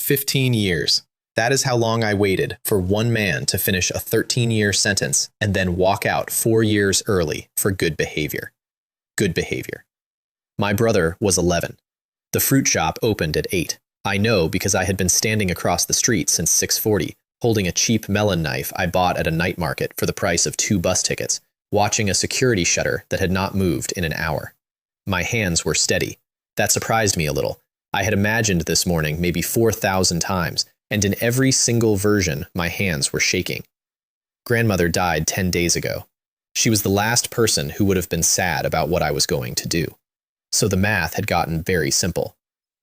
15 years. That is how long I waited for one man to finish a 13-year sentence and then walk out 4 years early for good behavior. Good behavior. My brother was 11. The fruit shop opened at 8. I know because I had been standing across the street since 6:40, holding a cheap melon knife I bought at a night market for the price of 2 bus tickets, watching a security shutter that had not moved in an hour. My hands were steady. That surprised me a little. I had imagined this morning maybe 4,000 times, and in every single version, my hands were shaking. Grandmother died 10 days ago. She was the last person who would have been sad about what I was going to do. So the math had gotten very simple.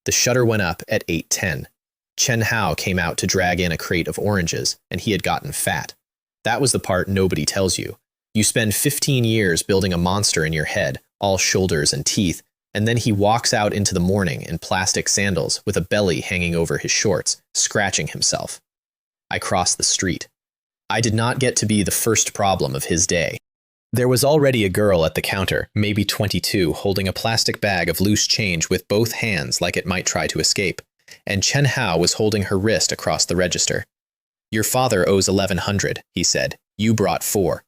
The shutter went up at 8:10. Chen Hao came out to drag in a crate of oranges, and he had gotten fat. That was the part nobody tells you. You spend 15 years building a monster in your head, all shoulders and teeth, and then he walks out into the morning in plastic sandals with a belly hanging over his shorts, scratching himself. I crossed the street. I did not get to be the first problem of his day. There was already a girl at the counter, maybe 22, holding a plastic bag of loose change with both hands like it might try to escape, and Chen Hao was holding her wrist across the register. "Your father owes 1,100, he said. "You brought 4.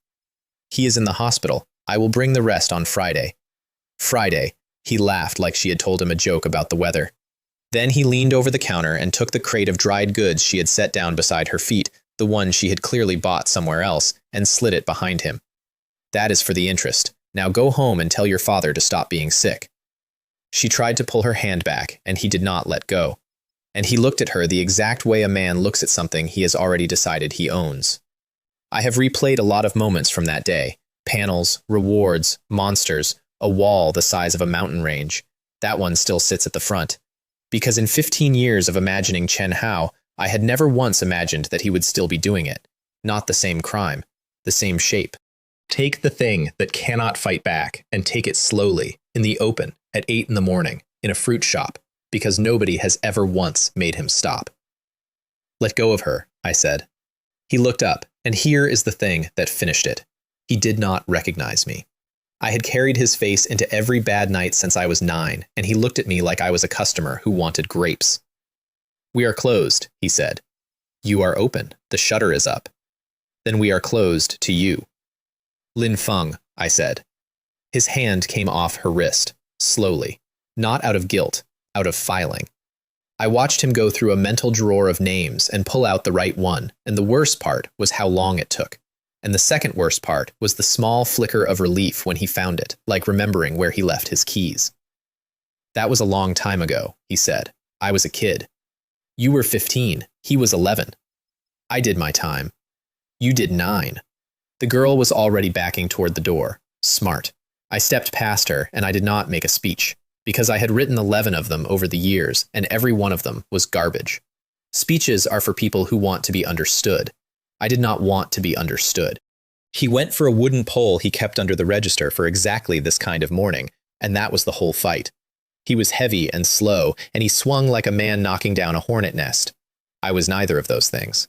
He is in the hospital. I will bring the rest on Friday." Friday. He laughed like she had told him a joke about the weather. Then he leaned over the counter and took the crate of dried goods she had set down beside her feet, the one she had clearly bought somewhere else, and slid it behind him. "That is for the interest. Now go home and tell your father to stop being sick." She tried to pull her hand back, and he did not let go. And he looked at her the exact way a man looks at something he has already decided he owns. I have replayed a lot of moments from that day. Panels, rewards, monsters, a wall the size of a mountain range. That one still sits at the front. Because in 15 years of imagining Chen Hao, I had never once imagined that he would still be doing it. Not the same crime, the same shape. Take the thing that cannot fight back and take it slowly, in the open, at 8 in the morning, in a fruit shop, because nobody has ever once made him stop. "Let go of her," I said. He looked up, and here is the thing that finished it. He did not recognize me. I had carried his face into every bad night since I was 9, and he looked at me like I was a customer who wanted grapes. "We are closed," he said. "You are open. The shutter is up." "Then we are closed to you." "Lin Feng," I said. His hand came off her wrist, slowly, not out of guilt, out of filing. I watched him go through a mental drawer of names and pull out the right one, and the worst part was how long it took. And the second worst part was the small flicker of relief when he found it, like remembering where he left his keys. "That was a long time ago," he said. "I was a kid. You were 15. He was 11. I did my time. You did 9. The girl was already backing toward the door. Smart. I stepped past her, and I did not make a speech, because I had written 11 of them over the years, and every one of them was garbage. Speeches are for people who want to be understood. I did not want to be understood. He went for a wooden pole he kept under the register for exactly this kind of morning, and that was the whole fight. He was heavy and slow, and he swung like a man knocking down a hornet nest. I was neither of those things.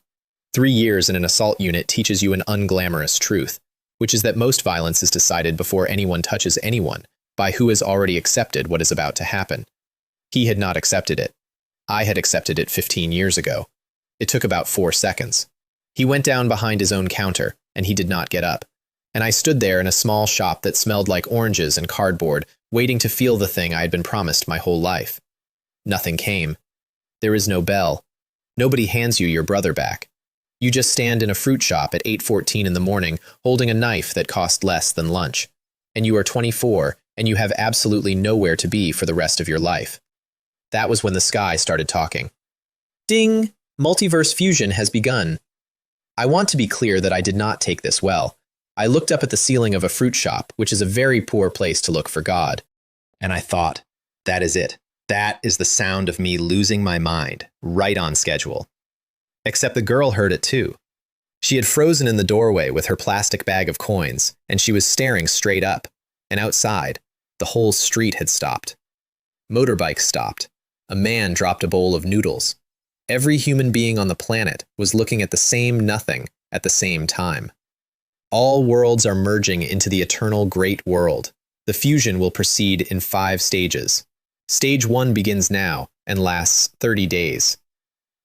3 years in an assault unit teaches you an unglamorous truth, which is that most violence is decided before anyone touches anyone, by who has already accepted what is about to happen. He had not accepted it. I had accepted it 15 years ago. It took about 4 seconds. He went down behind his own counter, and he did not get up. And I stood there in a small shop that smelled like oranges and cardboard, waiting to feel the thing I had been promised my whole life. Nothing came. There is no bell. Nobody hands you your brother back. You just stand in a fruit shop at 8:14 in the morning, holding a knife that cost less than lunch. And you are 24, and you have absolutely nowhere to be for the rest of your life. That was when the sky started talking. Ding! Multiverse fusion has begun. I want to be clear that I did not take this well. I looked up at the ceiling of a fruit shop, which is a very poor place to look for God. And I thought, that is it. That is the sound of me losing my mind, right on schedule. Except the girl heard it too. She had frozen in the doorway with her plastic bag of coins, and she was staring straight up. And outside, the whole street had stopped. Motorbikes stopped. A man dropped a bowl of noodles. Every human being on the planet was looking at the same nothing at the same time. All worlds are merging into the eternal great world. The fusion will proceed in 5 stages. Stage 1 begins now and lasts 30 days.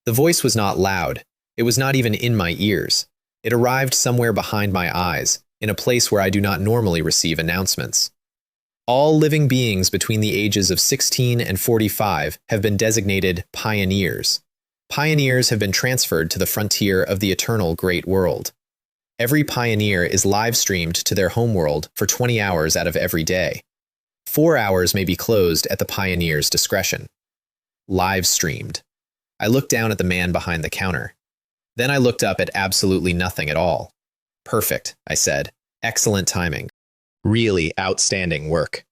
The voice was not loud. It was not even in my ears. It arrived somewhere behind my eyes, in a place where I do not normally receive announcements. All living beings between the ages of 16 and 45 have been designated pioneers. Pioneers have been transferred to the frontier of the eternal great world. Every pioneer is live-streamed to their homeworld for 20 hours out of every day. 4 hours may be closed at the pioneer's discretion. Live-streamed. I looked down at the man behind the counter. Then I looked up at absolutely nothing at all. Perfect, I said. Excellent timing. Really outstanding work.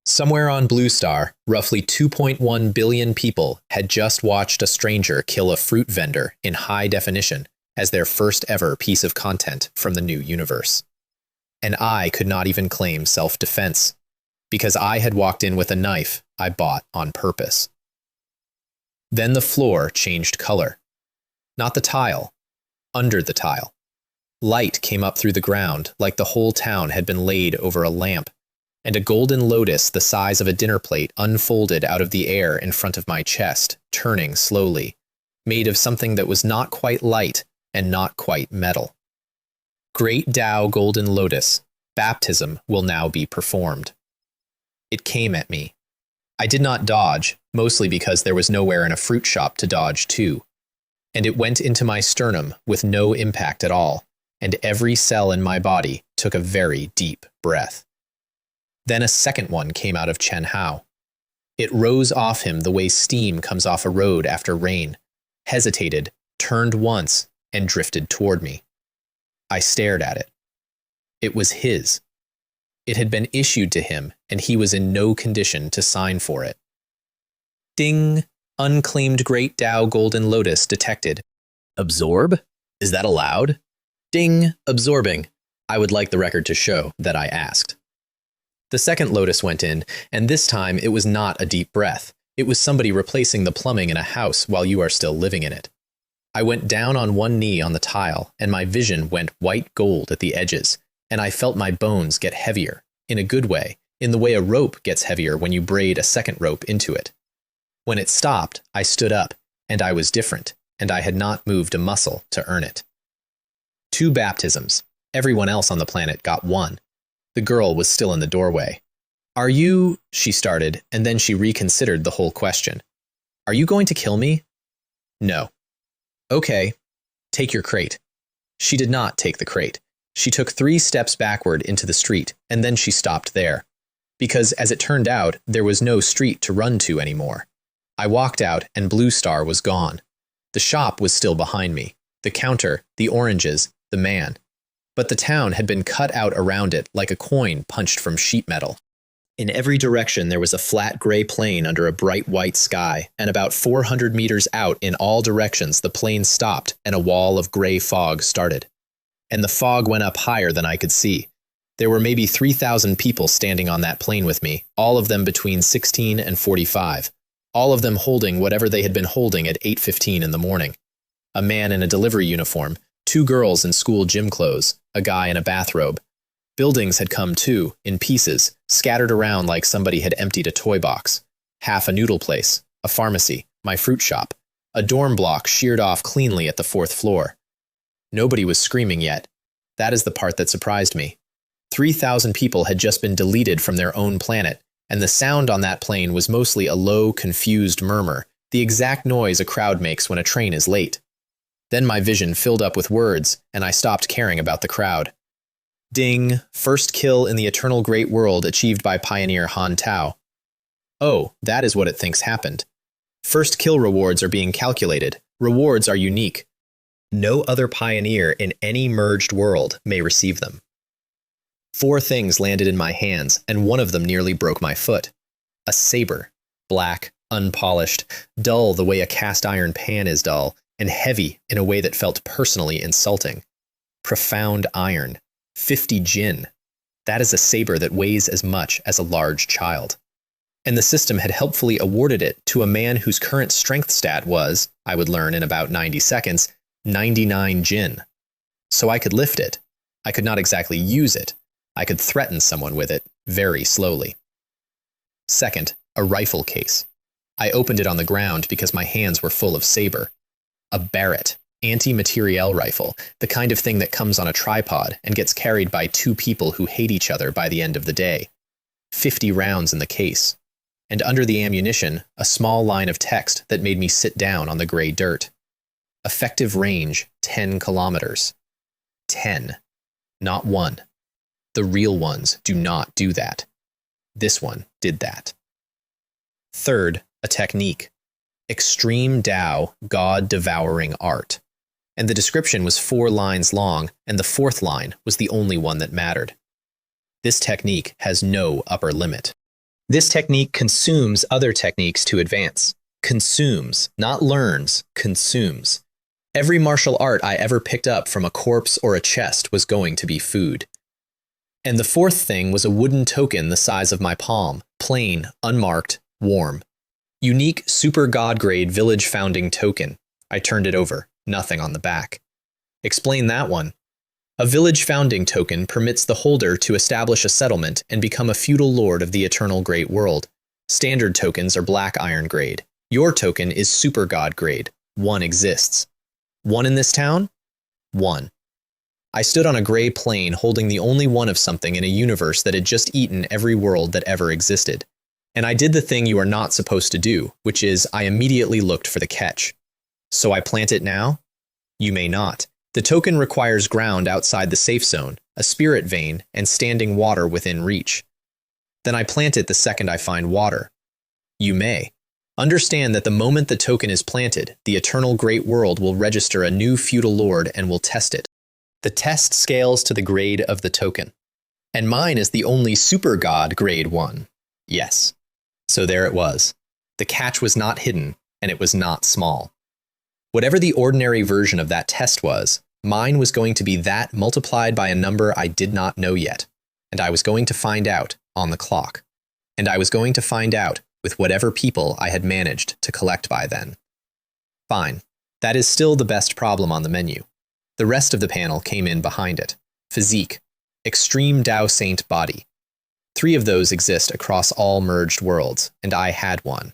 Somewhere on Blue Star, roughly 2.1 billion people had just watched a stranger kill a fruit vendor in high definition as their first ever piece of content from the new universe. And I could not even claim self-defense, because I had walked in with a knife I bought on purpose. Then the floor changed color. Not the tile, under the tile. Light came up through the ground like the whole town had been laid over a lamp, and a golden lotus the size of a dinner plate unfolded out of the air in front of my chest, turning slowly, made of something that was not quite light and not quite metal. Great Tao Golden Lotus, baptism will now be performed. It came at me. I did not dodge, mostly because there was nowhere in a fruit shop to dodge to. And it went into my sternum with no impact at all, and every cell in my body took a very deep breath. Then a second one came out of Chen Hao. It rose off him the way steam comes off a road after rain, hesitated, turned once, and drifted toward me. I stared at it. It was his. It had been issued to him, and he was in no condition to sign for it. Ding! Unclaimed Great Tao Golden Lotus detected. Absorb? Is that allowed? Ding! Absorbing. I would like the record to show that I asked. The second lotus went in, and this time it was not a deep breath. It was somebody replacing the plumbing in a house while you are still living in it. I went down on one knee on the tile, and my vision went white gold at the edges, and I felt my bones get heavier, in a good way, in the way a rope gets heavier when you braid a second rope into it. When it stopped, I stood up, and I was different, and I had not moved a muscle to earn it. 2 baptisms. Everyone else on the planet got 1. The girl was still in the doorway. Are you, she started, and then she reconsidered the whole question. Are you going to kill me? No. Okay. Take your crate. She did not take the crate. She took 3 steps backward into the street, and then she stopped there. Because, as it turned out, there was no street to run to anymore. I walked out, and Blue Star was gone. The shop was still behind me. The counter, the oranges, the man. But the town had been cut out around it like a coin punched from sheet metal. In every direction there was a flat gray plain under a bright white sky, and about 400 meters out in all directions the plain stopped and a wall of gray fog started. And the fog went up higher than I could see. There were maybe 3,000 people standing on that plain with me, all of them between 16 and 45, all of them holding whatever they had been holding at 8:15 in the morning. A man in a delivery uniform, 2 girls in school gym clothes, a guy in a bathrobe. Buildings had come too, in pieces, scattered around like somebody had emptied a toy box. Half a noodle place, a pharmacy, my fruit shop, a dorm block sheared off cleanly at the 4th floor. Nobody was screaming yet. That is the part that surprised me. 3,000 people had just been deleted from their own planet, and the sound on that plane was mostly a low, confused murmur, the exact noise a crowd makes when a train is late. Then my vision filled up with words, and I stopped caring about the crowd. Ding, first kill in the eternal great world achieved by pioneer Han Tao. Oh, that is what it thinks happened. First kill rewards are being calculated. Rewards are unique. No other pioneer in any merged world may receive them. 4 things landed in my hands, and one of them nearly broke my foot. A saber, black, unpolished, dull the way a cast iron pan is dull, and heavy in a way that felt personally insulting. Profound iron. 50 jin. That is a saber that weighs as much as a large child. And the system had helpfully awarded it to a man whose current strength stat was, I would learn in about 90 seconds, 99 jin. So I could lift it. I could not exactly use it. I could threaten someone with it, very slowly. Second, a rifle case. I opened it on the ground because my hands were full of saber. A Barrett, anti-materiel rifle, the kind of thing that comes on a tripod and gets carried by two people who hate each other by the end of the day. 50 rounds in the case. And under the ammunition, a small line of text that made me sit down on the gray dirt. Effective range, 10 kilometers. 10. Not 1. The real ones do not do that. This one did that. Third, a technique. Extreme Tao, God-devouring art. And the description was 4 lines long, and the 4th line was the only one that mattered. This technique has no upper limit. This technique consumes other techniques to advance. Consumes, not learns, consumes. Every martial art I ever picked up from a corpse or a chest was going to be food. And the 4th thing was a wooden token the size of my palm, plain, unmarked, warm. Unique super god grade village founding token. I turned it over, nothing on the back. Explain that one. A village founding token permits the holder to establish a settlement and become a feudal lord of the eternal great world. Standard tokens are black iron grade. Your token is super god grade. 1 exists. 1 in this town? 1. I stood on a gray plain holding the only one of something in a universe that had just eaten every world that ever existed. And I did the thing you are not supposed to do, which is I immediately looked for the catch. So I plant it now? You may not. The token requires ground outside the safe zone, a spirit vein, and standing water within reach. Then I plant it the second I find water. You may. Understand that the moment the token is planted, the eternal great world will register a new feudal lord and will test it. The test scales to the grade of the token. And mine is the only super god grade 1. Yes. So there it was. The catch was not hidden, and it was not small. Whatever the ordinary version of that test was, mine was going to be that multiplied by a number I did not know yet. And I was going to find out on the clock. And I was going to find out with whatever people I had managed to collect by then. Fine. That is still the best problem on the menu. The rest of the panel came in behind it. Physique. Extreme Tao Saint body. 3 of those exist across all merged worlds, and I had one.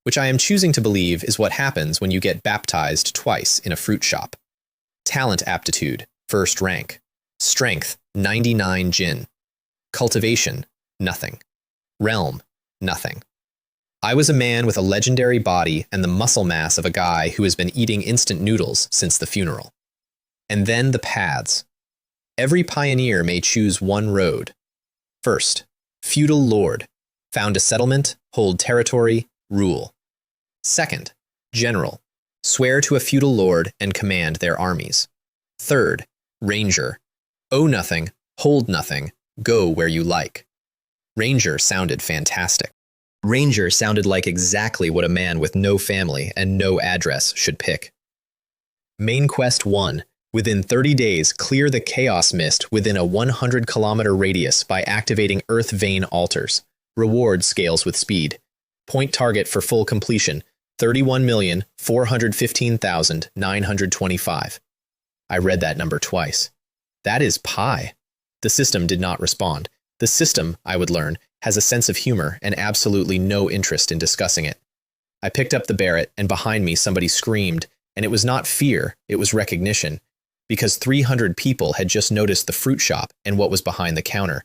Which I am choosing to believe is what happens when you get baptized twice in a fruit shop. Talent aptitude, 1st rank. Strength, 99 Jin. Cultivation, nothing. Realm, nothing. I was a man with a legendary body and the muscle mass of a guy who has been eating instant noodles since the funeral. And then the paths. Every pioneer may choose one road. First, feudal lord. Found a settlement, hold territory, rule. Second, general. Swear to a feudal lord and command their armies. Third, ranger. Owe nothing, hold nothing, go where you like. Ranger sounded fantastic. Ranger sounded like exactly what a man with no family and no address should pick. Main Quest 1. Within 30 days, clear the chaos mist within a 100-kilometer radius by activating Earth Vein altars. Reward scales with speed. Point target for full completion, 31,415,925. I read that number twice. That is pi. The system did not respond. The system, I would learn, has a sense of humor and absolutely no interest in discussing it. I picked up the Barrett, and behind me somebody screamed, and it was not fear, it was recognition, because 300 people had just noticed the fruit shop and what was behind the counter.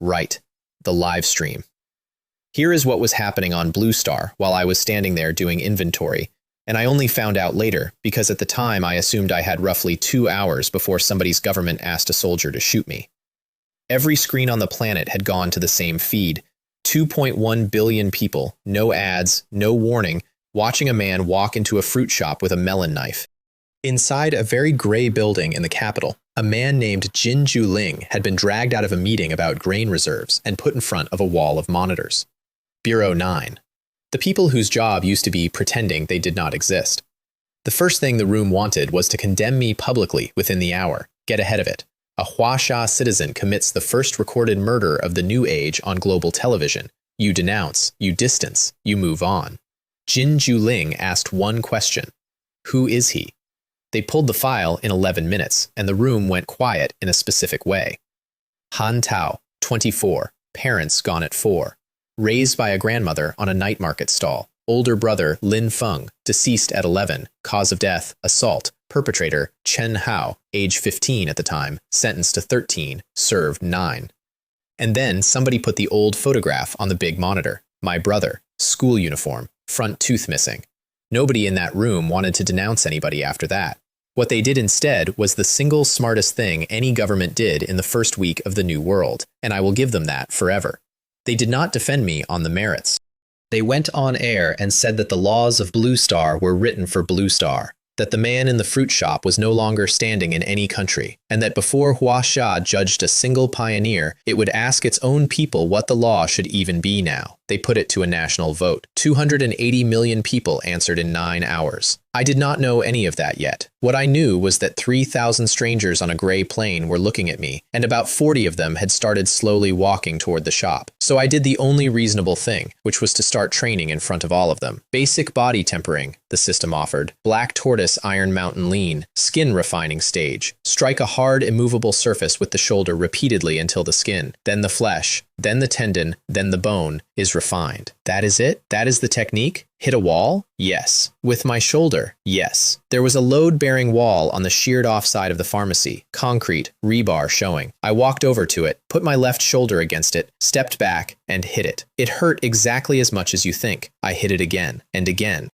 Right, the live stream. Here is what was happening on Blue Star while I was standing there doing inventory, and I only found out later because at the time I assumed I had roughly 2 hours before somebody's government asked a soldier to shoot me. Every screen on the planet had gone to the same feed. 2.1 billion people, no ads, no warning, watching a man walk into a fruit shop with a melon knife. Inside a very gray building in the capital, a man named Jin Juling had been dragged out of a meeting about grain reserves and put in front of a wall of monitors. Bureau 9. The people whose job used to be pretending they did not exist. The first thing the room wanted was to condemn me publicly within the hour, get ahead of it. A Huasha citizen commits the first recorded murder of the new age on global television. You denounce, you distance, you move on. Jin Juling asked one question. Who is he? They pulled the file in 11 minutes, and the room went quiet in a specific way. Han Tao, 24, parents gone at 4. Raised by a grandmother on a night market stall. Older brother Lin Feng, deceased at 11, cause of death, assault, perpetrator Chen Hao, age 15 at the time, sentenced to 13, served 9. And then somebody put the old photograph on the big monitor. My brother, school uniform, front tooth missing. Nobody in that room wanted to denounce anybody after that. What they did instead was the single smartest thing any government did in the first week of the New World, and I will give them that forever. They did not defend me on the merits. They went on air and said that the laws of Blue Star were written for Blue Star, that the man in the fruit shop was no longer standing in any country, and that before Huaxia judged a single pioneer, it would ask its own people what the law should even be now. They put it to a national vote. 280 million people answered in 9 hours. I did not know any of that yet. What I knew was that 3,000 strangers on a gray plane were looking at me, and about 40 of them had started slowly walking toward the shop. So I did the only reasonable thing, which was to start training in front of all of them. Basic body tempering, the system offered. Black tortoise Iron Mountain lean, skin refining stage. Strike a hard, immovable surface with the shoulder repeatedly until the skin, then the flesh, then the tendon, then the bone is refined. That is it? That is the technique? Hit a wall? Yes. With my shoulder? Yes. There was a load-bearing wall on the sheared-off side of the pharmacy, concrete, rebar showing. I walked over to it, put my left shoulder against it, stepped back, and hit it. It hurt exactly as much as you think. I hit it again, and again.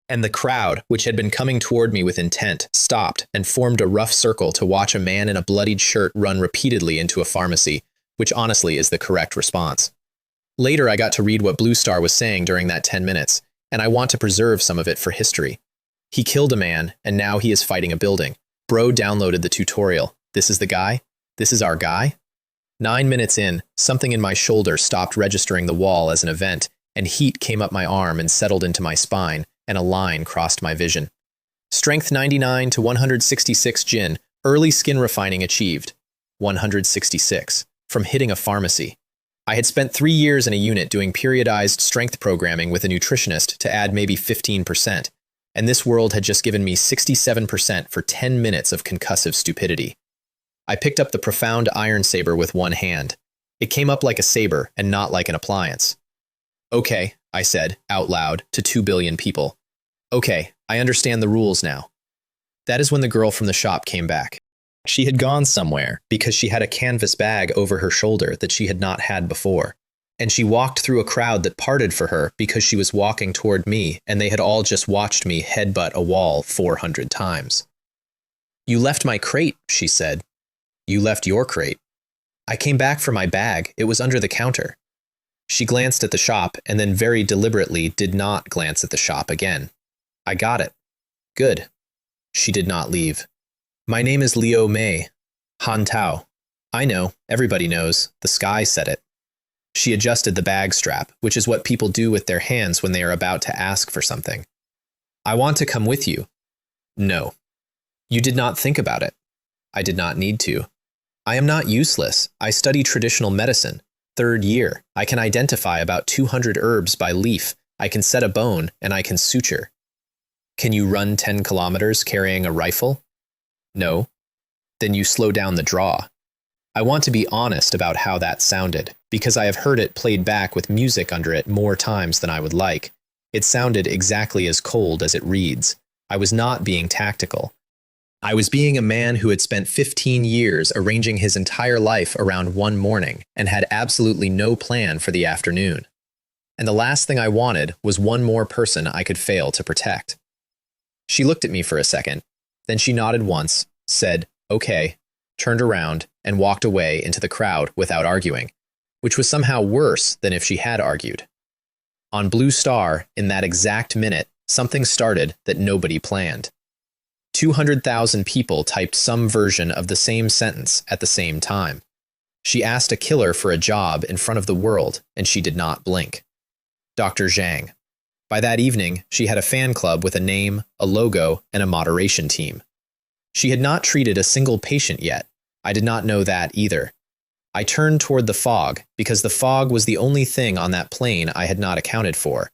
And the crowd, which had been coming toward me with intent, stopped and formed a rough circle to watch a man in a bloodied shirt run repeatedly into a pharmacy, which honestly is the correct response. Later, I got to read what Blue Star was saying during that 10 minutes, and I want to preserve some of it for history. He killed a man, and now he is fighting a building. Bro downloaded the tutorial. This is the guy? This is our guy? 9 minutes in, something in my shoulder stopped registering the wall as an event, and heat came up my arm and settled into my spine, and a line crossed my vision. Strength 99 to 166 Jin, early skin refining achieved. 166. From hitting a pharmacy. I had spent 3 years in a unit doing periodized strength programming with a nutritionist to add maybe 15%, and this world had just given me 67% for 10 minutes of concussive stupidity. I picked up the profound iron saber with one hand. It came up like a saber and not like an appliance. Okay, I said, out loud, to 2 billion people. Okay, I understand the rules now. That is when the girl from the shop came back. She had gone somewhere because she had a canvas bag over her shoulder that she had not had before. And she walked through a crowd that parted for her because she was walking toward me and they had all just watched me headbutt a wall 400 times. You left my crate, she said. You left your crate. I came back for my bag. It was under the counter. She glanced at the shop and then very deliberately did not glance at the shop again. I got it. Good. She did not leave. My name is Liu Mei. Han Tao. I know. Everybody knows. The sky said it. She adjusted the bag strap, which is what people do with their hands when they are about to ask for something. I want to come with you. No. You did not think about it. I did not need to. I am not useless. I study traditional medicine. 3rd year. I can identify about 200 herbs by leaf. I can set a bone, and I can suture. Can you run 10 kilometers carrying a rifle? No. Then you slow down the draw. I want to be honest about how that sounded, because I have heard it played back with music under it more times than I would like. It sounded exactly as cold as it reads. I was not being tactical. I was being a man who had spent 15 years arranging his entire life around one morning and had absolutely no plan for the afternoon. And the last thing I wanted was one more person I could fail to protect. She looked at me for a second. Then she nodded once, said, okay, turned around, and walked away into the crowd without arguing, which was somehow worse than if she had argued. On Blue Star, in that exact minute, something started that nobody planned. 200,000 people typed some version of the same sentence at the same time. She asked a killer for a job in front of the world, and she did not blink. Dr. Zhang. By that evening, she had a fan club with a name, a logo, and a moderation team. She had not treated a single patient yet. I did not know that either. I turned toward the fog, because the fog was the only thing on that plane I had not accounted for.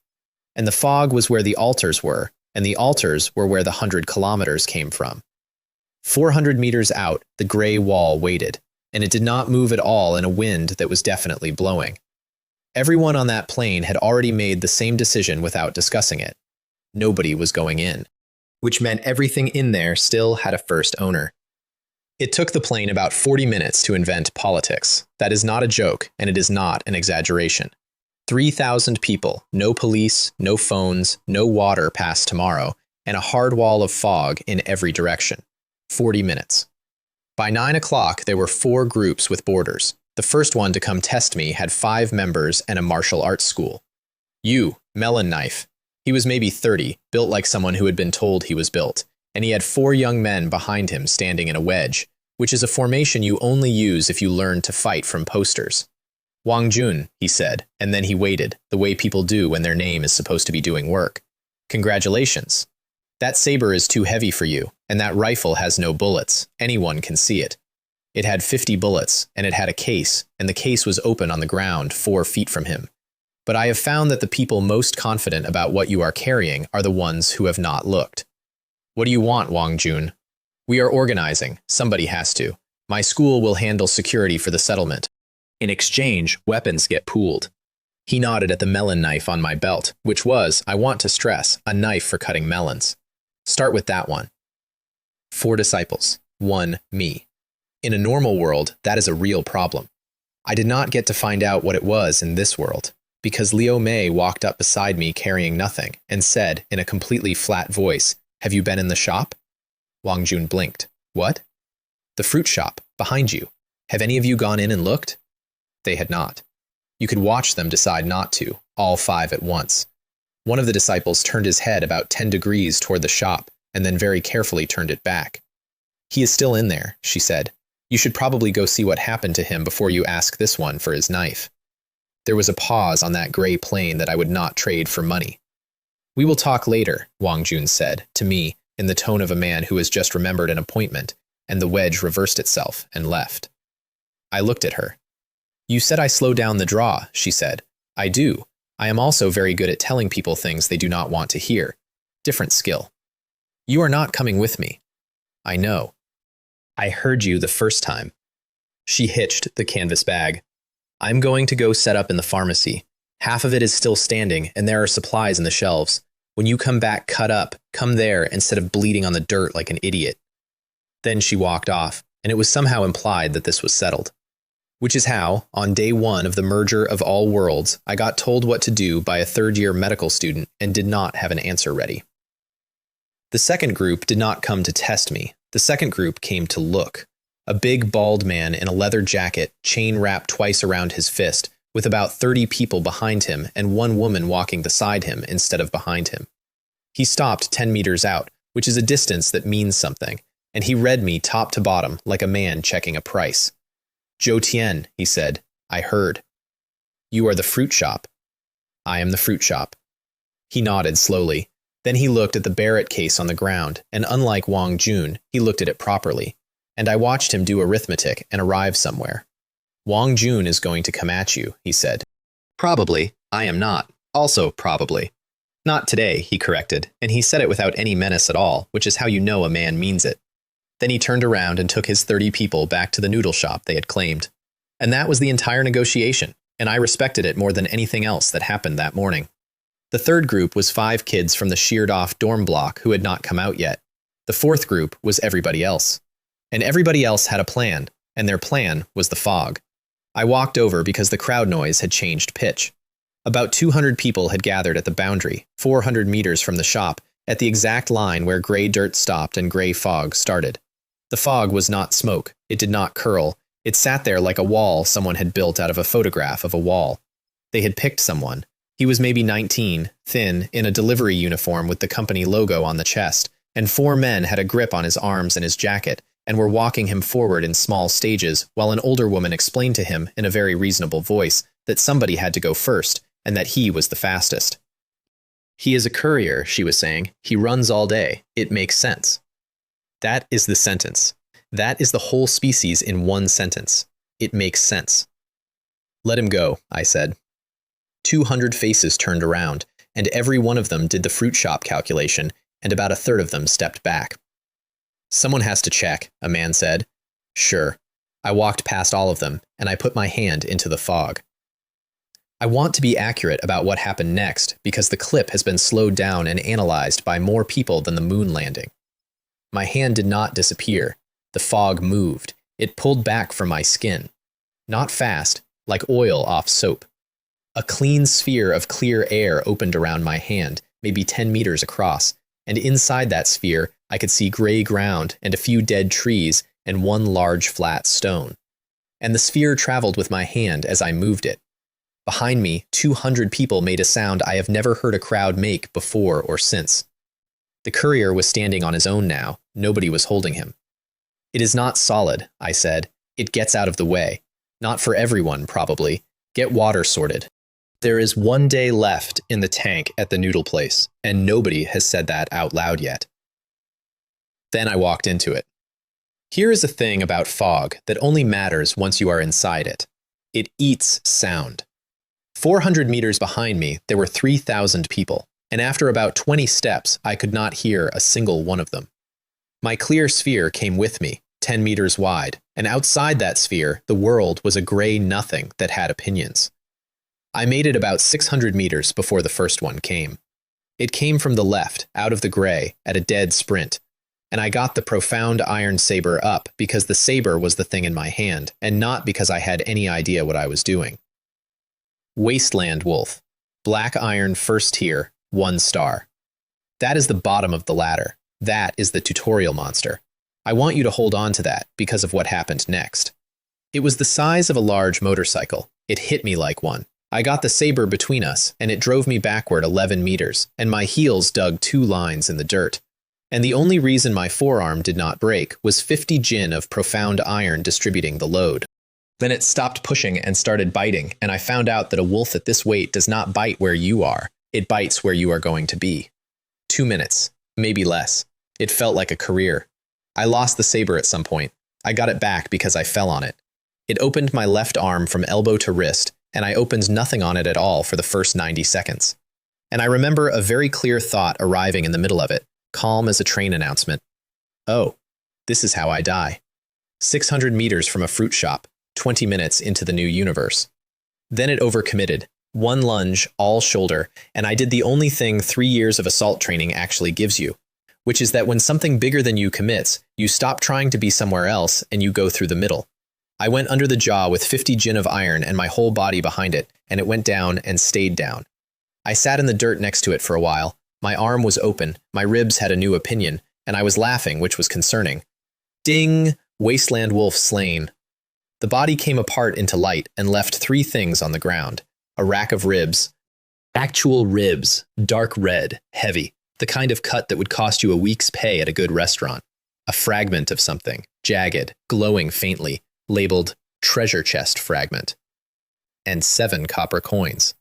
And the fog was where the altars were, and the altars were where the 100 kilometers came from. 400 meters out, the gray wall waited, and it did not move at all in a wind that was definitely blowing. Everyone on that plane had already made the same decision without discussing it. Nobody was going in, which meant everything in there still had a first owner. It took the plane about 40 minutes to invent politics. That is not a joke, and it is not an exaggeration. 3,000 people, no police, no phones, no water past tomorrow, and a hard wall of fog in every direction. 40 minutes. By 9 o'clock, there were 4 groups with borders. The first one to come test me had 5 members and a martial arts school. You, Melon Knife. He was maybe 30, built like someone who had been told he was built, and he had 4 young men behind him standing in a wedge, which is a formation you only use if you learn to fight from posters. Wang Jun, he said, and then he waited, the way people do when their name is supposed to be doing work. Congratulations. That saber is too heavy for you, and that rifle has no bullets. Anyone can see it. It had 50 bullets, and it had a case, and the case was open on the ground 4 feet from him. But I have found that the people most confident about what you are carrying are the ones who have not looked. What do you want, Wang Jun? We are organizing. Somebody has to. My school will handle security for the settlement. In exchange, weapons get pooled. He nodded at the melon knife on my belt, which was, I want to stress, a knife for cutting melons. Start with that one. 4 disciples. 1 me. In a normal world, that is a real problem. I did not get to find out what it was in this world, because Liu Mei walked up beside me carrying nothing and said, in a completely flat voice, "Have you been in the shop?" Wang Jun blinked. What? The fruit shop, behind you. Have any of you gone in and looked? They had not. You could watch them decide not to, all 5 at once. One of the disciples turned his head about 10 degrees toward the shop, and then very carefully turned it back. He is still in there, she said. You should probably go see what happened to him before you ask this one for his knife. There was a pause on that gray plane that I would not trade for money. We will talk later, Wang Jun said, to me, in the tone of a man who has just remembered an appointment, and the wedge reversed itself and left. I looked at her. You said I slow down the draw, she said. I do. I am also very good at telling people things they do not want to hear. Different skill. You are not coming with me. I know. I heard you the first time. She hitched the canvas bag. I'm going to go set up in the pharmacy. Half of it is still standing, and there are supplies in the shelves. When you come back cut up, come there instead of bleeding on the dirt like an idiot. Then she walked off, and it was somehow implied that this was settled. Which is how, on day 1 of the merger of all worlds, I got told what to do by a third-year medical student and did not have an answer ready. The second group did not come to test me. The second group came to look. A big, bald man in a leather jacket, chain wrapped twice around his fist, with about 30 people behind him and 1 woman walking beside him instead of behind him. He stopped 10 meters out, which is a distance that means something, and he read me top to bottom like a man checking a price. Zhou Tian, he said, I heard. You are the fruit shop. I am the fruit shop. He nodded slowly. Then he looked at the Barrett case on the ground, and unlike Wang Jun, he looked at it properly, and I watched him do arithmetic and arrive somewhere. Wang Jun is going to come at you, he said. Probably. I am not. Also probably. Not today, he corrected, and he said it without any menace at all, which is how you know a man means it. Then he turned around and took his 30 people back to the noodle shop they had claimed. And that was the entire negotiation, and I respected it more than anything else that happened that morning. The third group was 5 kids from the sheared-off dorm block who had not come out yet. The fourth group was everybody else. And everybody else had a plan, and their plan was the fog. I walked over because the crowd noise had changed pitch. About 200 people had gathered at the boundary, 400 meters from the shop, at the exact line where gray dirt stopped and gray fog started. The fog was not smoke. It did not curl. It sat there like a wall someone had built out of a photograph of a wall. They had picked someone. He was maybe 19, thin, in a delivery uniform with the company logo on the chest, and 4 men had a grip on his arms and his jacket, and were walking him forward in small stages, while an older woman explained to him, in a very reasonable voice, that somebody had to go first, and that he was the fastest. He is a courier, she was saying. He runs all day. It makes sense. That is the sentence. That is the whole species in one sentence. It makes sense. Let him go, I said. 200 faces turned around, and every one of them did the fruit shop calculation, and about a third of them stepped back. Someone has to check, a man said. Sure. I walked past all of them, and I put my hand into the fog. I want to be accurate about what happened next because the clip has been slowed down and analyzed by more people than the moon landing. My hand did not disappear. The fog moved. It pulled back from my skin. Not fast, like oil off soap. A clean sphere of clear air opened around my hand, maybe 10 meters across, and inside that sphere I could see gray ground and a few dead trees and one large flat stone. And the sphere traveled with my hand as I moved it. Behind me, 200 people made a sound I have never heard a crowd make before or since. The courier was standing on his own now. Nobody was holding him. It is not solid, I said. It gets out of the way. Not for everyone, probably. Get water sorted. There is 1 day left in the tank at the noodle place, and nobody has said that out loud yet. Then I walked into it. Here is a thing about fog that only matters once you are inside it. It eats sound. 400 meters behind me, there were 3,000 people, and after about 20 steps, I could not hear a single one of them. My clear sphere came with me, 10 meters wide, and outside that sphere, the world was a gray nothing that had opinions. I made it about 600 meters before the first one came. It came from the left, out of the gray, at a dead sprint, and I got the profound iron saber up because the saber was the thing in my hand, and not because I had any idea what I was doing. Wasteland Wolf. Black Iron First Tier, 1 star. That is the bottom of the ladder. That is the tutorial monster. I want you to hold on to that because of what happened next. It was the size of a large motorcycle. It hit me like one. I got the saber between us, and it drove me backward 11 meters, and my heels dug 2 lines in the dirt. And the only reason my forearm did not break was 50 Jin of profound iron distributing the load. Then it stopped pushing and started biting, and I found out that a wolf at this weight does not bite where you are. It bites where you are going to be. 2 minutes, maybe less. It felt like a career. I lost the saber at some point. I got it back because I fell on it. It opened my left arm from elbow to wrist, and I opened nothing on it at all for the first 90 seconds. And I remember a very clear thought arriving in the middle of it, calm as a train announcement. Oh, this is how I die. 600 meters from a fruit shop. 20 minutes into the new universe. Then it overcommitted. 1 lunge, all shoulder, and I did the only thing 3 years of assault training actually gives you, which is that when something bigger than you commits, you stop trying to be somewhere else and you go through the middle. I went under the jaw with 50 Jin of iron and my whole body behind it, and it went down and stayed down. I sat in the dirt next to it for a while. My arm was open, my ribs had a new opinion, and I was laughing, which was concerning. Ding! Wasteland Wolf slain. The body came apart into light and left 3 things on the ground. A rack of ribs. Actual ribs, dark red, heavy, the kind of cut that would cost you a week's pay at a good restaurant. A fragment of something, jagged, glowing faintly, labeled treasure chest fragment. And 7 copper coins.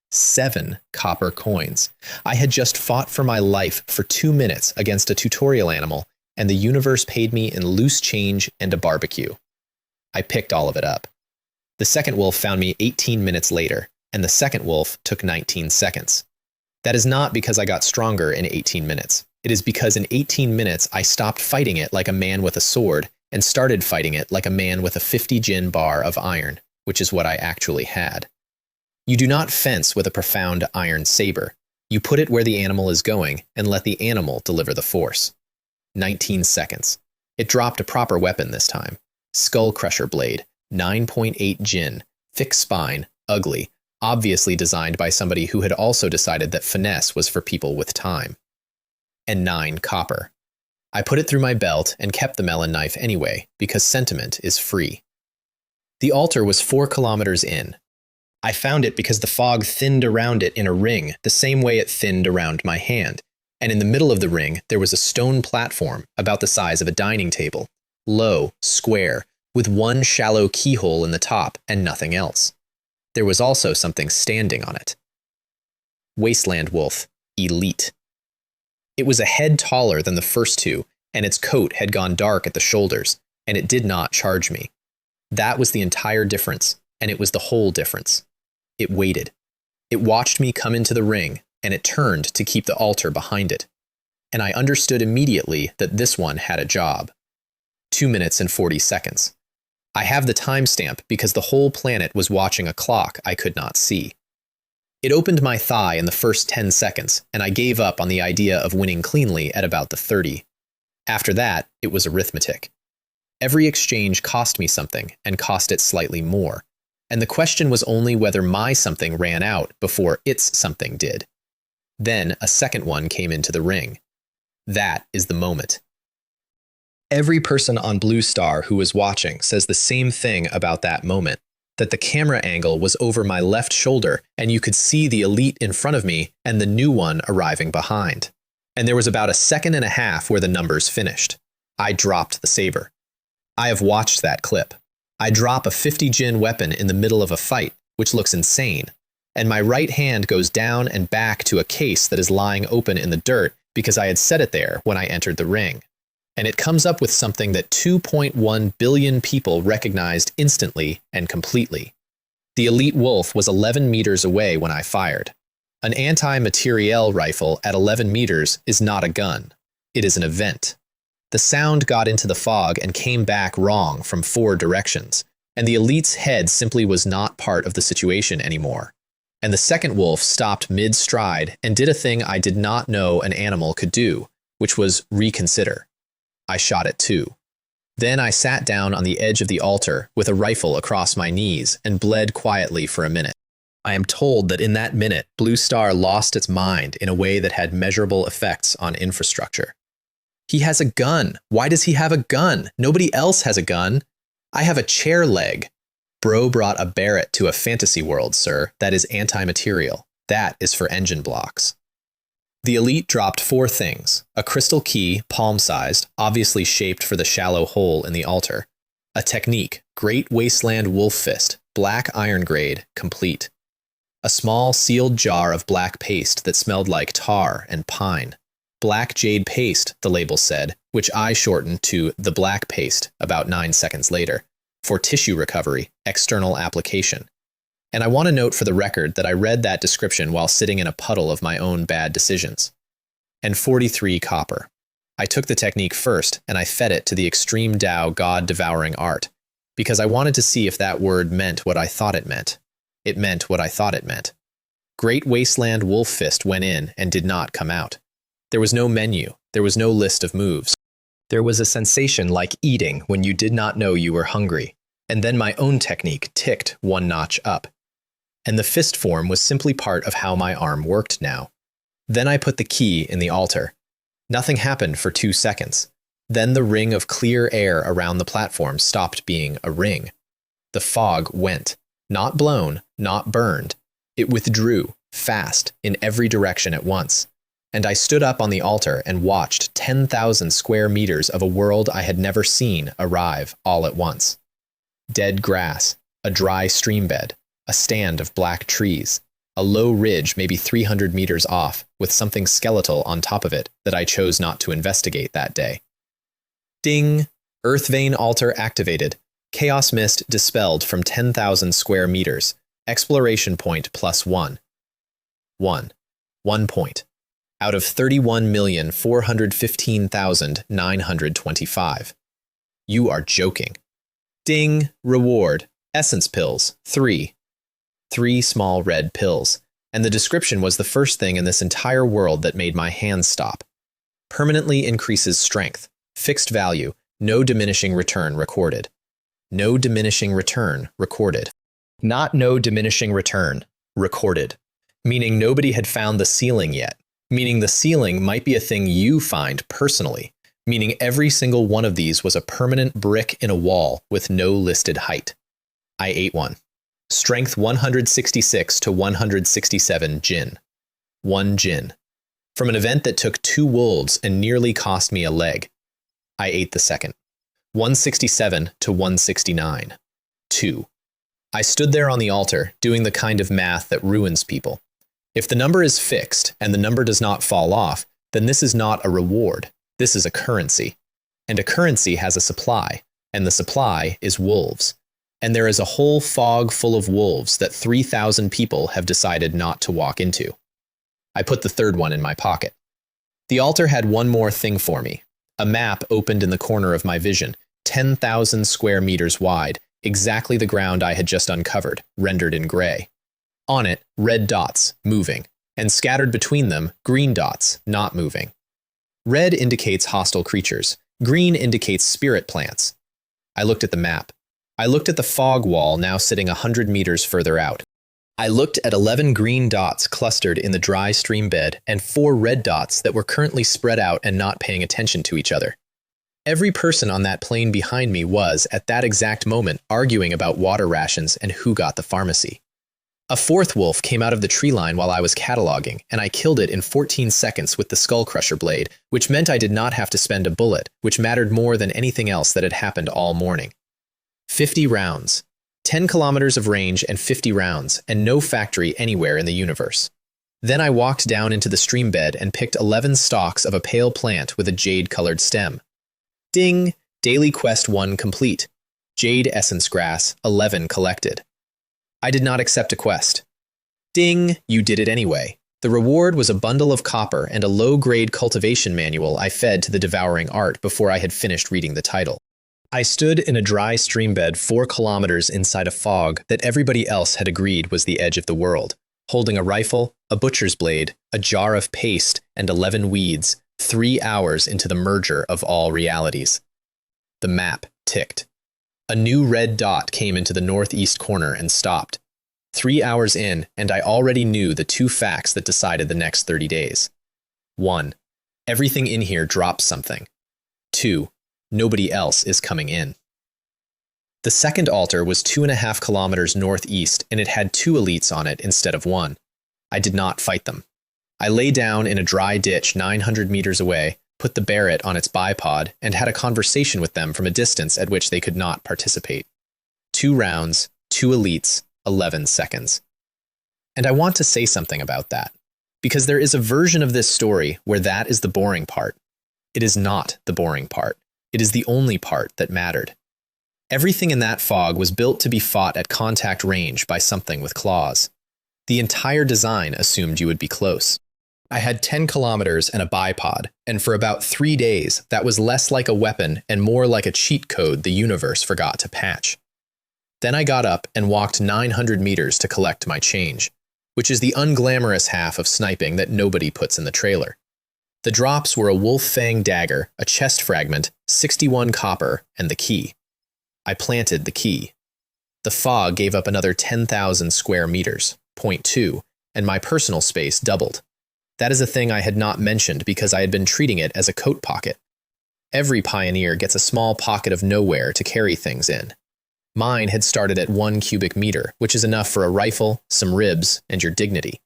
7 copper coins. I had just fought for my life for 2 minutes against a tutorial animal, and the universe paid me in loose change and a barbecue. I picked all of it up. The second wolf found me 18 minutes later, and the second wolf took 19 seconds. That is not because I got stronger in 18 minutes. It is because in 18 minutes I stopped fighting it like a man with a sword and started fighting it like a man with a 50 Jin bar of iron, which is what I actually had. You do not fence with a profound iron saber. You put it where the animal is going and let the animal deliver the force. 19 seconds. It dropped a proper weapon this time. Skull Crusher blade, 9.8 Jin, thick spine, ugly, obviously designed by somebody who had also decided that finesse was for people with time. And 9 copper. I put it through my belt and kept the melon knife anyway, because sentiment is free. The altar was 4 kilometers in. I found it because the fog thinned around it in a ring, the same way it thinned around my hand, and in the middle of the ring there was a stone platform about the size of a dining table. Low, square, with 1 shallow keyhole in the top and nothing else. There was also something standing on it. Wasteland Wolf, Elite. It was a head taller than the first 2, and its coat had gone dark at the shoulders, and it did not charge me. That was the entire difference, and it was the whole difference. It waited. It watched me come into the ring, and it turned to keep the altar behind it. And I understood immediately that this one had a job. 2 minutes and 40 seconds. I have the timestamp because the whole planet was watching a clock I could not see. It opened my thigh in the first 10 seconds, and I gave up on the idea of winning cleanly at about the 30. After that, it was arithmetic. Every exchange cost me something, and cost it slightly more, and the question was only whether my something ran out before its something did. Then a second one came into the ring. That is the moment. Every person on Blue Star who was watching says the same thing about that moment, that the camera angle was over my left shoulder and you could see the elite in front of me and the new one arriving behind. And there was about a second and a half where the numbers finished. I dropped the saber. I have watched that clip. I drop a 50 Jin weapon in the middle of a fight, which looks insane, and my right hand goes down and back to a case that is lying open in the dirt because I had set it there when I entered the ring. And it comes up with something that 2.1 billion people recognized instantly and completely. The elite wolf was 11 meters away when I fired. An anti-materiel rifle at 11 meters is not a gun. It is an event. The sound got into the fog and came back wrong from 4 directions, and the elite's head simply was not part of the situation anymore. And the second wolf stopped mid-stride and did a thing I did not know an animal could do, which was reconsider. I shot it too. Then I sat down on the edge of the altar with a rifle across my knees and bled quietly for a minute. I am told that in that minute, Blue Star lost its mind in a way that had measurable effects on infrastructure. He has a gun. Why does he have a gun? Nobody else has a gun. I have a chair leg. Bro brought a Barrett to a fantasy world, sir. That is anti-material. That is for engine blocks. The elite dropped 4 things: a crystal key, palm-sized, obviously shaped for the shallow hole in the altar; a technique, Great Wasteland Wolf Fist, black iron grade, complete; a small sealed jar of black paste that smelled like tar and pine; black jade paste, the label said, which I shortened to the black paste about 9 seconds later, for tissue recovery, external application. And I want to note for the record that I read that description while sitting in a puddle of my own bad decisions. And 43 copper. I took the technique first, and I fed it to the extreme Tao God-devouring art, because I wanted to see if that word meant what I thought it meant. It meant what I thought it meant. Great Wasteland Wolf Fist went in and did not come out. There was no menu. There was no list of moves. There was a sensation like eating when you did not know you were hungry, and then my own technique ticked 1 notch up. And the fist form was simply part of how my arm worked now. Then I put the key in the altar. Nothing happened for 2 seconds. Then the ring of clear air around the platform stopped being a ring. The fog went. Not blown, not burned. It withdrew, fast, in every direction at once. And I stood up on the altar and watched 10,000 square meters of a world I had never seen arrive all at once. Dead grass, a dry stream bed, a stand of black trees, a low ridge maybe 300 meters off with something skeletal on top of it that I chose not to investigate that day. Ding! Earth vein altar activated. Chaos mist dispelled from 10,000 square meters. Exploration point +1. 1 point. Out of 31,415,925. You are joking. Ding! Reward. Essence pills. 3. 3 small red pills, and the description was the first thing in this entire world that made my hands stop. Permanently increases strength. Fixed value. No diminishing return recorded. No diminishing return recorded. Not no diminishing return recorded. Meaning nobody had found the ceiling yet. Meaning the ceiling might be a thing you find personally. Meaning every single one of these was a permanent brick in a wall with no listed height. I ate one. Strength 166 to 167 Jin. 1 Jin. From an event that took 2 wolves and nearly cost me a leg. I ate the second. 167 to 169. 2. I stood there on the altar, doing the kind of math that ruins people. If the number is fixed, and the number does not fall off, then this is not a reward. This is a currency. And a currency has a supply, and the supply is wolves. And there is a whole fog full of wolves that 3,000 people have decided not to walk into. I put the third one in my pocket. The altar had one more thing for me. A map opened in the corner of my vision, 10,000 square meters wide, Exactly the ground I had just uncovered, rendered in gray. On it, red dots, moving, and scattered between them, green dots, not moving. Red indicates hostile creatures. Green indicates spirit plants. I looked at the map. I looked at the fog wall now sitting 100 meters further out. I looked at 11 green dots clustered in the dry stream bed and 4 red dots that were currently spread out and not paying attention to each other. Every person on that plain behind me was, at that exact moment, arguing about water rations and who got the pharmacy. A fourth wolf came out of the tree line while I was cataloging, and I killed it in 14 seconds with the skull crusher blade, which meant I did not have to spend a bullet, which mattered more than anything else that had happened all morning. 50 rounds. 10 kilometers of range and 50 rounds, and no factory anywhere in the universe. Then I walked down into the stream bed and picked 11 stalks of a pale plant with a jade-colored stem. Ding! Daily Quest 1 complete. Jade Essence Grass, 11 collected. I did not accept a quest. Ding! You did it anyway. The reward was a bundle of copper and a low-grade cultivation manual I fed to the devouring art before I had finished reading the title. I stood in a dry stream bed 4 kilometers inside a fog that everybody else had agreed was the edge of the world, holding a rifle, a butcher's blade, a jar of paste, and 11 weeds, 3 hours into the merger of all realities. The map ticked. A new red dot came into the northeast corner and stopped. 3 hours in, and I already knew the 2 facts that decided the next 30 days. 1. Everything in here drops something. 2. Nobody else is coming in. The second altar was 2.5 kilometers northeast, and it had 2 elites on it instead of 1. I did not fight them. I lay down in a dry ditch 900 meters away, put the Barrett on its bipod, and had a conversation with them from a distance at which they could not participate. 2 rounds, 2 elites, 11 seconds. And I want to say something about that, because there is a version of this story where that is the boring part. It is not the boring part. It is the only part that mattered. Everything in that fog was built to be fought at contact range by something with claws. The entire design assumed you would be close. I had 10 kilometers and a bipod, and for about 3 days, that was less like a weapon and more like a cheat code the universe forgot to patch. Then I got up and walked 900 meters to collect my change, which is the unglamorous half of sniping that nobody puts in the trailer. The drops were a wolf fang dagger, a chest fragment, 61 copper, and the key. I planted the key. The fog gave up another 10,000 square meters, 0.2, and my personal space doubled. That is a thing I had not mentioned because I had been treating it as a coat pocket. Every pioneer gets a small pocket of nowhere to carry things in. Mine had started at 1 cubic meter, which is enough for a rifle, some ribs, and your dignity.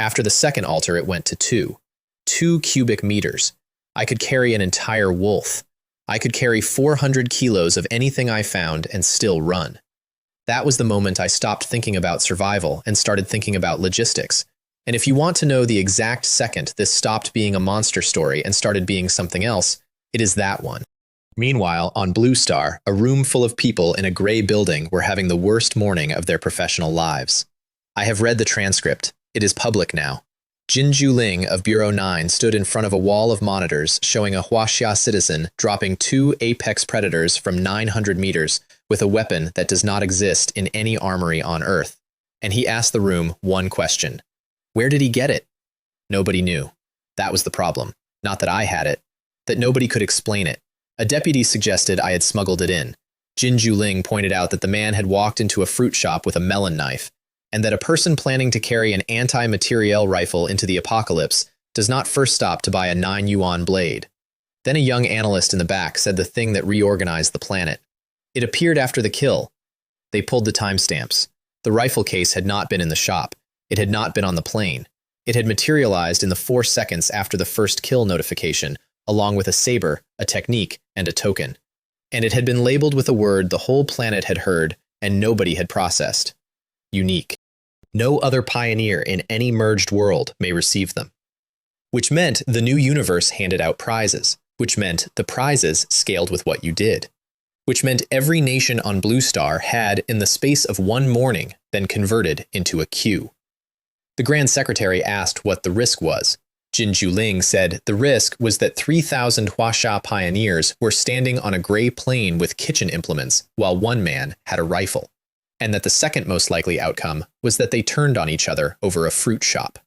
After the second altar, it went to 2. 2 cubic meters. I could carry an entire wolf. I could carry 400 kilos of anything I found and still run. That was the moment I stopped thinking about survival and started thinking about logistics. And if you want to know the exact second this stopped being a monster story and started being something else, it is that one. Meanwhile, on Blue Star, a room full of people in a gray building were having the worst morning of their professional lives. I have read the transcript. It is public now. Jinju Ling of Bureau 9 stood in front of a wall of monitors showing a Huaxia citizen dropping 2 apex predators from 900 meters with a weapon that does not exist in any armory on Earth. And he asked the room one question. Where did he get it? Nobody knew. That was the problem. Not that I had it. That nobody could explain it. A deputy suggested I had smuggled it in. Jinju Ling pointed out that the man had walked into a fruit shop with a melon knife, and that a person planning to carry an anti-materiel rifle into the apocalypse does not first stop to buy a 9 yuan blade. Then a young analyst in the back said the thing that reorganized the planet. It appeared after the kill. They pulled the timestamps. The rifle case had not been in the shop. It had not been on the plane. It had materialized in the 4 seconds after the first kill notification, along with a saber, a technique, and a token. And it had been labeled with a word the whole planet had heard and nobody had processed. Unique. No other pioneer in any merged world may receive them. Which meant the new universe handed out prizes, which meant the prizes scaled with what you did. Which meant every nation on Blue Star had, in the space of 1 morning, been converted into a queue. The Grand Secretary asked what the risk was. Jin Juling said the risk was that 3,000 Huasha pioneers were standing on a gray plain with kitchen implements while one man had a rifle, and that the second most likely outcome was that they turned on each other over a fruit shop.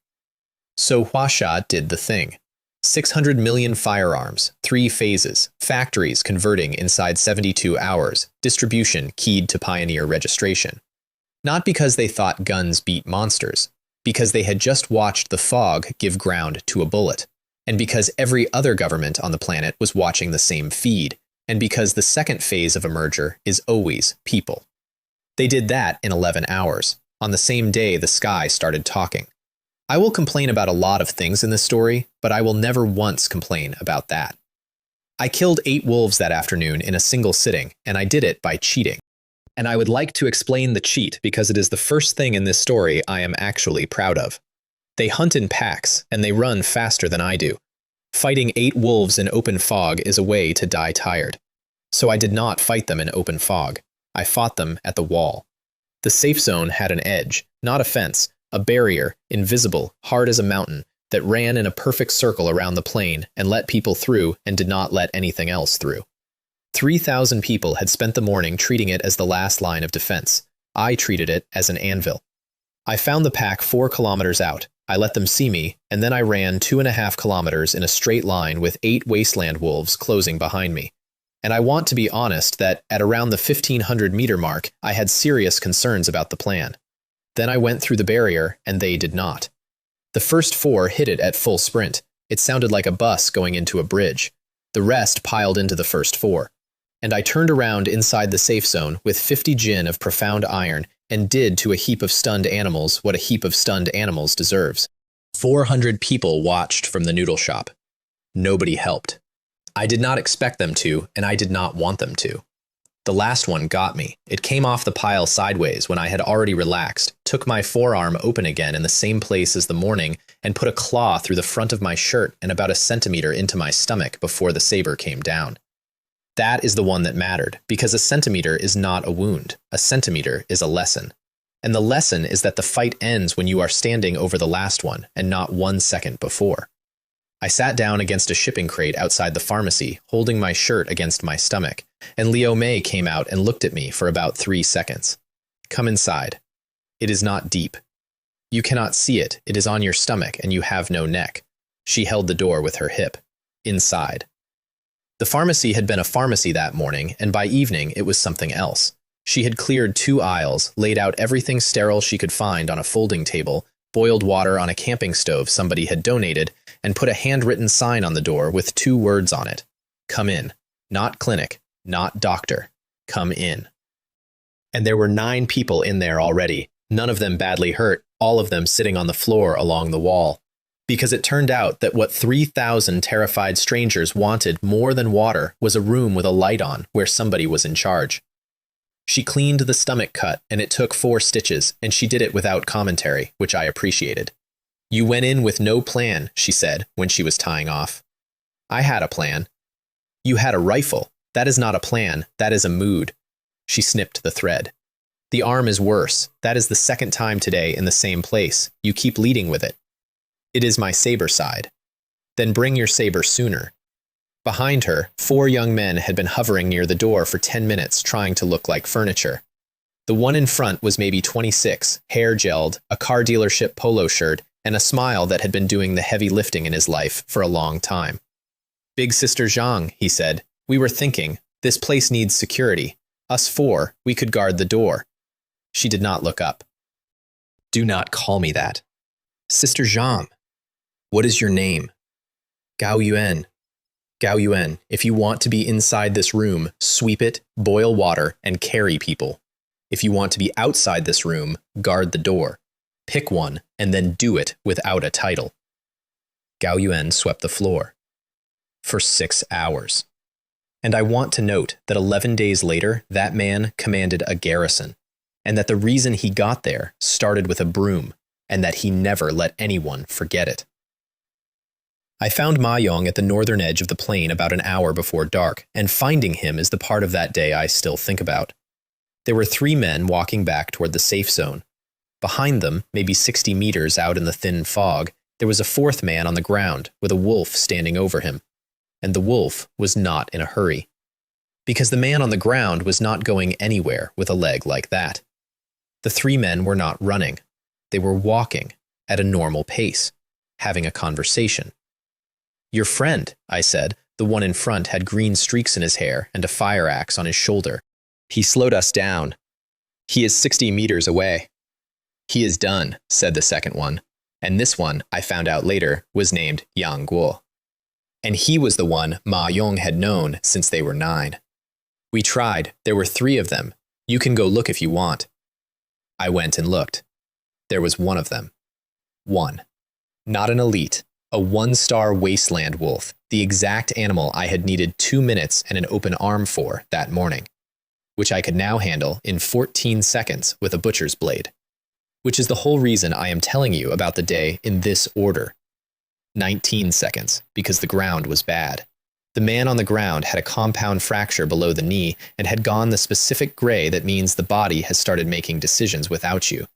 So Huasha did the thing. 600 million firearms, 3 phases, factories converting inside 72 hours, distribution keyed to pioneer registration. Not because they thought guns beat monsters, because they had just watched the fog give ground to a bullet, and because every other government on the planet was watching the same feed, and because the second phase of a merger is always people. They did that in 11 hours. On the same day, the sky started talking. I will complain about a lot of things in this story, but I will never once complain about that. I killed 8 wolves that afternoon in a single sitting, and I did it by cheating. And I would like to explain the cheat because it is the first thing in this story I am actually proud of. They hunt in packs, and they run faster than I do. Fighting 8 wolves in open fog is a way to die tired. So I did not fight them in open fog. I fought them at the wall. The safe zone had an edge, not a fence, a barrier, invisible, hard as a mountain, that ran in a perfect circle around the plain and let people through and did not let anything else through. 3,000 people had spent the morning treating it as the last line of defense. I treated it as an anvil. I found the pack 4 kilometers out. I let them see me, and then I ran 2.5 kilometers in a straight line with 8 wasteland wolves closing behind me. And I want to be honest that at around the 1,500-meter mark, I had serious concerns about the plan. Then I went through the barrier, and they did not. The first 4 hit it at full sprint. It sounded like a bus going into a bridge. The rest piled into the first 4. And I turned around inside the safe zone with 50 jin of profound iron and did to a heap of stunned animals what a heap of stunned animals deserves. 400 people watched from the noodle shop. Nobody helped. I did not expect them to, and I did not want them to. The last one got me. It came off the pile sideways when I had already relaxed, took my forearm open again in the same place as the morning, and put a claw through the front of my shirt and about a centimeter into my stomach before the saber came down. That is the one that mattered, because a centimeter is not a wound. A centimeter is a lesson. And the lesson is that the fight ends when you are standing over the last one, and not 1 second before. I sat down against a shipping crate outside the pharmacy, holding my shirt against my stomach, and Liu Mei came out and looked at me for about 3 seconds. Come inside. It is not deep. You cannot see it. It is on your stomach, and you have no neck. She held the door with her hip. Inside. The pharmacy had been a pharmacy that morning, and by evening it was something else. She had cleared 2 aisles, laid out everything sterile she could find on a folding table, boiled water on a camping stove somebody had donated, and put a handwritten sign on the door with 2 words on it. Come in. Not clinic. Not doctor. Come in. And there were 9 people in there already, none of them badly hurt, all of them sitting on the floor along the wall. Because it turned out that what 3,000 terrified strangers wanted more than water was a room with a light on where somebody was in charge. She cleaned the stomach cut, and it took 4 stitches, and she did it without commentary, which I appreciated. You went in with no plan, she said when she was tying off. I had a plan. You had a rifle. That is not a plan, that is a mood. She snipped the thread. The arm is worse. That is the 2nd time today in the same place. You keep leading with it. It is my saber side. Then bring your saber sooner. Behind her, 4 young men had been hovering near the door for 10 minutes trying to look like furniture. The one in front was maybe 26, hair gelled, a car dealership polo shirt, and a smile that had been doing the heavy lifting in his life for a long time. Big Sister Zhang, he said, we were thinking, this place needs security. Us 4, we could guard the door. She did not look up. Do not call me that. Sister Zhang. What is your name? Gao Yuan. Gao Yuan, if you want to be inside this room, sweep it, boil water, and carry people. If you want to be outside this room, guard the door. Pick one, and then do it without a title. Gao Yuan swept the floor. For 6 hours. And I want to note that 11 days later, that man commanded a garrison, and that the reason he got there started with a broom, and that he never let anyone forget it. I found Ma Yong at the northern edge of the plain about an hour before dark, and finding him is the part of that day I still think about. There were 3 men walking back toward the safe zone. Behind them, maybe 60 meters out in the thin fog, There was a fourth man on the ground with a wolf standing over him, and the wolf was not in a hurry, because the man on the ground was not going anywhere with a leg like that. The three men were not running. They were walking at a normal pace, having a conversation. "Your friend," I said. The one in front had green streaks in his hair and a fire axe on his shoulder. "He slowed us down. He is 60 meters away." "He is done," said the second one. And this one, I found out later, was named Yang Guo. And he was the one Ma Yong had known since they were 9. "We tried. There were 3 of them. You can go look if you want." I went and looked. There was one of them. One. Not an elite, a 1-star wasteland wolf, the exact animal I had needed 2 minutes and an open arm for that morning, which I could now handle in 14 seconds with a butcher's blade. Which is the whole reason I am telling you about the day in this order. 19 seconds, because the ground was bad. The man on the ground had a compound fracture below the knee and had gone the specific gray that means the body has started making decisions without you.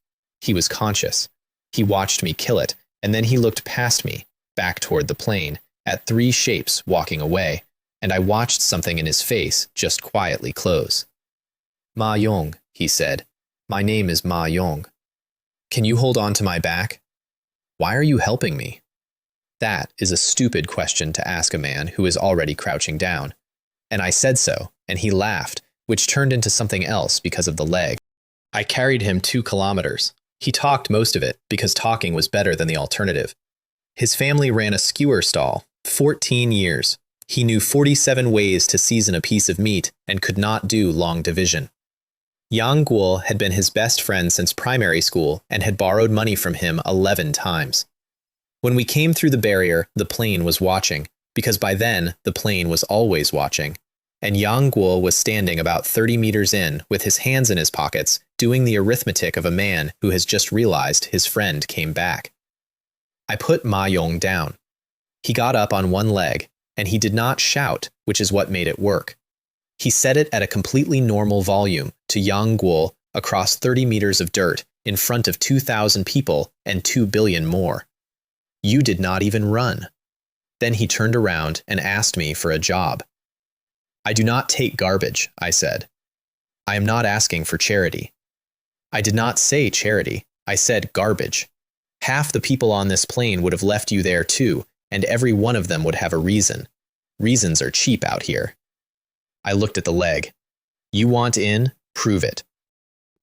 He was conscious. He watched me kill it, and then he looked past me, back toward the plane, at 3 shapes walking away, and I watched something in his face just quietly close. "Ma Yong," he said. "My name is Ma Yong. Can you hold on to my back? Why are you helping me?" That is a stupid question to ask a man who is already crouching down. And I said so, and he laughed, which turned into something else because of the leg. I carried him 2 kilometers. He talked most of it, because talking was better than the alternative. His family ran a skewer stall, 14 years. He knew 47 ways to season a piece of meat and could not do long division. Yang Guo had been his best friend since primary school and had borrowed money from him 11 times. When we came through the barrier, the plane was watching, because by then, the plane was always watching. And Yang Guo was standing about 30 meters in, with his hands in his pockets, doing the arithmetic of a man who has just realized his friend came back. I put Ma Yong down. He got up on one leg, and he did not shout, which is what made it work. He said it at a completely normal volume to Yang Guo across 30 meters of dirt in front of 2,000 people and 2 billion more. "You did not even run." Then he turned around and asked me for a job. "I do not take garbage," I said. "I am not asking for charity." I did not say charity. I said garbage. Half the people on this plane would have left you there too, and every one of them would have a reason. Reasons are cheap out here. I looked at the leg. "You want in? Prove it."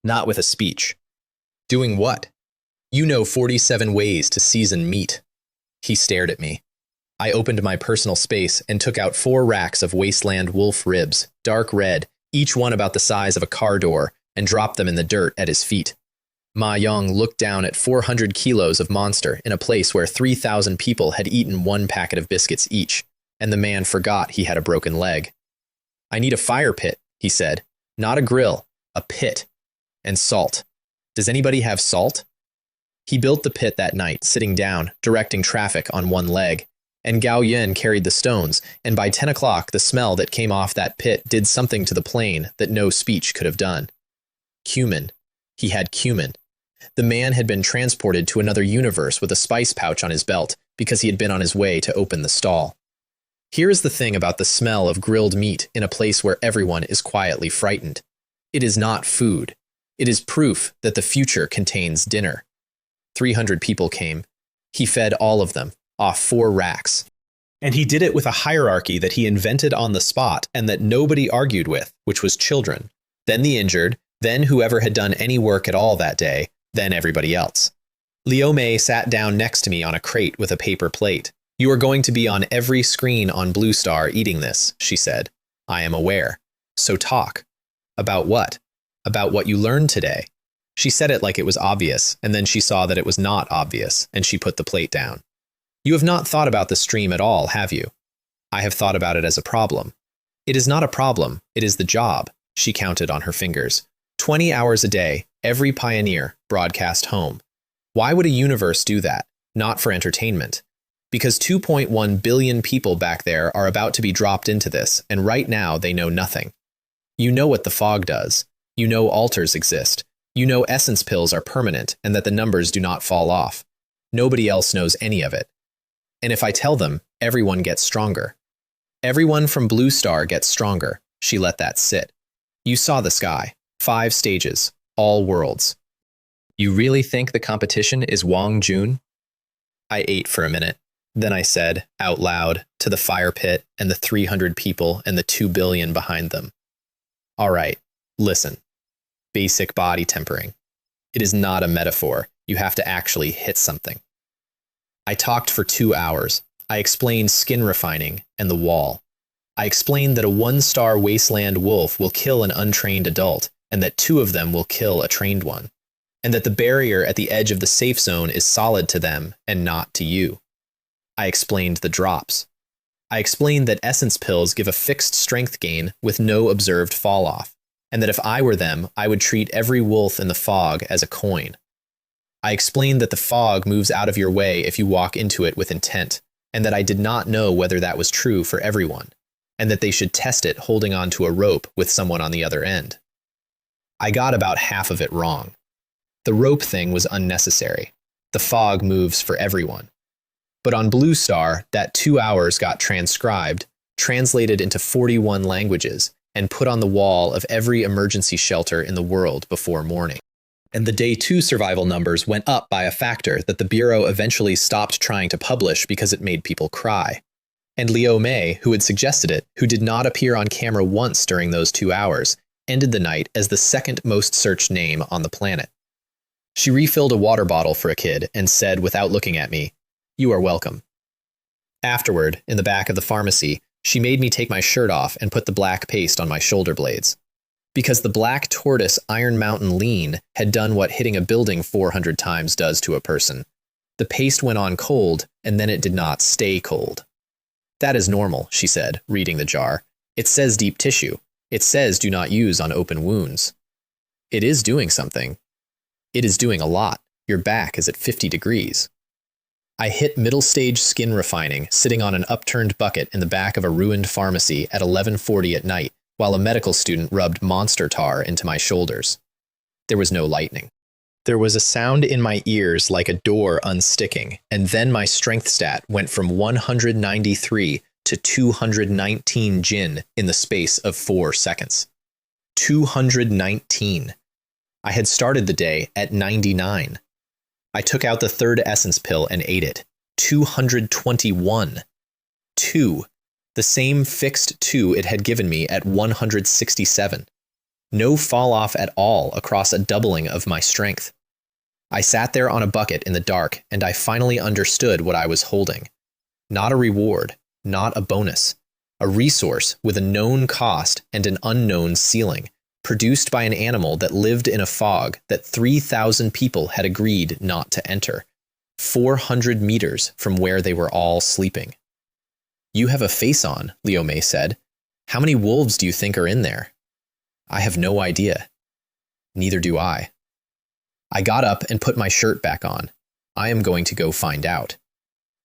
"Not with a speech." "Doing what?" "You know 47 ways to season meat." He stared at me. I opened my personal space and took out 4 racks of wasteland wolf ribs, dark red, each one about the size of a car door, and dropped them in the dirt at his feet. Ma Yong looked down at 400 kilos of monster in a place where 3,000 people had eaten 1 packet of biscuits each, and the man forgot he had a broken leg. "I need a fire pit," he said. "Not a grill, a pit. And salt. Does anybody have salt?" He built the pit that night, sitting down, directing traffic on one leg, and Gao Yin carried the stones, and by 10 o'clock the smell that came off that pit did something to the plane that no speech could have done. Cumin. He had cumin. The man had been transported to another universe with a spice pouch on his belt because he had been on his way to open the stall. Here is the thing about the smell of grilled meat in a place where everyone is quietly frightened. It is not food. It is proof that the future contains dinner. 300 people came. He fed all of them, off 4 racks. And he did it with a hierarchy that he invented on the spot and that nobody argued with, which was children, then the injured, then whoever had done any work at all that day, then everybody else. Liu Mei sat down next to me on a crate with a paper plate. "You are going to be on every screen on Blue Star eating this," she said. "I am aware. So talk." "About what?" "About what you learned today." She said it like it was obvious, and then she saw that it was not obvious, and she put the plate down. "You have not thought about the stream at all, have you?" "I have thought about it as a problem." "It is not a problem, it is the job," she counted on her fingers. 20 hours a day, every pioneer, broadcast home. Why would a universe do that? Not for entertainment. Because 2.1 billion people back there are about to be dropped into this, and right now they know nothing. You know what the fog does. You know alters exist. You know essence pills are permanent and that the numbers do not fall off. Nobody else knows any of it. And if I tell them, everyone gets stronger. Everyone from Blue Star gets stronger. She let that sit. You saw the sky. 5 stages. All worlds. You really think the competition is Wang Jun? I ate for a minute. Then I said, out loud, to the fire pit and the 300 people and the 2 billion behind them. All right, listen. Basic body tempering. It is not a metaphor. You have to actually hit something. I talked for 2 hours. I explained skin refining and the wall. I explained that a 1-star wasteland wolf will kill an untrained adult, and that 2 of them will kill a trained one, and that the barrier at the edge of the safe zone is solid to them and not to you. I explained the drops. I explained that essence pills give a fixed strength gain with no observed fall-off, and that if I were them, I would treat every wolf in the fog as a coin. I explained that the fog moves out of your way if you walk into it with intent, and that I did not know whether that was true for everyone, and that they should test it holding onto a rope with someone on the other end. I got about half of it wrong. The rope thing was unnecessary. The fog moves for everyone. But on Blue Star, that 2 hours got transcribed, translated into 41 languages, and put on the wall of every emergency shelter in the world before morning. And the Day 2 survival numbers went up by a factor that the Bureau eventually stopped trying to publish because it made people cry. And Liu Mei, who had suggested it, who did not appear on camera once during those 2 hours, ended the night as the second most searched name on the planet. She refilled a water bottle for a kid and said without looking at me, "You are welcome." Afterward, in the back of the pharmacy, she made me take my shirt off and put the black paste on my shoulder blades. Because the black tortoise Iron Mountain lean had done what hitting a building 400 times does to a person. The paste went on cold, and then it did not stay cold. "That is normal," she said, reading the jar. "It says deep tissue. It says do not use on open wounds." "It is doing something." "It is doing a lot. Your back is at 50 degrees. I hit middle stage skin refining, sitting on an upturned bucket in the back of a ruined pharmacy at 11:40 at night, while a medical student rubbed monster tar into my shoulders. There was no lightning. There was a sound in my ears like a door unsticking, and then my strength stat went from 193 to 219 Jin in the space of 4 seconds. 219. I had started the day at 99. I took out the 3rd essence pill and ate it. 221. 2. The same fixed 2 it had given me at 167. No fall off at all across a doubling of my strength. I sat there on a bucket in the dark, and I finally understood what I was holding. Not a reward, not a bonus. A resource with a known cost and an unknown ceiling, produced by an animal that lived in a fog that 3,000 people had agreed not to enter, 400 meters from where they were all sleeping. "You have a face on," Liu Mei said. "How many wolves do you think are in there?" "I have no idea." "Neither do I." I got up and put my shirt back on. I am going to go find out.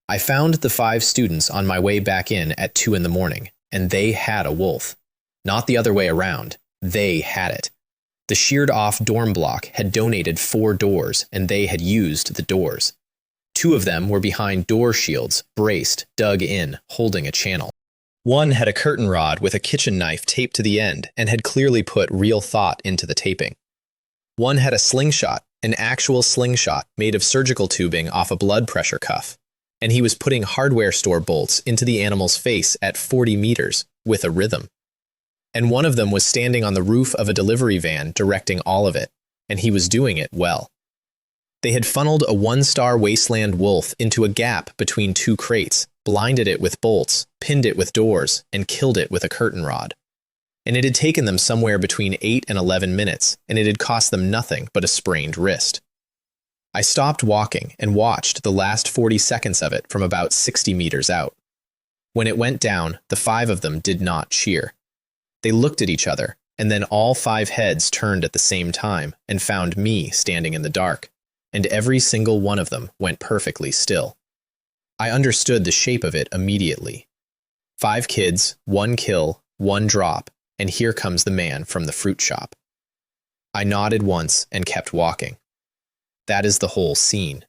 I found the 5 students on my way back in at 2 in the morning, and they had a wolf. Not the other way around. They had it. The sheared-off dorm block had donated 4 doors, and they had used the doors. 2 of them were behind door shields, braced, dug in, holding a channel. One had a curtain rod with a kitchen knife taped to the end and had clearly put real thought into the taping. One had a slingshot, an actual slingshot made of surgical tubing off a blood pressure cuff, and he was putting hardware store bolts into the animal's face at 40 meters with a rhythm. And one of them was standing on the roof of a delivery van directing all of it, and he was doing it well. They had funneled a 1-star wasteland wolf into a gap between 2 crates, blinded it with bolts, pinned it with doors, and killed it with a curtain rod. And it had taken them somewhere between 8 and 11 minutes, and it had cost them nothing but a sprained wrist. I stopped walking and watched the last 40 seconds of it from about 60 meters out. When it went down, the 5 of them did not cheer. They looked at each other, and then all 5 heads turned at the same time and found me standing in the dark, and every single one of them went perfectly still. I understood the shape of it immediately. 5 kids, 1 kill, 1 drop, and here comes the man from the fruit shop. I nodded once and kept walking. That is the whole scene.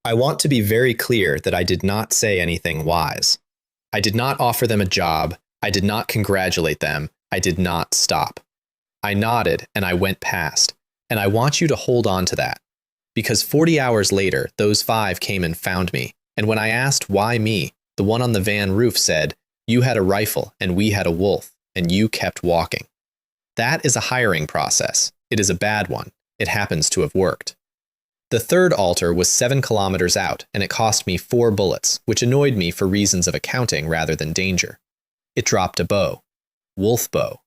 I want to be very clear that I did not say anything wise. I did not offer them a job. I did not congratulate them. I did not stop. I nodded and I went past. And I want you to hold on to that. Because 40 hours later, those 5 came and found me. And when I asked why me, the one on the van roof said, "You had a rifle and we had a wolf, and you kept walking." That is a hiring process. It is a bad one. It happens to have worked. The third altar was 7 kilometers out, and it cost me 4 bullets, which annoyed me for reasons of accounting rather than danger. It dropped a bow. Wolf bow.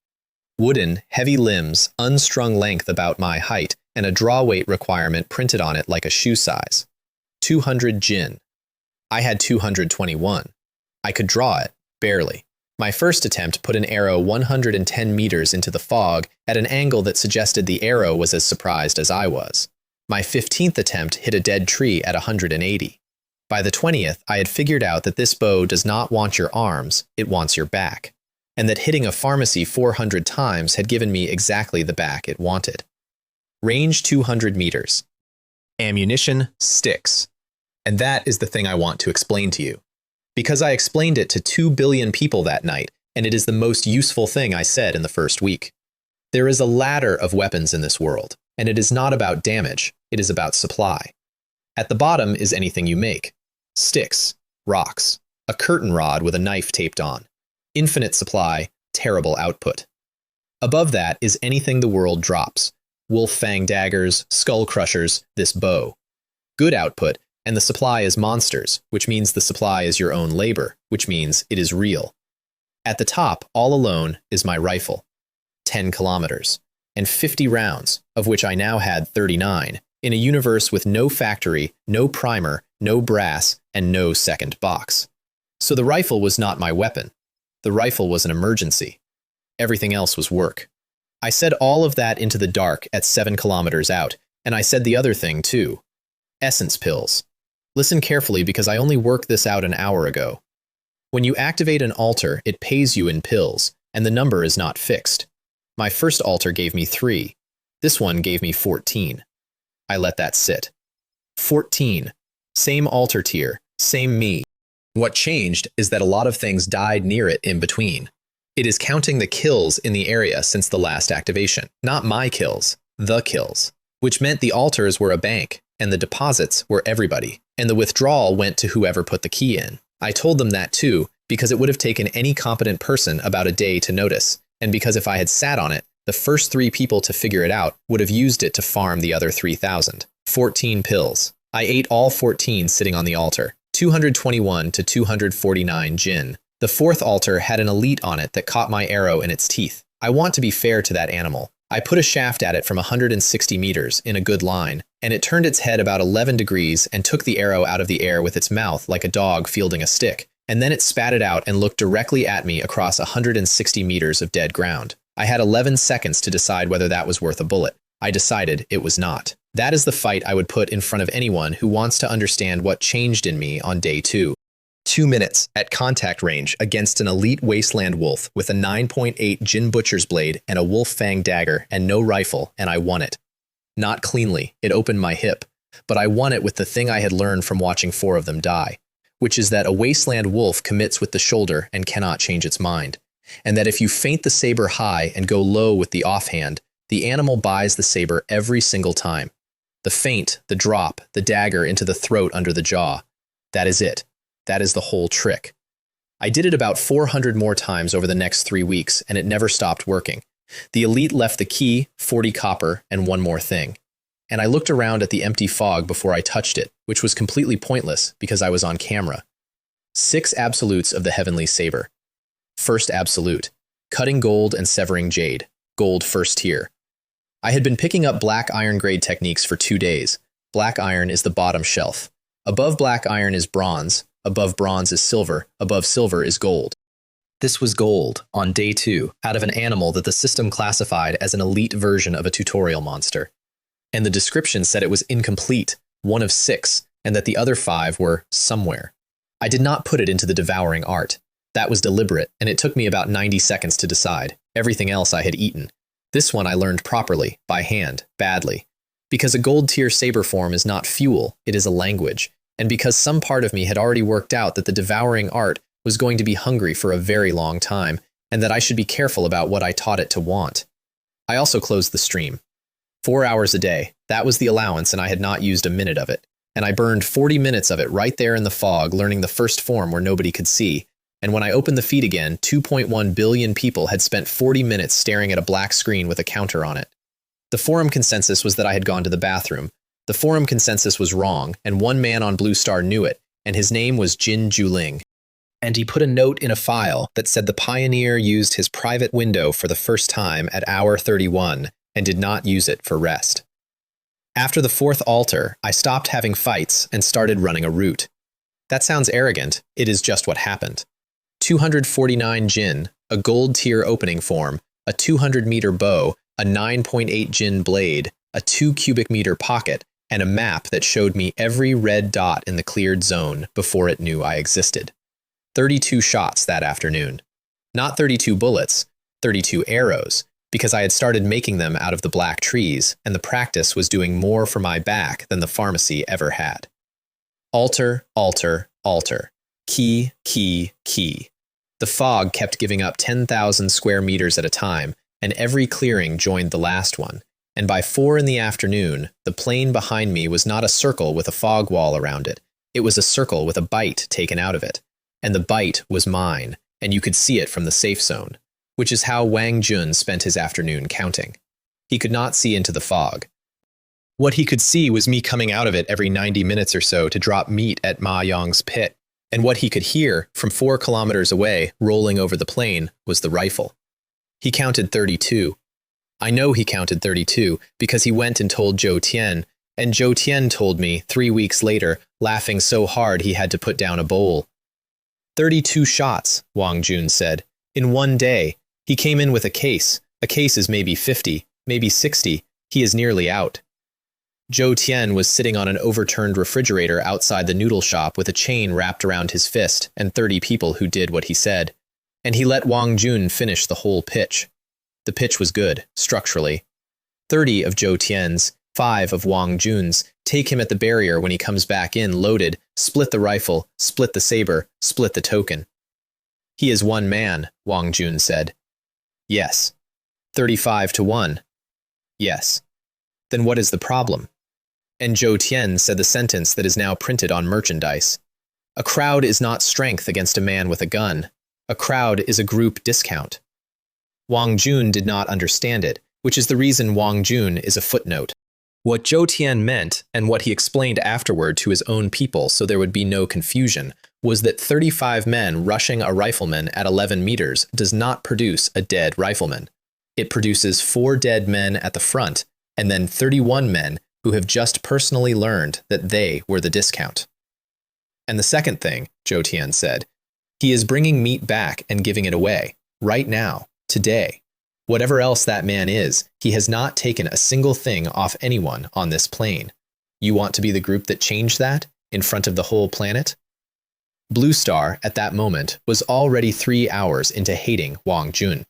Wooden, heavy limbs, unstrung length about my height, and a draw weight requirement printed on it like a shoe size. 200 gin. I had 221. I could draw it, barely. My first attempt put an arrow 110 meters into the fog at an angle that suggested the arrow was as surprised as I was. My 15th attempt hit a dead tree at 180. By the 20th, I had figured out that this bow does not want your arms, it wants your back, and that hitting a pharmacy 400 times had given me exactly the back it wanted. Range 200 meters. Ammunition, sticks. And that is the thing I want to explain to you. Because I explained it to 2 billion people that night, and it is the most useful thing I said in the first week. There is a ladder of weapons in this world, and it is not about damage, it is about supply. At the bottom is anything you make. Sticks, rocks, a curtain rod with a knife taped on. Infinite supply, terrible output. Above that is anything the world drops. Wolf fang daggers, skull crushers, this bow. Good output, and the supply is monsters, which means the supply is your own labor, which means it is real. At the top, all alone, is my rifle. 10 kilometers, and 50 rounds, of which I now had 39, in a universe with no factory, no primer, no brass, and no second box. So the rifle was not my weapon. The rifle was an emergency. Everything else was work. I said all of that into the dark at 7 kilometers out, and I said the other thing too. Essence pills. Listen carefully because I only worked this out an hour ago. When you activate an altar, it pays you in pills, and the number is not fixed. My first altar gave me 3. This one gave me 14. I let that sit. 14. Same altar tier, same me. What changed is that a lot of things died near it in between. It is counting the kills in the area since the last activation. Not my kills, the kills. Which meant the altars were a bank, and the deposits were everybody, and the withdrawal went to whoever put the key in. I told them that too, because it would have taken any competent person about a day to notice, and because if I had sat on it, the first 3 people to figure it out would have used it to farm the other 3,000. 14 pills. I ate all 14 sitting on the altar. 221 to 249 gin. The 4th altar had an elite on it that caught my arrow in its teeth. I want to be fair to that animal. I put a shaft at it from 160 meters in a good line, and it turned its head about 11 degrees and took the arrow out of the air with its mouth like a dog fielding a stick, and then it spat it out and looked directly at me across 160 meters of dead ground. I had 11 seconds to decide whether that was worth a bullet. I decided it was not. That is the fight I would put in front of anyone who wants to understand what changed in me on day 2. 2 minutes at contact range against an elite wasteland wolf with a 9.8 gin butcher's blade and a wolf fang dagger and no rifle, and I won it. Not cleanly, it opened my hip, but I won it with the thing I had learned from watching 4 of them die, which is that a wasteland wolf commits with the shoulder and cannot change its mind, and that if you feint the saber high and go low with the offhand, the animal buys the saber every single time. The feint, the drop, the dagger into the throat under the jaw. That is it. That is the whole trick. I did it about 400 more times over the next 3 weeks, and it never stopped working. The elite left the key, 40 copper, and one more thing. And I looked around at the empty fog before I touched it, which was completely pointless because I was on camera. 6 absolutes of the heavenly saber. First absolute, cutting gold and severing jade. Gold first tier. I had been picking up black iron grade techniques for 2 days. Black iron is the bottom shelf. Above black iron is bronze. Above bronze is silver, above silver is gold. This was gold, on day 2, out of an animal that the system classified as an elite version of a tutorial monster. And the description said it was incomplete, 1 of 6, and that the other 5 were somewhere. I did not put it into the devouring art. That was deliberate, and it took me about 90 seconds to decide. Everything else I had eaten. This one I learned properly, by hand, badly. Because a gold tier saber form is not fuel, it is a language. and because some part of me had already worked out that the devouring art was going to be hungry for a very long time, and that I should be careful about what I taught it to want. I also closed the stream. 4 hours a day, that was the allowance, and I had not used a minute of it. And I burned 40 minutes of it right there in the fog, learning the first form where nobody could see. And when I opened the feed again, 2.1 billion people had spent 40 minutes staring at a black screen with a counter on it. The forum consensus was that I had gone to the bathroom. The forum consensus was wrong, and one man on Blue Star knew it, and his name was Jin Juling. And he put a note in a file that said the pioneer used his private window for the first time at hour 31 and did not use it for rest. After the fourth altar, I stopped having fights and started running a route. That sounds arrogant, it is just what happened. 249 Jin, a gold tier opening form, a 200-meter bow, a 9.8 Jin blade, a 2 cubic meter pocket, and a map that showed me every red dot in the cleared zone before it knew I existed. 32 shots that afternoon. Not 32 bullets, 32 arrows, because I had started making them out of the black trees, and the practice was doing more for my back than the pharmacy ever had. Altar, altar, altar. Key, key, key. The fog kept giving up 10,000 square meters at a time, and every clearing joined the last one. And by 4 in the afternoon, the plain behind me was not a circle with a fog wall around it. It was a circle with a bite taken out of it. And the bite was mine, and you could see it from the safe zone, which is how Wang Jun spent his afternoon counting. He could not see into the fog. What he could see was me coming out of it every 90 minutes or so to drop meat at Ma Yong's pit, and what he could hear from 4 kilometers away, rolling over the plain, was the rifle. He counted 32. I know he counted 32 because he went and told Zhou Tian, and Zhou Tian told me 3 weeks later, laughing so hard he had to put down a bowl. 32 shots, Wang Jun said. In one day, he came in with a case. A case is maybe 50, maybe 60. He is nearly out. Zhou Tian was sitting on an overturned refrigerator outside the noodle shop with a chain wrapped around his fist and 30 people who did what he said. And he let Wang Jun finish the whole pitch. The pitch was good, structurally. 30 of Zhou Tian's, 5 of Wang Jun's, take him at the barrier when he comes back in loaded, split the rifle, split the saber, split the token. He is one man, Wang Jun said. Yes. 35 to 1. Yes. Then what is the problem? And Zhou Tian said the sentence that is now printed on merchandise. A crowd is not strength against a man with a gun. A crowd is a group discount. Wang Jun did not understand it, which is the reason Wang Jun is a footnote. What Zhou Tian meant, and what he explained afterward to his own people so there would be no confusion, was that 35 men rushing a rifleman at 11 meters does not produce a dead rifleman. It produces 4 dead men at the front, and then 31 men who have just personally learned that they were the discount. And the second thing, Zhou Tian said, he is bringing meat back and giving it away, right now, today. Whatever else that man is, he has not taken a single thing off anyone on this plane. You want to be the group that changed that, in front of the whole planet? Blue Star, at that moment, was already 3 hours into hating Wang Jun.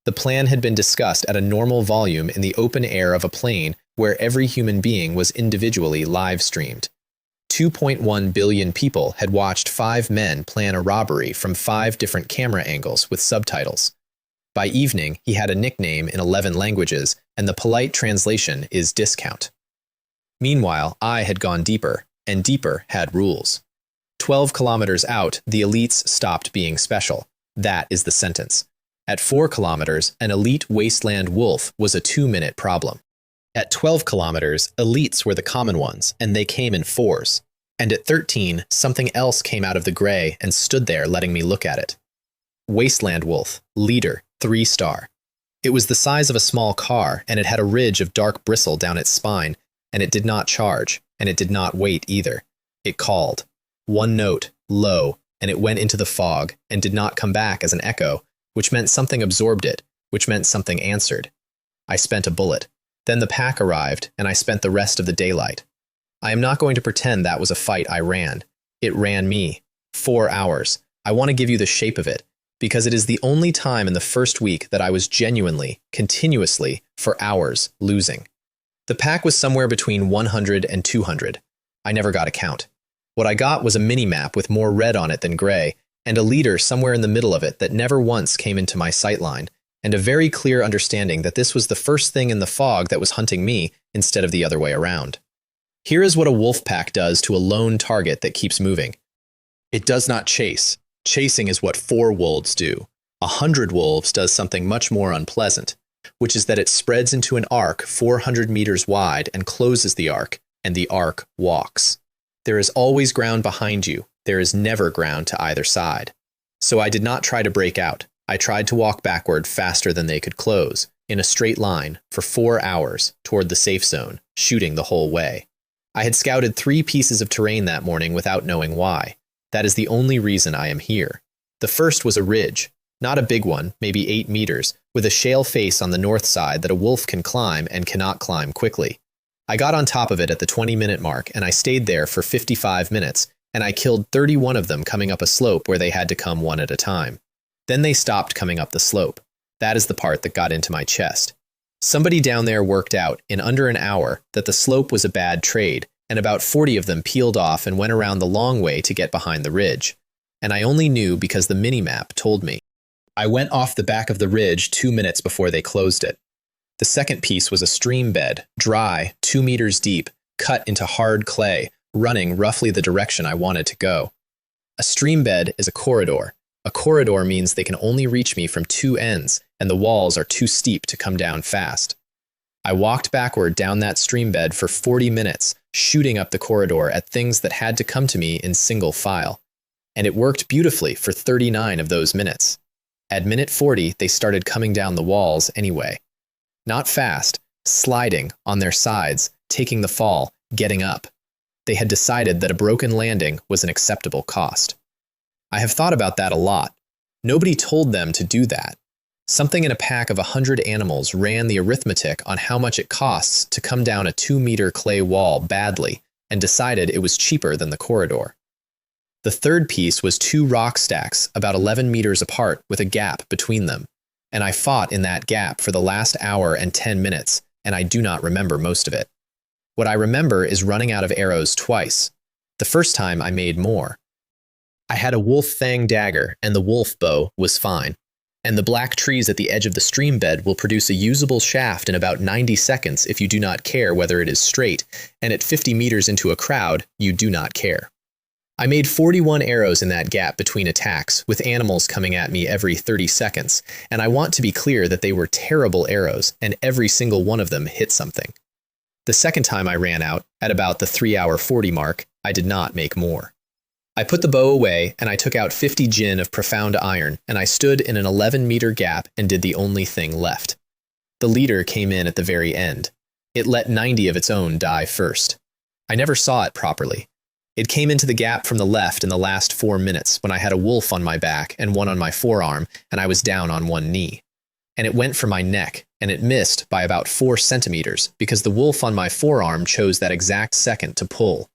The plan had been discussed at a normal volume in the open air of a plane where every human being was individually live-streamed. 2.1 billion people had watched 5 men plan a robbery from 5 different camera angles with subtitles. By evening, he had a nickname in 11 languages, and the polite translation is discount. Meanwhile, I had gone deeper, and deeper had rules. 12 kilometers out, the elites stopped being special. That is the sentence. At 4 kilometers, an elite wasteland wolf was a 2-minute problem. At 12 kilometers, elites were the common ones, and they came in 4s. And at 13, something else came out of the gray and stood there letting me look at it. Wasteland wolf, leader, 3-star. It was the size of a small car, and it had a ridge of dark bristle down its spine, and it did not charge, and it did not wait either. It called. 1 note, low, and it went into the fog, and did not come back as an echo, which meant something absorbed it, which meant something answered. I spent a bullet. Then the pack arrived, and I spent the rest of the daylight. I am not going to pretend that was a fight I ran. It ran me. 4 hours. I want to give you the shape of it, because it is the only time in the first week that I was genuinely, continuously, for hours, losing. The pack was somewhere between 100 and 200. I never got a count. What I got was a mini-map with more red on it than gray, and a leader somewhere in the middle of it that never once came into my sightline, and a very clear understanding that this was the first thing in the fog that was hunting me instead of the other way around. Here is what a wolf pack does to a lone target that keeps moving. It does not chase. Chasing is what 4 wolves do. 100 wolves does something much more unpleasant, which is that it spreads into an arc 400 meters wide and closes the arc, and the arc walks. There is always ground behind you. There is never ground to either side. So I did not try to break out. I tried to walk backward faster than they could close, in a straight line, for 4 hours, toward the safe zone, shooting the whole way. I had scouted 3 pieces of terrain that morning without knowing why. That is the only reason I am here. The first was a ridge, not a big one, maybe 8 meters, with a shale face on the north side that a wolf can climb and cannot climb quickly. I got on top of it at the 20-minute mark, and I stayed there for 55 minutes, and I killed 31 of them coming up a slope where they had to come one at a time. Then they stopped coming up the slope. That is the part that got into my chest. Somebody down there worked out, in under an hour, that the slope was a bad trade, and about 40 of them peeled off and went around the long way to get behind the ridge. And I only knew because the mini-map told me. I went off the back of the ridge 2 minutes before they closed it. The second piece was a stream bed, dry, 2 meters deep, cut into hard clay, running roughly the direction I wanted to go. A stream bed is a corridor. A corridor means they can only reach me from 2 ends, and the walls are too steep to come down fast. I walked backward down that stream bed for 40 minutes, shooting up the corridor at things that had to come to me in single file. And it worked beautifully for 39 of those minutes. At minute 40, they started coming down the walls anyway. Not fast, sliding on their sides, taking the fall, getting up. They had decided that a broken landing was an acceptable cost. I have thought about that a lot. Nobody told them to do that. Something in a pack of 100 animals ran the arithmetic on how much it costs to come down a 2-meter clay wall badly and decided it was cheaper than the corridor. The third piece was 2 rock stacks about 11 meters apart with a gap between them, and I fought in that gap for the last hour and 10 minutes, and I do not remember most of it. What I remember is running out of arrows twice. The first time I made more. I had a wolf fang dagger, and the wolf bow was fine. And the black trees at the edge of the stream bed will produce a usable shaft in about 90 seconds if you do not care whether it is straight, and at 50 meters into a crowd, you do not care. I made 41 arrows in that gap between attacks, with animals coming at me every 30 seconds, and I want to be clear that they were terrible arrows, and every single one of them hit something. The second time I ran out, at about the 3-hour 40 mark, I did not make more. I put the bow away, and I took out 50 gin of profound iron, and I stood in an 11-meter gap and did the only thing left. The leader came in at the very end. It let 90 of its own die first. I never saw it properly. It came into the gap from the left in the last 4 minutes when I had a wolf on my back and one on my forearm, and I was down on one knee. And it went for my neck, and it missed by about 4 centimeters because the wolf on my forearm chose that exact second to pull.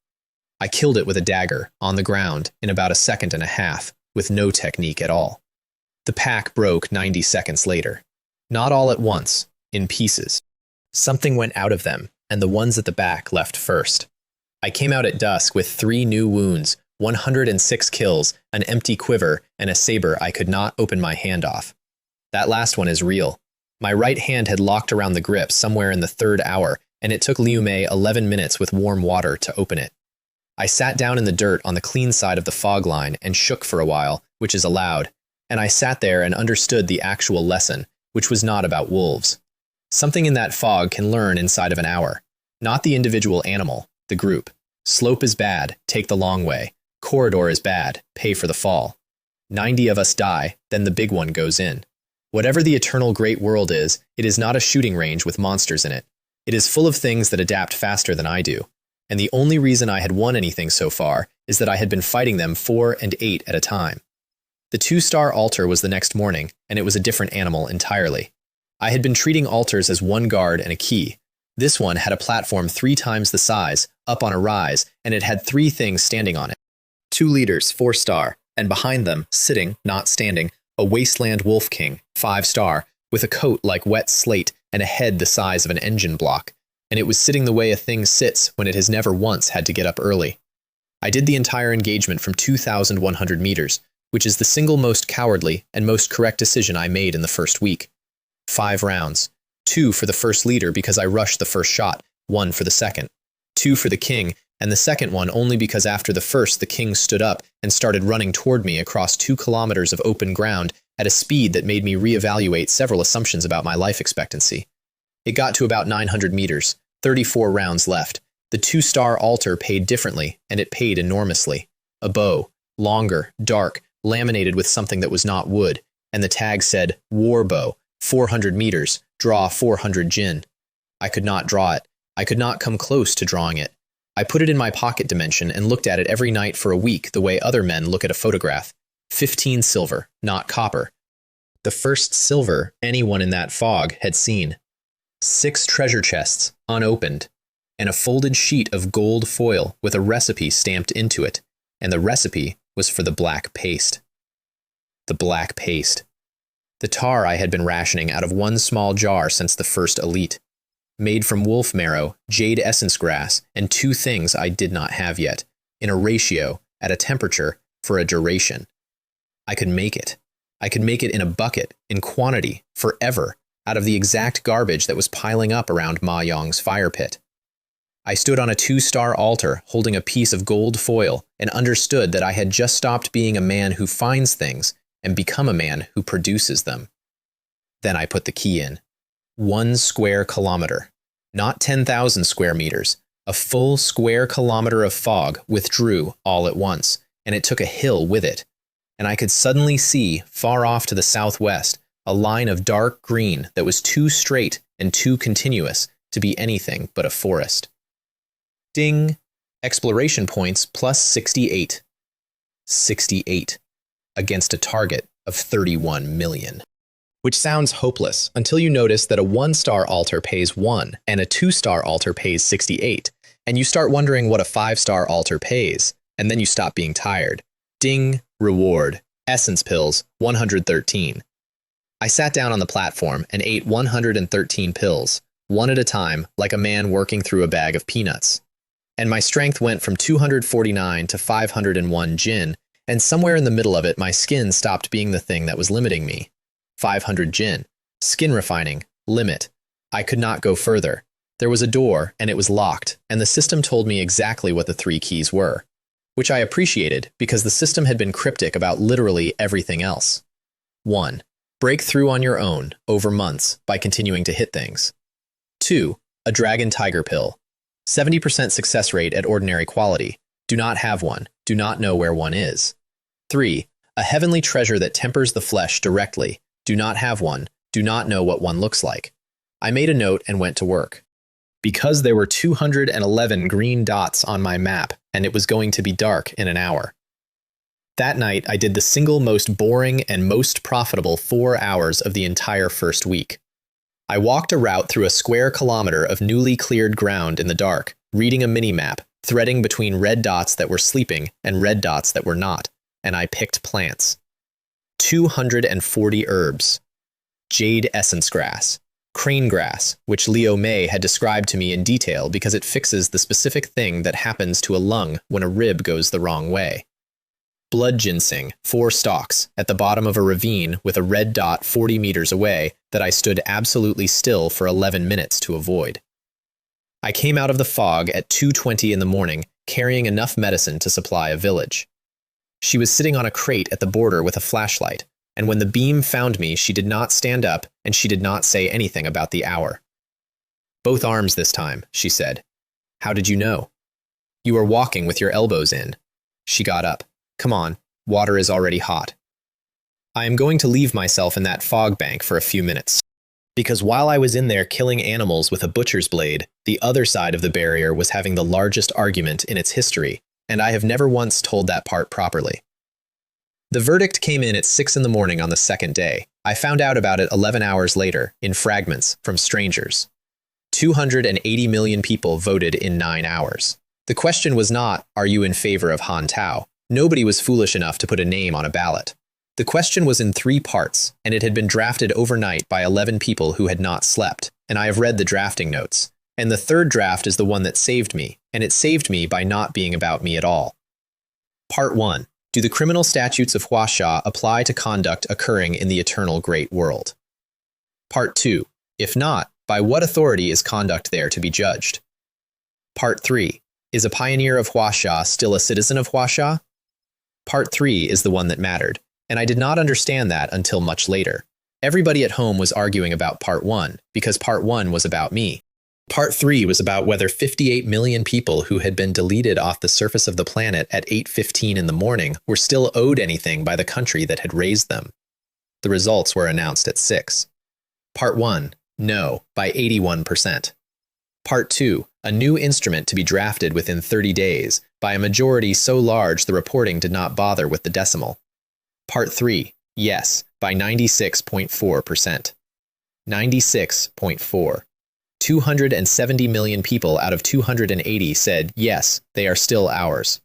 I killed it with a dagger, on the ground, in about a second and a half, with no technique at all. The pack broke 90 seconds later. Not all at once, in pieces. Something went out of them, and the ones at the back left first. I came out at dusk with 3 new wounds, 106 kills, an empty quiver, and a saber I could not open my hand off. That last one is real. My right hand had locked around the grip somewhere in the 3rd hour, and it took Liu Mei 11 minutes with warm water to open it. I sat down in the dirt on the clean side of the fog line and shook for a while, which is allowed, and I sat there and understood the actual lesson, which was not about wolves. Something in that fog can learn inside of an hour. Not the individual animal, the group. Slope is bad, take the long way. Corridor is bad, pay for the fall. 90 of us die, then the big one goes in. Whatever the eternal great world is, it is not a shooting range with monsters in it. It is full of things that adapt faster than I do. And the only reason I had won anything so far is that I had been fighting them 4 and 8 at a time. The 2-star altar was the next morning, and it was a different animal entirely. I had been treating altars as 1 guard and a key. This one had a platform 3 times the size, up on a rise, and it had 3 things standing on it. 2 leaders, 4-star, and behind them, sitting, not standing, a wasteland wolf king, 5-star, with a coat like wet slate and a head the size of an engine block. And it was sitting the way a thing sits when it has never once had to get up early. I did the entire engagement from 2,100 meters, which is the single most cowardly and most correct decision I made in the first week. 5 rounds. 2 for the first leader because I rushed the first shot, 1 for the second. 2 for the king, and the second one only because after the first the king stood up and started running toward me across 2 kilometers of open ground at a speed that made me reevaluate several assumptions about my life expectancy. It got to about 900 meters, 34 rounds left. The 2-star altar paid differently, and it paid enormously. A bow, longer, dark, laminated with something that was not wood, and the tag said, War Bow, 400 meters, draw 400 jin. I could not draw it. I could not come close to drawing it. I put it in my pocket dimension and looked at it every night for a week the way other men look at a photograph. 15 silver, not copper. The first silver anyone in that fog had seen. 6 treasure chests, unopened, and a folded sheet of gold foil with a recipe stamped into it, and the recipe was for the black paste. The black paste. The tar I had been rationing out of 1 small jar since the first elite. Made from wolf marrow, jade essence grass, and 2 things I did not have yet, in a ratio, at a temperature, for a duration. I could make it. I could make it in a bucket, in quantity, forever, out of the exact garbage that was piling up around Ma Yong's fire pit. I stood on a 2-star altar holding a piece of gold foil and understood that I had just stopped being a man who finds things and become a man who produces them. Then I put the key in. 1 square kilometer, not 10,000 square meters. A full square kilometer of fog withdrew all at once, and it took a hill with it. And I could suddenly see, far off to the southwest, a line of dark green that was too straight and too continuous to be anything but a forest. Ding! Exploration points plus 68. 68. Against a target of 31 million. Which sounds hopeless until you notice that a 1-star altar pays 1 and a 2-star altar pays 68, and you start wondering what a 5-star altar pays, and then you stop being tired. Ding, reward, essence pills, 113. I sat down on the platform and ate 113 pills, one at a time, like a man working through a bag of peanuts. And my strength went from 249 to 501 jin, and somewhere in the middle of it my skin stopped being the thing that was limiting me. 500 jin. Skin refining. Limit. I could not go further. There was a door, and it was locked, and the system told me exactly what the 3 keys were, which I appreciated because the system had been cryptic about literally everything else. 1. Break through on your own, over months, by continuing to hit things. 2. A dragon tiger pill. 70% success rate at ordinary quality. Do not have one. Do not know where one is. 3. A heavenly treasure that tempers the flesh directly. Do not have one. Do not know what one looks like. I made a note and went to work. Because there were 211 green dots on my map, and it was going to be dark in an hour. That night, I did the single most boring and most profitable 4 hours of the entire first week. I walked a route through a square kilometer of newly cleared ground in the dark, reading a mini-map, threading between red dots that were sleeping and red dots that were not, and I picked plants. 240 herbs. Jade essence grass. Crane grass, which Leo May had described to me in detail because it fixes the specific thing that happens to a lung when a rib goes the wrong way. Blood ginseng, 4 stalks, at the bottom of a ravine with a red dot 40 meters away that I stood absolutely still for 11 minutes to avoid. I came out of the fog at 2:20 in the morning, carrying enough medicine to supply a village. She was sitting on a crate at the border with a flashlight, and when the beam found me, she did not stand up, and she did not say anything about the hour. Both arms this time, she said. How did you know? You are walking with your elbows in. She got up. Come on, water is already hot. I am going to leave myself in that fog bank for a few minutes. Because while I was in there killing animals with a butcher's blade, the other side of the barrier was having the largest argument in its history, and I have never once told that part properly. The verdict came in at 6 in the morning on the second day. I found out about it 11 hours later, in fragments, from strangers. 280 million people voted in 9 hours. The question was not, are you in favor of Han Tao? Nobody was foolish enough to put a name on a ballot. The question was in 3 parts, and it had been drafted overnight by 11 people who had not slept, and I have read the drafting notes. And the third draft is the one that saved me, and it saved me by not being about me at all. Part 1. Do the criminal statutes of Huasha apply to conduct occurring in the eternal great world? Part 2. If not, by what authority is conduct there to be judged? Part 3. Is a pioneer of Huasha still a citizen of Huasha? Part 3 is the one that mattered, and I did not understand that until much later. Everybody at home was arguing about Part 1, because Part 1 was about me. Part 3 was about whether 58 million people who had been deleted off the surface of the planet at 8:15 in the morning were still owed anything by the country that had raised them. The results were announced at 6. Part 1, no, by 81%. Part 2, a new instrument to be drafted within 30 days, by a majority so large the reporting did not bother with the decimal. Part 3, yes, by 96.4%. 96.4. 270 million people out of 280 said, yes, they are still ours.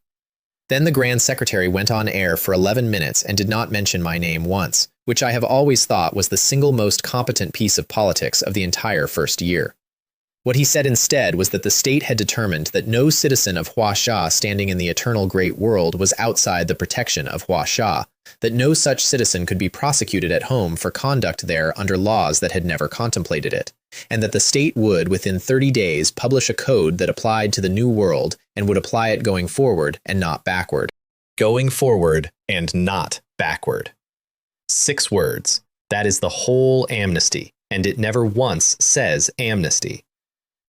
Then the Grand Secretary went on air for 11 minutes and did not mention my name once, which I have always thought was the single most competent piece of politics of the entire first year. What he said instead was that the state had determined that no citizen of Huasha standing in the eternal great world was outside the protection of Huasha, that no such citizen could be prosecuted at home for conduct there under laws that had never contemplated it, and that the state would, within 30 days, publish a code that applied to the new world and would apply it going forward and not backward. Going forward and not backward. 6 words. That is the whole amnesty, and it never once says amnesty.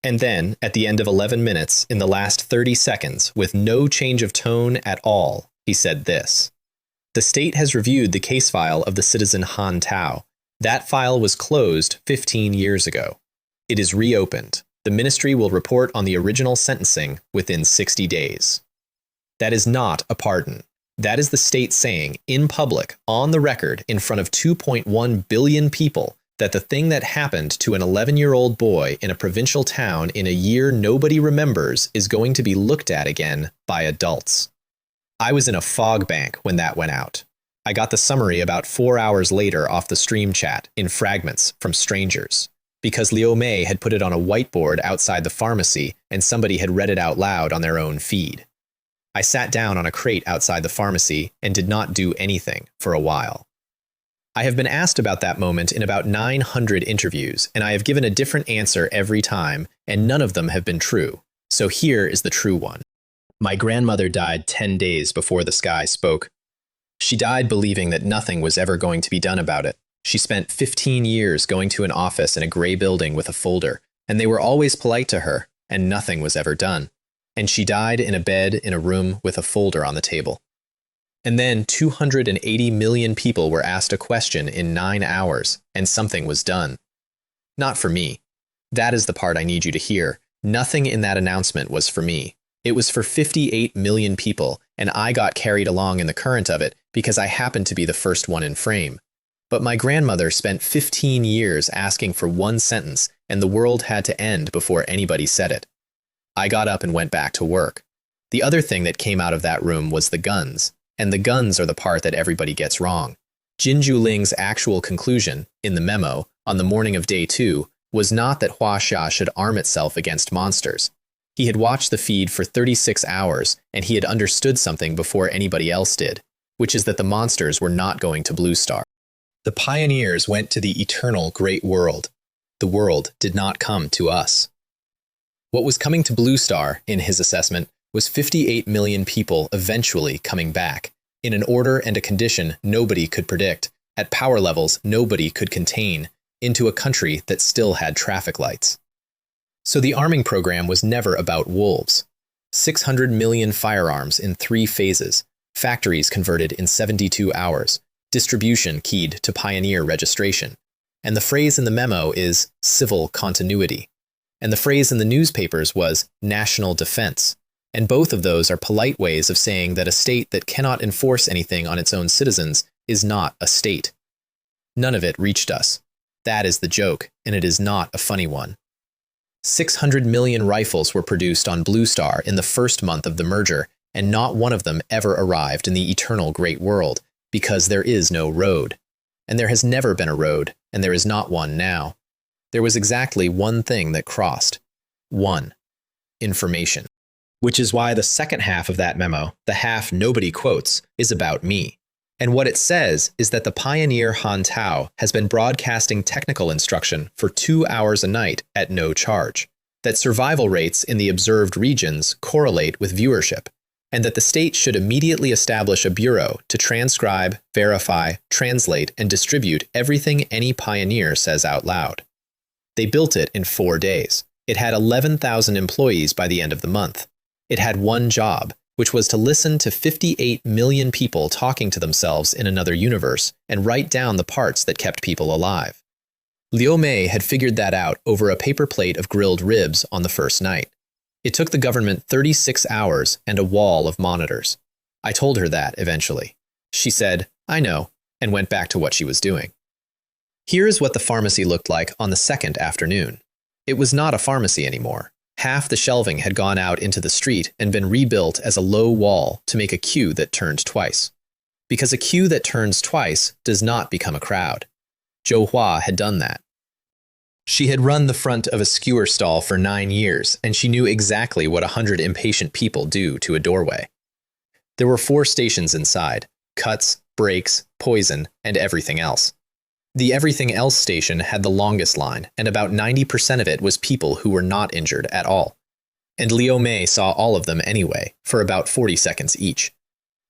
And then, at the end of 11 minutes, in the last 30 seconds, with no change of tone at all, he said this. The state has reviewed the case file of the citizen Han Tao. That file was closed 15 years ago. It is reopened. The ministry will report on the original sentencing within 60 days. That is not a pardon. That is the state saying, in public, on the record, in front of 2.1 billion people, that the thing that happened to an 11-year-old boy in a provincial town in a year nobody remembers is going to be looked at again by adults. I was in a fog bank when that went out. I got the summary about 4 hours later off the stream chat in fragments from strangers, because Liu Mei had put it on a whiteboard outside the pharmacy and somebody had read it out loud on their own feed. I sat down on a crate outside the pharmacy and did not do anything for a while. I have been asked about that moment in about 900 interviews, and I have given a different answer every time, and none of them have been true. So here is the true one. My grandmother died 10 days before the sky spoke. She died believing that nothing was ever going to be done about it. She spent 15 years going to an office in a gray building with a folder, and they were always polite to her, and nothing was ever done. And she died in a bed in a room with a folder on the table. And then 280 million people were asked a question in 9 hours, and something was done. Not for me. That is the part I need you to hear. Nothing in that announcement was for me. It was for 58 million people, and I got carried along in the current of it because I happened to be the first one in frame. But my grandmother spent 15 years asking for one sentence, and the world had to end before anybody said it. I got up and went back to work. The other thing that came out of that room was the guns. And the guns are the part that everybody gets wrong. Jinju Ling's actual conclusion, in the memo, on the morning of day 2, was not that Huasha should arm itself against monsters. He had watched the feed for 36 hours, and he had understood something before anybody else did, which is that the monsters were not going to Blue Star. The pioneers went to the eternal great world. The world did not come to us. What was coming to Blue Star, in his assessment, was 58 million people eventually coming back, in an order and a condition nobody could predict, at power levels nobody could contain, into a country that still had traffic lights. So the arming program was never about wolves. 600 million firearms in 3 phases, factories converted in 72 hours, distribution keyed to pioneer registration. And the phrase in the memo is civil continuity. And the phrase in the newspapers was national defense. And both of those are polite ways of saying that a state that cannot enforce anything on its own citizens is not a state. None of it reached us. That is the joke, and it is not a funny one. 600 million rifles were produced on Blue Star in the first month of the merger, and not one of them ever arrived in the eternal great world, because there is no road. And there has never been a road, and there is not one now. There was exactly one thing that crossed. One. Information. Which is why the second half of that memo, the half nobody quotes, is about me. And what it says is that the pioneer Han Tao has been broadcasting technical instruction for 2 hours a night at no charge, that survival rates in the observed regions correlate with viewership, and that the state should immediately establish a bureau to transcribe, verify, translate, and distribute everything any pioneer says out loud. They built it in 4 days. It had 11,000 employees by the end of the month. It had one job, which was to listen to 58 million people talking to themselves in another universe and write down the parts that kept people alive. Liu Mei had figured that out over a paper plate of grilled ribs on the first night. It took the government 36 hours and a wall of monitors. I told her that eventually. She said, "I know," and went back to what she was doing. Here is what the pharmacy looked like on the second afternoon. It was not a pharmacy anymore. Half the shelving had gone out into the street and been rebuilt as a low wall to make a queue that turned twice. Because a queue that turns twice does not become a crowd. Zhou Hua had done that. She had run the front of a skewer stall for 9 years, and she knew exactly what 100 impatient people do to a doorway. There were 4 stations inside: cuts, breaks, poison, and everything else. The everything else station had the longest line, and about 90% of it was people who were not injured at all. And Liu Mei saw all of them anyway, for about 40 seconds each.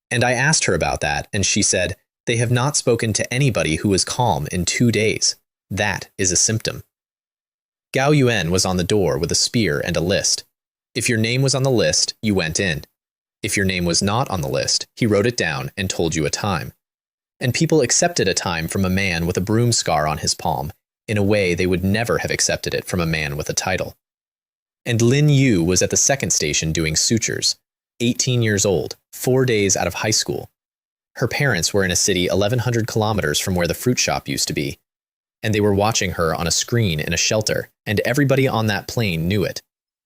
And I asked her about that, and she said, "They have not spoken to anybody who was calm in 2 days. That is a symptom." Gao Yuan was on the door with a spear and a list. If your name was on the list, you went in. If your name was not on the list, he wrote it down and told you a time. And people accepted a time from a man with a broom scar on his palm in a way they would never have accepted it from a man with a title. And Lin Yu was at the second station doing sutures, 18 years old, 4 days out of high school. Her parents were in a city 1,100 kilometers from where the fruit shop used to be, and they were watching her on a screen in a shelter, and everybody on that plane knew it,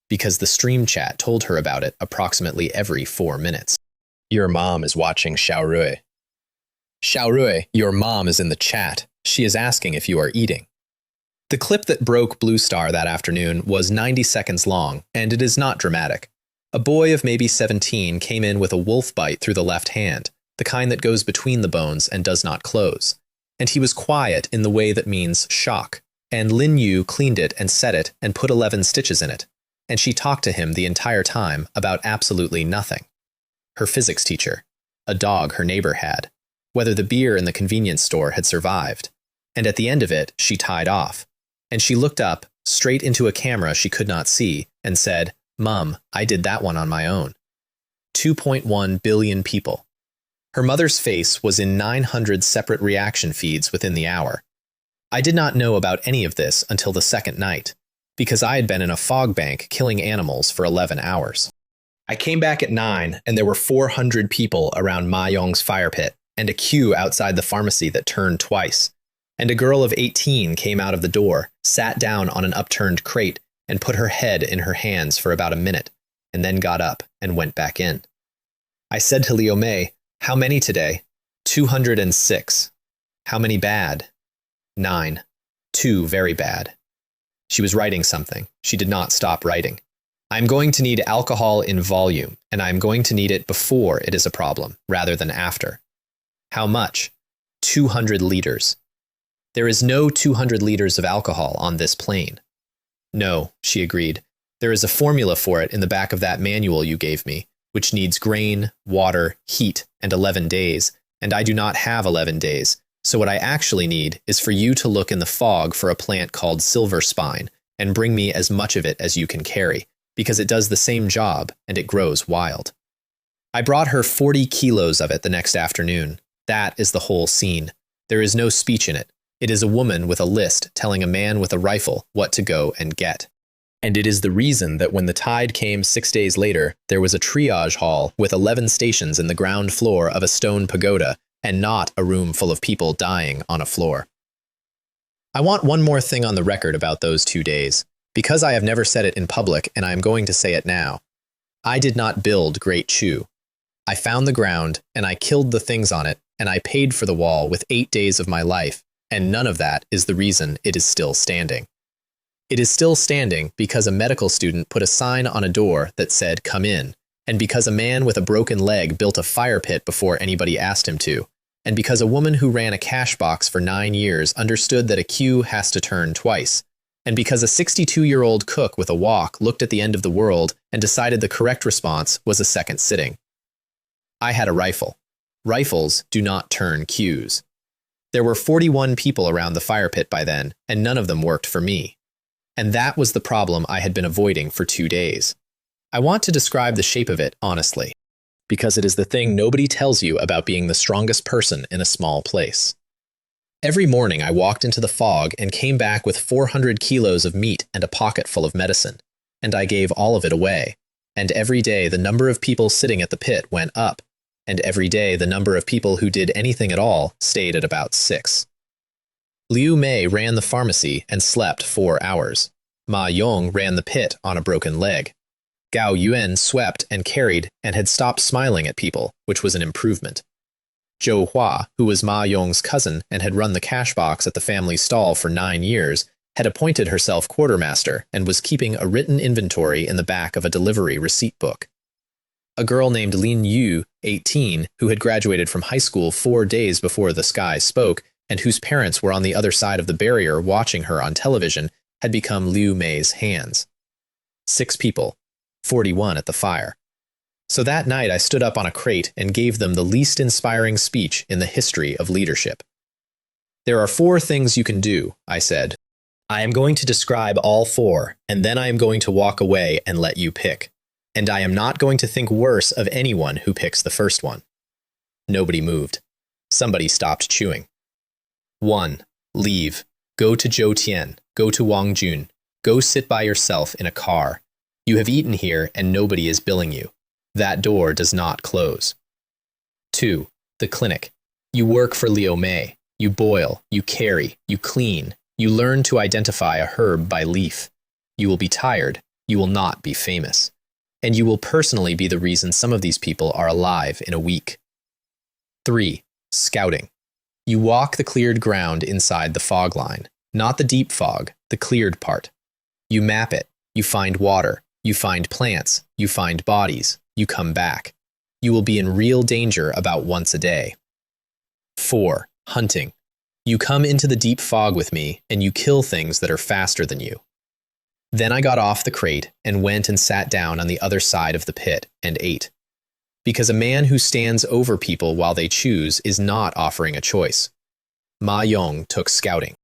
because the stream chat told her about it approximately every 4 minutes. Your mom is watching Xiaorui. Xiaorui, your mom is in the chat. She is asking if you are eating. The clip that broke Blue Star that afternoon was 90 seconds long, and it is not dramatic. A boy of maybe 17 came in with a wolf bite through the left hand, the kind that goes between the bones and does not close. And he was quiet in the way that means shock, and Lin Yu cleaned it and set it and put 11 stitches in it, and she talked to him the entire time about absolutely nothing. Her physics teacher, a dog her neighbor had, whether the beer in the convenience store had survived, and at the end of it, she tied off, and she looked up, straight into a camera she could not see, and said, "Mum, I did that one on my own." 2.1 billion people. Her mother's face was in 900 separate reaction feeds within the hour. I did not know about any of this until the second night, because I had been in a fog bank killing animals for 11 hours. I came back at 9, and there were 400 people around Ma Yong's fire pit, and a queue outside the pharmacy that turned twice. And a girl of 18 came out of the door, sat down on an upturned crate, and put her head in her hands for about a minute, and then got up and went back in. I said to Liu Mei, "How many today?" 206. "How many bad?" 9. 2 very bad. She was writing something. She did not stop writing. "I'm going to need alcohol in volume, and I'm going to need it before it is a problem, rather than after." "How much?" 200 liters. "There is no 200 liters of alcohol on this plane." "No," she agreed. "There is a formula for it in the back of that manual you gave me, which needs grain, water, heat, and 11 days, and I do not have 11 days, so what I actually need is for you to look in the fog for a plant called silver spine and bring me as much of it as you can carry, because it does the same job and it grows wild." I brought her 40 kilos of it the next afternoon. That is the whole scene. There is no speech in it. It is a woman with a list telling a man with a rifle what to go and get. And it is the reason that when the tide came 6 days later, there was a triage hall with 11 stations in the ground floor of a stone pagoda, and not a room full of people dying on a floor. I want one more thing on the record about those 2 days, because I have never said it in public and I am going to say it now. I did not build Great Chu. I found the ground, and I killed the things on it, and I paid for the wall with 8 days of my life, and none of that is the reason it is still standing. It is still standing because a medical student put a sign on a door that said, "Come in," and because a man with a broken leg built a fire pit before anybody asked him to, and because a woman who ran a cash box for 9 years understood that a queue has to turn twice, and because a 62-year-old cook with a wok looked at the end of the world and decided the correct response was a second sitting. I had a rifle. Rifles do not turn queues. There were 41 people around the fire pit by then, and none of them worked for me. And that was the problem I had been avoiding for 2 days. I want to describe the shape of it honestly, because it is the thing nobody tells you about being the strongest person in a small place. Every morning I walked into the fog and came back with 400 kilos of meat and a pocket full of medicine, and I gave all of it away. And every day the number of people sitting at the pit went up, and every day the number of people who did anything at all stayed at about 6. Liu Mei ran the pharmacy and slept 4 hours. Ma Yong ran the pit on a broken leg. Gao Yuan swept and carried and had stopped smiling at people, which was an improvement. Zhou Hua, who was Ma Yong's cousin and had run the cash box at the family stall for 9 years, had appointed herself quartermaster and was keeping a written inventory in the back of a delivery receipt book. A girl named Lin Yu, 18, who had graduated from high school 4 days before the sky spoke, and whose parents were on the other side of the barrier watching her on television, had become Liu Mei's hands. 6 people, 41 at the fire. So that night I stood up on a crate and gave them the least inspiring speech in the history of leadership. "There are 4 things you can do," I said. "I am going to describe all 4, and then I am going to walk away and let you pick. And I am not going to think worse of anyone who picks the first one." Nobody moved. Somebody stopped chewing. 1. Leave. Go to Zhou Go to Wangjun. Go sit by yourself in a car. You have eaten here and nobody is billing you. That door does not close. 2. The clinic. You work for Liu Mei. You boil, you carry, you clean. You learn to identify a herb by leaf. You will be tired. You will not be famous. And you will personally be the reason some of these people are alive in a week. 3. Scouting. You walk the cleared ground inside the fog line, not the deep fog, the cleared part. You map it, you find water, you find plants, you find bodies, you come back. You will be in real danger about once a day. 4. Hunting. You come into the deep fog with me and you kill things that are faster than you. Then I got off the crate and went and sat down on the other side of the pit and ate. Because a man who stands over people while they choose is not offering a choice. Ma Yong took scouting.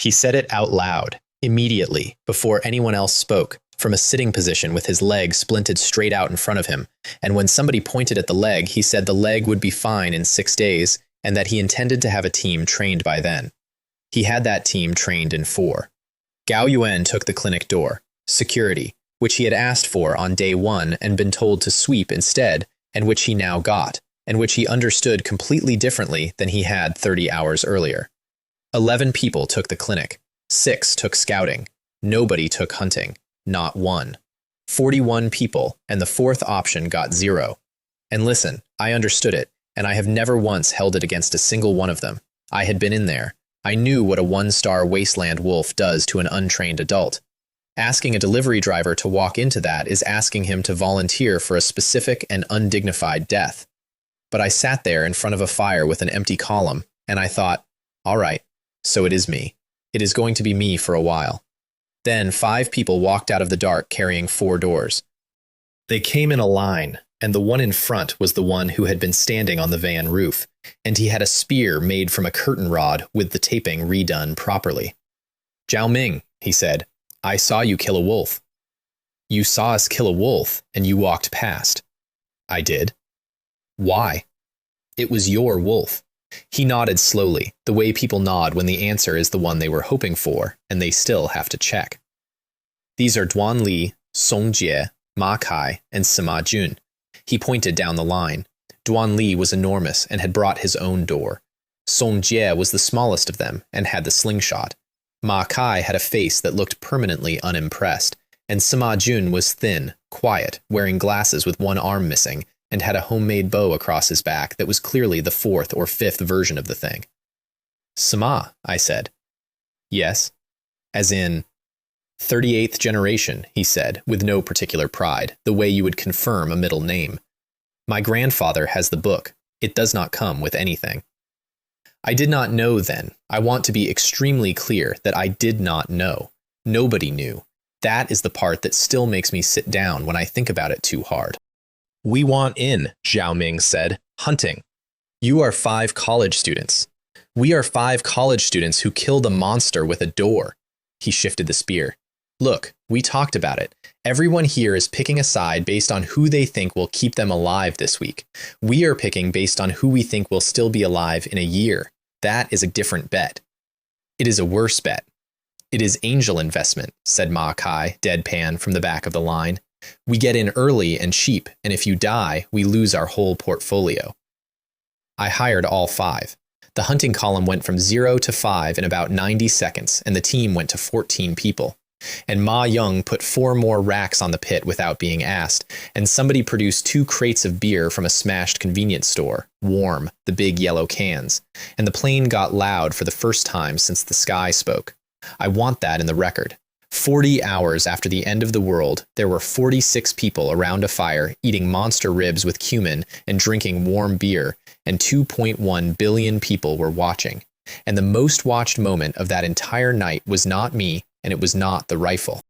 He said it out loud, immediately, before anyone else spoke, from a sitting position with his leg splinted straight out in front of him, and when somebody pointed at the leg, he said the leg would be fine in 6 days, and that he intended to have a team trained by then. He had that team trained in 4. Gao Yuan took the clinic door, security, which he had asked for on day 1 and been told to sweep instead, and which he now got, and which he understood completely differently than he had 30 hours earlier. 11 people took the clinic. 6 took scouting. Nobody took hunting. Not 1. 41 people, and the 4th option got 0. And listen, I understood it, and I have never once held it against a single one of them. I had been in there. I knew what a 1-star wasteland wolf does to an untrained adult. Asking a delivery driver to walk into that is asking him to volunteer for a specific and undignified death. But I sat there in front of a fire with an empty column, and I thought, all right, so it is me. It is going to be me for a while. Then 5 people walked out of the dark carrying 4 doors. They came in a line, and the one in front was the one who had been standing on the van roof, and he had a spear made from a curtain rod with the taping redone properly. "Zhao Ming," he said, "I saw you kill a wolf." "You saw us kill a wolf, and you walked past." "I did." "Why?" "It was your wolf." He nodded slowly, the way people nod when the answer is the one they were hoping for, and they still have to check. "These are Duan Li, Song Jie, Ma Kai, and Sima Jun." He pointed down the line. Duan Li was enormous and had brought his own door. Song Jie was the smallest of them and had the slingshot. Ma Kai had a face that looked permanently unimpressed, and Sima Jun was thin, quiet, wearing glasses with one arm missing, and had a homemade bow across his back that was clearly the 4th or 5th version of the thing. "Sima," I said. "Yes." "As in..." 38th generation, he said, with no particular pride, the way you would confirm a middle name. My grandfather has the book. It does not come with anything. I did not know then. I want to be extremely clear that I did not know. Nobody knew. That is the part that still makes me sit down when I think about it too hard. We want in, Zhao Ming said, hunting. You are 5 college students. We are 5 college students who killed a monster with a door. He shifted the spear. Look, we talked about it. Everyone here is picking a side based on who they think will keep them alive this week. We are picking based on who we think will still be alive in a year. That is a different bet. It is a worse bet. It is angel investment, said Ma Kai, deadpan from the back of the line. We get in early and cheap, and if you die, we lose our whole portfolio. I hired all 5. The hunting column went from 0 to 5 in about 90 seconds, and the team went to 14 people. And Ma Young put 4 more racks on the pit without being asked, and somebody produced 2 crates of beer from a smashed convenience store, warm, the big yellow cans, and the plane got loud for the first time since the sky spoke. I want that in the record. 40 hours after the end of the world, there were 46 people around a fire eating monster ribs with cumin and drinking warm beer, and 2.1 billion people were watching. And the most watched moment of that entire night was not me, and it was not the rifle.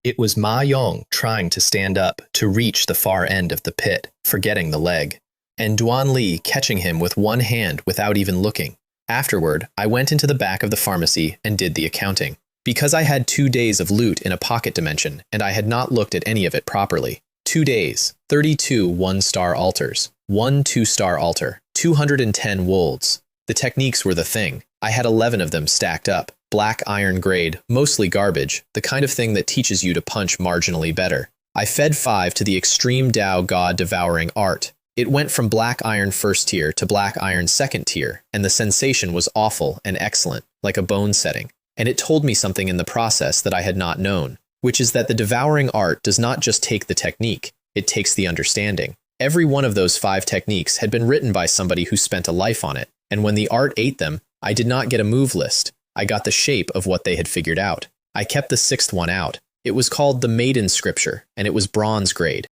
It was Ma Yong trying to stand up to reach the far end of the pit, forgetting the leg, and Duan Li catching him with one hand without even looking. Afterward, I went into the back of the pharmacy and did the accounting. Because I had 2 days of loot in a pocket dimension, and I had not looked at any of it properly. 2 days, 32 1-star altars, 1 2-star altar, 210 wolves. The techniques were the thing. I had 11 of them stacked up. Black iron grade, mostly garbage, the kind of thing that teaches you to punch marginally better. I fed 5 to the extreme Dao God devouring art. It went from black iron 1st tier to black iron 2nd tier, and the sensation was awful and excellent, like a bone setting. And it told me something in the process that I had not known, which is that the devouring art does not just take the technique, it takes the understanding. Every one of those 5 techniques had been written by somebody who spent a life on it, and when the art ate them, I did not get a move list. I got the shape of what they had figured out. I kept the 6th one out. It was called the Maiden Scripture, and it was bronze grade,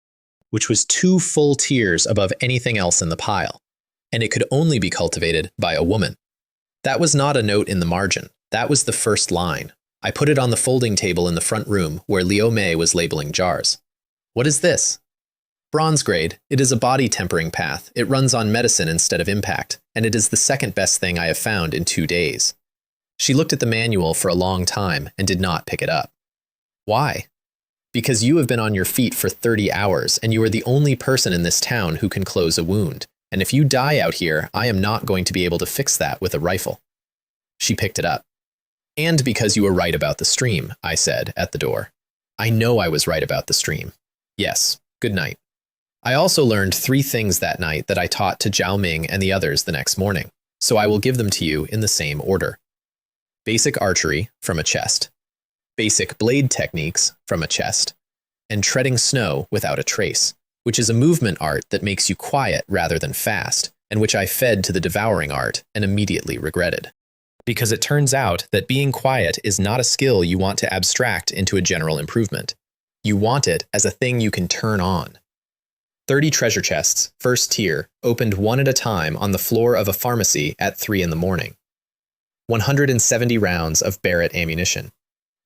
which was 2 full tiers above anything else in the pile, and it could only be cultivated by a woman. That was not a note in the margin. That was the first line. I put it on the folding table in the front room where Liu Mei was labeling jars. What is this? Bronze grade. It is a body tempering path. It runs on medicine instead of impact, and it is the 2nd best thing I have found in 2 days. She looked at the manual for a long time and did not pick it up. Why? Because you have been on your feet for 30 hours, and you are the only person in this town who can close a wound. And if you die out here, I am not going to be able to fix that with a rifle. She picked it up. And because you were right about the stream, I said at the door. I know I was right about the stream. Yes, good night. I also learned 3 things that night that I taught to Zhao Ming and the others the next morning, so I will give them to you in the same order. Basic archery from a chest. Basic blade techniques from a chest. And treading snow without a trace, which is a movement art that makes you quiet rather than fast, and which I fed to the devouring art and immediately regretted. Because it turns out that being quiet is not a skill you want to abstract into a general improvement. You want it as a thing you can turn on. 30 treasure chests, 1st tier, opened one at a time on the floor of a pharmacy at 3 in the morning. 170 rounds of Barrett ammunition.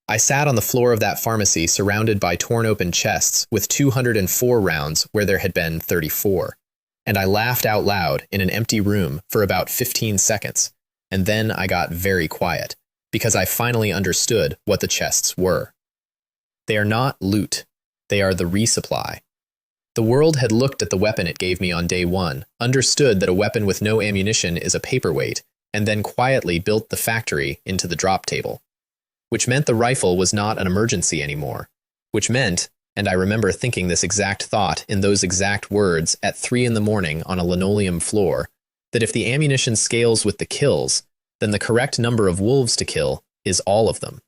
I sat on the floor of that pharmacy surrounded by torn open chests with 204 rounds where there had been 34. And I laughed out loud in an empty room for about 15 seconds. And then I got very quiet, because I finally understood what the chests were. They are not loot. They are the resupply. The world had looked at the weapon it gave me on day 1, understood that a weapon with no ammunition is a paperweight, and then quietly built the factory into the drop table. Which meant the rifle was not an emergency anymore. Which meant, and I remember thinking this exact thought in those exact words at 3 in the morning on a linoleum floor, that if the ammunition scales with the kills, then the correct number of wolves to kill is all of them.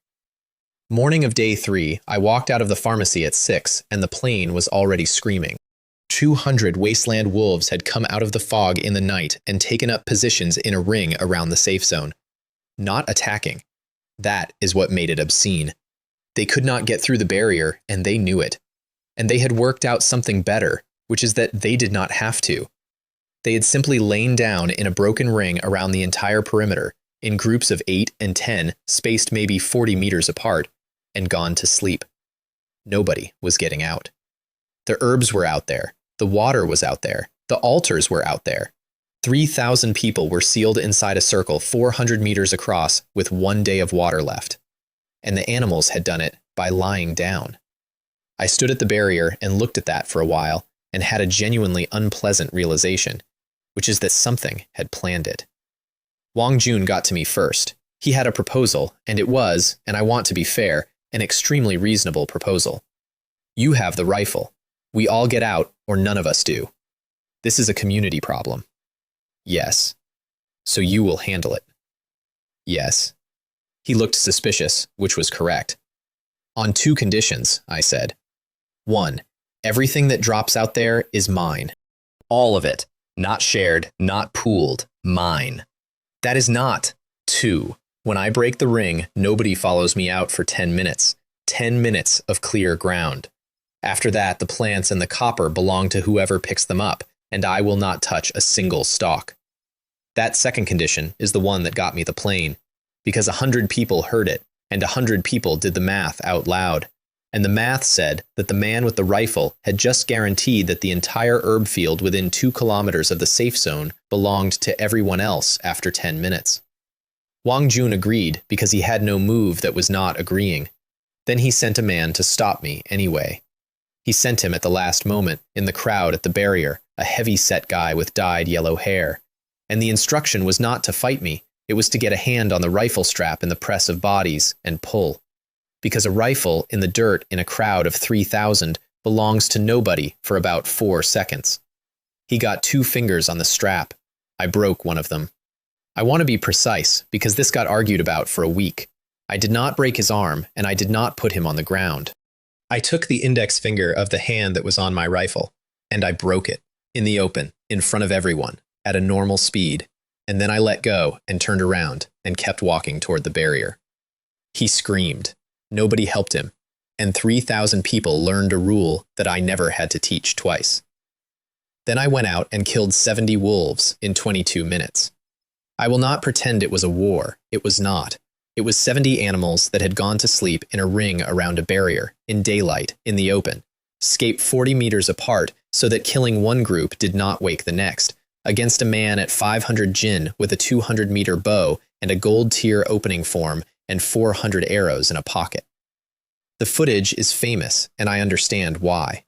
Morning of day 3, I walked out of the pharmacy at 6, and the plane was already screaming. 200 wasteland wolves had come out of the fog in the night and taken up positions in a ring around the safe zone. Not attacking. That is what made it obscene. They could not get through the barrier, and they knew it. And they had worked out something better, which is that they did not have to. They had simply lain down in a broken ring around the entire perimeter, in groups of 8 and 10, spaced maybe 40 meters apart, and gone to sleep. Nobody was getting out. The herbs were out there. The water was out there. The altars were out there. 3,000 people were sealed inside a circle 400 meters across with 1 day of water left. And the animals had done it by lying down. I stood at the barrier and looked at that for a while and had a genuinely unpleasant realization, which is that something had planned it. Wang Jun got to me first. He had a proposal, and it was, and I want to be fair, an extremely reasonable proposal. You have the rifle. We all get out, or none of us do. This is a community problem. Yes. So you will handle it. Yes. He looked suspicious, which was correct. On 2 conditions, I said. 1. Everything that drops out there is mine. All of it. Not shared, not pooled. Mine. That is not. 2. When I break the ring, nobody follows me out for 10 minutes. 10 minutes of clear ground. After that, the plants and the copper belong to whoever picks them up, and I will not touch a single stalk. That second condition is the one that got me the plane, because 100 people heard it, and 100 people did the math out loud. And the math said that the man with the rifle had just guaranteed that the entire herb field within 2 kilometers of the safe zone belonged to everyone else after 10 minutes. Wang Jun agreed because he had no move that was not agreeing. Then he sent a man to stop me anyway. He sent him at the last moment, in the crowd at the barrier, a heavy-set guy with dyed yellow hair. And the instruction was not to fight me, it was to get a hand on the rifle strap in the press of bodies and pull. Because a rifle in the dirt in a crowd of 3,000 belongs to nobody for about 4 seconds. He got 2 fingers on the strap. I broke one of them. I want to be precise, because this got argued about for a week. I did not break his arm, and I did not put him on the ground. I took the index finger of the hand that was on my rifle, and I broke it, in the open, in front of everyone, at a normal speed, and then I let go and turned around and kept walking toward the barrier. He screamed. Nobody helped him, and 3,000 people learned a rule that I never had to teach twice. Then I went out and killed 70 wolves in 22 minutes. I will not pretend it was a war. It was not. It was 70 animals that had gone to sleep in a ring around a barrier, in daylight, in the open, scaped 40 meters apart so that killing one group did not wake the next, against a man at 500 jin with a 200-meter bow and a gold tier opening form and 400 arrows in a pocket. The footage is famous, and I understand why.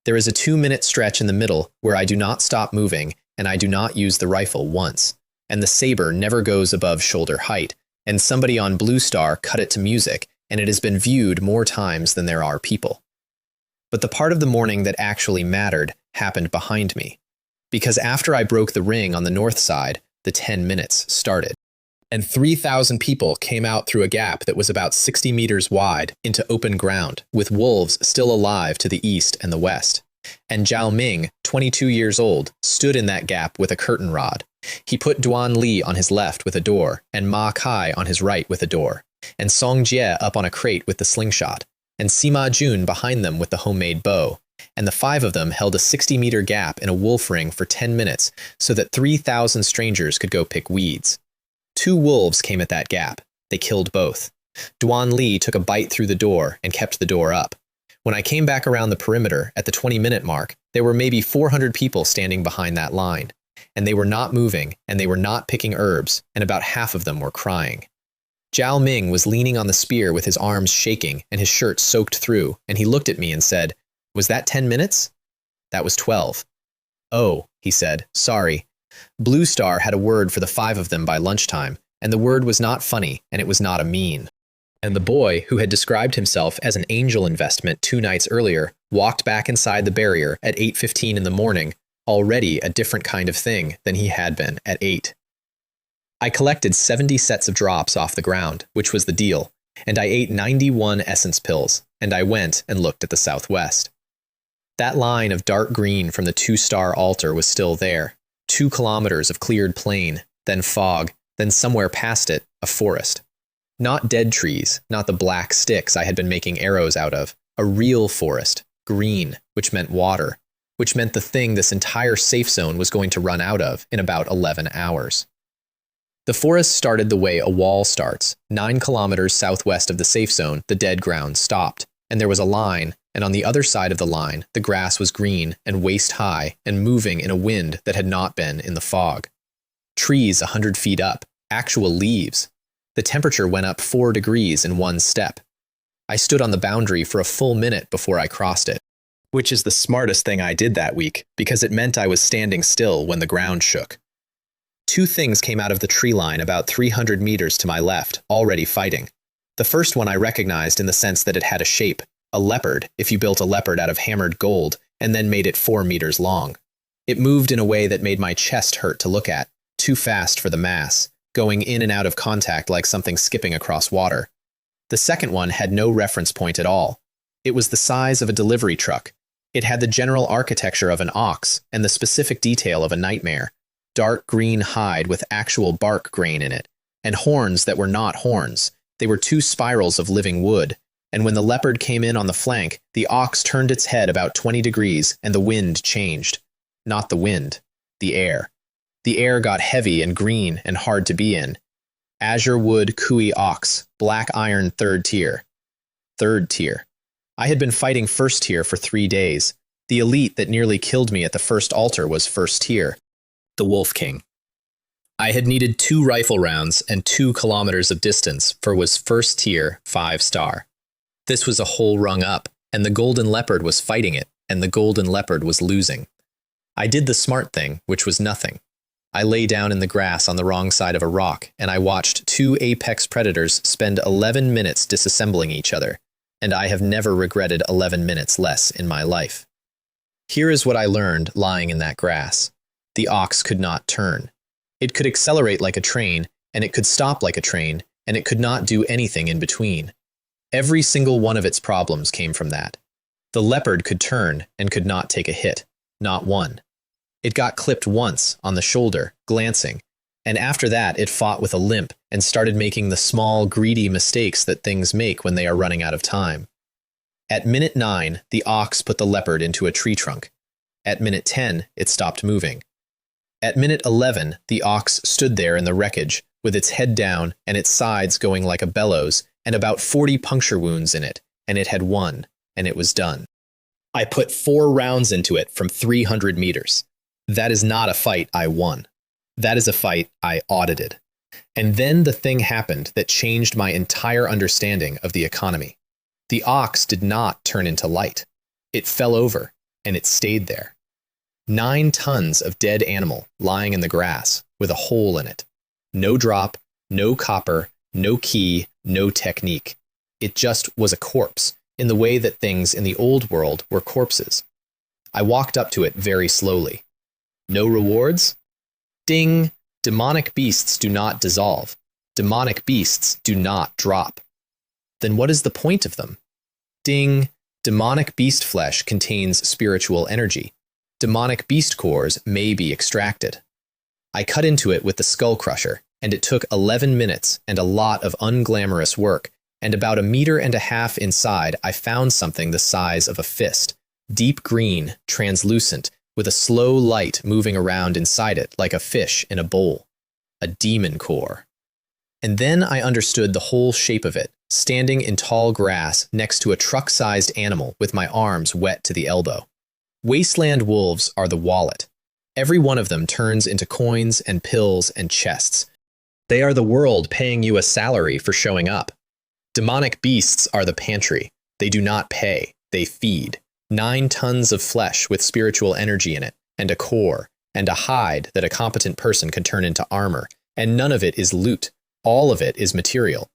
There is a 2-minute stretch in the middle where I do not stop moving, and I do not use the rifle once, and the saber never goes above shoulder height, and somebody on Blue Star cut it to music, and it has been viewed more times than there are people. But the part of the morning that actually mattered happened behind me, because after I broke the ring on the north side, the 10 minutes started. And 3,000 people came out through a gap that was about 60 meters wide into open ground, with wolves still alive to the east and the west. And Zhao Ming, 22 years old, stood in that gap with a curtain rod. He put Duan Li on his left with a door, and Ma Kai on his right with a door, and Song Jie up on a crate with the slingshot, and Sima Jun behind them with the homemade bow. And the 5 of them held a 60-meter gap in a wolf ring for 10 minutes so that 3,000 strangers could go pick weeds. 2 wolves came at that gap. They killed both. Duan Li took a bite through the door and kept the door up. When I came back around the perimeter at the 20-minute mark, there were maybe 400 people standing behind that line. And they were not moving, and they were not picking herbs, and about half of them were crying. Zhao Ming was leaning on the spear with his arms shaking and his shirt soaked through, and he looked at me and said, "Was that 10 minutes? That was 12. "Oh," he said, "sorry. Blue Star had a word for the 5 of them by lunchtime, and the word was not funny, and it was not a mean." And the boy, who had described himself as an angel investment 2 nights earlier, walked back inside the barrier at 8:15 in the morning, already a different kind of thing than he had been at 8. I collected 70 sets of drops off the ground, which was the deal, and I ate 91 essence pills, and I went and looked at the southwest. That line of dark green from the 2-star altar was still there, 2 kilometers of cleared plain, then fog, then somewhere past it, a forest. Not dead trees, not the black sticks I had been making arrows out of. A real forest, green, which meant water, which meant the thing this entire safe zone was going to run out of in about 11 hours. The forest started the way a wall starts. 9 kilometers southwest of the safe zone, the dead ground stopped, and there was a line, and on the other side of the line, the grass was green and waist-high and moving in a wind that had not been in the fog. Trees 100 feet up, actual leaves. The temperature went up 4 degrees in one step. I stood on the boundary for a full minute before I crossed it, which is the smartest thing I did that week because it meant I was standing still when the ground shook. 2 things came out of the tree line about 300 meters to my left, already fighting. The first one I recognized in the sense that it had a shape, a leopard, if you built a leopard out of hammered gold and then made it 4 meters long. It moved in a way that made my chest hurt to look at, too fast for the mass, going in and out of contact like something skipping across water. The second one had no reference point at all. It was the size of a delivery truck. It had the general architecture of an ox and the specific detail of a nightmare. Dark green hide with actual bark grain in it, and horns that were not horns. They were 2 spirals of living wood, and when the leopard came in on the flank, the ox turned its head about 20 degrees and the wind changed. Not the wind, the air. The air got heavy and green and hard to be in. Azure wood cooey ox, black iron 3rd tier. 3rd tier. I had been fighting 1st tier for 3 days. The elite that nearly killed me at the first altar was 1st tier. The Wolf King. I had needed 2 rifle rounds and 2 kilometers of distance for was 1st tier 5-star. This was a whole rung up, and the golden leopard was fighting it, and the golden leopard was losing. I did the smart thing, which was nothing. I lay down in the grass on the wrong side of a rock, and I watched 2 apex predators spend 11 minutes disassembling each other, and I have never regretted 11 minutes less in my life. Here is what I learned lying in that grass. The ox could not turn. It could accelerate like a train, and it could stop like a train, and it could not do anything in between. Every single one of its problems came from that. The leopard could turn and could not take a hit, not one. It got clipped once on the shoulder, glancing, and after that it fought with a limp and started making the small, greedy mistakes that things make when they are running out of time. At minute 9, the ox put the leopard into a tree trunk. At minute 10, it stopped moving. At minute 11, the ox stood there in the wreckage, with its head down and its sides going like a bellows, and about 40 puncture wounds in it, and it had won, and it was done. I put 4 rounds into it from 300 meters. That is not a fight I won. That is a fight I audited. And then the thing happened that changed my entire understanding of the economy. The ox did not turn into light. It fell over, and it stayed there. 9 tons of dead animal lying in the grass with a hole in it. No drop, no copper, no key, no technique. It just was a corpse, in the way that things in the old world were corpses. I walked up to it very slowly. No rewards? Ding! Demonic beasts do not dissolve. Demonic beasts do not drop. Then what is the point of them? Ding! Demonic beast flesh contains spiritual energy. Demonic beast cores may be extracted. I cut into it with the skull crusher, and it took 11 minutes and a lot of unglamorous work, and about 1.5 meters inside I found something the size of a fist, deep green, translucent, with a slow light moving around inside it like a fish in a bowl. A demon core. And then I understood the whole shape of it, standing in tall grass next to a truck-sized animal with my arms wet to the elbow. Wasteland wolves are the wallet. Every one of them turns into coins and pills and chests. They are the world paying you a salary for showing up. Demonic beasts are the pantry. They do not pay, they feed. 9 tons of flesh with spiritual energy in it, and a core, and a hide that a competent person can turn into armor, and none of it is loot. All of it is material.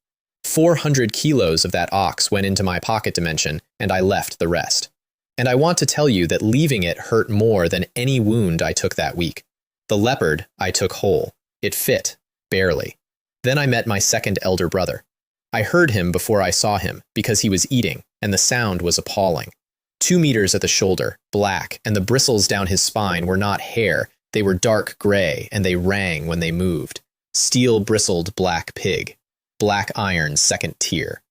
400 kilos of that ox went into my pocket dimension, and I left the rest. And I want to tell you that leaving it hurt more than any wound I took that week. The leopard I took whole. It fit, barely. Then I met my second elder brother. I heard him before I saw him, because he was eating, and the sound was appalling. 2 meters at the shoulder, black, and the bristles down his spine were not hair, they were dark gray, and they rang when they moved. Steel-bristled black pig. black iron second tier.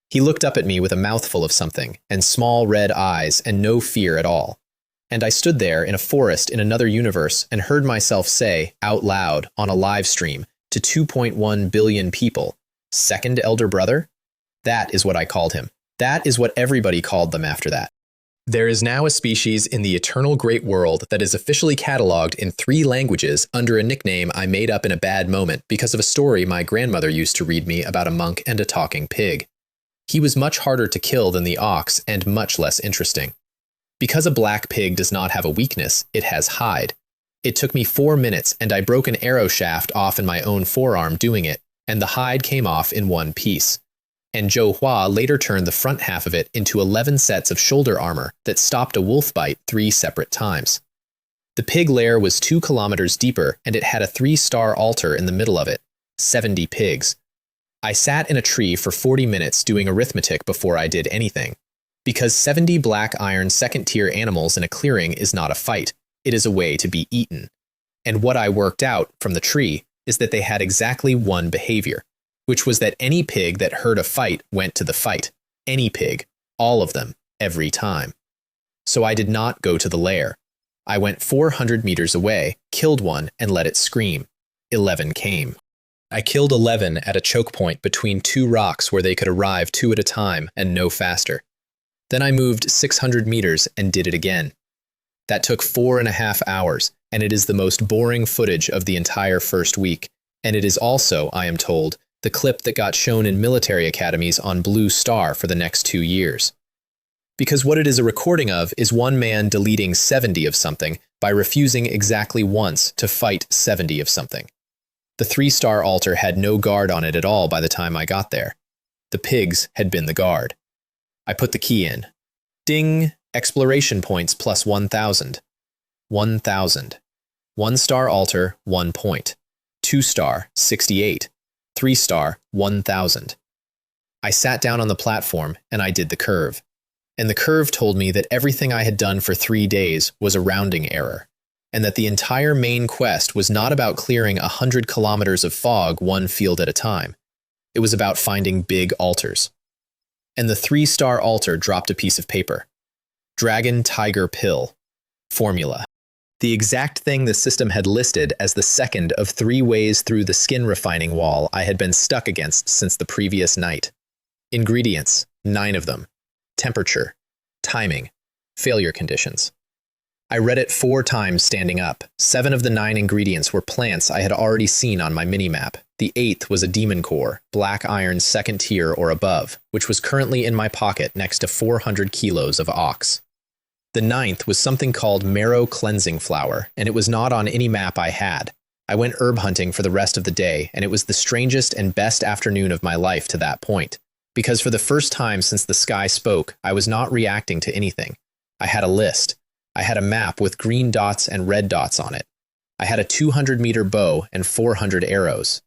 He looked up at me with a mouthful of something, and small red eyes, and no fear at all. And I stood there in a forest in another universe and heard myself say, out loud, on a live stream, to 2.1 billion people, second elder brother? That is what I called him. That is what everybody called them after that. There is now a species in the eternal great world that is officially cataloged in 3 languages under a nickname I made up in a bad moment because of a story my grandmother used to read me about a monk and a talking pig. He was much harder to kill than the ox and much less interesting. Because a black pig does not have a weakness, it has hide. It took me 4 minutes and I broke an arrow shaft off in my own forearm doing it, and the hide came off in one piece. And Zhou Hua later turned the front half of it into 11 sets of shoulder armor that stopped a wolf bite 3 separate times. The pig lair was 2 kilometers deeper and it had a 3-star altar in the middle of it, 70 pigs. I sat in a tree for 40 minutes doing arithmetic before I did anything. Because 70 black iron second-tier animals in a clearing is not a fight, it is a way to be eaten. And what I worked out from the tree is that they had exactly one behavior, which was that any pig that heard a fight went to the fight. Any pig. All of them. Every time. So I did not go to the lair. I went 400 meters away, killed one, and let it scream. 11 came. I killed 11 at a choke point between 2 rocks where they could arrive 2 at a time and no faster. Then I moved 600 meters and did it again. That took 4.5 hours, and it is the most boring footage of the entire first week, and it is also, I am told, the clip that got shown in military academies on Blue Star for the next 2 years. Because what it is a recording of is one man deleting 70 of something by refusing exactly once to fight 70 of something. The 3-star altar had no guard on it at all by the time I got there. The pigs had been the guard. I put the key in. Ding! Exploration points plus 1,000. 1,000. 1-star altar, 1 point. 2-star, 68. 3-star, 1,000. I sat down on the platform and I did the curve. And the curve told me that everything I had done for 3 days was a rounding error, and that the entire main quest was not about clearing 100 kilometers of fog one field at a time. It was about finding big altars. And the 3-star altar dropped a piece of paper. Dragon Tiger Pill. Formula. The exact thing the system had listed as the second of 3 ways through the skin refining wall I had been stuck against since the previous night. Ingredients, 9 of them. Temperature. Timing. Failure conditions. I read it 4 times standing up. 7 of the 9 ingredients were plants I had already seen on my minimap. The 8th was a demon core, black iron second tier or above, which was currently in my pocket next to 400 kilos of ox. The 9th was something called marrow cleansing flower, and it was not on any map I had. I went herb hunting for the rest of the day, and it was the strangest and best afternoon of my life to that point. Because for the first time since the sky spoke, I was not reacting to anything. I had a list. I had a map with green dots and red dots on it. I had a 200-meter bow and 400 arrows.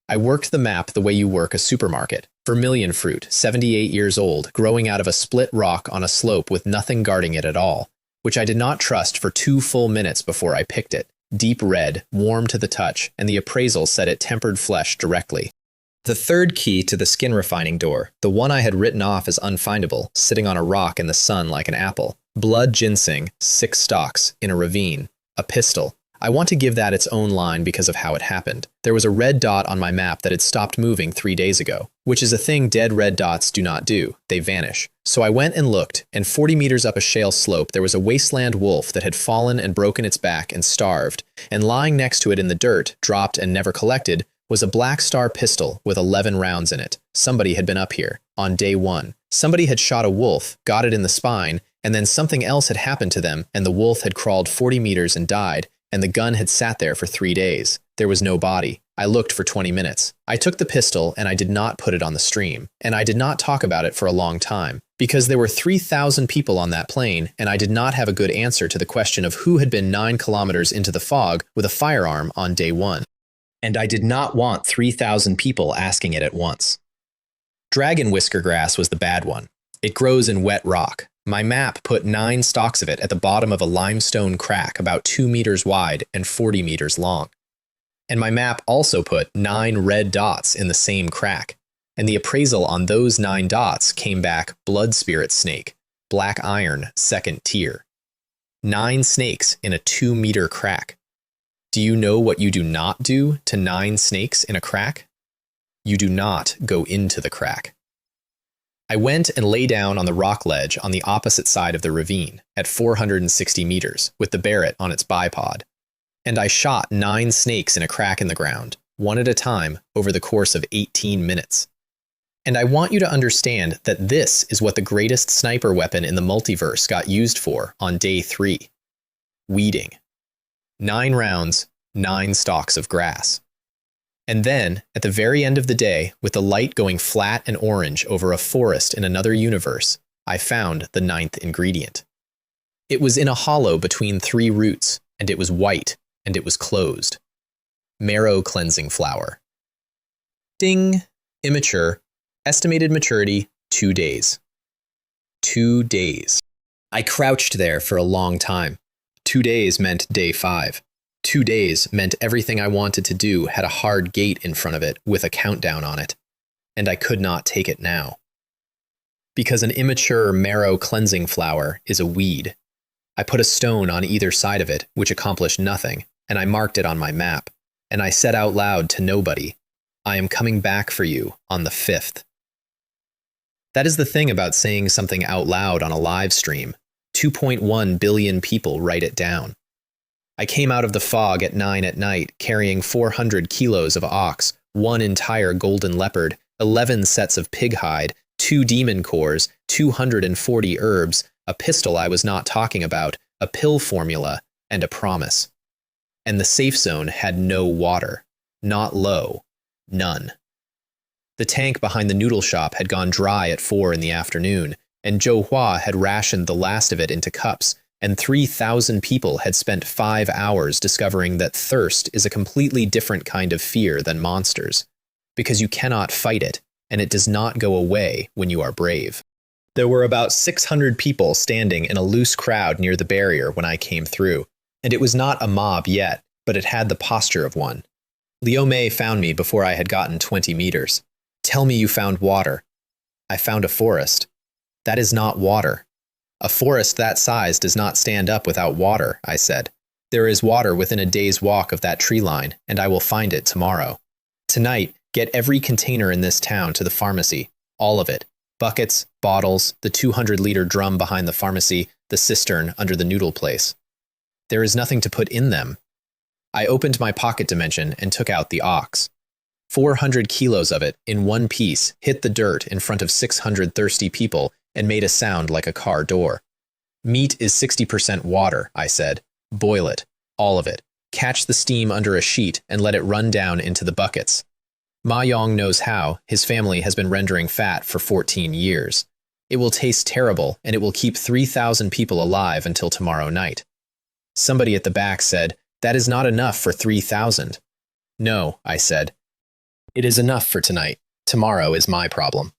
I worked the map the way you work a supermarket. Vermilion fruit, 78 years old, growing out of a split rock on a slope with nothing guarding it at all, which I did not trust for 2 full minutes before I picked it. Deep red, warm to the touch, and the appraisal said it tempered flesh directly. The 3rd key to the skin refining door, the one I had written off as unfindable, sitting on a rock in the sun like an apple. Blood ginseng, 6 stalks, in a ravine. A pistol. I want to give that its own line because of how it happened. There was a red dot on my map that had stopped moving 3 days ago, which is a thing dead red dots do not do. They vanish. So I went and looked, and 40 meters up a shale slope there was a wasteland wolf that had fallen and broken its back and starved, and lying next to it in the dirt, dropped and never collected, was a black star pistol with 11 rounds in it. Somebody had been up here, on day 1. Somebody had shot a wolf, got it in the spine, and then something else had happened to them, and the wolf had crawled 40 meters and died, and the gun had sat there for 3 days. There was no body. I looked for 20 minutes. I took the pistol and I did not put it on the stream, and I did not talk about it for a long time, because there were 3,000 people on that plane, and I did not have a good answer to the question of who had been 9 kilometers into the fog with a firearm on day 1. And I did not want 3,000 people asking it at once. Dragon whisker grass was the bad one. It grows in wet rock. My map put 9 stalks of it at the bottom of a limestone crack about 2 meters wide and 40 meters long. And my map also put 9 red dots in the same crack. and the appraisal on those 9 dots came back blood spirit snake, black iron, 2nd tier. 9 snakes in a 2-meter crack. Do you know what you do not do to 9 snakes in a crack? You do not go into the crack. I went and lay down on the rock ledge on the opposite side of the ravine at 460 meters with the Barrett on its bipod, and I shot 9 snakes in a crack in the ground, one at a time, over the course of 18 minutes. And I want you to understand that this is what the greatest sniper weapon in the multiverse got used for on day 3. Weeding. 9 rounds, 9 stalks of grass. And then, at the very end of the day, with the light going flat and orange over a forest in another universe, I found the 9th ingredient. It was in a hollow between 3 roots, and it was white, and it was closed. Marrow cleansing flower. Ding! Immature. Estimated maturity, 2 days. 2 days. I crouched there for a long time. 2 days meant day 5. 2 days meant everything I wanted to do had a hard gate in front of it with a countdown on it, and I could not take it now. Because an immature marrow cleansing flower is a weed. I put a stone on either side of it, which accomplished nothing, and I marked it on my map, and I said out loud to nobody, I am coming back for you on the 5th. That is the thing about saying something out loud on a live stream. 2.1 billion people write it down. I came out of the fog at 9 at night carrying 400 kilos of ox, 1 entire golden leopard, 11 sets of pig hide, 2 demon cores, 240 herbs, a pistol I was not talking about, a pill formula, and a promise. And the safe zone had no water. Not low. None. The tank behind the noodle shop had gone dry at 4 in the afternoon, and Zhou Hua had rationed the last of it into cups, and 3,000 people had spent 5 hours discovering that thirst is a completely different kind of fear than monsters, because you cannot fight it, and it does not go away when you are brave. There were about 600 people standing in a loose crowd near the barrier when I came through, and it was not a mob yet, but it had the posture of one. Liu Mei found me before I had gotten 20 meters. Tell me you found water. I found a forest. That is not water. A forest that size does not stand up without water, I said. There is water within a day's walk of that tree line, and I will find it tomorrow. Tonight, get every container in this town to the pharmacy. All of it. Buckets, bottles, the 200-liter drum behind the pharmacy, the cistern under the noodle place. There is nothing to put in them. I opened my pocket dimension and took out the ox. 400 kilos of it, in one piece, hit the dirt in front of 600 thirsty people and made a sound like a car door. Meat is 60% water, I said. Boil it. All of it. Catch the steam under a sheet and let it run down into the buckets. Ma Yong knows how. His family has been rendering fat for 14 years. It will taste terrible, and it will keep 3,000 people alive until tomorrow night. Somebody at the back said, that is not enough for 3,000. No, I said. It is enough for tonight. Tomorrow is my problem.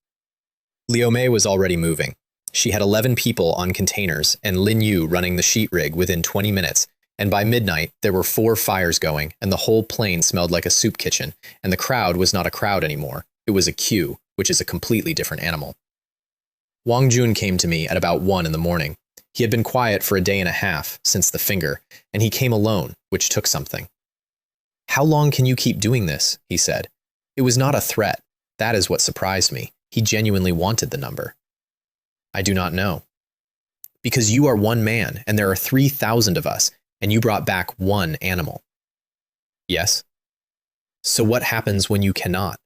Liu Mei was already moving. She had 11 people on containers and Lin Yu running the sheet rig within 20 minutes, and by midnight there were 4 fires going and the whole plane smelled like a soup kitchen, and the crowd was not a crowd anymore. It was a queue, which is a completely different animal. Wang Jun came to me at about 1 in the morning. He had been quiet for a day and a half, since the finger, and he came alone, which took something. How long can you keep doing this? He said. It was not a threat. That is what surprised me. He genuinely wanted the number. I do not know. Because you are one man, and there are 3,000 of us, and you brought back 1 animal. Yes? So what happens when you cannot?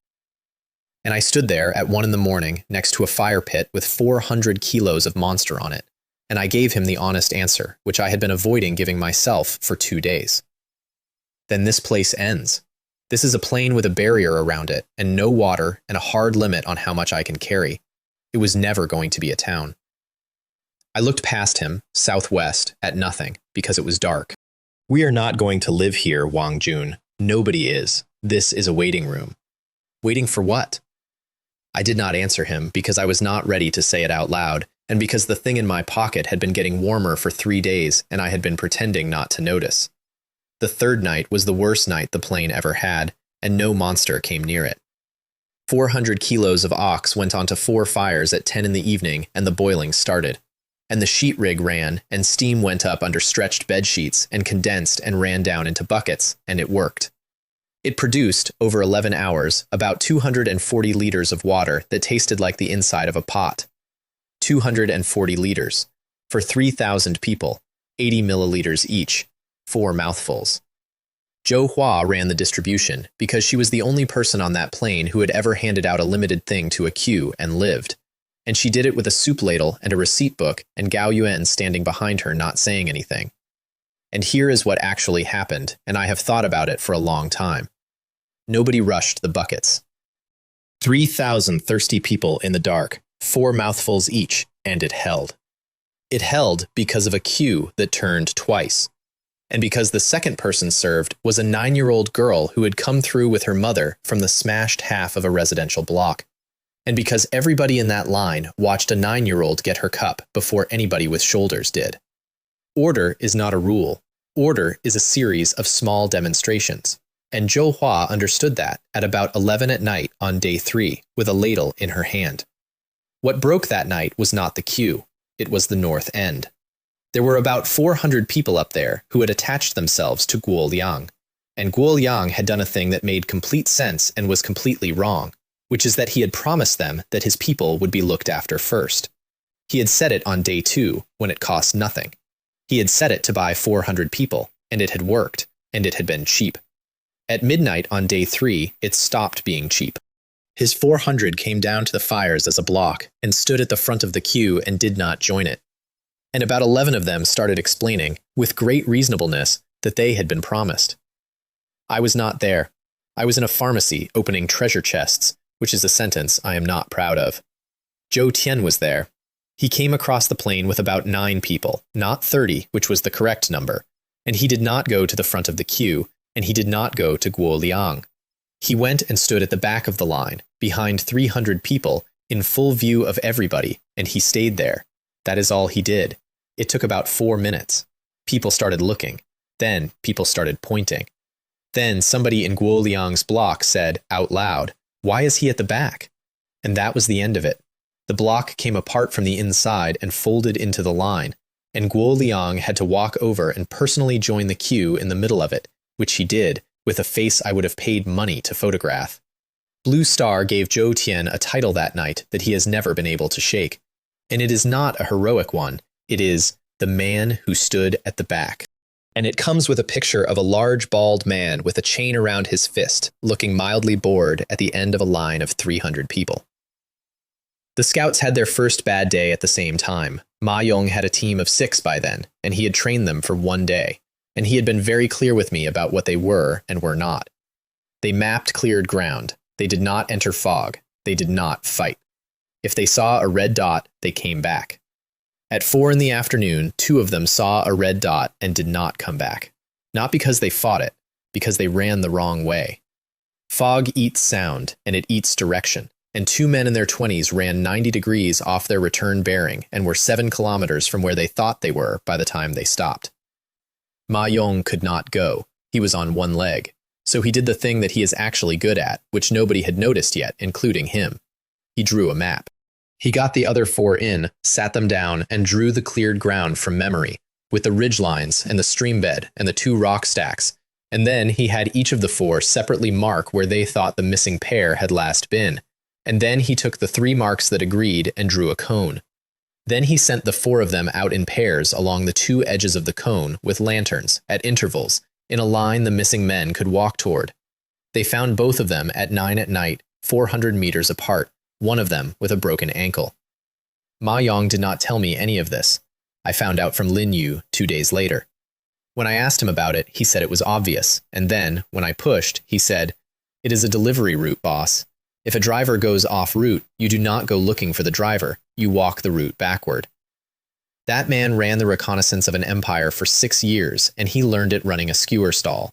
And I stood there at 1 in the morning next to a fire pit with 400 kilos of monster on it, and I gave him the honest answer, which I had been avoiding giving myself for 2 days. Then this place ends. This is a plain with a barrier around it, and no water, and a hard limit on how much I can carry. It was never going to be a town. I looked past him, southwest, at nothing, because it was dark. We are not going to live here, Wang Jun. Nobody is. This is a waiting room. Waiting for what? I did not answer him, because I was not ready to say it out loud, and because the thing in my pocket had been getting warmer for 3 days, and I had been pretending not to notice. The 3rd night was the worst night the plane ever had, and no monster came near it. 400 kilos of ox went onto 4 fires at 10 in the evening, and the boiling started. And the sheet rig ran, and steam went up under stretched bed sheets, and condensed and ran down into buckets, and it worked. It produced, over 11 hours, about 240 liters of water that tasted like the inside of a pot. 240 liters. For 3,000 people, 80 milliliters each, 4 mouthfuls. Zhou Hua ran the distribution because she was the only person on that plane who had ever handed out a limited thing to a queue and lived. And she did it with a soup ladle and a receipt book, and Gao Yuan standing behind her not saying anything. And here is what actually happened, and I have thought about it for a long time. Nobody rushed the buckets. 3,000 thirsty people in the dark, 4 mouthfuls each, and it held. It held because of a queue that turned twice. And because the second person served was a 9-year-old girl who had come through with her mother from the smashed half of a residential block. And because everybody in that line watched a 9-year-old get her cup before anybody with shoulders did. Order is not a rule. Order is a series of small demonstrations. And Zhou Hua understood that at about 11 at night on day 3 with a ladle in her hand. What broke that night was not the queue. It was the north end. There were about 400 people up there who had attached themselves to Guo Liang. And Guo Liang had done a thing that made complete sense and was completely wrong, which is that he had promised them that his people would be looked after first. He had said it on day 2, when it cost nothing. He had said it to buy 400 people, and it had worked, and it had been cheap. At midnight on day 3, it stopped being cheap. His 400 came down to the fires as a block, and stood at the front of the queue and did not join it. And about 11 of them started explaining, with great reasonableness, that they had been promised. I was not there. I was in a pharmacy opening treasure chests, which is a sentence I am not proud of. Zhou Tian was there. He came across the plane with about 9 people, not 30, which was the correct number, and he did not go to the front of the queue, and he did not go to Guo Liang. He went and stood at the back of the line, behind 300 people, in full view of everybody, and he stayed there. That is all he did. It took about 4 minutes. People started looking. Then people started pointing. Then somebody in Guo Liang's block said, out loud, "Why is he at the back?" And that was the end of it. The block came apart from the inside and folded into the line, and Guo Liang had to walk over and personally join the queue in the middle of it, which he did, with a face I would have paid money to photograph. Blue Star gave Zhou Tian a title that night that he has never been able to shake. And it is not a heroic one. It is the man who stood at the back. And it comes with a picture of a large bald man with a chain around his fist, looking mildly bored at the end of a line of 300 people. The scouts had their first bad day at the same time. Ma Yong had a team of 6 by then, and he had trained them for 1 day. And he had been very clear with me about what they were and were not. They mapped cleared ground. They did not enter fog. They did not fight. If they saw a red dot, they came back. At 4 in the afternoon, 2 of them saw a red dot and did not come back. Not because they fought it, because they ran the wrong way. Fog eats sound, and it eats direction, and 2 men in their 20s ran 90 degrees off their return bearing and were 7 kilometers from where they thought they were by the time they stopped. Ma Yong could not go. He was on 1 leg. So he did the thing that he is actually good at, which nobody had noticed yet, including him. He drew a map. He got the other 4 in, sat them down, and drew the cleared ground from memory, with the ridge lines and the stream bed and the 2 rock stacks, and then he had each of the 4 separately mark where they thought the missing pair had last been, and then he took the 3 marks that agreed and drew a cone. Then he sent the 4 of them out in pairs along the 2 edges of the cone with lanterns, at intervals, in a line the missing men could walk toward. They found both of them at 9 at night, 400 meters apart, one of them with a broken ankle. Ma Yong did not tell me any of this. I found out from Lin Yu 2 days later. When I asked him about it, he said it was obvious, and then, when I pushed, he said, "It is a delivery route, boss. If a driver goes off route, you do not go looking for the driver, you walk the route backward." That man ran the reconnaissance of an empire for 6 years, and he learned it running a skewer stall.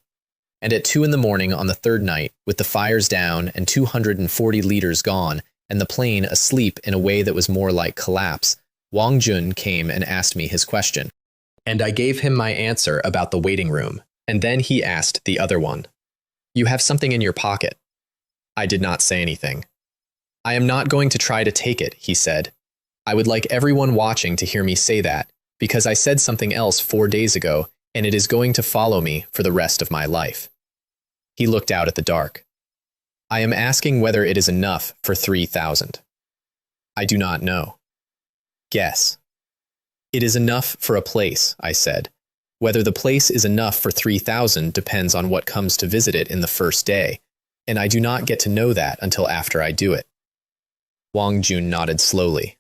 And at 2 in the morning on the 3rd night, with the fires down and 240 liters gone, and the plane asleep in a way that was more like collapse, Wang Jun came and asked me his question. And I gave him my answer about the waiting room, and then he asked the other one, "You have something in your pocket." I did not say anything. I am not going to try to take it, he said. I would like everyone watching to hear me say that, because I said something else 4 days ago, and it is going to follow me for the rest of my life. He looked out at the dark. I am asking whether it is enough for 3,000. I do not know. Guess. It is enough for a place, I said. Whether the place is enough for 3,000 depends on what comes to visit it in the first day, and I do not get to know that until after I do it. Wang Jun nodded slowly.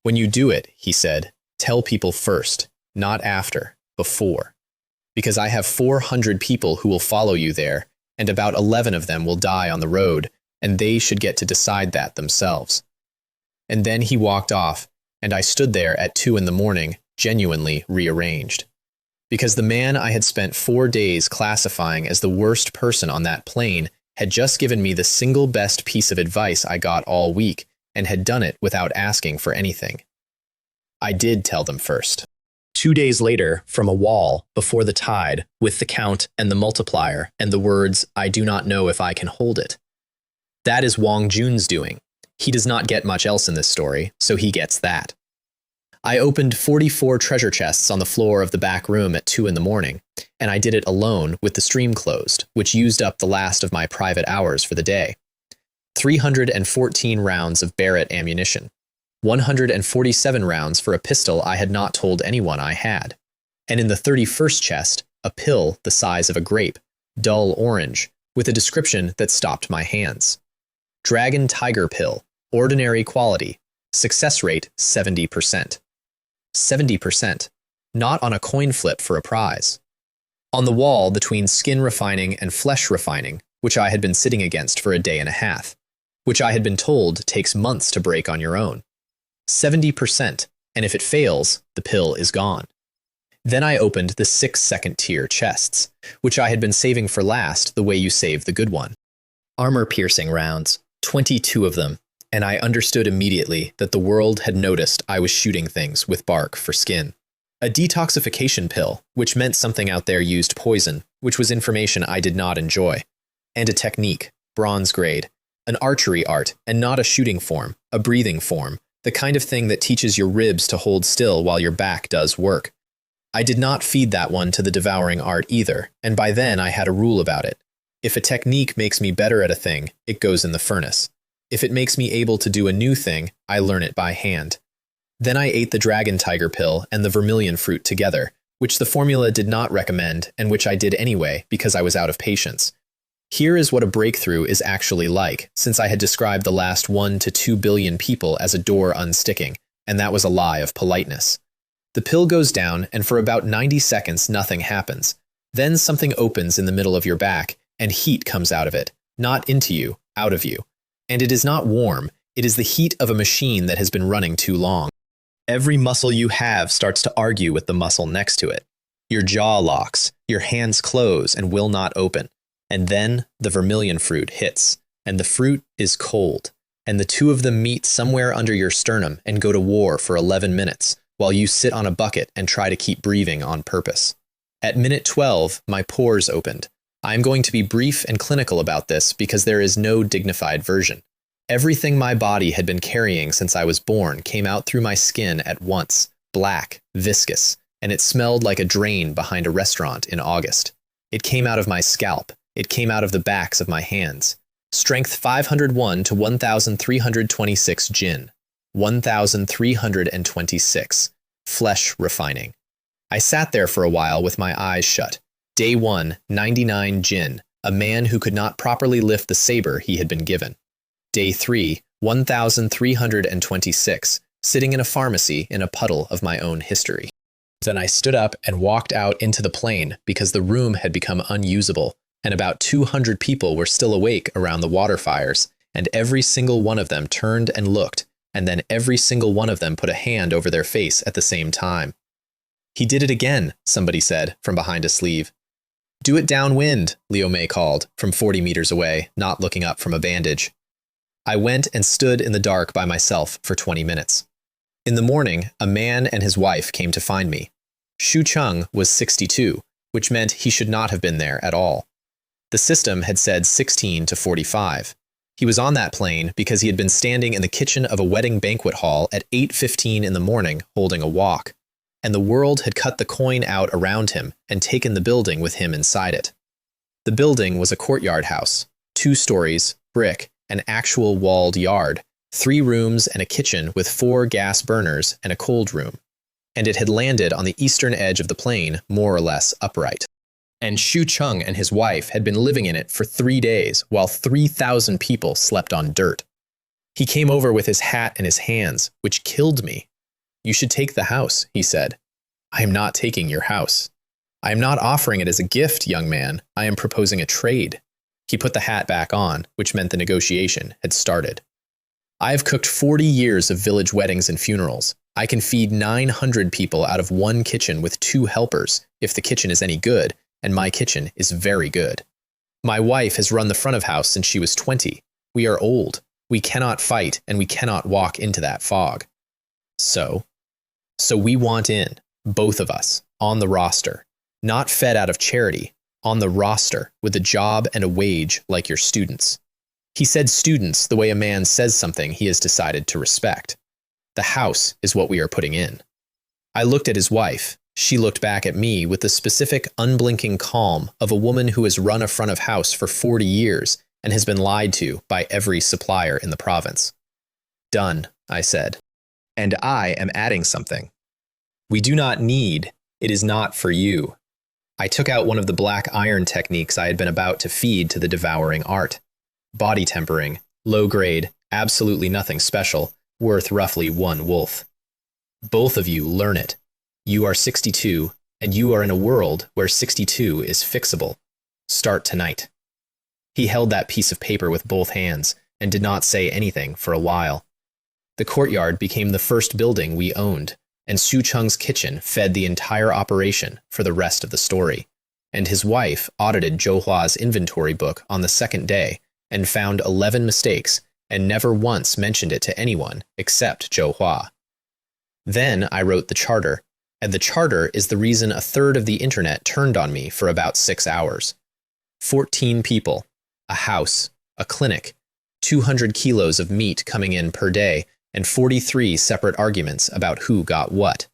When you do it, he said, tell people first, not after, before. Because I have 400 people who will follow you there, and about 11 of them will die on the road, and they should get to decide that themselves. And then he walked off, and I stood there at 2 in the morning, genuinely rearranged. Because the man I had spent 4 days classifying as the worst person on that plane had just given me the single best piece of advice I got all week, and had done it without asking for anything. I did tell them first. 2 days later, from a wall, before the tide, with the count and the multiplier, and the words, I do not know if I can hold it. That is Wang Jun's doing. He does not get much else in this story, so he gets that. I opened 44 treasure chests on the floor of the back room at 2 in the morning, and I did it alone with the stream closed, which used up the last of my private hours for the day. 314 rounds of Barrett ammunition. 147 rounds for a pistol I had not told anyone I had. And in the 31st chest, a pill the size of a grape, dull orange, with a description that stopped my hands. Dragon Tiger Pill, ordinary quality, success rate 70%. 70%, not on a coin flip for a prize. On the wall between skin refining and flesh refining, which I had been sitting against for a day and a half, which I had been told takes months to break on your own. 70%, and if it fails, the pill is gone. Then I opened the 6 second-tier chests, which I had been saving for last the way you save the good one. Armor-piercing rounds, 22 of them, and I understood immediately that the world had noticed I was shooting things with bark for skin. A detoxification pill, which meant something out there used poison, which was information I did not enjoy. And a technique, bronze grade, an archery art, and not a shooting form, a breathing form, the kind of thing that teaches your ribs to hold still while your back does work. I did not feed that one to the devouring art either, and by then I had a rule about it. If a technique makes me better at a thing, it goes in the furnace. If it makes me able to do a new thing, I learn it by hand. Then I ate the Dragon Tiger Pill and the vermilion fruit together, which the formula did not recommend and which I did anyway because I was out of patience. Here is what a breakthrough is actually like, since I had described the last 1 to 2 billion people as a door unsticking, and that was a lie of politeness. The pill goes down, and for about 90 seconds nothing happens. Then something opens in the middle of your back, and heat comes out of it, not into you, out of you. And it is not warm, it is the heat of a machine that has been running too long. Every muscle you have starts to argue with the muscle next to it. Your jaw locks, your hands close and will not open. And then the vermilion fruit hits, and the fruit is cold, and the two of them meet somewhere under your sternum and go to war for 11 minutes, while you sit on a bucket and try to keep breathing on purpose. At minute 12, my pores opened. I am going to be brief and clinical about this because there is no dignified version. Everything my body had been carrying since I was born came out through my skin at once, black, viscous, and it smelled like a drain behind a restaurant in August. It came out of my scalp. It came out of the backs of my hands. Strength 501 to 1,326 Jin. 1,326. Flesh refining. I sat there for a while with my eyes shut. Day 1, 99 Jin, a man who could not properly lift the saber he had been given. Day 3, 1,326, sitting in a pharmacy in a puddle of my own history. Then I stood up and walked out into the plain because the room had become unusable, and about 200 people were still awake around the water fires, and every single one of them turned and looked, and then every single one of them put a hand over their face at the same time. He did it again, somebody said from behind a sleeve. Do it downwind, Leo May called from 40 meters away, not looking up from a bandage. I went and stood in the dark by myself for 20 minutes. In the morning, a man and his wife came to find me. Xu Cheng was 62, which meant he should not have been there at all. The system had said 16 to 45. He was on that plane because he had been standing in the kitchen of a wedding banquet hall at 8:15 in the morning holding a wok, and the world had cut the coin out around him and taken the building with him inside it. The building was a courtyard house, 2 stories, brick, an actual walled yard, 3 rooms and a kitchen with 4 gas burners and a cold room. And it had landed on the eastern edge of the plane, more or less upright. And Shu Chung and his wife had been living in it for 3 days while 3,000 people slept on dirt. He came over with his hat in his hands, which killed me. "You should take the house," he said. "I am not taking your house. I am not offering it as a gift, young man. I am proposing a trade." He put the hat back on, which meant the negotiation had started. "I have cooked 40 years of village weddings and funerals. I can feed 900 people out of one kitchen with 2 helpers, if the kitchen is any good, and my kitchen is very good. My wife has run the front of house since she was 20. We are old. We cannot fight, and we cannot walk into that fog. So we want in, both of us, on the roster, not fed out of charity, on the roster, with a job and a wage like your students." He said students the way a man says something he has decided to respect. "The house is what we are putting in." I looked at his wife. She looked back at me with the specific, unblinking calm of a woman who has run a front of house for 40 years and has been lied to by every supplier in the province. "Done," I said. "And I am adding something. We do not need, it is not for you." I took out one of the black iron techniques I had been about to feed to the devouring art. Body tempering, low grade, absolutely nothing special, worth roughly 1 wolf. "Both of you learn it. You are 62, and you are in a world where 62 is fixable. Start tonight." He held that piece of paper with both hands and did not say anything for a while. The courtyard became the first building we owned, and Shu Chung's kitchen fed the entire operation for the rest of the story, and his wife audited Zhou Hua's inventory book on the second day and found 11 mistakes and never once mentioned it to anyone except Zhou Hua. Then I wrote the charter, and the charter is the reason a third of the internet turned on me for about 6 hours. 14 people, a house, a clinic, 200 kilos of meat coming in per day, and 43 separate arguments about who got what.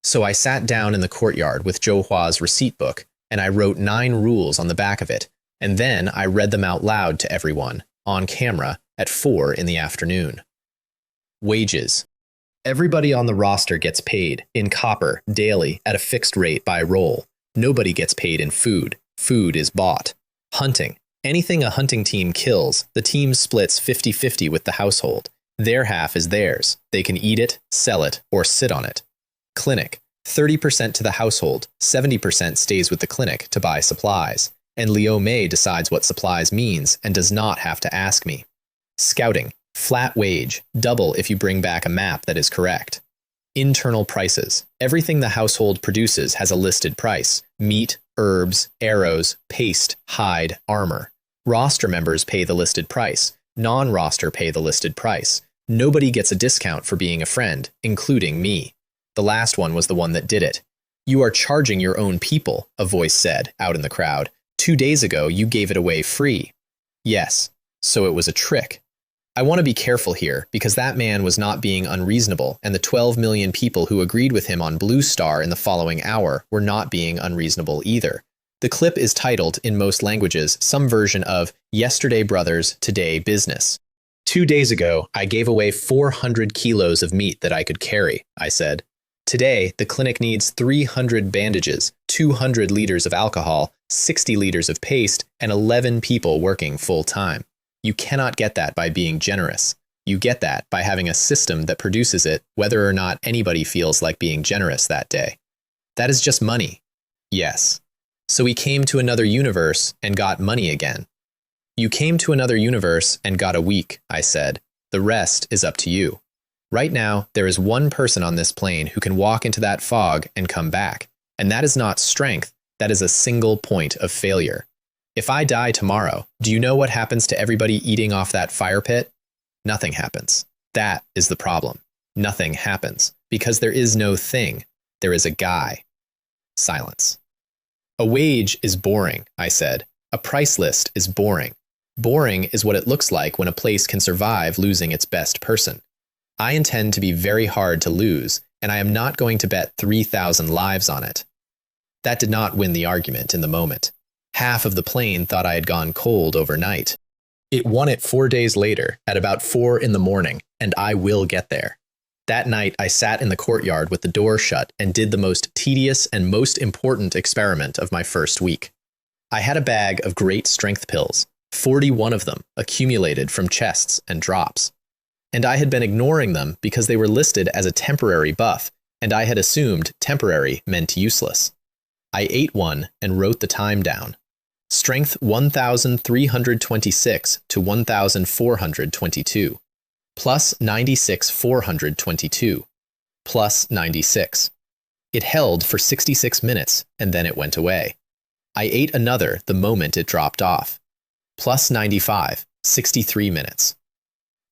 So I sat down in the courtyard with Zhou Hua's receipt book, and I wrote 9 rules on the back of it, and then I read them out loud to everyone, on camera, at 4 in the afternoon. Wages. Everybody on the roster gets paid, in copper, daily, at a fixed rate by roll. Nobody gets paid in food. Food is bought. Hunting. Anything a hunting team kills, the team splits 50-50 with the household. Their half is theirs. They can eat it, sell it, or sit on it. Clinic. 30% to the household, 70% stays with the clinic to buy supplies. And Liu Mei decides what supplies means and does not have to ask me. Scouting. Flat wage, double if you bring back a map that is correct. Internal prices. Everything the household produces has a listed price. Meat, herbs, arrows, paste, hide, armor. Roster members pay the listed price. Non-roster pay the listed price. Nobody gets a discount for being a friend, including me. The last one was the one that did it. "You are charging your own people," a voice said, out in the crowd. 2 days ago, you gave it away free." Yes, so it was a trick. I want to be careful here, because that man was not being unreasonable, and the 12 million people who agreed with him on Blue Star in the following hour were not being unreasonable either. The clip is titled, in most languages, some version of "Yesterday Brothers, Today Business." 2 days ago, I gave away 400 kilos of meat that I could carry, I said. Today, the clinic needs 300 bandages, 200 liters of alcohol, 60 liters of paste, and 11 people working full-time. You cannot get that by being generous. You get that by having a system that produces it whether or not anybody feels like being generous that day. That is just money. Yes. So we came to another universe and got money again. You came to another universe and got a week, I said. The rest is up to you. Right now, there is one person on this plane who can walk into that fog and come back. And that is not strength. That is a single point of failure. If I die tomorrow, do you know what happens to everybody eating off that fire pit? Nothing happens. That is the problem. Nothing happens. Because there is no thing. There is a guy. Silence. A wage is boring, I said. A price list is boring. Boring is what it looks like when a place can survive losing its best person. I intend to be very hard to lose, and I am not going to bet 3,000 lives on it. That did not win the argument in the moment. Half of the plane thought I had gone cold overnight. It won it 4 days later, at about 4 in the morning, and I will get there. That night, I sat in the courtyard with the door shut and did the most tedious and most important experiment of my first week. I had a bag of great strength pills, 41 of them accumulated from chests and drops. And I had been ignoring them because they were listed as a temporary buff, and I had assumed temporary meant useless. I ate one and wrote the time down. Strength 1,326 to 1,422. Plus 96,422. Plus 96. It held for 66 minutes, and then it went away. I ate another the moment it dropped off. Plus 95, 63 minutes.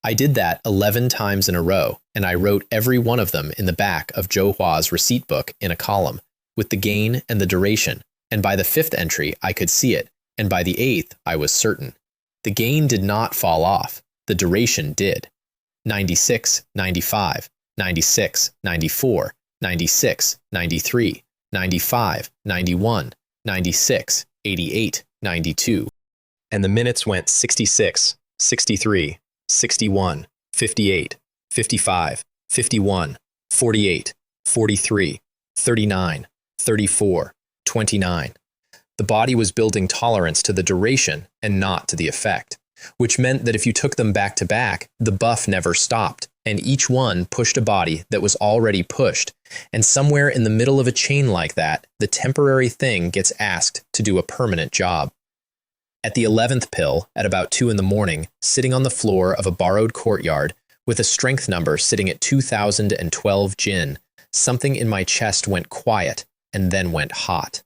I did that 11 times in a row, and I wrote every one of them in the back of Zhou Hua's receipt book in a column, with the gain and the duration, and by the 5th entry I could see it, and by the 8th I was certain. The gain did not fall off, the duration did. 96, 95, 96, 94, 96, 93, 95, 91, 96, 88, 92. And the minutes went 66, 63, 61, 58, 55, 51, 48, 43, 39, 34, 29. The body was building tolerance to the duration and not to the effect, which meant that if you took them back to back, the buff never stopped, and each one pushed a body that was already pushed, and somewhere in the middle of a chain like that, the temporary thing gets asked to do a permanent job. At the 11th pill, at about 2 in the morning, sitting on the floor of a borrowed courtyard, with a strength number sitting at 2,012 Jin, something in my chest went quiet and then went hot.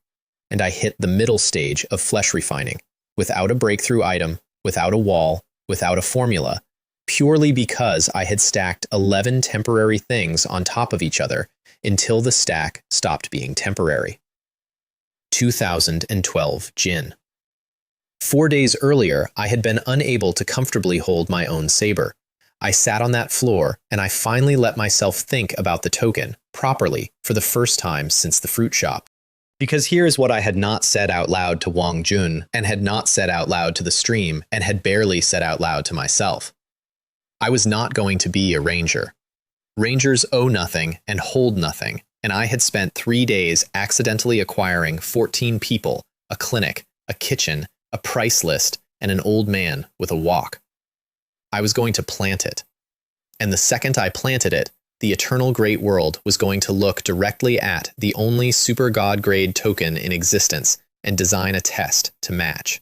And I hit the middle stage of flesh refining, without a breakthrough item, without a wall, without a formula, purely because I had stacked 11 temporary things on top of each other until the stack stopped being temporary. 2012 Jin. 4 days earlier, I had been unable to comfortably hold my own saber. I sat on that floor, and I finally let myself think about the token, properly, for the first time since the fruit shop. Because here is what I had not said out loud to Wang Jun, and had not said out loud to the stream, and had barely said out loud to myself. I was not going to be a ranger. Rangers owe nothing and hold nothing, and I had spent 3 days accidentally acquiring 14 people, a clinic, a kitchen, a price list, and an old man with a walk. I was going to plant it. And the second I planted it, the eternal great world was going to look directly at the only super god grade token in existence and design a test to match.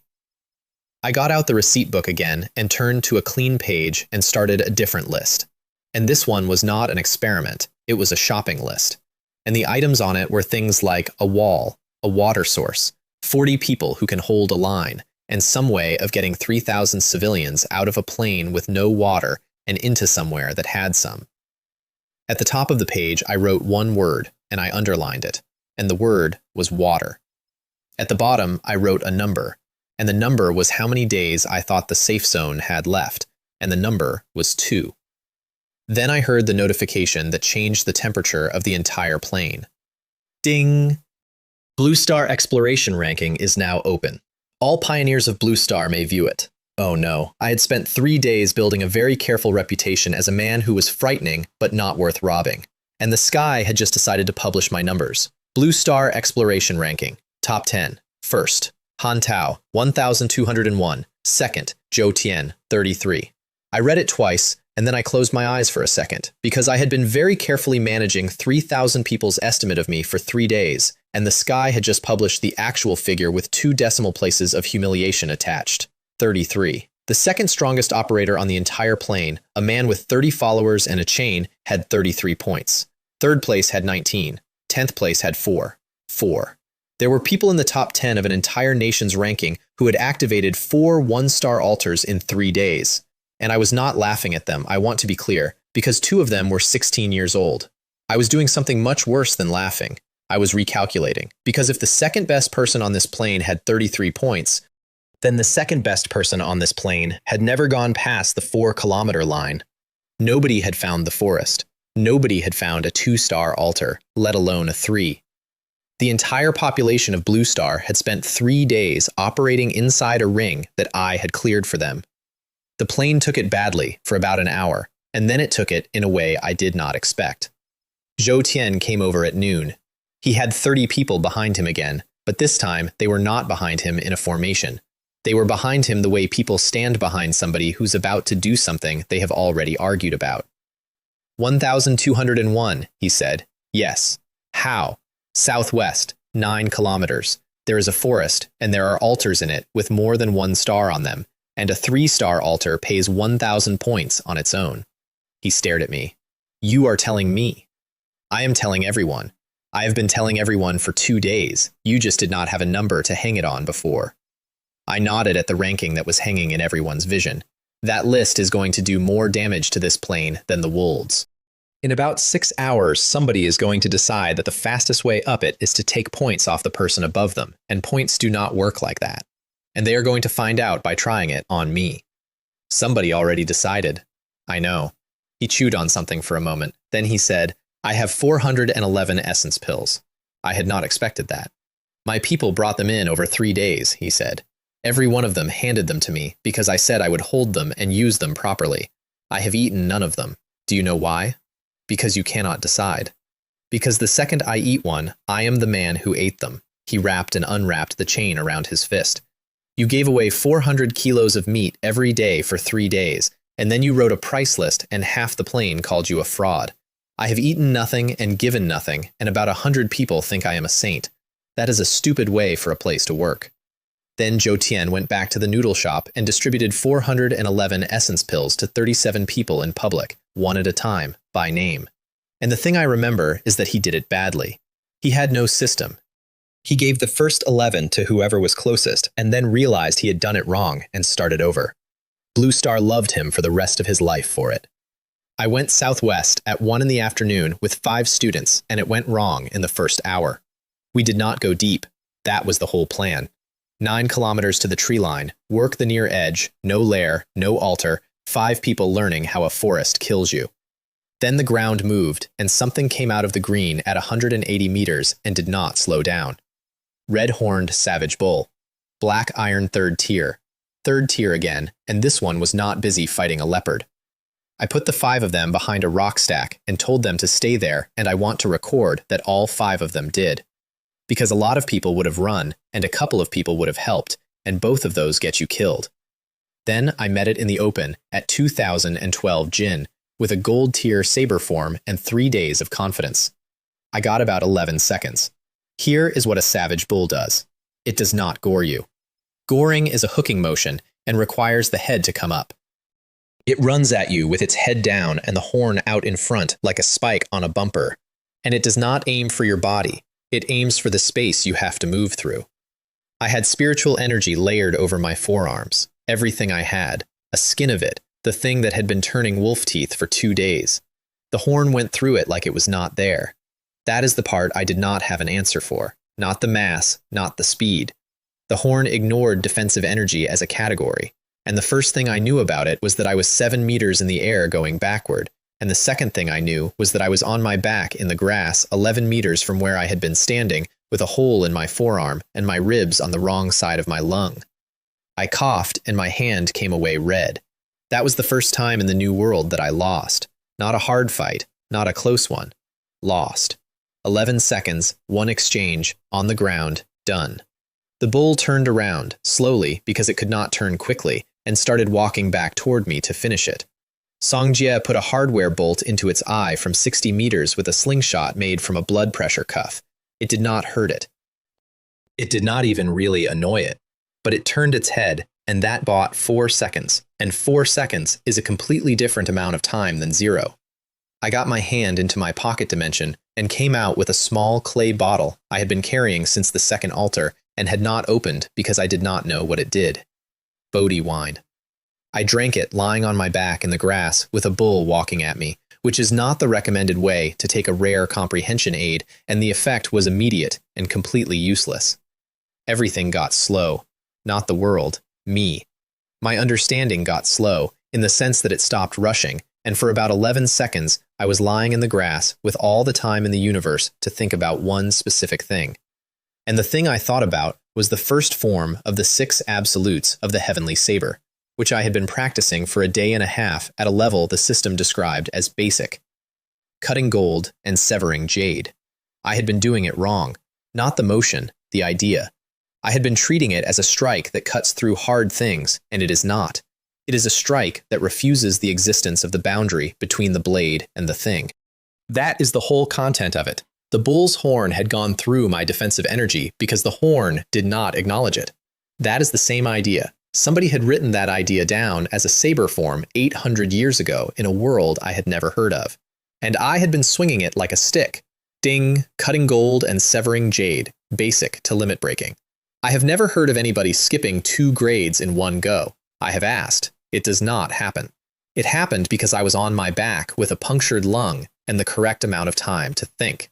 I got out the receipt book again and turned to a clean page and started a different list. And this one was not an experiment, it was a shopping list. And the items on it were things like a wall, a water source, 40 people who can hold a line, and some way of getting 3,000 civilians out of a plane with no water and into somewhere that had some. At the top of the page, I wrote one word, and I underlined it, and the word was water. At the bottom, I wrote a number, and the number was how many days I thought the safe zone had left, and the number was 2. Then I heard the notification that changed the temperature of the entire plane. Ding! Blue Star Exploration ranking is now open. All pioneers of Blue Star may view it. Oh no, I had spent 3 days building a very careful reputation as a man who was frightening but not worth robbing. And the sky had just decided to publish my numbers. Blue Star Exploration ranking. Top 10. First, Han Tao, 1,201. Second, Zhou Tian, 33. I read it twice, and then I closed my eyes for a second, because I had been very carefully managing 3,000 people's estimate of me for 3 days, and the sky had just published the actual figure with 2 decimal places of humiliation attached. 33. The second strongest operator on the entire plane, a man with 30 followers and a chain, had 33 points. Third place had 19. 10th place had 4. 4. There were people in the top 10 of an entire nation's ranking who had activated 4 one-star altars in 3 days. And I was not laughing at them, I want to be clear, because 2 of them were 16 years old. I was doing something much worse than laughing. I was recalculating, because if the second best person on this plane had 33 points, Then the second best person on this plane had never gone past the 4-kilometer line. Nobody had found the forest. Nobody had found a 2-star altar, let alone a 3. The entire population of Blue Star had spent 3 days operating inside a ring that I had cleared for them. The plane took it badly for about an hour, and then it took it in a way I did not expect. Zhou Tian came over at noon. He had 30 people behind him again, but this time they were not behind him in a formation. They were behind him the way people stand behind somebody who's about to do something they have already argued about. 1,201, he said. Yes. How? Southwest, 9 kilometers. There is a forest, and there are altars in it with more than 1 star on them, and a 3-star altar pays 1,000 points on its own. He stared at me. You are telling me. I am telling everyone. I have been telling everyone for 2 days. You just did not have a number to hang it on before. I nodded at the ranking that was hanging in everyone's vision. That list is going to do more damage to this plane than the wolves. In about 6 hours, somebody is going to decide that the fastest way up it is to take points off the person above them, and points do not work like that. And they are going to find out by trying it on me. Somebody already decided. I know. He chewed on something for a moment. Then he said, I have 411 essence pills. I had not expected that. My people brought them in over 3 days, he said. Every one of them handed them to me because I said I would hold them and use them properly. I have eaten none of them. Do you know why? Because you cannot decide. Because the second I eat one, I am the man who ate them. He wrapped and unwrapped the chain around his fist. You gave away 400 kilos of meat every day for 3 days, and then you wrote a price list and half the plane called you a fraud. I have eaten nothing and given nothing, and about 100 people think I am a saint. That is a stupid way for a place to work. Then Zhou Tian went back to the noodle shop and distributed 411 essence pills to 37 people in public, one at a time, by name. And the thing I remember is that he did it badly. He had no system. He gave the first 11 to whoever was closest, and then realized he had done it wrong and started over. Blue Star loved him for the rest of his life for it. I went southwest at 1 in the afternoon with 5 students, and it went wrong in the first hour. We did not go deep. That was the whole plan. 9 kilometers to the tree line, work the near edge, no lair, no altar, 5 people learning how a forest kills you. Then the ground moved, and something came out of the green at 180 meters and did not slow down. Red-horned savage bull. Black iron 3rd tier. 3rd tier again, and this one was not busy fighting a leopard. I put the 5 of them behind a rock stack and told them to stay there, and I want to record that all 5 of them did. Because a lot of people would have run, and a couple of people would have helped, and both of those get you killed. Then I met it in the open at 2012 Jin, with a gold tier saber form and 3 days of confidence. I got about 11 seconds. Here is what a savage bull does. It does not gore you. Goring is a hooking motion and requires the head to come up. It runs at you with its head down and the horn out in front like a spike on a bumper. And it does not aim for your body. It aims for the space you have to move through. I had spiritual energy layered over my forearms. Everything I had. A skin of it. The thing that had been turning wolf teeth for 2 days. The horn went through it like it was not there. That is the part I did not have an answer for. Not the mass, not the speed. The horn ignored defensive energy as a category. And the first thing I knew about it was that I was 7 meters in the air going backward. And the second thing I knew was that I was on my back in the grass 11 meters from where I had been standing, with a hole in my forearm and my ribs on the wrong side of my lung. I coughed and my hand came away red. That was the first time in the new world that I lost. Not a hard fight, not a close one. Lost. 11 seconds, 1 exchange, on the ground, done. The bull turned around, slowly because it could not turn quickly, and started walking back toward me to finish it. Songjie put a hardware bolt into its eye from 60 meters with a slingshot made from a blood pressure cuff. It did not hurt it. It did not even really annoy it, but it turned its head, and that bought 4 seconds, and 4 seconds is a completely different amount of time than 0. I got my hand into my pocket dimension and came out with a small clay bottle I had been carrying since the second altar and had not opened because I did not know what it did. Bodhi wine. I drank it lying on my back in the grass with a bull walking at me, which is not the recommended way to take a rare comprehension aid, and the effect was immediate and completely useless. Everything got slow. Not the world, Me. My understanding got slow, in the sense that it stopped rushing, and for about 11 seconds, I was lying in the grass with all the time in the universe to think about one specific thing. And the thing I thought about was the first form of the 6 absolutes of the heavenly saber, which I had been practicing for a day and a half at a level the system described as basic. Cutting gold and severing jade. I had been doing it wrong, not the motion, the idea. I had been treating it as a strike that cuts through hard things, and it is not. It is a strike that refuses the existence of the boundary between the blade and the thing. That is the whole content of it. The bull's horn had gone through my defensive energy because the horn did not acknowledge it. That is the same idea. Somebody had written that idea down as a saber form 800 years ago in a world I had never heard of. And I had been swinging it like a stick. Ding, cutting gold and severing jade, basic to limit breaking. I have never heard of anybody skipping 2 grades in one go. I have asked. It does not happen. It happened because I was on my back with a punctured lung and the correct amount of time to think.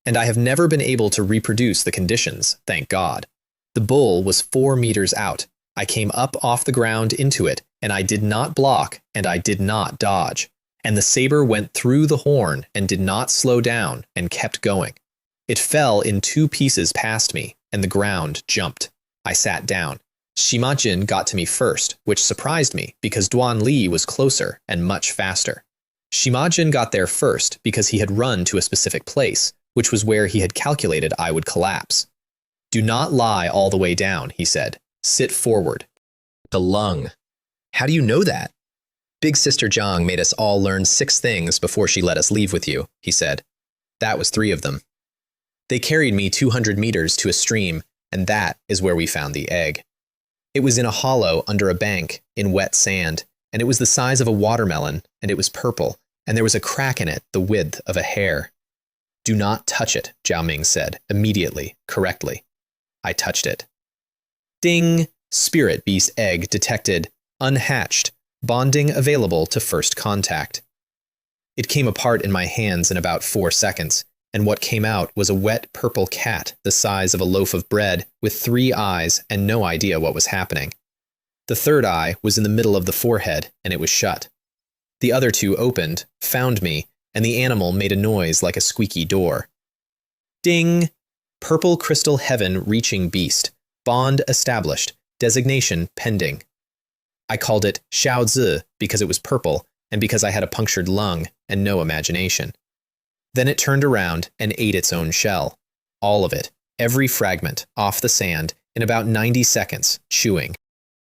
And I have never been able to reproduce the conditions, thank God. The bull was 4 meters out. I came up off the ground into it, and I did not block, and I did not dodge. And the saber went through the horn and did not slow down and kept going. It fell in 2 pieces past me, and the ground jumped. I sat down. Sima Jin got to me first, which surprised me because Duan Li was closer and much faster. Sima Jin got there first because he had run to a specific place, which was where he had calculated I would collapse. Do not lie all the way down, he said. Sit forward. The lung. How do you know that? Big Sister Zhang made us all learn 6 things before she let us leave with you, he said. That was 3 of them. They carried me 200 meters to a stream, and that is where we found the egg. It was in a hollow under a bank in wet sand, and it was the size of a watermelon, and it was purple, and there was a crack in it the width of a hair. Do not touch it, Zhao Ming said, immediately, correctly. I touched it. Ding! Spirit beast egg detected, unhatched, bonding available to first contact. It came apart in my hands in about 4 seconds, and what came out was a wet purple cat the size of a loaf of bread with 3 eyes and no idea what was happening. The 3rd eye was in the middle of the forehead, and it was shut. The other 2 opened, found me, and the animal made a noise like a squeaky door. Ding! Purple crystal heaven reaching beast. Bond established. Designation pending. I called it Xiao Zi because it was purple and because I had a punctured lung and no imagination. Then it turned around and ate its own shell. All of it, every fragment, off the sand, in about 90 seconds, chewing.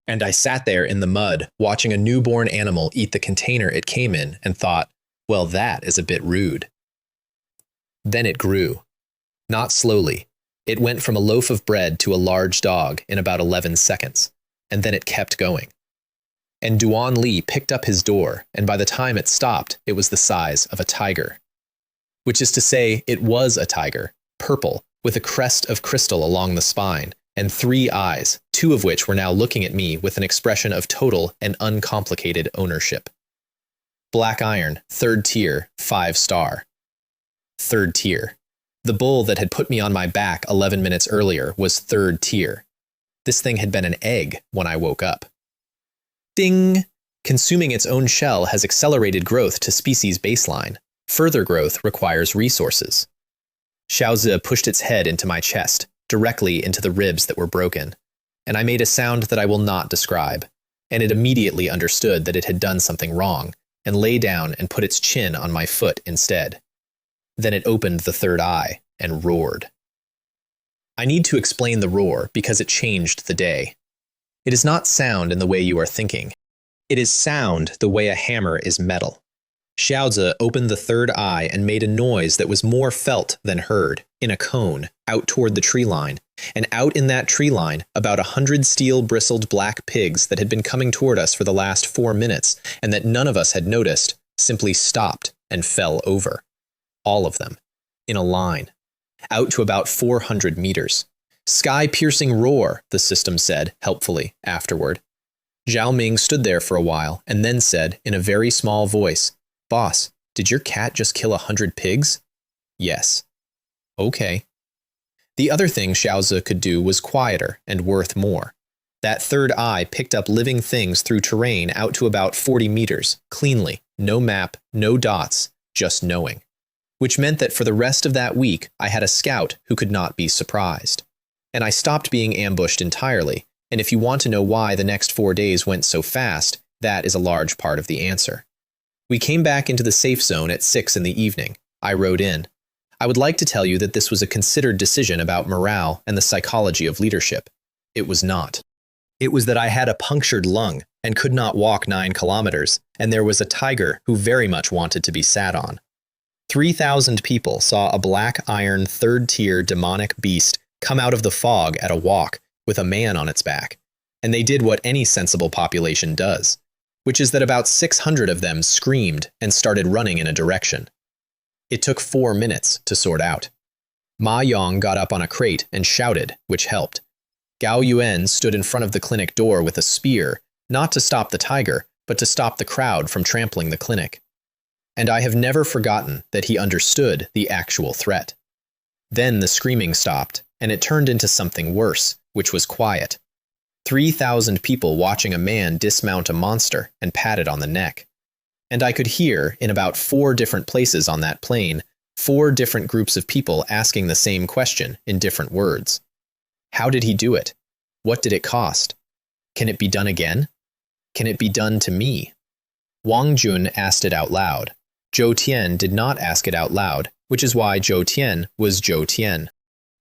And I sat there in the mud, watching a newborn animal eat the container it came in and thought, well, that is a bit rude. Then it grew. Not slowly. It went from a loaf of bread to a large dog in about 11 seconds, and then it kept going. And Duan Li picked up his door, and by the time it stopped, it was the size of a tiger. Which is to say, it was a tiger, purple, with a crest of crystal along the spine, and 3 eyes, 2 of which were now looking at me with an expression of total and uncomplicated ownership. Black iron, 3rd tier, 5-star. 3rd tier. The bull that had put me on my back 11 minutes earlier was 3rd tier. This thing had been an egg when I woke up. Ding! Consuming its own shell has accelerated growth to species baseline. Further growth requires resources. Xiaozi pushed its head into my chest, directly into the ribs that were broken, and I made a sound that I will not describe, and it immediately understood that it had done something wrong, and lay down and put its chin on my foot instead. Then it opened the 3rd eye and roared. I need to explain the roar because it changed the day. It is not sound in the way you are thinking. It is sound the way a hammer is metal. Xiaozi opened the 3rd eye and made a noise that was more felt than heard, in a cone, out toward the tree line, and out in that tree line, about 100 steel-bristled black pigs that had been coming toward us for the last 4 minutes, and that none of us had noticed, simply stopped and fell over. All of them, in a line, out to about 400 meters. Sky-piercing roar, the system said, helpfully, afterward. Zhao Ming stood there for a while, and then said, in a very small voice, Boss, did your cat just kill 100 pigs? Yes. Okay. The other thing Xiaozi could do was quieter and worth more. That third eye picked up living things through terrain out to about 40 meters, cleanly, no map, no dots, just knowing. Which meant that for the rest of that week, I had a scout who could not be surprised. And I stopped being ambushed entirely, and if you want to know why the next 4 days went so fast, that is a large part of the answer. We came back into the safe zone at 6 in the evening. I rode in. I would like to tell you that this was a considered decision about morale and the psychology of leadership. It was not. It was that I had a punctured lung and could not walk 9 kilometers, and there was a tiger who very much wanted to be sat on. 3,000 people saw a black iron third-tier demonic beast come out of the fog at a walk with a man on its back, and they did what any sensible population does, which is that about 600 of them screamed and started running in a direction. It took 4 minutes to sort out. Ma Yong got up on a crate and shouted, which helped. Gao Yuan stood in front of the clinic door with a spear, not to stop the tiger, but to stop the crowd from trampling the clinic. And I have never forgotten that he understood the actual threat. Then the screaming stopped, and it turned into something worse, which was quiet. 3,000 people watching a man dismount a monster and pat it on the neck. And I could hear, in about 4 different places on that plain, 4 different groups of people asking the same question in different words. How did he do it? What did it cost? Can it be done again? Can it be done to me? Wang Jun asked it out loud. Zhou Tian did not ask it out loud, which is why Zhou Tian was Zhou Tian.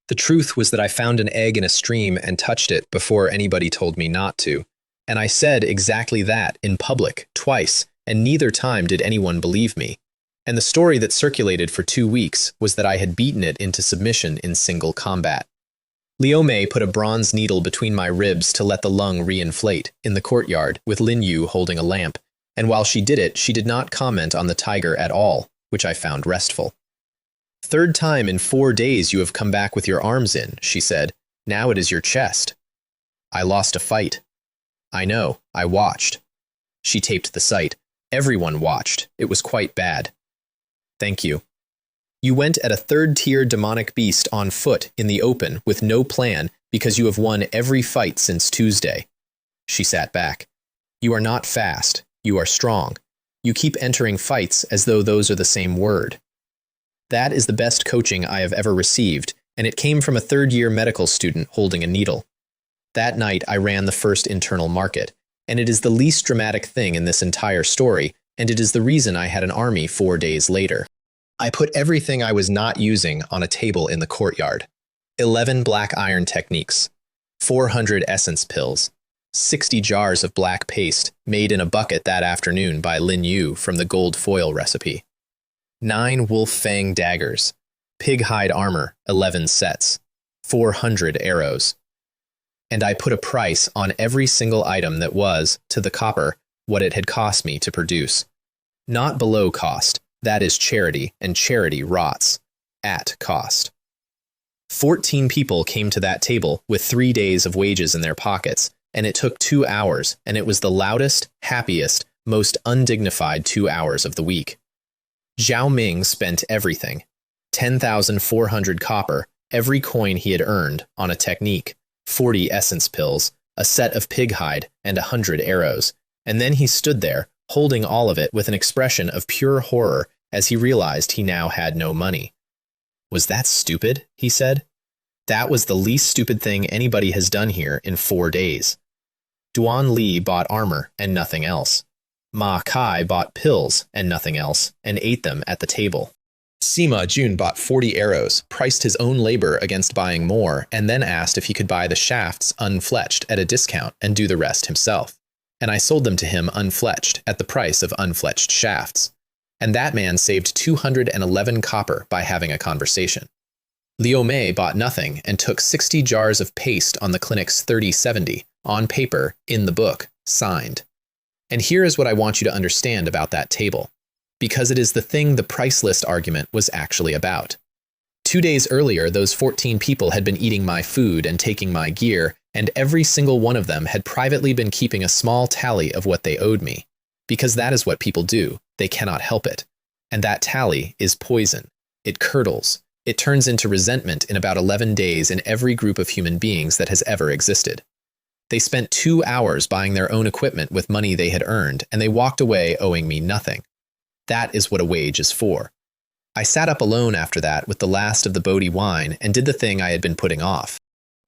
The truth was that I found an egg in a stream and touched it before anybody told me not to. And I said exactly that in public, twice, and neither time did anyone believe me. And the story that circulated for 2 weeks was that I had beaten it into submission in single combat. Liu Mei put a bronze needle between my ribs to let the lung reinflate in the courtyard with Lin Yu holding a lamp, and while she did it, she did not comment on the tiger at all, which I found restful. 3rd time in 4 days you have come back with your arms in, she said. Now it is your chest. I lost a fight. I know, I watched. She taped the sight. Everyone watched. It was quite bad. Thank you. You went at a 3rd-tier demonic beast on foot in the open with no plan because you have won every fight since Tuesday. She sat back. You are not fast. You are strong. You keep entering fights as though those are the same word. That is the best coaching I have ever received, and it came from a 3rd-year medical student holding a needle. That night I ran the first internal market, and it is the least dramatic thing in this entire story, and it is the reason I had an army 4 days later. I put everything I was not using on a table in the courtyard. 11 black iron techniques, 400 essence pills, 60 jars of black paste made in a bucket that afternoon by Lin Yu from the gold foil recipe, 9 wolf fang daggers, pig hide armor, 11 sets, 400 arrows. And I put a price on every single item that was, to the copper, what it had cost me to produce. Not below cost. That is charity, and charity rots. At cost. 14 people came to that table with 3 days of wages in their pockets, and it took 2 hours, and it was the loudest, happiest, most undignified 2 hours of the week. Zhao Ming spent everything. 10,400 copper, every coin he had earned, on a technique, 40 essence pills, a set of pig hide, and 100 arrows, and then he stood there, holding all of it with an expression of pure horror as he realized he now had no money. Was that stupid? He said. That was the least stupid thing anybody has done here in 4 days. Duan Li bought armor and nothing else. Ma Kai bought pills and nothing else, and ate them at the table. Sima Jun bought 40 arrows, priced his own labor against buying more, and then asked if he could buy the shafts unfletched at a discount and do the rest himself. And I sold them to him unfletched at the price of unfletched shafts. And that man saved 211 copper by having a conversation. Liu Mei bought nothing and took 60 jars of paste on the clinic's 3070, on paper, in the book, signed. And here is what I want you to understand about that table, because it is the thing the price list argument was actually about. 2 days earlier, those 14 people had been eating my food and taking my gear, and every single one of them had privately been keeping a small tally of what they owed me. Because that is what people do. They cannot help it. And that tally is poison. It curdles. It turns into resentment in about 11 days in every group of human beings that has ever existed. They spent 2 hours buying their own equipment with money they had earned, and they walked away owing me nothing. That is what a wage is for. I sat up alone after that with the last of the Bodhi wine and did the thing I had been putting off.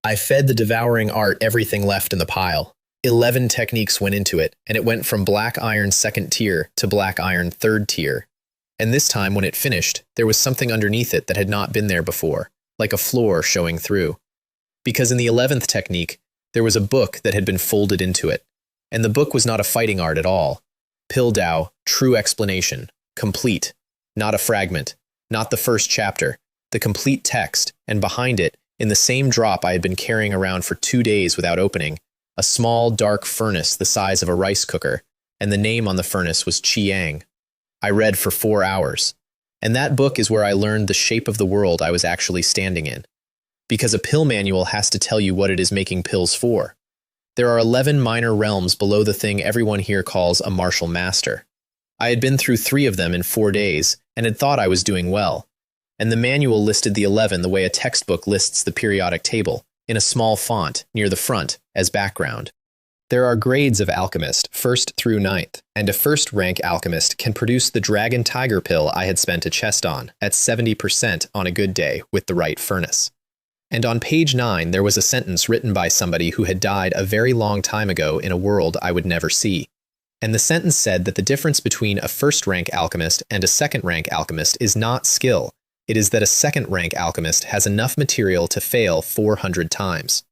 I fed the devouring art everything left in the pile. 11 techniques went into it, and it went from black iron 2nd tier to black iron 3rd tier. And this time, when it finished, there was something underneath it that had not been there before, like a floor showing through. Because in the 11th technique, there was a book that had been folded into it, and the book was not a fighting art at all. Pildao, true explanation, complete, not a fragment, not the first chapter, the complete text, and behind it, in the same drop I had been carrying around for 2 days without opening, a small, dark furnace the size of a rice cooker, and the name on the furnace was Chiang. I read for 4 hours, and that book is where I learned the shape of the world I was actually standing in. Because a pill manual has to tell you what it is making pills for. There are 11 minor realms below the thing everyone here calls a martial master. I had been through 3 of them in 4 days, and had thought I was doing well. And the manual listed the 11 the way a textbook lists the periodic table, in a small font, near the front, as background. There are grades of alchemist, 1st through 9th, and a 1st-rank alchemist can produce the dragon tiger pill I had spent a chest on, at 70% on a good day, with the right furnace. And on page 9 there was a sentence written by somebody who had died a very long time ago in a world I would never see. And the sentence said that the difference between a 1st-rank alchemist and a 2nd-rank alchemist is not skill, it is that a 2nd-rank alchemist has enough material to fail 400 times.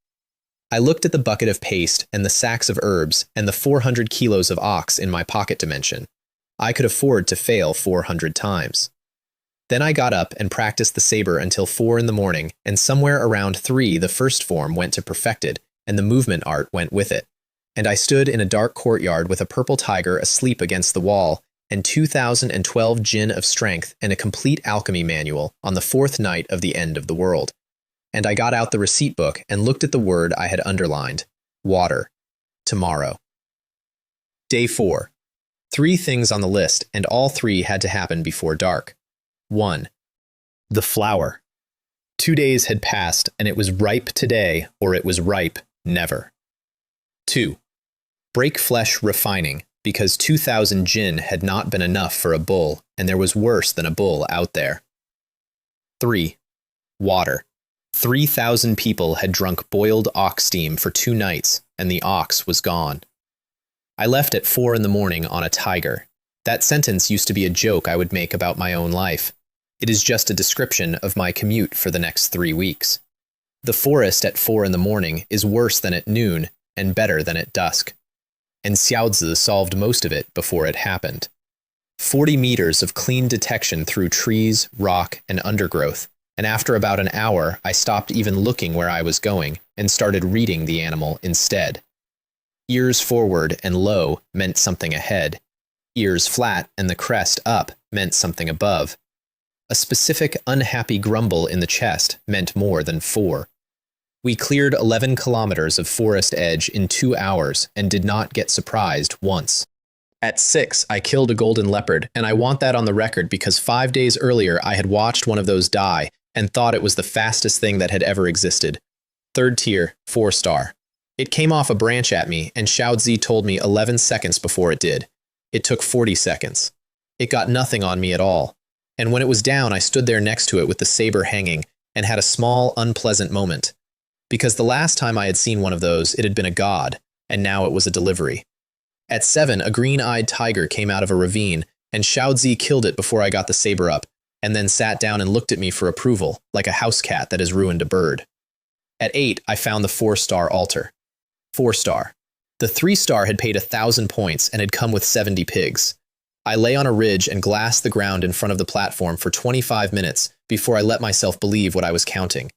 I looked at the bucket of paste and the sacks of herbs and the 400 kilos of ox in my pocket dimension. I could afford to fail 400 times. Then I got up and practiced the saber until 4 in the morning, and somewhere around 3 the first form went to perfected, and the movement art went with it. And I stood in a dark courtyard with a purple tiger asleep against the wall, and 2012 Jin of strength and a complete alchemy manual on the 4th night of the end of the world. And I got out the receipt book and looked at the word I had underlined. Water. Tomorrow. Day 4. 3 things on the list, and all 3 had to happen before dark. 1. The flower. 2 days had passed, and it was ripe today, or it was ripe never. 2. Break flesh refining, because 2,000 Jin had not been enough for a bull, and there was worse than a bull out there. 3. Water. 3,000 people had drunk boiled ox steam for 2 nights, and the ox was gone. I left at 4 in the morning on a tiger. That sentence used to be a joke I would make about my own life. It is just a description of my commute for the next 3 weeks. The forest at 4 in the morning is worse than at noon and better than at dusk. And Xiaozi solved most of it before it happened. 40 meters of clean detection through trees, rock, and undergrowth, and after about an hour I stopped even looking where I was going and started reading the animal instead. Ears forward and low meant something ahead. Ears flat and the crest up meant something above. A specific unhappy grumble in the chest meant more than 4. We cleared 11 kilometers of forest edge in 2 hours and did not get surprised once. At 6, I killed a golden leopard, and I want that on the record because 5 days earlier I had watched one of those die and thought it was the fastest thing that had ever existed. 3rd tier, 4-star. It came off a branch at me, and Xiaozi told me 11 seconds before it did. It took 40 seconds. It got nothing on me at all. And when it was down, I stood there next to it with the saber hanging and had a small, unpleasant moment. Because the last time I had seen one of those, it had been a god, and now it was a delivery. At 7, a green-eyed tiger came out of a ravine, and Xiaozi killed it before I got the saber up, and then sat down and looked at me for approval, like a house cat that has ruined a bird. At 8, I found the 4-star altar. 4-star. The 3-star had paid 1,000 points and had come with 70 pigs. I lay on a ridge and glassed the ground in front of the platform for 25 minutes before I let myself believe what I was counting.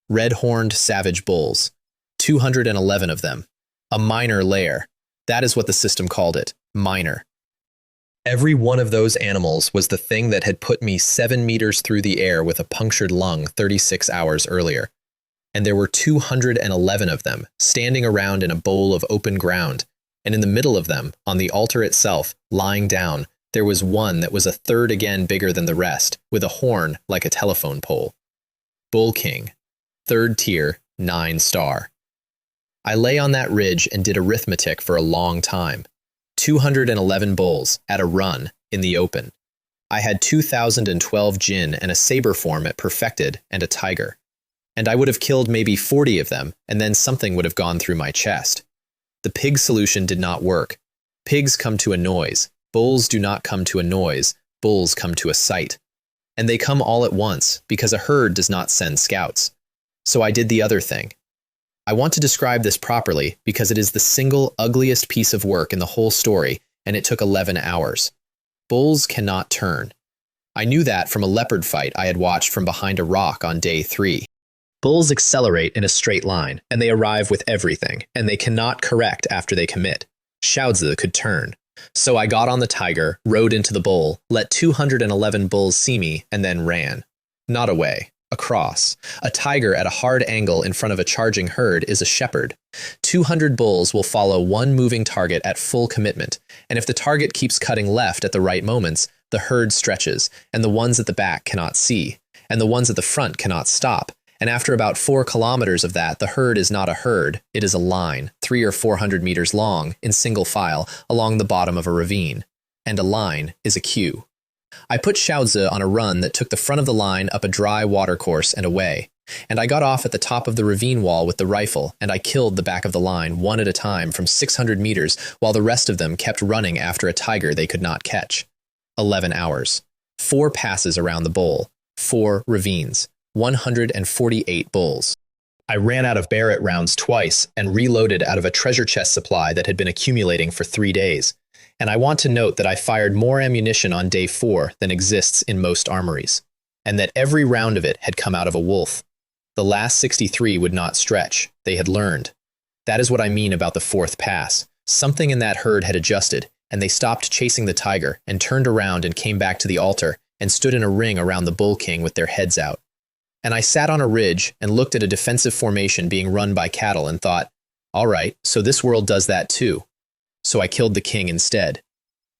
Red-horned savage bulls. 211 of them. A minor lair. That is what the system called it. Minor. Every one of those animals was the thing that had put me 7 meters through the air with a punctured lung 36 hours earlier. And there were 211 of them, standing around in a bowl of open ground, and in the middle of them, on the altar itself, lying down, there was one that was a third again bigger than the rest, with a horn like a telephone pole. Bull King. 3rd tier, 9-star. I lay on that ridge and did arithmetic for a long time. 211 bulls, at a run, in the open. I had 2012 jinn and a saber form at perfected and a tiger. And I would have killed maybe 40 of them, and then something would have gone through my chest. The pig solution did not work. Pigs come to a noise. Bulls do not come to a noise. Bulls come to a sight. And they come all at once, because a herd does not send scouts. So I did the other thing. I want to describe this properly because it is the single ugliest piece of work in the whole story, and it took 11 hours. Bulls cannot turn. I knew that from a leopard fight I had watched from behind a rock on day 3. Bulls accelerate in a straight line, and they arrive with everything, and they cannot correct after they commit. Xiaozi could turn. So I got on the tiger, rode into the bull, let 211 bulls see me, and then ran. Not away. Across. A tiger at a hard angle in front of a charging herd is a shepherd. 200 bulls will follow one moving target at full commitment, and if the target keeps cutting left at the right moments, the herd stretches, and the ones at the back cannot see, and the ones at the front cannot stop, and after about 4 kilometers of that, the herd is not a herd, it is a line, 300 or 400 meters long, in single file, along the bottom of a ravine. And a line is a queue. I put Xiaozi on a run that took the front of the line up a dry watercourse and away, and I got off at the top of the ravine wall with the rifle, and I killed the back of the line one at a time from 600 meters while the rest of them kept running after a tiger they could not catch. 11 hours. 4 passes around the bowl. 4 ravines. 148 bulls. I ran out of Barrett rounds twice and reloaded out of a treasure chest supply that had been accumulating for 3 days. And I want to note that I fired more ammunition on day 4 than exists in most armories, and that every round of it had come out of a wolf. The last 63 would not stretch. They had learned. That is what I mean about the 4th pass. Something in that herd had adjusted, and they stopped chasing the tiger and turned around and came back to the altar and stood in a ring around the bull king with their heads out. And I sat on a ridge and looked at a defensive formation being run by cattle and thought, all right, so this world does that too. So I killed the king instead.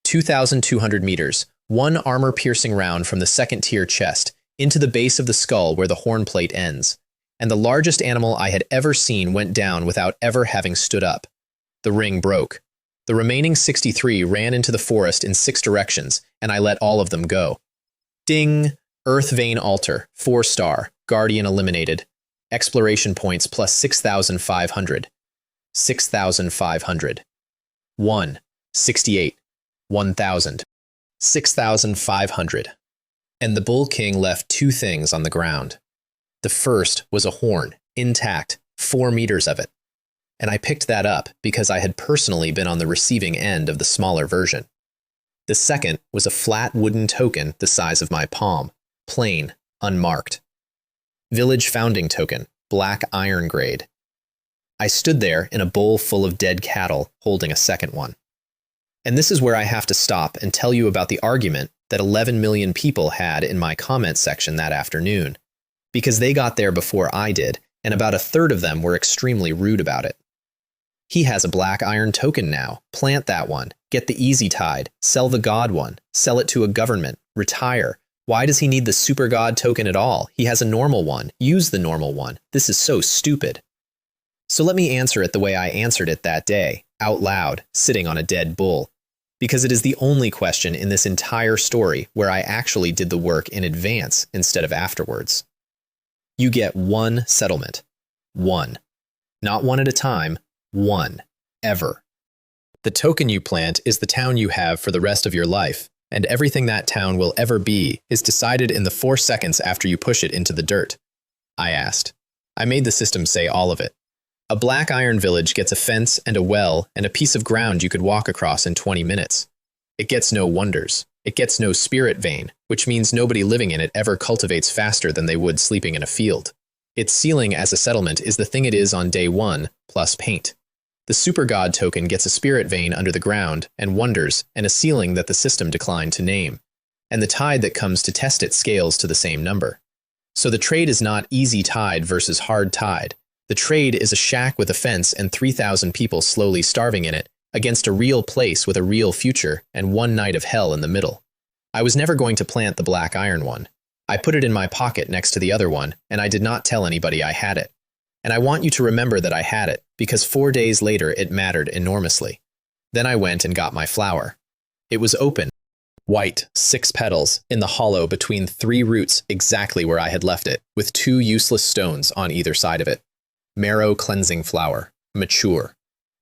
2,200 meters, 1 armor-piercing round from the second-tier chest into the base of the skull where the horn plate ends, and the largest animal I had ever seen went down without ever having stood up. The ring broke. The remaining 63 ran into the forest in 6 directions, and I let all of them go. Ding! Earth Vein Altar, 4-star, Guardian eliminated. Exploration points plus 6,500. 6,500. 1. 68. 1,000. 6,500. And the Bull King left 2 things on the ground. The first was a horn, intact, 4 meters of it. And I picked that up because I had personally been on the receiving end of the smaller version. The second was a flat wooden token the size of my palm, plain, unmarked. Village founding token, black iron grade. I stood there in a bowl full of dead cattle, holding a second one. And this is where I have to stop and tell you about the argument that 11 million people had in my comment section that afternoon, because they got there before I did, and about a third of them were extremely rude about it. He has a black iron token now. Plant that one. Get the easy tide. Sell the god one. Sell it to a government. Retire. Why does he need the super god token at all? He has a normal one. Use the normal one. This is so stupid. So let me answer it the way I answered it that day, out loud, sitting on a dead bull. Because it is the only question in this entire story where I actually did the work in advance instead of afterwards. You get 1 settlement. 1. Not 1 at a time. 1. Ever. The token you plant is the town you have for the rest of your life, and everything that town will ever be is decided in the 4 seconds after you push it into the dirt. I asked. I made the system say all of it. A black iron village gets a fence and a well and a piece of ground you could walk across in 20 minutes. It gets no wonders. It gets no spirit vein, which means nobody living in it ever cultivates faster than they would sleeping in a field. Its ceiling as a settlement is the thing it is on day 1, plus paint. The super god token gets a spirit vein under the ground and wonders and a ceiling that the system declined to name. And the tide that comes to test it scales to the same number. So the trade is not easy tide versus hard tide. The trade is a shack with a fence and 3,000 people slowly starving in it against a real place with a real future and 1 night of hell in the middle. I was never going to plant the black iron one. I put it in my pocket next to the other one, and I did not tell anybody I had it. And I want you to remember that I had it, because 4 days later it mattered enormously. Then I went and got my flower. It was open, white, 6 petals, in the hollow between 3 roots exactly where I had left it, with 2 useless stones on either side of it. Marrow cleansing flower, mature.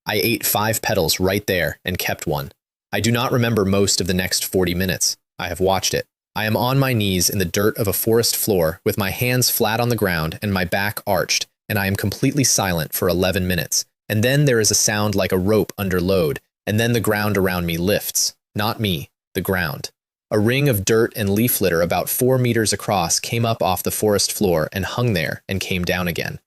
I ate 5 petals right there and kept one. I do not remember most of the next 40 minutes. I have watched it. I am on my knees in the dirt of a forest floor with my hands flat on the ground and my back arched, and I am completely silent for 11 minutes. And then there is a sound like a rope under load, and then the ground around me lifts. Not me, the ground. A ring of dirt and leaf litter about 4 meters across came up off the forest floor and hung there and came down again.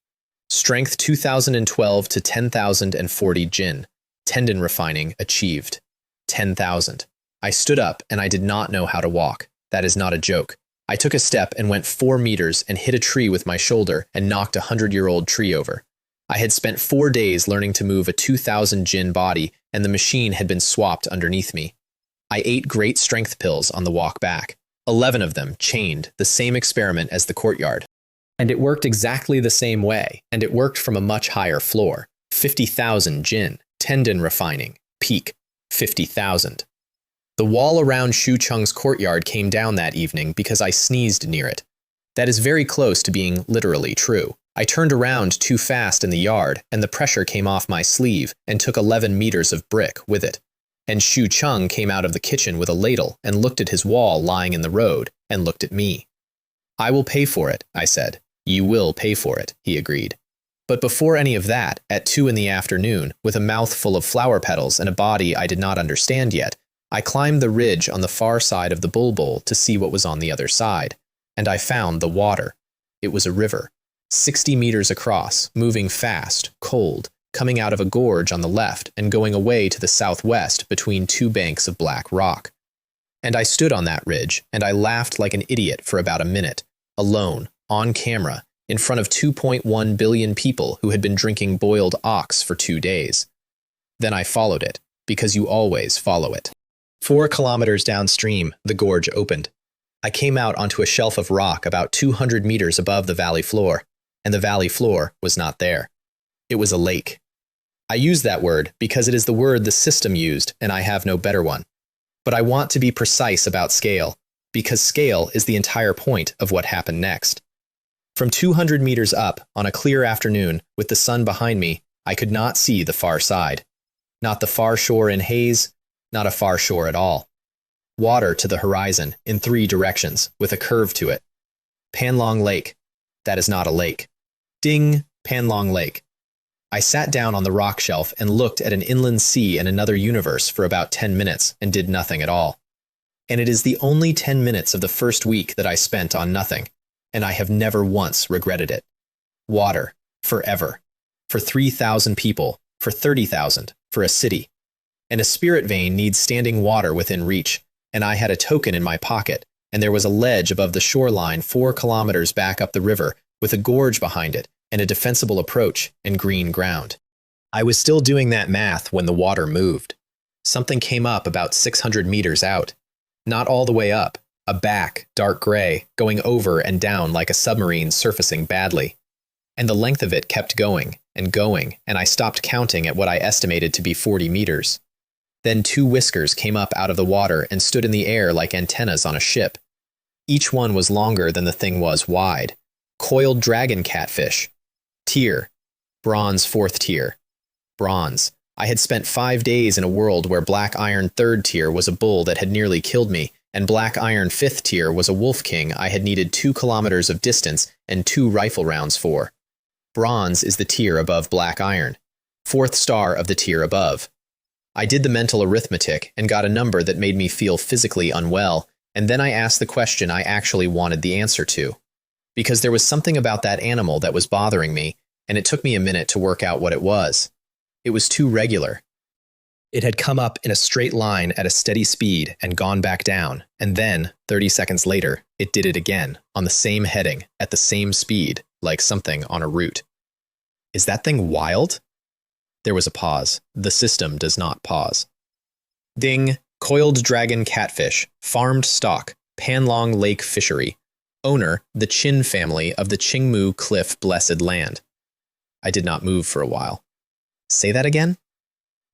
Strength 2012 to 10,040 Jin. Tendon refining achieved. 10,000. I stood up and I did not know how to walk. That is not a joke. I took a step and went 4 meters and hit a tree with my shoulder and knocked a 100-year-old tree over. I had spent 4 days learning to move a 2,000 Jin body, and the machine had been swapped underneath me. I ate great strength pills on the walk back. 11 of them, chained, the same experiment as the courtyard. And it worked exactly the same way, and it worked from a much higher floor. 50,000 Jin, tendon refining, peak, 50,000. The wall around Shu Cheng's courtyard came down that evening because I sneezed near it. That is very close to being literally true. I turned around too fast in the yard, and the pressure came off my sleeve and took 11 meters of brick with it. And Shu Cheng came out of the kitchen with a ladle and looked at his wall lying in the road and looked at me. I will pay for it, I said. You will pay for it, he agreed. But before any of that, at 2 in the afternoon, with a mouth full of flower petals and a body I did not understand yet, I climbed the ridge on the far side of the bulbul to see what was on the other side, and I found the water. It was a river, 60 meters across, moving fast, cold, coming out of a gorge on the left and going away to the southwest between 2 banks of black rock. And I stood on that ridge, and I laughed like an idiot for about a minute, alone, on camera, in front of 2.1 billion people who had been drinking boiled ox for 2 days. Then I followed it, because you always follow it. 4 kilometers downstream, the gorge opened. I came out onto a shelf of rock about 200 meters above the valley floor, and the valley floor was not there. It was a lake. I use that word because it is the word the system used, and I have no better one. But I want to be precise about scale, because scale is the entire point of what happened next. From 200 meters up, on a clear afternoon, with the sun behind me, I could not see the far side. Not the far shore in haze, not a far shore at all. Water to the horizon, in 3 directions, with a curve to it. Panlong Lake. That is not a lake. Ding, Panlong Lake. I sat down on the rock shelf and looked at an inland sea in another universe for about 10 minutes and did nothing at all. And it is the only 10 minutes of the first week that I spent on nothing, and I have never once regretted it. Water, forever. For 3,000 people, for 30,000, for a city. And a spirit vein needs standing water within reach, and I had a token in my pocket, and there was a ledge above the shoreline 4 kilometers back up the river, with a gorge behind it, and a defensible approach, and green ground. I was still doing that math when the water moved. Something came up about 600 meters out. Not all the way up. A back, dark gray, going over and down like a submarine surfacing badly. And the length of it kept going, and I stopped counting at what I estimated to be 40 meters. Then 2 whiskers came up out of the water and stood in the air like antennas on a ship. Each one was longer than the thing was wide. Coiled dragon catfish. Tier. Bronze 4th tier. Bronze. I had spent 5 days in a world where black iron 3rd tier was a bull that had nearly killed me, and black iron 5th tier was a wolf king I had needed 2 kilometers of distance and 2 rifle rounds for. Bronze is the tier above black iron. 4th star of the tier above. I did the mental arithmetic and got a number that made me feel physically unwell, and then I asked the question I actually wanted the answer to. Because there was something about that animal that was bothering me, and it took me a minute to work out what it was. It was too regular. It had come up in a straight line at a steady speed and gone back down, and then, 30 seconds later, it did it again, on the same heading, at the same speed, like something on a route. Is that thing wild? There was a pause. The system does not pause. Ding, coiled dragon catfish, farmed stock, Panlong Lake fishery. Owner, the Qin family of the Qingmu Cliff Blessed Land. I did not move for a while. Say that again?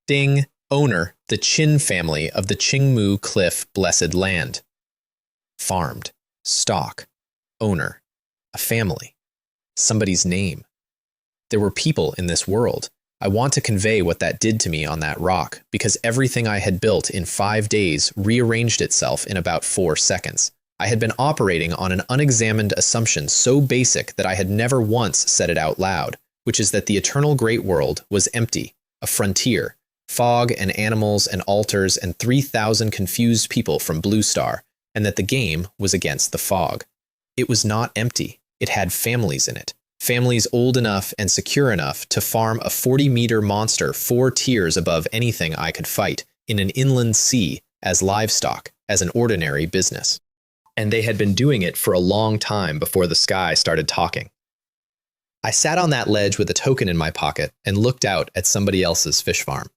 Ding. Owner, the Chin family of the Qingmu Cliff Blessed Land. Farmed. Stock. Owner. A family. Somebody's name. There were people in this world. I want to convey what that did to me on that rock, because everything I had built in 5 days rearranged itself in about 4 seconds. I had been operating on an unexamined assumption so basic that I had never once said it out loud, which is that the eternal great world was empty, a frontier, fog and animals and altars and 3,000 confused people from Blue Star, and that the game was against the fog. It was not empty. It had families in it. Families old enough and secure enough to farm a 40-meter monster 4 tiers above anything I could fight in an inland sea as livestock, as an ordinary business. And they had been doing it for a long time before the sky started talking. I sat on that ledge with a token in my pocket and looked out at somebody else's fish farm.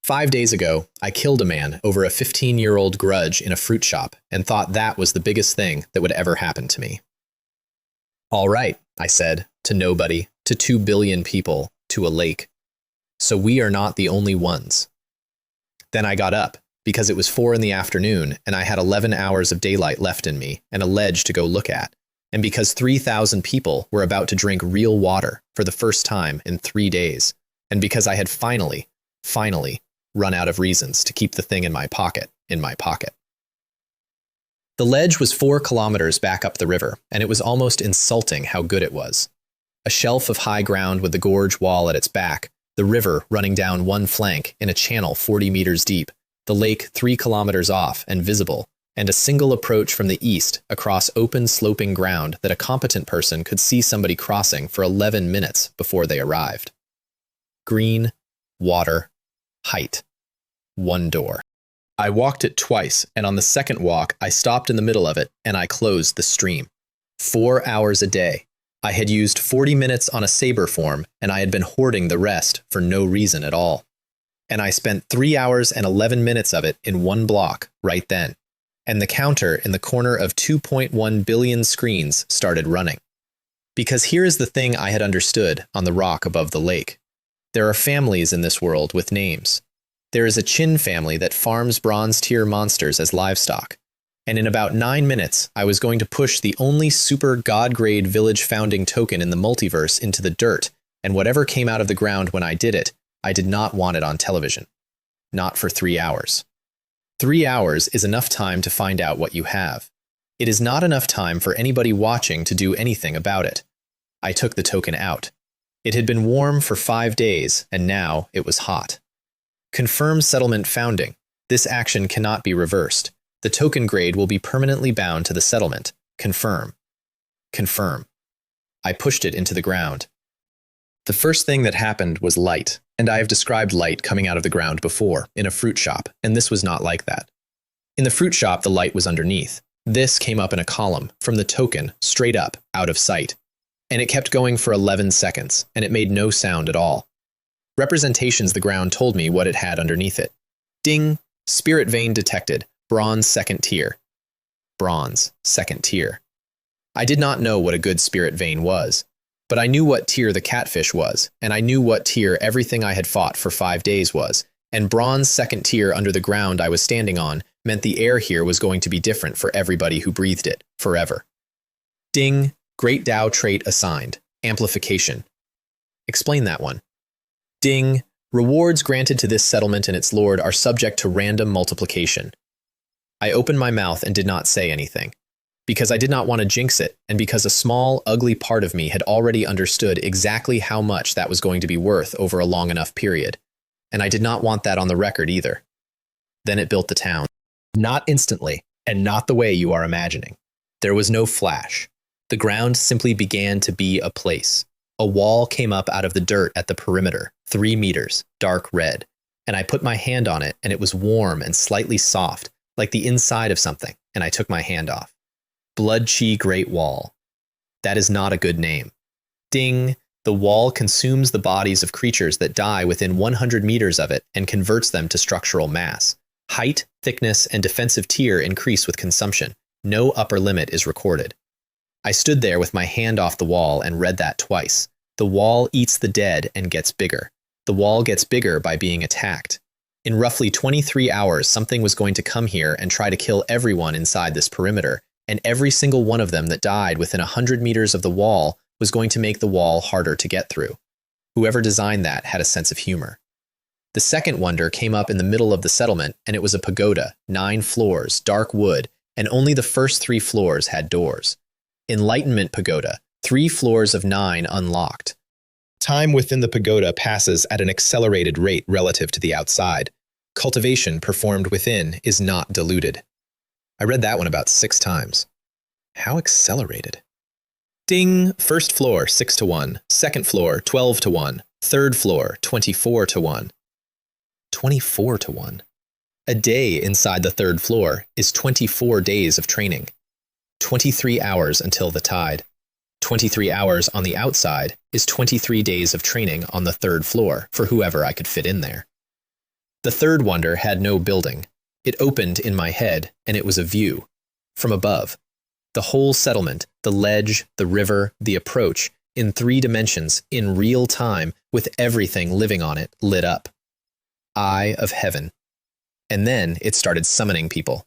5 days ago, I killed a man over a 15-year-old grudge in a fruit shop and thought that was the biggest thing that would ever happen to me. All right, I said, to nobody, to 2 billion people, to a lake. So we are not the only ones. Then I got up, because it was 4 in the afternoon and I had 11 hours of daylight left in me and a ledge to go look at, and because 3,000 people were about to drink real water for the first time in 3 days, and because I had finally run out of reasons to keep the thing in my pocket. The ledge was 4 kilometers back up the river, and it was almost insulting how good it was. A shelf of high ground with the gorge wall at its back, the river running down one flank in a channel 40 meters deep, the lake 3 kilometers off and visible, and a single approach from the east across open sloping ground that a competent person could see somebody crossing for 11 minutes before they arrived. Green, water, height. 1 door. I walked it twice, and on the second walk, I stopped in the middle of it, and I closed the stream. 4 hours a day. I had used 40 minutes on a saber form, and I had been hoarding the rest for no reason at all. And I spent 3 hours and 11 minutes of it in 1 block right then. And the counter in the corner of 2.1 billion screens started running. Because here is the thing I had understood on the rock above the lake. There are families in this world with names. There is a Chin family that farms bronze-tier monsters as livestock. And in about 9 minutes, I was going to push the only super god-grade village founding token in the multiverse into the dirt, and whatever came out of the ground when I did it, I did not want it on television. Not for 3 hours. 3 hours is enough time to find out what you have. It is not enough time for anybody watching to do anything about it. I took the token out. It had been warm for 5 days, and now it was hot. Confirm settlement founding. This action cannot be reversed. The token grade will be permanently bound to the settlement. Confirm. Confirm. I pushed it into the ground. The first thing that happened was light, and I have described light coming out of the ground before, in a fruit shop, and this was not like that. In the fruit shop, the light was underneath. This came up in a column, from the token, straight up, out of sight. And it kept going for 11 seconds, and it made no sound at all. Representations the ground told me what it had underneath it. Ding! Spirit vein detected. Bronze 2nd tier. Bronze 2nd tier. I did not know what a good spirit vein was, but I knew what tier the catfish was, and I knew what tier everything I had fought for 5 days was, and bronze 2nd tier under the ground I was standing on meant the air here was going to be different for everybody who breathed it, forever. Ding! Great Tao trait assigned. Amplification. Explain that one. Ding! Rewards granted to this settlement and its lord are subject to random multiplication. I opened my mouth and did not say anything, because I did not want to jinx it, and because a small, ugly part of me had already understood exactly how much that was going to be worth over a long enough period, and I did not want that on the record either. Then it built the town. Not instantly, and not the way you are imagining. There was no flash. The ground simply began to be a place. A wall came up out of the dirt at the perimeter, 3 meters, dark red, and I put my hand on it, and it was warm and slightly soft, like the inside of something, and I took my hand off. Blood Chi Great Wall. That is not a good name. Ding! The wall consumes the bodies of creatures that die within 100 meters of it and converts them to structural mass. Height, thickness, and defensive tier increase with consumption. No upper limit is recorded. I stood there with my hand off the wall and read that twice. The wall eats the dead and gets bigger. The wall gets bigger by being attacked. In roughly 23 hours, something was going to come here and try to kill everyone inside this perimeter, and every single one of them that died within 100 meters of the wall was going to make the wall harder to get through. Whoever designed that had a sense of humor. The second wonder came up in the middle of the settlement, and it was a pagoda, 9 floors, dark wood, and only the first 3 floors had doors. Enlightenment Pagoda, 3 floors of 9 unlocked. Time within the pagoda passes at an accelerated rate relative to the outside. Cultivation performed within is not diluted. I read that one about 6 times. How accelerated? Ding! First floor, 6 to 1. Second floor, 12 to 1. Third floor, 24 to 1. 24 to 1. A day inside the third floor is 24 days of training. 23 hours until the tide. 23 hours on the outside is 23 days of training on the third floor for whoever I could fit in there. The third wonder had no building. It opened in my head, and it was a view. From above. The whole settlement, the ledge, the river, the approach, in 3 dimensions, in real time, with everything living on it lit up. Eye of heaven. And then it started summoning people.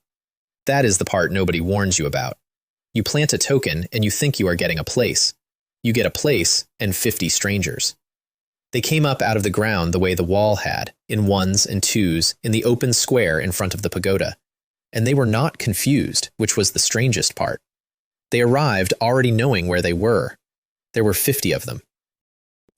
That is the part nobody warns you about. You plant a token and you think you are getting a place. You get a place and 50 strangers. They came up out of the ground the way the wall had, in 1s and 2s, in the open square in front of the pagoda. And they were not confused, which was the strangest part. They arrived already knowing where they were. There were 50 of them.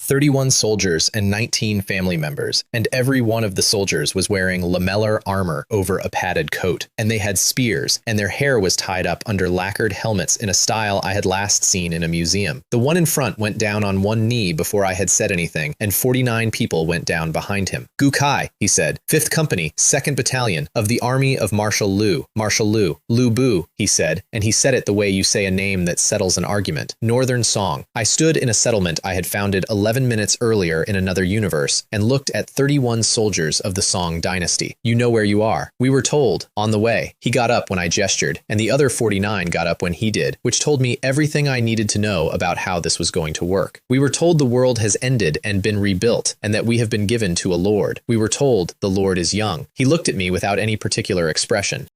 31 soldiers and 19 family members, and every one of the soldiers was wearing lamellar armor over a padded coat, and they had spears, and their hair was tied up under lacquered helmets in a style I had last seen in a museum. The one in front went down on one knee before I had said anything, and 49 people went down behind him. Gukai, he said, 5th Company, 2nd Battalion, of the Army of Marshal Lu. Marshal Lu. Lu Bu, he said, and he said it the way you say a name that settles an argument. Northern Song. I stood in a settlement I had founded 11 minutes earlier in another universe and looked at 31 soldiers of the Song dynasty. You know where you are. We were told, on the way. He got up when I gestured, and the other 49 got up when he did, which told me everything I needed to know about how this was going to work. We were told the world has ended and been rebuilt, and that we have been given to a lord. We were told the lord is young. He looked at me without any particular expression.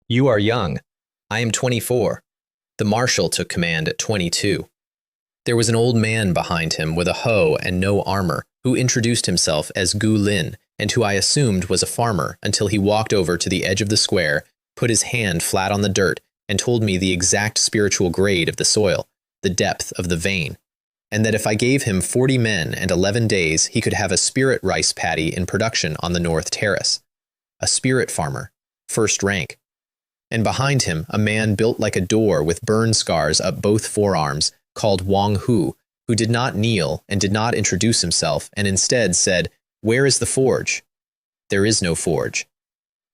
You are young. I am 24. The marshal took command at 22. There was an old man behind him with a hoe and no armor, who introduced himself as Gu Lin, and who I assumed was a farmer until he walked over to the edge of the square, put his hand flat on the dirt, and told me the exact spiritual grade of the soil, the depth of the vein, and that if I gave him 40 men and 11 days, he could have a spirit rice paddy in production on the North Terrace. A spirit farmer, 1st rank. And behind him, a man built like a door with burn scars up both forearms, called Wang Hu, who did not kneel and did not introduce himself, and instead said, "Where is the forge?" "There is no forge."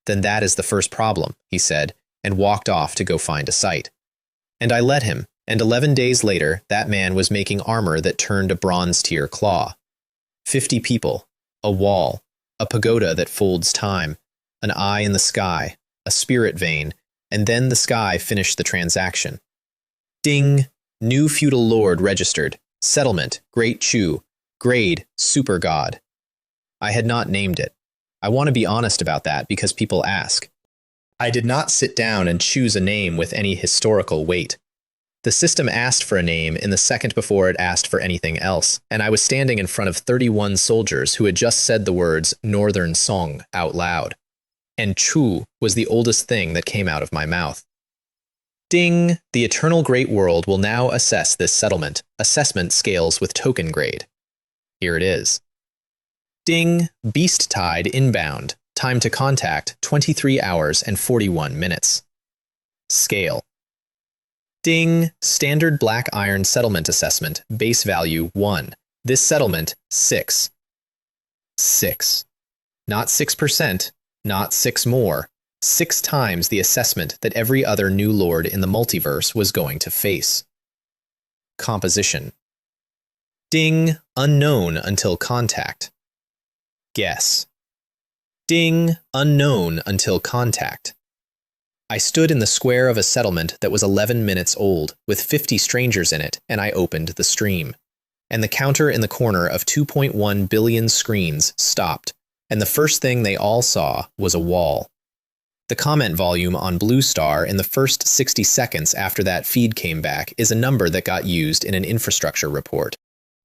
"Then that is the first problem," he said, and walked off to go find a site. And I let him, and 11 days later, that man was making armor that turned a bronze tier claw. 50 people, a wall, a pagoda that folds time, an eye in the sky, a spirit vein, and then the sky finished the transaction. Ding! New feudal lord registered. Settlement, Great Chu. Grade, Super God. I had not named it. I want to be honest about that because people ask. I did not sit down and choose a name with any historical weight. The system asked for a name in the second before it asked for anything else, and I was standing in front of 31 soldiers who had just said the words Northern Song out loud. And Chu was the oldest thing that came out of my mouth. Ding! The Eternal Great World will now assess this settlement. Assessment scales with token grade. Here it is. Ding! Beast Tide inbound. Time to contact, 23 hours and 41 minutes. Scale. Ding! Standard Black Iron Settlement Assessment. Base value 1. This settlement, 6. 6. Not 6%, not 6 more. 6 times the assessment that every other new lord in the multiverse was going to face. Composition. Ding! Unknown until contact. Guess. Ding! Unknown until contact. I stood in the square of a settlement that was 11 minutes old, with 50 strangers in it, and I opened the stream. and the counter in the corner of 2.1 billion screens stopped, and the first thing they all saw was a wall. The comment volume on Blue Star in the first 60 seconds after that feed came back is a number that got used in an infrastructure report.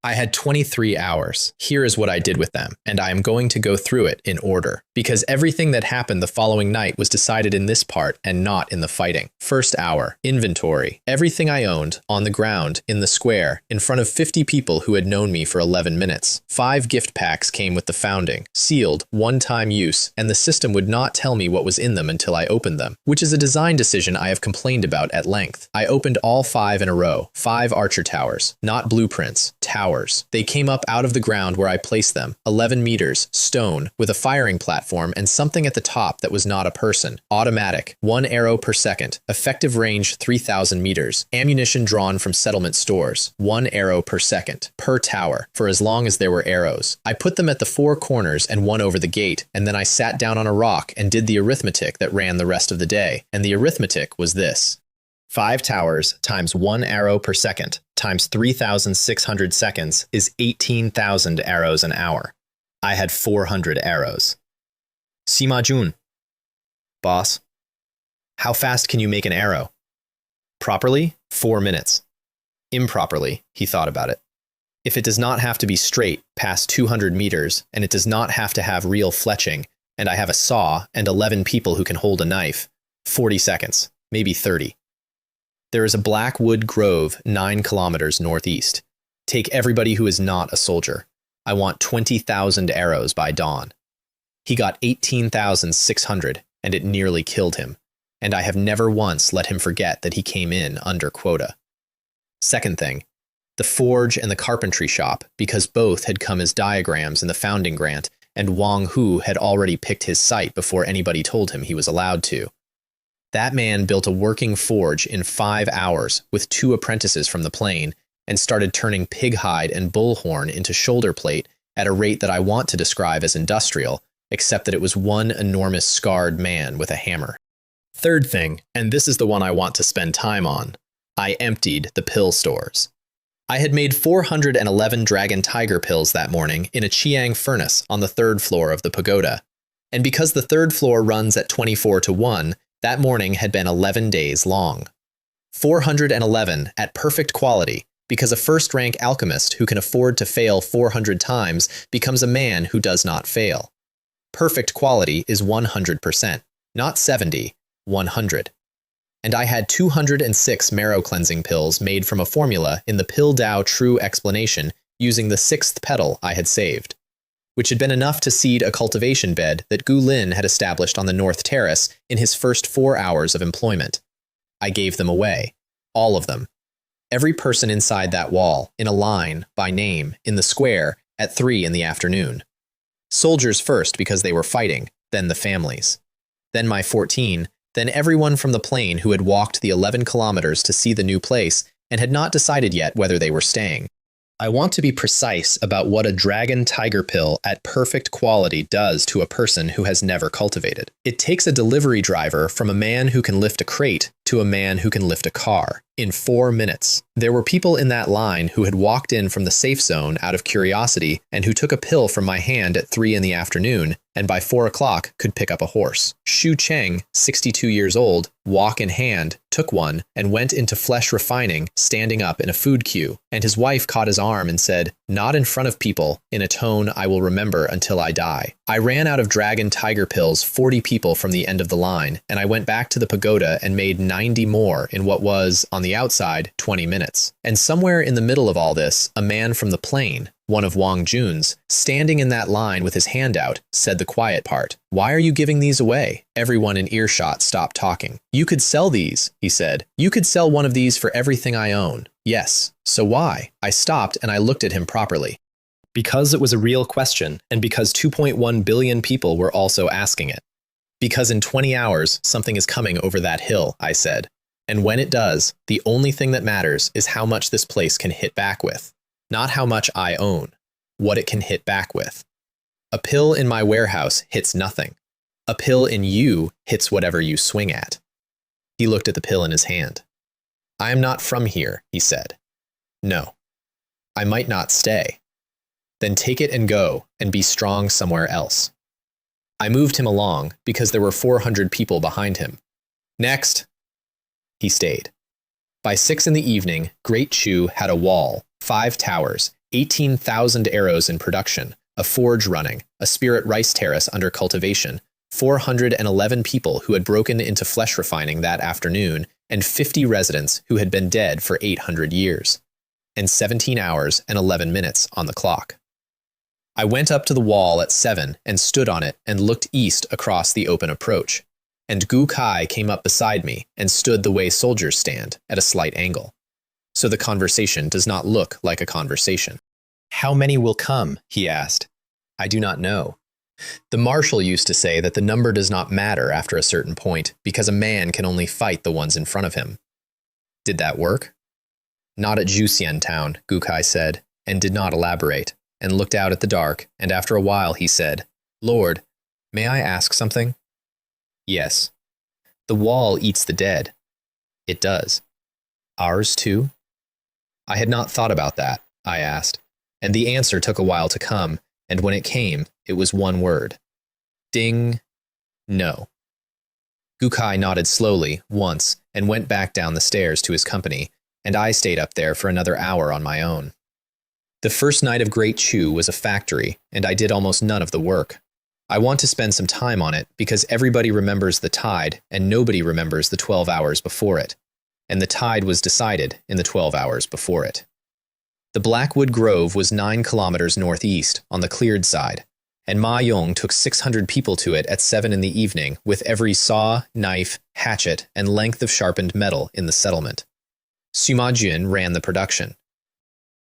I had 23 hours. Here is what I did with them, and I am going to go through it in order, because everything that happened the following night was decided in this part and not in the fighting. First hour, inventory. Everything I owned, on the ground, in the square, in front of 50 people who had known me for 11 minutes. 5 gift packs came with the founding, sealed, one-time use, and the system would not tell me what was in them until I opened them, which is a design decision I have complained about at length. I opened all 5 in a row, 5 archer towers, not blueprints, towers. They came up out of the ground where I placed them, 11 meters, stone, with a firing platform and something at the top that was not a person. Automatic, 1 arrow per second, effective range 3,000 meters, ammunition drawn from settlement stores, 1 arrow per second, per tower, for as long as there were arrows. I put them at the 4 corners and 1 over the gate, and then I sat down on a rock and did the arithmetic that ran the rest of the day, and the arithmetic was this. 5 towers times 1 arrow per second times 3,600 seconds is 18,000 arrows an hour. I had 400 arrows. Sima Jun. Boss. How fast can you make an arrow? Properly, 4 minutes. Improperly, he thought about it. If it does not have to be straight past 200 meters, and it does not have to have real fletching, and I have a saw and 11 people who can hold a knife, 40 seconds, maybe 30. There is a black wood grove 9 kilometers northeast. Take everybody who is not a soldier. I want 20,000 arrows by dawn. He got 18,600, and it nearly killed him, and I have never once let him forget that he came in under quota. Second thing, the forge and the carpentry shop, because both had come as diagrams in the founding grant, and Wang Hu had already picked his site before anybody told him he was allowed to. That man built a working forge in 5 hours with 2 apprentices from the plane and started turning pig hide and bullhorn into shoulder plate at a rate that I want to describe as industrial, except that it was one enormous scarred man with a hammer. Third thing, and this is the one I want to spend time on, I emptied the pill stores. I had made 411 Dragon Tiger pills that morning in a Chiang furnace on the 3rd floor of the pagoda, and because the 3rd floor runs at 24-1, that morning had been 11 days long. 411 at perfect quality, because a first-rank alchemist who can afford to fail 400 times becomes a man who does not fail. Perfect quality is 100%, not 70, 100. And I had 206 marrow cleansing pills made from a formula in the Pill Dao True Explanation using the 6th petal I had saved, which had been enough to seed a cultivation bed that Gu Lin had established on the North Terrace in his first 4 hours of employment. I gave them away. All of them. Every person inside that wall, in a line, by name, in the square, at 3 in the afternoon. Soldiers first because they were fighting, then the families. Then my 14, then everyone from the plane who had walked the 11 kilometers to see the new place and had not decided yet whether they were staying. I want to be precise about what a Dragon Tiger pill at perfect quality does to a person who has never cultivated. It takes a delivery driver from a man who can lift a crate to a man who can lift a car in 4 minutes. There were people in that line who had walked in from the safe zone out of curiosity and who took a pill from my hand at 3 in the afternoon and by 4 o'clock could pick up a horse. Xu Cheng, 62 years old, walk in hand, took one and went into flesh refining, standing up in a food queue, and his wife caught his arm and said, "Not in front of people," in a tone I will remember until I die. I ran out of Dragon Tiger pills 40 people from the end of the line, and I went back to the pagoda and made 90 more in what was, on the outside, 20 minutes. And somewhere in the middle of all this, a man from the plane, one of Wang Jun's, standing in that line with his hand out, said the quiet part. "Why are you giving these away?" Everyone in earshot stopped talking. "You could sell these," he said. "You could sell one of these for everything I own." "Yes. So why?" I stopped and I looked at him properly. Because it was a real question, and because 2.1 billion people were also asking it. Because in 20 hours, something is coming over that hill, I said. And when it does, the only thing that matters is how much this place can hit back with. Not how much I own, what it can hit back with. A pill in my warehouse hits nothing. A pill in you hits whatever you swing at. He looked at the pill in his hand. "I am not from here," he said. "No." I might not stay. Then take it and go, and be strong somewhere else. I moved him along because there were 400 people behind him. Next! He stayed. By 6 in the evening, Great Chew had a wall, 5 towers, 18,000 arrows in production, a forge running, a spirit rice terrace under cultivation, 411 people who had broken into flesh refining that afternoon, and 50 residents who had been dead for 800 years, and 17 hours and 11 minutes on the clock. I went up to the wall at 7 and stood on it and looked east across the open approach, and Gu Kai came up beside me and stood the way soldiers stand, at a slight angle. So the conversation does not look like a conversation. How many will come? He asked. I do not know. The marshal used to say that the number does not matter after a certain point because a man can only fight the ones in front of him. Did that work? Not at Juxian town, Gu Kai said, and did not elaborate, and looked out at the dark, and after a while he said, Lord, may I ask something? Yes. The wall eats the dead. It does. Ours too? I had not thought about that, I asked, and the answer took a while to come, and when it came, it was one word. Ding. No. Gu Kai nodded slowly, once, and went back down the stairs to his company, and I stayed up there for another hour on my own. The first night of Great Chew was a factory, and I did almost none of the work. I want to spend some time on it because everybody remembers the tide and nobody remembers the 12 hours before it. And the tide was decided in the 12 hours before it. The Blackwood Grove was 9 kilometers northeast on the cleared side, and Ma Yong took 600 people to it at 7 in the evening with every saw, knife, hatchet, and length of sharpened metal in the settlement. Sima Jun ran the production.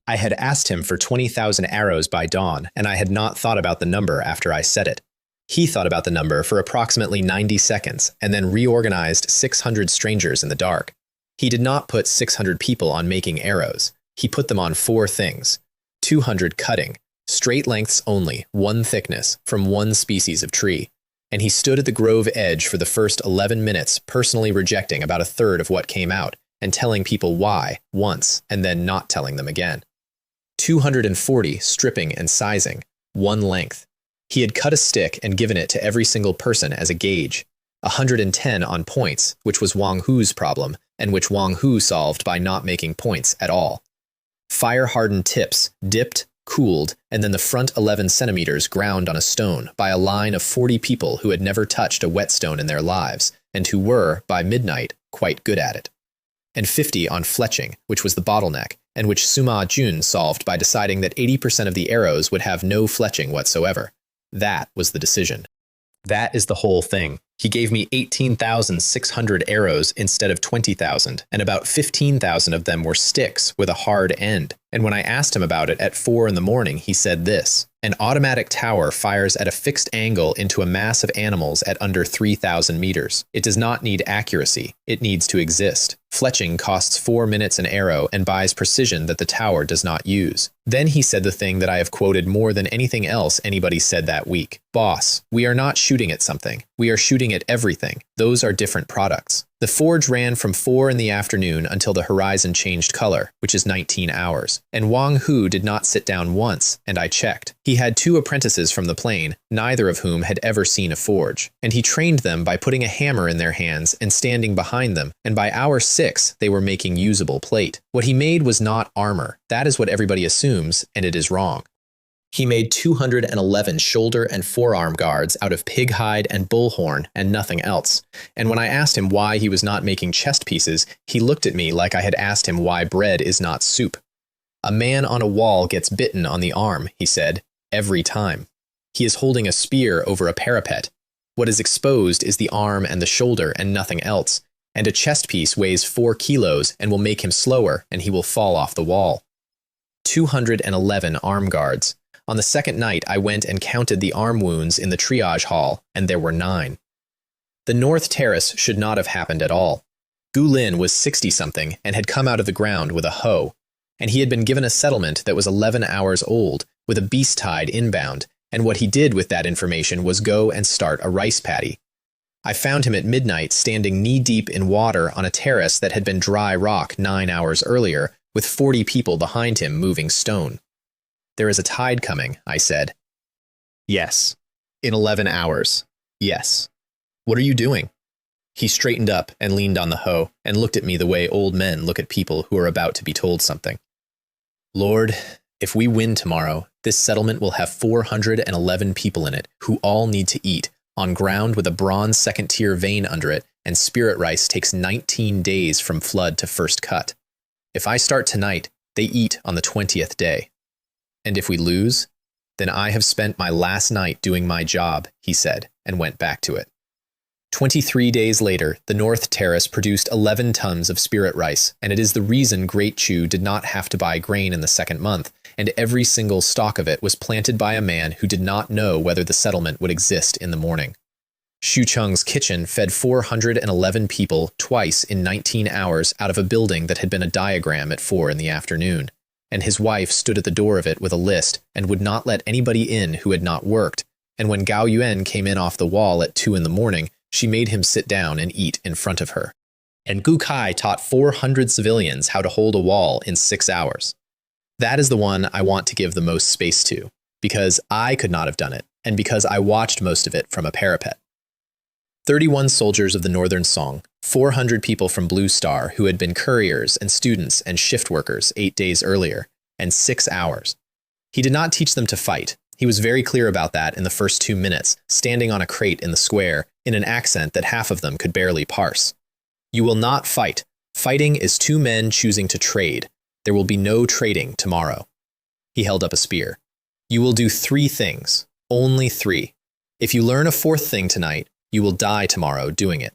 I had asked him for 20,000 arrows by dawn, and I had not thought about the number after I said it. He thought about the number for approximately 90 seconds and then reorganized 600 strangers in the dark. He did not put 600 people on making arrows. He put them on 4 things. 200 cutting, straight lengths only, 1 thickness, from 1 species of tree. And he stood at the grove edge for the first 11 minutes, personally rejecting about a third of what came out and telling people why once and then not telling them again. 240 stripping and sizing, 1 length. He had cut a stick and given it to every single person as a gauge. 110 on points, which was Wang Hu's problem, and which Wang Hu solved by not making points at all. Fire-hardened tips, dipped, cooled, and then the front 11 centimeters ground on a stone by a line of 40 people who had never touched a whetstone in their lives, and who were, by midnight, quite good at it. And 50 on fletching, which was the bottleneck, and which Sima Jun solved by deciding that 80% of the arrows would have no fletching whatsoever. That was the decision. That is the whole thing. He gave me 18,600 arrows instead of 20,000, and about 15,000 of them were sticks with a hard end. And when I asked him about it at 4 in the morning, he said this: an automatic tower fires at a fixed angle into a mass of animals at under 3,000 meters. It does not need accuracy. It needs to exist. Fletching costs 4 minutes an arrow and buys precision that the tower does not use. Then he said the thing that I have quoted more than anything else anybody said that week. Boss, we are not shooting at something. We are shooting at everything. Those are different products. The forge ran from 4 in the afternoon until the horizon changed color, which is 19 hours. And Wang Hu did not sit down once, and I checked. He had 2 apprentices from the plane, neither of whom had ever seen a forge. And he trained them by putting a hammer in their hands and standing behind them, and by hour 6, they were making usable plate. What he made was not armor. That is what everybody assumes, and it is wrong. He made 211 shoulder and forearm guards out of pig hide and bullhorn and nothing else. And when I asked him why he was not making chest pieces, he looked at me like I had asked him why bread is not soup. A man on a wall gets bitten on the arm, he said, every time. He is holding a spear over a parapet. What is exposed is the arm and the shoulder and nothing else. And a chest piece weighs 4 kilos and will make him slower, and he will fall off the wall. 211 arm guards. On the second night, I went and counted the arm wounds in the triage hall, and there were 9. The North Terrace should not have happened at all. Gu Lin was 60-something and had come out of the ground with a hoe, and he had been given a settlement that was 11 hours old, with a beast tide inbound, and what he did with that information was go and start a rice paddy. I found him at midnight standing knee-deep in water on a terrace that had been dry rock 9 hours earlier, with 40 people behind him moving stone. There is a tide coming, I said. Yes. In 11 hours. Yes. What are you doing? He straightened up and leaned on the hoe and looked at me the way old men look at people who are about to be told something. Lord, if we win tomorrow, this settlement will have 411 people in it who all need to eat, on ground with a bronze second-tier vein under it, and spirit rice takes 19 days from flood to first cut. If I start tonight, they eat on the 20th day. And if we lose, then I have spent my last night doing my job, he said, and went back to it. 23 days later, the North Terrace produced 11 tons of spirit rice, and it is the reason Great Chew did not have to buy grain in the second month, and every single stalk of it was planted by a man who did not know whether the settlement would exist in the morning. Shu Cheng's kitchen fed 411 people twice in 19 hours out of a building that had been a diagram at 4 in the afternoon, and his wife stood at the door of it with a list and would not let anybody in who had not worked, and when Gao Yuan came in off the wall at 2 in the morning, she made him sit down and eat in front of her. And Gu Kai taught 400 civilians how to hold a wall in 6 hours. That is the one I want to give the most space to, because I could not have done it, and because I watched most of it from a parapet. 31 soldiers of the Northern Song, 400 people from Blue Star who had been couriers and students and shift workers 8 days earlier, and 6 hours. He did not teach them to fight. He was very clear about that in the first 2 minutes, standing on a crate in the square, in an accent that half of them could barely parse. You will not fight. Fighting is 2 men choosing to trade. There will be no trading tomorrow. He held up a spear. You will do 3 things. Only 3. If you learn a 4th thing tonight, you will die tomorrow doing it.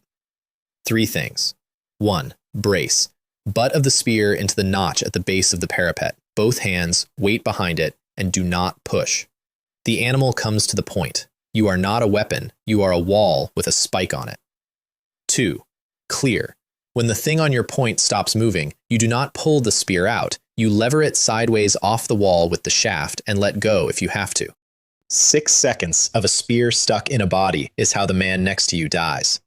3 things. 1. Brace. Butt of the spear into the notch at the base of the parapet. Both hands, weight behind it, and do not push. The animal comes to the point. You are not a weapon, you are a wall with a spike on it. 2. Clear. When the thing on your point stops moving, you do not pull the spear out. You lever it sideways off the wall with the shaft and let go if you have to. 6 seconds of a spear stuck in a body is how the man next to you dies.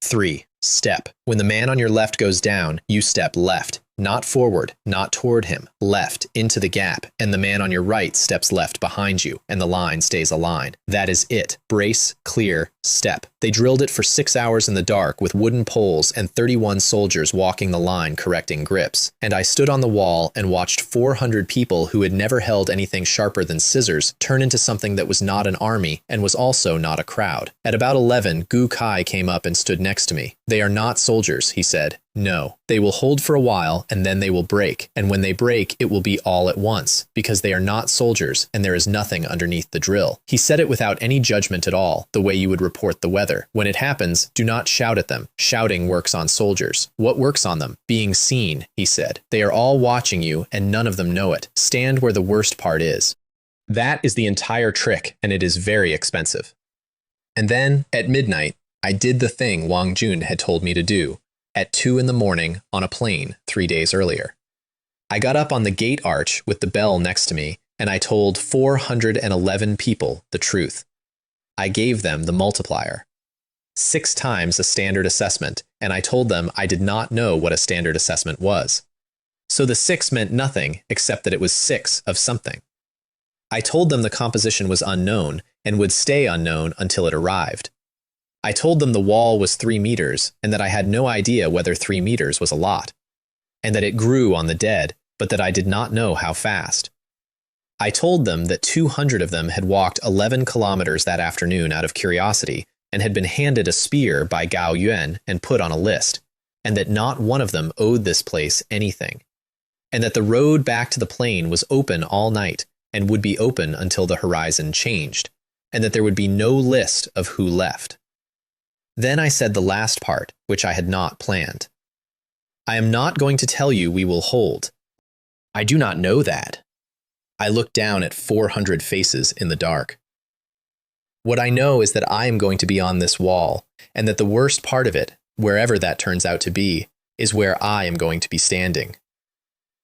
3. Step. When the man on your left goes down, you step left. Not forward, not toward him, left, into the gap, and the man on your right steps left behind you, and the line stays a line. That is it. Brace, clear, step. They drilled it for 6 hours in the dark with wooden poles and 31 soldiers walking the line correcting grips. And I stood on the wall and watched 400 people who had never held anything sharper than scissors turn into something that was not an army and was also not a crowd. At about 11, Gu Kai came up and stood next to me. They are not soldiers, he said. No, they will hold for a while and then they will break, and when they break, it will be all at once, because they are not soldiers and there is nothing underneath the drill. He said it without any judgment at all, the way you would report the weather. When it happens, do not shout at them. Shouting works on soldiers. What works on them? Being seen, he said. They are all watching you and none of them know it. Stand where the worst part is. That is the entire trick, and it is very expensive. And then, at midnight, I did the thing Wang Jun had told me to do. At 2 in the morning on a plane 3 days earlier. I got up on the gate arch with the bell next to me, and I told 411 people the truth. I gave them the multiplier. 6 times a standard assessment, and I told them I did not know what a standard assessment was. So the 6 meant nothing except that it was 6 of something. I told them the composition was unknown and would stay unknown until it arrived. I told them the wall was 3 meters and that I had no idea whether 3 meters was a lot, and that it grew on the dead, but that I did not know how fast. I told them that 200 of them had walked 11 kilometers that afternoon out of curiosity and had been handed a spear by Gao Yuan and put on a list, and that not one of them owed this place anything, and that the road back to the plane was open all night and would be open until the horizon changed, and that there would be no list of who left. Then I said the last part, which I had not planned. I am not going to tell you we will hold. I do not know that. I looked down at 400 faces in the dark. What I know is that I am going to be on this wall, and that the worst part of it, wherever that turns out to be, is where I am going to be standing.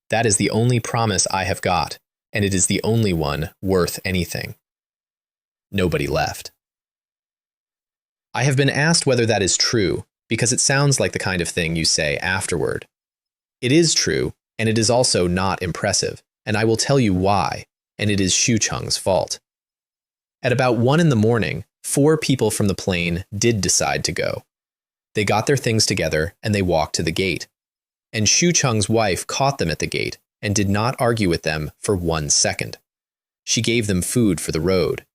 That is the only promise I have got, and it is the only one worth anything. Nobody left. I have been asked whether that is true, because it sounds like the kind of thing you say afterward. It is true, And it is also not impressive, and I will tell you why, and it is Xu Cheng's fault. At about 1 in the morning, 4 people from the plane did decide to go. They got their things together and they walked to the gate. And Xu Cheng's wife caught them at the gate and did not argue with them for 1 second. She gave them food for the road.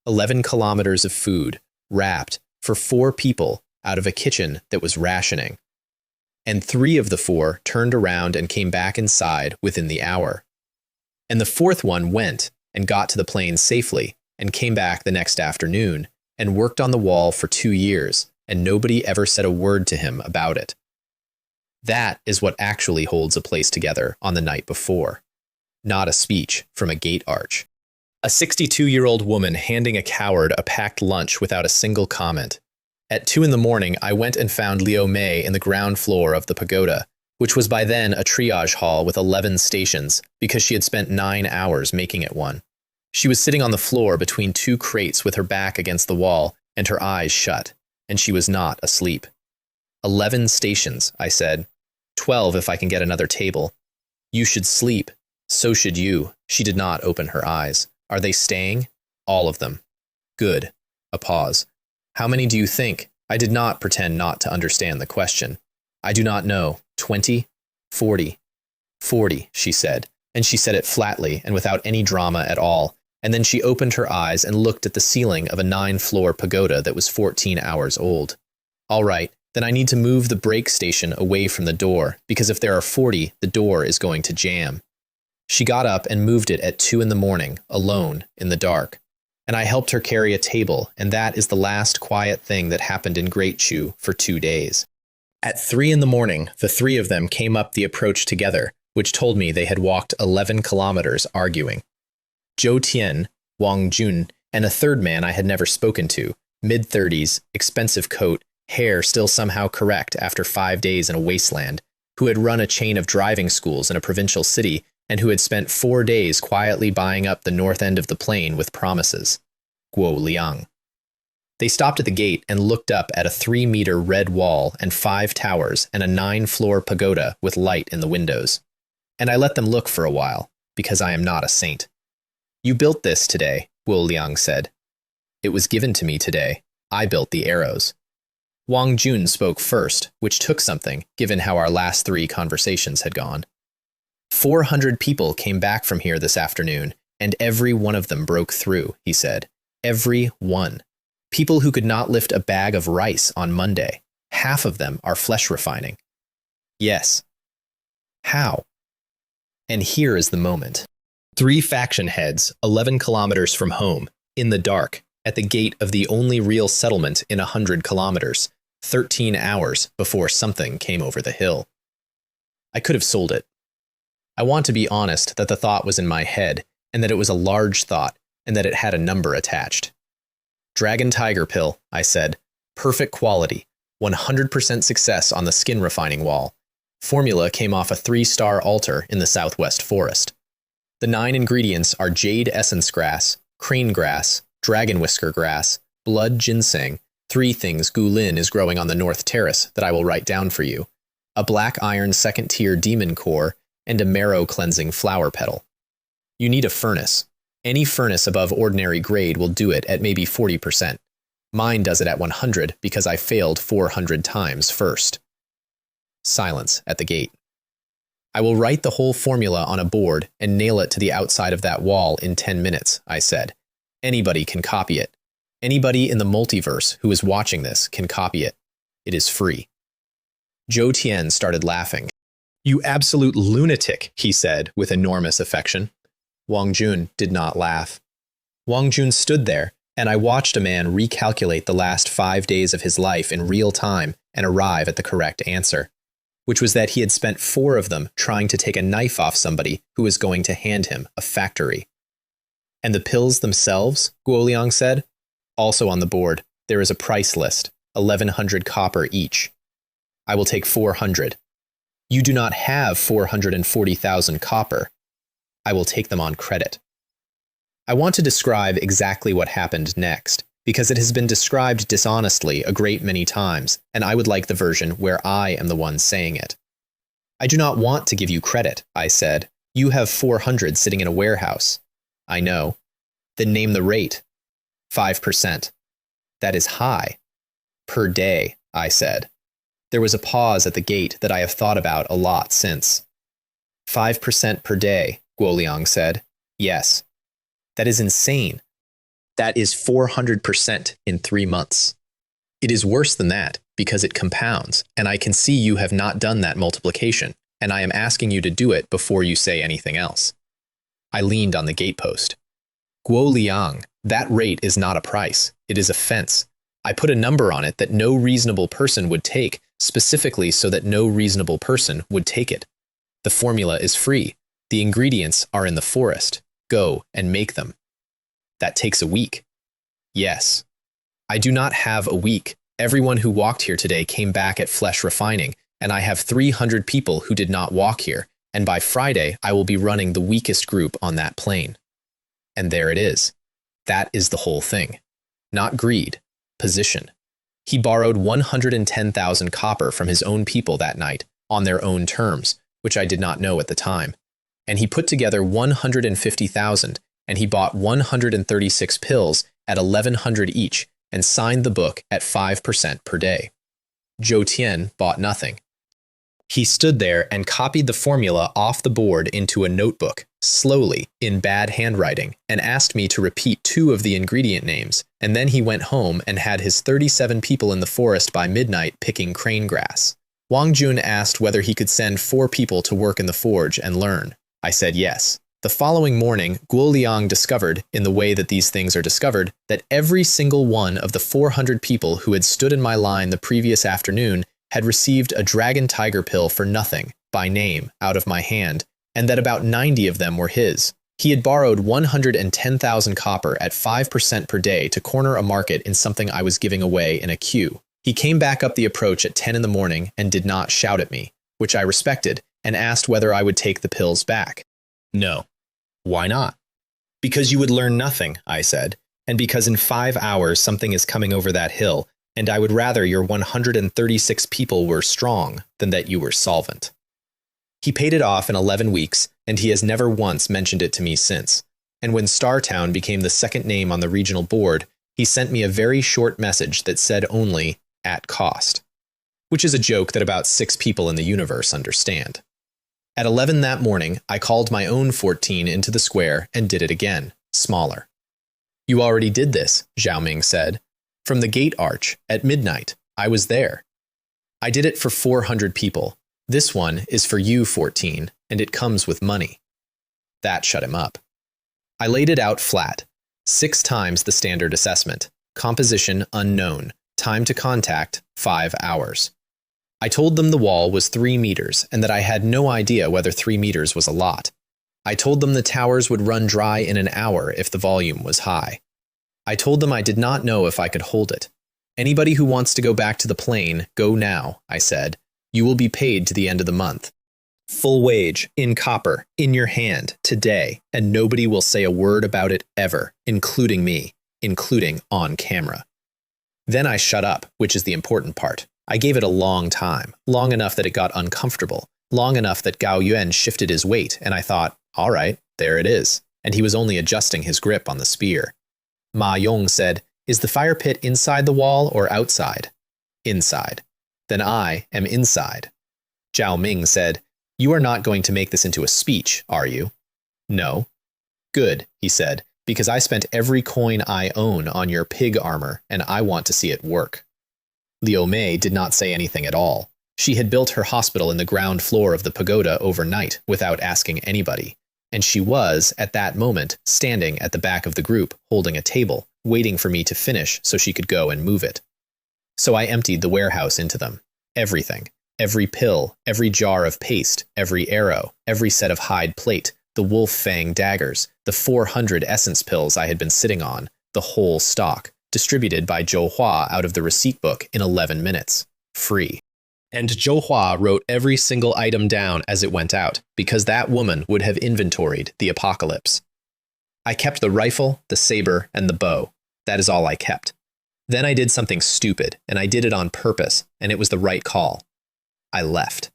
11 kilometers of food, wrapped, for 4 people out of a kitchen that was rationing. And 3 of the 4 turned around and came back inside within the hour. And the 4th one went and got to the plane safely and came back the next afternoon and worked on the wall for 2 years, and nobody ever said a word to him about it. That is what actually holds a place together on the night before, not a speech from a gate arch. A 62-year-old woman handing a coward a packed lunch without a single comment. At 2 in the morning, I went and found Liu Mei in the ground floor of the pagoda, which was by then a triage hall with 11 stations because she had spent 9 hours making it one. She was sitting on the floor between 2 crates with her back against the wall and her eyes shut, and she was not asleep. 11 stations, I said. 12 if I can get another table. You should sleep. So should you. She did not open her eyes. Are they staying? All of them. Good. A pause. How many do you think? I did not pretend not to understand the question. I do not know. 20? 40? 40, she said, and she said it flatly and without any drama at all, and then she opened her eyes and looked at the ceiling of a 9-floor pagoda that was 14 hours old. All right, then I need to move the brake station away from the door, because if there are 40, the door is going to jam. She got up and moved it at 2 in the morning, alone, in the dark. And I helped her carry a table, and that is the last quiet thing that happened in Great Chu for 2 days. At 3 in the morning, the 3 of them came up the approach together, which told me they had walked 11 kilometers arguing. Zhou Tian, Wang Jun, and a 3rd man I had never spoken to, mid-30s, expensive coat, hair still somehow correct after 5 days in a wasteland, who had run a chain of driving schools in a provincial city and who had spent 4 days quietly buying up the north end of the plain with promises. Guo Liang. They stopped at the gate and looked up at a 3-meter red wall and 5 towers and a 9-floor pagoda with light in the windows. And I let them look for a while, because I am not a saint. You built this today, Guo Liang said. It was given to me today. I built the arrows. Wang Jun spoke first, which took something, given how our last 3 conversations had gone. 400 people came back from here this afternoon, and every one of them broke through, he said. Every one. People who could not lift a bag of rice on Monday. Half of them are flesh refining. Yes. How? And here is the moment. 3 faction heads, 11 kilometers from home, in the dark, at the gate of the only real settlement in 100 kilometers, 13 hours before something came over the hill. I could have sold it. I want to be honest that the thought was in my head, and that it was a large thought, and that it had a number attached. Dragon Tiger Pill, I said. Perfect quality. 100% success on the skin refining wall. Formula came off a 3-star altar in the southwest forest. The 9 ingredients are jade essence grass, crane grass, dragon whisker grass, blood ginseng, 3 things Gulin is growing on the north terrace that I will write down for you, a black iron 2nd-tier demon core, and a marrow-cleansing flower petal. You need a furnace. Any furnace above ordinary grade will do it at maybe 40%. Mine does it at 100 because I failed 400 times first. Silence at the gate. I will write the whole formula on a board and nail it to the outside of that wall in 10 minutes, I said. Anybody can copy it. Anybody in the multiverse who is watching this can copy it. It is free. Zhou Tian started laughing. You absolute lunatic, he said with enormous affection. Wang Jun did not laugh. Wang Jun stood there, and I watched a man recalculate the last 5 days of his life in real time and arrive at the correct answer, which was that he had spent 4 of them trying to take a knife off somebody who was going to hand him a factory. And the pills themselves, Guo Liang said, also on the board, there is a price list, 1,100 copper each. I will take 400. You do not have 440,000 copper. I will take them on credit. I want to describe exactly what happened next, because it has been described dishonestly a great many times, and I would like the version where I am the one saying it. I I do not want to give you credit, I said. You have 400 sitting in a warehouse. I know. Then name the rate. 5%. That is high. Per day, I said. There was a pause at the gate that I have thought about a lot since. 5% per day, Guoliang said. Yes. That is insane. That is 400% in 3 months. It is worse than that because it compounds, and I can see you have not done that multiplication, and I am asking you to do it before you say anything else. I leaned on the gatepost. Guoliang, that rate is not a price. It is a fence. I put a number on it that no reasonable person would take, specifically so that no reasonable person would take it. The formula is free. The ingredients are in the forest. Go and make them. That takes a week. Yes. I do not have a week. Everyone who walked here today came back at flesh refining, and I have 300 people who did not walk here, and by Friday I will be running the weakest group on that plane. And there it is. That is the whole thing. Not greed. Position. He borrowed 110,000 copper from his own people that night, on their own terms, which I did not know at the time. And he put together 150,000, and he bought 136 pills at 1,100 each, and signed the book at 5% per day. Zhou Tian bought nothing. He stood there and copied the formula off the board into a notebook, slowly, in bad handwriting, and asked me to repeat 2 of the ingredient names, and then he went home and had his 37 people in the forest by midnight picking crane grass. Wang Jun asked whether he could send 4 people to work in the forge and learn. I said yes. The following morning, Guoliang discovered, in the way that these things are discovered, that every single one of the 400 people who had stood in my line the previous afternoon had received a dragon tiger pill for nothing, by name, out of my hand, and that about 90 of them were his. He had borrowed 110,000 copper at 5% per day to corner a market in something I was giving away in a queue. He came back up the approach at 10 in the morning and did not shout at me, which I respected, and asked whether I would take the pills back. No. Why not? Because you would learn nothing, I said, and because in 5 hours something is coming over that hill, and I would rather your 136 people were strong than that you were solvent. He paid it off in 11 weeks, and he has never once mentioned it to me since. And when Startown became the second name on the regional board, he sent me a very short message that said only, at cost. Which is a joke that about 6 people in the universe understand. At 11 that morning, I called my own 14 into the square and did it again, smaller. You already did this, Zhao Ming said. From the gate arch, at midnight, I was there. I did it for 400 people. This one is for you, 14, and it comes with money. That shut him up. I laid it out flat. 6 times the standard assessment. Composition unknown. Time to contact, 5 hours. I told them the wall was 3 meters and that I had no idea whether 3 meters was a lot. I told them the towers would run dry in an hour if the volume was high. I told them I did not know if I could hold it. Anybody who wants to go back to the plane, go now, I said. You will be paid to the end of the month. Full wage, in copper, in your hand, today, and nobody will say a word about it ever, including me, including on camera. Then I shut up, which is the important part. I gave it a long time, long enough that it got uncomfortable, long enough that Gao Yuan shifted his weight, and I thought, all right, there it is, and he was only adjusting his grip on the spear. Ma Yong said, is the fire pit inside the wall or outside? Inside. Then I am inside. Zhao Ming said, you are not going to make this into a speech, are you? No. Good, he said, because I spent every coin I own on your pig armor, and I want to see it work. Liu Mei did not say anything at all. She had built her hospital in the ground floor of the pagoda overnight without asking anybody, and she was, at that moment, standing at the back of the group, holding a table, waiting for me to finish so she could go and move it. So I emptied the warehouse into them. Everything. Every pill, every jar of paste, every arrow, every set of hide plate, the wolf fang daggers, the 400 essence pills I had been sitting on, the whole stock, distributed by Zhou Hua out of the receipt book in 11 minutes. Free. And Zhou Hua wrote every single item down as it went out, because that woman would have inventoried the apocalypse. I kept the rifle, the saber, and the bow. That is all I kept. Then I did something stupid, and I did it on purpose, and it was the right call. I left.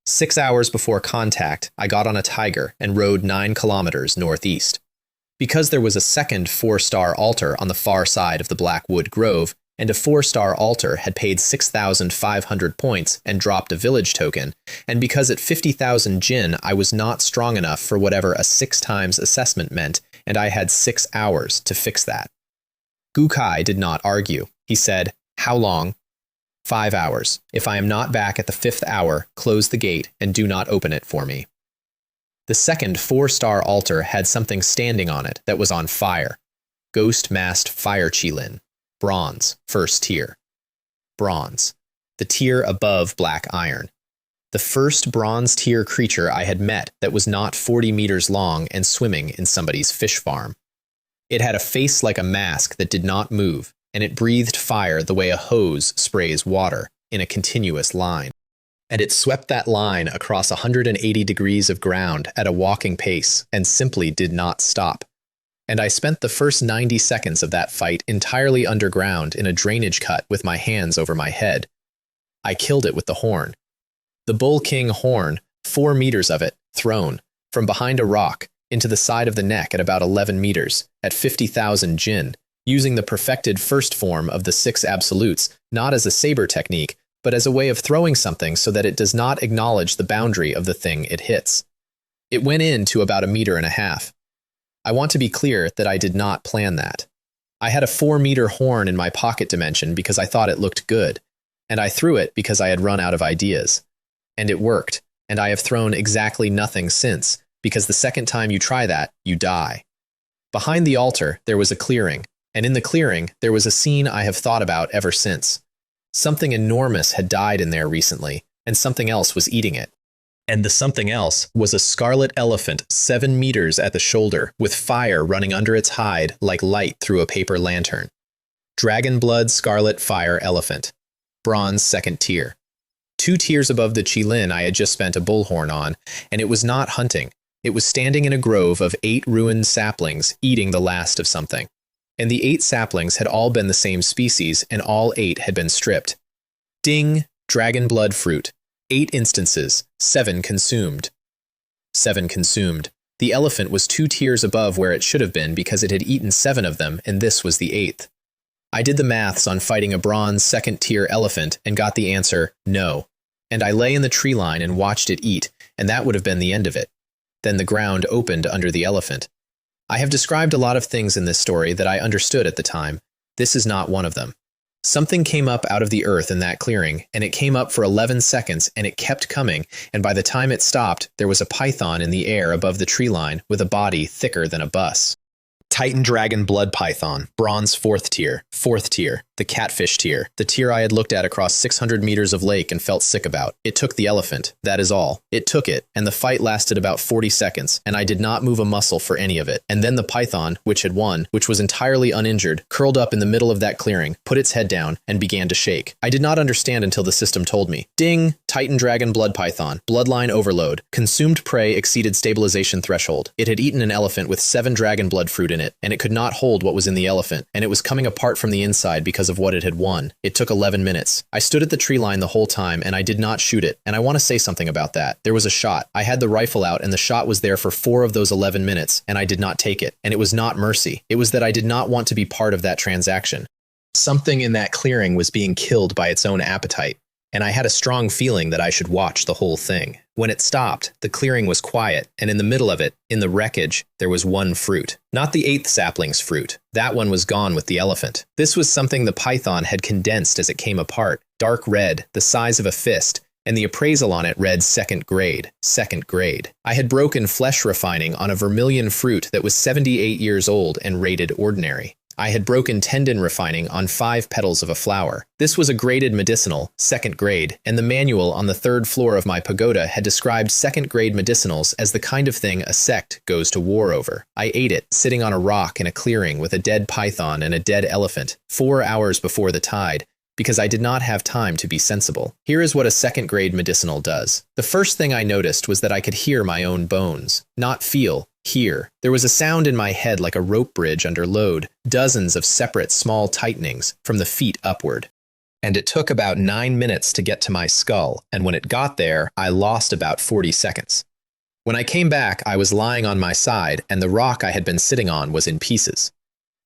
6 hours before contact, I got on a tiger and rode 9 kilometers northeast. Because there was a second 4-star altar on the far side of the Blackwood Grove, and a 4-star altar had paid 6,500 points and dropped a village token, and because at 50,000 Jin I was not strong enough for whatever a 6 times assessment meant, and I had 6 hours to fix that. Gukai did not argue. He said, "How long?" 5 hours. If I am not back at the 5th hour, close the gate and do not open it for me. The second 4-star altar had something standing on it that was on fire. Ghost Masked Fire Qilin. Bronze, 1st tier. Bronze. The tier above Black Iron. The first bronze tier creature I had met that was not 40 meters long and swimming in somebody's fish farm. It had a face like a mask that did not move, and it breathed fire the way a hose sprays water, in a continuous line. And it swept that line across 180 degrees of ground at a walking pace and simply did not stop. And I spent the first 90 seconds of that fight entirely underground in a drainage cut with my hands over my head. I killed it with the horn. The Bull King horn, 4 meters of it, thrown, from behind a rock, into the side of the neck at about 11 meters, at 50,000 Jin, using the perfected first form of the 6 absolutes, not as a saber technique, but as a way of throwing something so that it does not acknowledge the boundary of the thing it hits. It went in to about 1.5 meters. I want to be clear that I did not plan that. I had a 4-meter horn in my pocket dimension because I thought it looked good, and I threw it because I had run out of ideas. And it worked, and I have thrown exactly nothing since, because the second time you try that, you die. Behind the altar, there was a clearing, and in the clearing, there was a scene I have thought about ever since. Something enormous had died in there recently, and something else was eating it. And the something else was a scarlet elephant 7 meters at the shoulder, with fire running under its hide like light through a paper lantern. Dragon Blood Scarlet Fire Elephant. Bronze 2nd tier. 2 tiers above the Qilin I had just spent a bullhorn on, and it was not hunting. It was standing in a grove of 8 ruined saplings, eating the last of something. And the 8 saplings had all been the same species, and all 8 had been stripped. Ding! Dragon blood fruit. 8 instances, 7 consumed. 7 consumed. The elephant was 2 tiers above where it should have been because it had eaten 7 of them, and this was the 8th. I did the maths on fighting a bronze 2nd tier elephant and got the answer, no. And I lay in the tree line and watched it eat, and that would have been the end of it. Then the ground opened under the elephant. I have described a lot of things in this story that I understood at the time. This is not one of them. Something came up out of the earth in that clearing, and it came up for 11 seconds, and it kept coming, and by the time it stopped, there was a python in the air above the tree line with a body thicker than a bus. Titan Dragon Blood Python, Bronze 4th tier, 4th tier, the Catfish tier, the tier I had looked at across 600 meters of lake and felt sick about. It took the elephant, that is all. It took it, and the fight lasted about 40 seconds, and I did not move a muscle for any of it. And then the python, which had won, which was entirely uninjured, curled up in the middle of that clearing, put its head down, and began to shake. I did not understand until the system told me. Ding! Titan Dragon Blood Python, Bloodline Overload. Consumed prey exceeded stabilization threshold. It had eaten an elephant with 7 dragon blood fruit in it, and it could not hold what was in the elephant, and it was coming apart from the inside because of what it had won. It took 11 minutes. I stood at the tree line the whole time, and I did not shoot it, and I want to say something about that. There was a shot. I had the rifle out, and the shot was there for 4 of those 11 minutes, and I did not take it. And it was not mercy. It was that I did not want to be part of that transaction. Something in that clearing was being killed by its own appetite, and I had a strong feeling that I should watch the whole thing. When it stopped, the clearing was quiet, and in the middle of it, in the wreckage, there was one fruit. Not the 8th sapling's fruit. That one was gone with the elephant. This was something the python had condensed as it came apart. Dark red, the size of a fist, and the appraisal on it read 2nd grade. 2nd grade. I had broken flesh refining on a vermilion fruit that was 78 years old and rated ordinary. I had broken tendon refining on 5 petals of a flower. This was a graded medicinal, 2nd grade, and the manual on the 3rd floor of my pagoda had described 2nd grade medicinals as the kind of thing a sect goes to war over. I ate it, sitting on a rock in a clearing with a dead python and a dead elephant, 4 hours before the tide, because I did not have time to be sensible. Here is what a 2nd grade medicinal does. The first thing I noticed was that I could hear my own bones, not feel. Hear. There was a sound in my head like a rope bridge under load, dozens of separate small tightenings from the feet upward. and it took about 9 minutes to get to my skull, and when it got there, I lost about 40 seconds. When I came back, I was lying on my side, and the rock I had been sitting on was in pieces.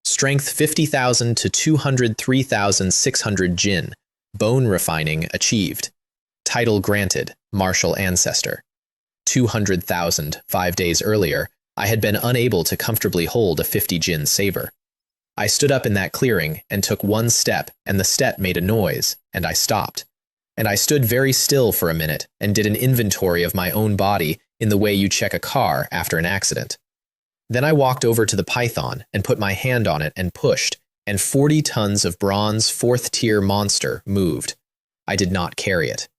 Strength 50,000 to 203,600 Jin. Bone refining achieved. Title granted, martial ancestor. 200,000 5 days earlier, I had been unable to comfortably hold a 50 Jin saber. I stood up in that clearing and took one step, and the step made a noise, and I stopped. And I stood very still for a minute and did an inventory of my own body in the way you check a car after an accident. Then I walked over to the python and put my hand on it and pushed, and 40 tons of bronze 4th-tier monster moved. I did not carry it.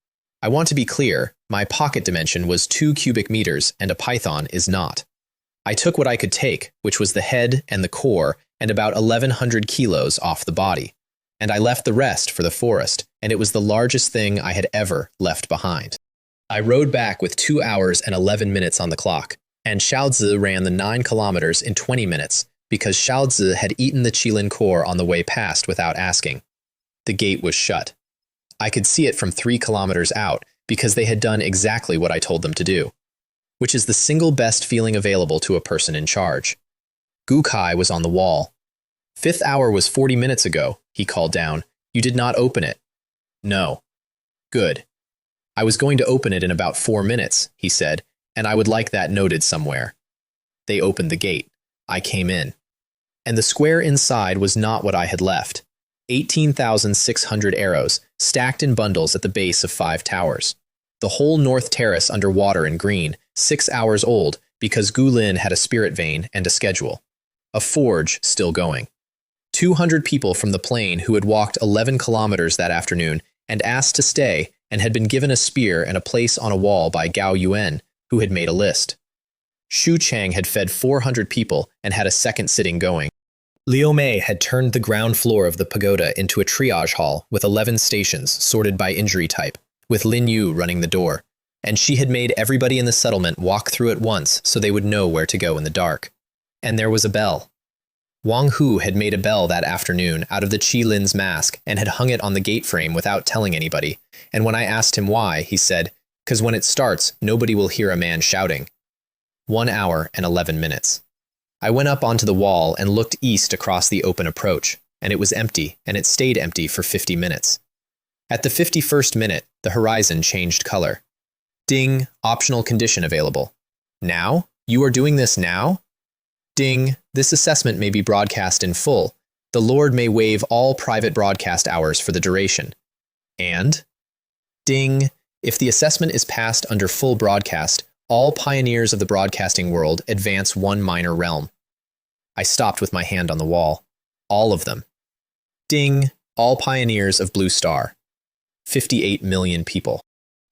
I want to be clear, my pocket dimension was 2 cubic meters and a python is not. I took what I could take, which was the head and the core and about 1,100 kilos off the body, and I left the rest for the forest, and it was the largest thing I had ever left behind. I rode back with 2 hours and 11 minutes on the clock, and Xiaozi ran the 9 kilometers in 20 minutes because Xiaozi had eaten the qilin core on the way past without asking. The gate was shut. I could see it from 3 kilometers out because they had done exactly what I told them to do, which is the single best feeling available to a person in charge. Gu Kai was on the wall. 5th hour was 40 minutes ago, he called down. You did not open it. No. Good. I was going to open it in about 4 minutes, he said, and I would like that noted somewhere. They opened the gate. I came in. And the square inside was not what I had left. 18,600 arrows, stacked in bundles at the base of 5 towers. The whole north terrace underwater in green, 6 hours old, because Gu Lin had a spirit vein and a schedule. A forge still going. 200 people from the plain who had walked 11 kilometers that afternoon and asked to stay and had been given a spear and a place on a wall by Gao Yuan, who had made a list. Xu Chang had fed 400 people and had a second sitting going. Liu Mei had turned the ground floor of the pagoda into a triage hall with 11 stations sorted by injury type, with Lin Yu running the door, and she had made everybody in the settlement walk through it once so they would know where to go in the dark. And there was a bell. Wang Hu had made a bell that afternoon out of the Qilin's mask and had hung it on the gate frame without telling anybody, and when I asked him why, he said, "'Cause when it starts, nobody will hear a man shouting." 1 hour and 11 minutes. I went up onto the wall and looked east across the open approach, and it was empty, and it stayed empty for 50 minutes. At the 51st minute, the horizon changed color. Ding, optional condition available. Now? You are doing this now? Ding, this assessment may be broadcast in full. The Lord may waive all private broadcast hours for the duration. And? Ding, if the assessment is passed under full broadcast, all pioneers of the broadcasting world advance 1 minor realm. I stopped with my hand on the wall. All of them. Ding, all pioneers of Blue Star. 58 million people.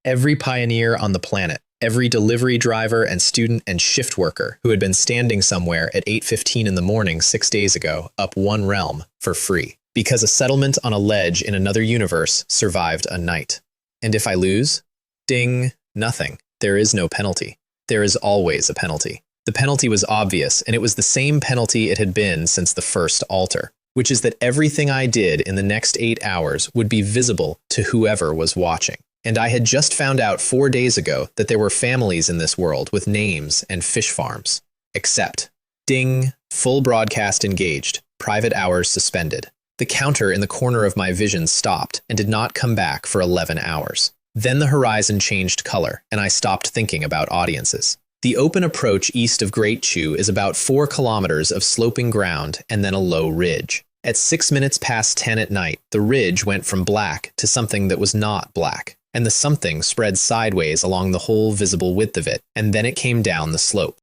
Every pioneer on the planet, every delivery driver and student and shift worker who had been standing somewhere at 8:15 in the morning 6 days ago up 1 realm for free, because a settlement on a ledge in another universe survived a night. And if I lose? Ding, nothing. There is no penalty. There is always a penalty. The penalty was obvious, and it was the same penalty it had been since the first altar, which is that everything I did in the next 8 hours would be visible to whoever was watching. And I had just found out 4 days ago that there were families in this world with names and fish farms. Except, ding, full broadcast engaged, private hours suspended. The counter in the corner of my vision stopped and did not come back for 11 hours. Then the horizon changed color, and I stopped thinking about audiences. The open approach east of Great Chu is about 4 kilometers of sloping ground and then a low ridge. At 6 minutes past 10 at night, the ridge went from black to something that was not black, and the something spread sideways along the whole visible width of it, and then it came down the slope.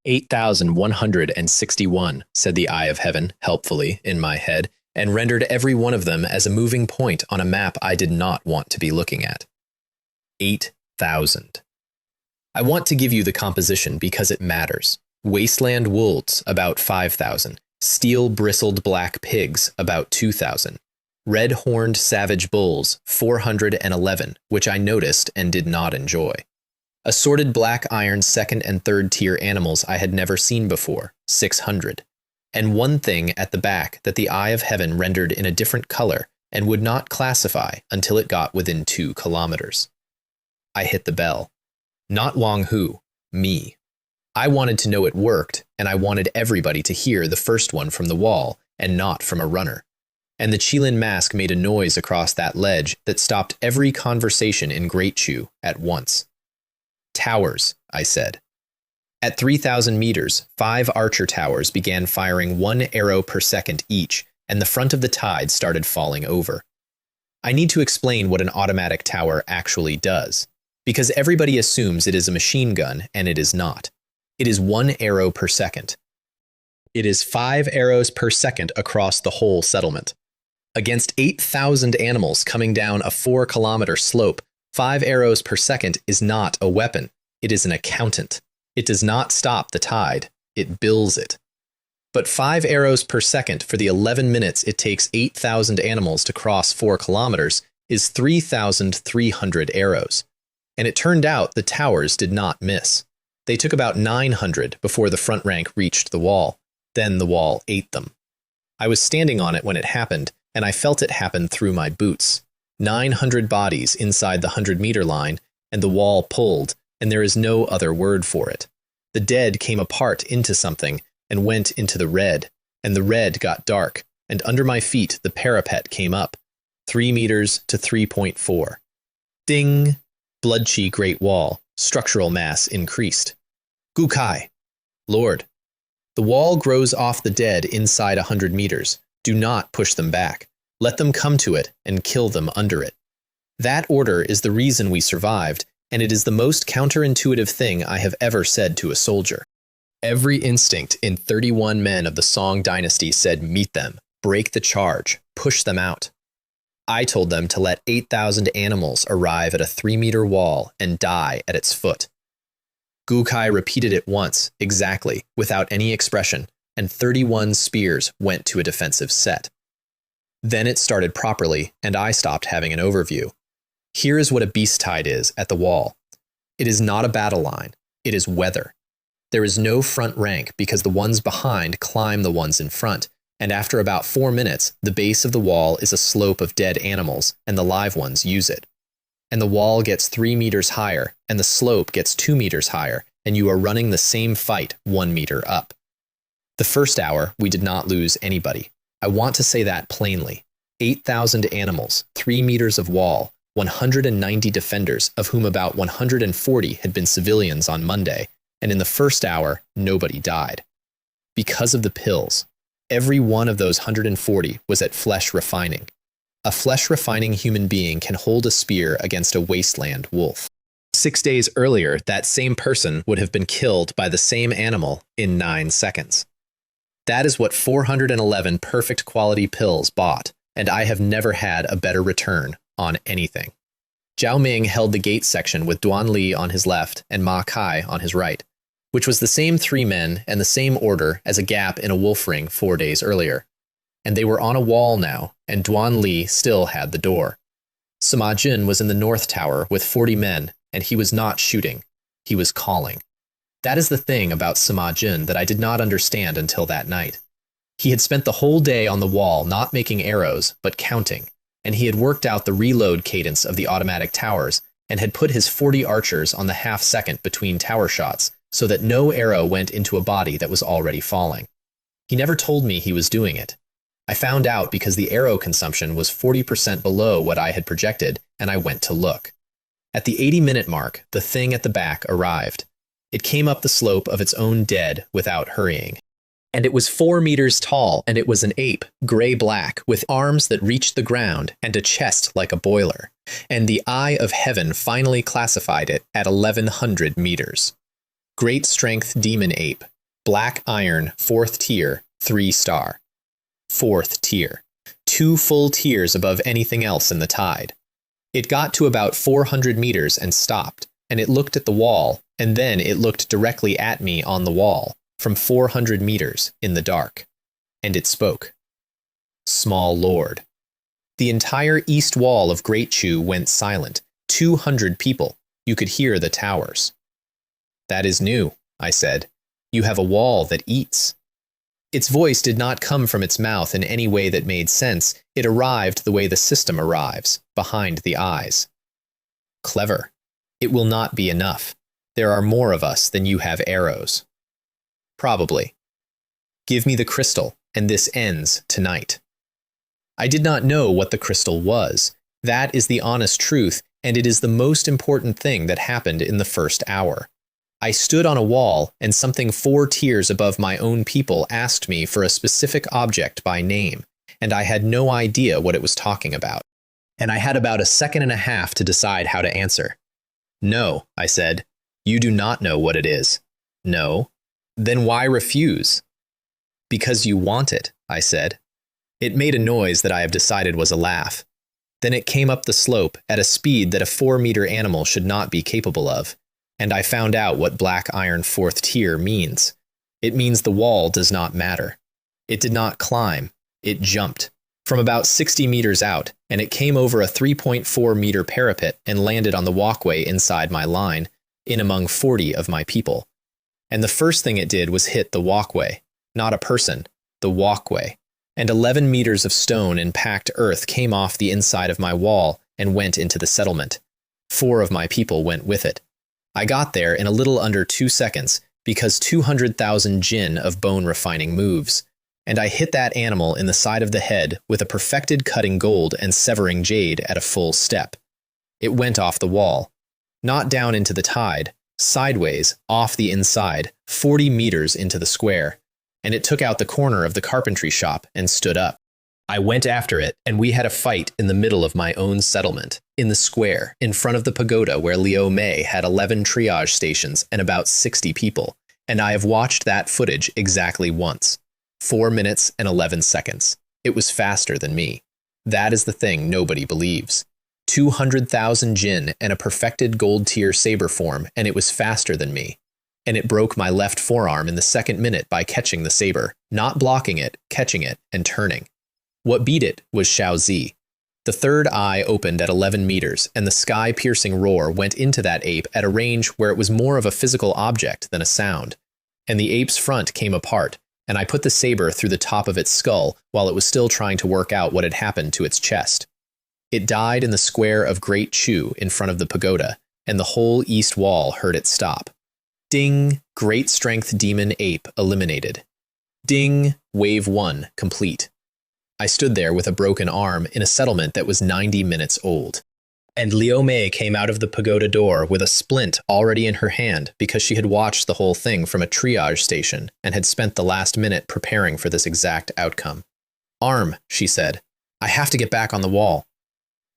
8,161, said the Eye of Heaven, helpfully, in my head, and rendered every one of them as a moving point on a map I did not want to be looking at. 8,000. I want to give you the composition because it matters. Wasteland wolves, about 5,000. Steel-bristled black pigs, about 2,000. Red-horned savage bulls, 411, which I noticed and did not enjoy. Assorted black iron 2nd and 3rd tier animals I had never seen before, 600. And one thing at the back that the Eye of Heaven rendered in a different color, and would not classify until it got within 2 kilometers. I hit the bell. Not Wang Hu, me. I wanted to know it worked, and I wanted everybody to hear the first one from the wall and not from a runner. And the Qilin mask made a noise across that ledge that stopped every conversation in Great Chu at once. Towers, I said. At 3,000 meters, 5 archer towers began firing 1 arrow per second each, and the front of the tide started falling over. I need to explain what an automatic tower actually does, because everybody assumes it is a machine gun, and it is not. It is 1 arrow per second. It is 5 arrows per second across the whole settlement. Against 8,000 animals coming down a 4-kilometer slope, 5 arrows per second is not a weapon. It is an accountant. It does not stop the tide. It bills it. But 5 arrows per second for the 11 minutes it takes 8,000 animals to cross 4 kilometers is 3,300 arrows. And it turned out the towers did not miss. They took about 900 before the front rank reached the wall. Then the wall ate them. I was standing on it when it happened, and I felt it happen through my boots. 900 bodies inside the 100-meter line, and the wall pulled, and there is no other word for it. The dead came apart into something and went into the red, and the red got dark, and under my feet the parapet came up, 3 meters to 3.4. Ding! Blood-chi Great Wall, structural mass increased. Gukai! Lord! The wall grows off the dead inside 100 meters. Do not push them back. Let them come to it and kill them under it. That order is the reason we survived, and it is the most counterintuitive thing I have ever said to a soldier. Every instinct in 31 men of the Song dynasty said meet them, break the charge, push them out. I told them to let 8,000 animals arrive at a 3-meter wall and die at its foot. Gukai repeated it once, exactly, without any expression, and 31 spears went to a defensive set. Then it started properly, and I stopped having an overview. Here is what a beast tide is at the wall. It is not a battle line. It is weather. There is no front rank because the ones behind climb the ones in front, and after about 4 minutes, the base of the wall is a slope of dead animals, and the live ones use it. And the wall gets 3 meters higher, and the slope gets 2 meters higher, and you are running the same fight 1 meter up. The first hour, we did not lose anybody. I want to say that plainly. 8,000 animals, 3 meters of wall, 190 defenders, of whom about 140 had been civilians on Monday, and in the first hour, nobody died. Because of the pills. Every one of those 140 was at flesh refining. A flesh refining human being can hold a spear against a wasteland wolf. 6 days earlier, that same person would have been killed by the same animal in 9 seconds. That is what 411 perfect quality pills bought, and I have never had a better return on anything. Zhao Ming held the gate section with Duan Li on his left and Ma Kai on his right, which was the same 3 men and the same order as a gap in a wolf ring 4 days earlier. And they were on a wall now, and Duan Li still had the door. Sima Jin was in the north tower with 40 men, and he was not shooting. He was calling. That is the thing about Sima Jin that I did not understand until that night. He had spent the whole day on the wall not making arrows, but counting, and he had worked out the reload cadence of the automatic towers and had put his 40 archers on the half-second between tower shots so that no arrow went into a body that was already falling. He never told me he was doing it. I found out because the arrow consumption was 40% below what I had projected, and I went to look. At the 80-minute mark, the thing at the back arrived. It came up the slope of its own dead without hurrying. And it was 4 meters tall, and it was an ape, gray-black, with arms that reached the ground and a chest like a boiler. And the Eye of Heaven finally classified it at 1,100 meters. Great strength demon ape, black iron, 4th tier, 3-star. 4th tier. 2 full tiers above anything else in the tide. It got to about 400 meters and stopped, and it looked at the wall, and then it looked directly at me on the wall, from 400 meters in the dark. And it spoke. Small Lord. The entire east wall of Great Chu went silent. 200 people. You could hear the towers. That is new, I said. You have a wall that eats. Its voice did not come from its mouth in any way that made sense. It arrived the way the system arrives, behind the eyes. Clever. It will not be enough. There are more of us than you have arrows. Probably. Give me the crystal, and this ends tonight. I did not know what the crystal was. That is the honest truth, and it is the most important thing that happened in the first hour. I stood on a wall, and something 4 tiers above my own people asked me for a specific object by name, and I had no idea what it was talking about. And I had about a second and a half to decide how to answer. No, I said. You do not know what it is. No. Then why refuse? Because you want it, I said. It made a noise that I have decided was a laugh. Then it came up the slope at a speed that a 4-meter animal should not be capable of, and I found out what black iron 4th tier means. It means the wall does not matter. It did not climb. It jumped from about 60 meters out, and it came over a 3.4-meter parapet and landed on the walkway inside my line, in among 40 of my people. And the first thing it did was hit the walkway, not a person, the walkway. And 11 meters of stone and packed earth came off the inside of my wall and went into the settlement. 4 of my people went with it. I got there in a little under 2 seconds because 200,000 jinn of bone refining moves, and I hit that animal in the side of the head with a perfected cutting gold and severing jade at a full step. It went off the wall, not down into the tide, sideways, off the inside, 40 meters into the square, and it took out the corner of the carpentry shop and stood up. I went after it, and we had a fight in the middle of my own settlement, in the square, in front of the pagoda where Liu Mei had 11 triage stations and about 60 people, and I have watched that footage exactly once. 4 minutes and 11 seconds. It was faster than me. That is the thing nobody believes. 200,000 jinn and a perfected gold tier saber form, and it was faster than me. And it broke my left forearm in the 2nd minute by catching the saber, not blocking it, catching it, and turning. What beat it was Xiaozi. The 3rd eye opened at 11 meters, and the sky-piercing roar went into that ape at a range where it was more of a physical object than a sound. And the ape's front came apart, and I put the saber through the top of its skull while it was still trying to work out what had happened to its chest. It died in the square of Great Chu in front of the pagoda, and the whole east wall heard it stop. Ding, great strength demon ape eliminated. Ding, wave 1 complete. I stood there with a broken arm in a settlement that was 90 minutes old. And Liu Mei came out of the pagoda door with a splint already in her hand because she had watched the whole thing from a triage station and had spent the last minute preparing for this exact outcome. Arm, she said. I have to get back on the wall.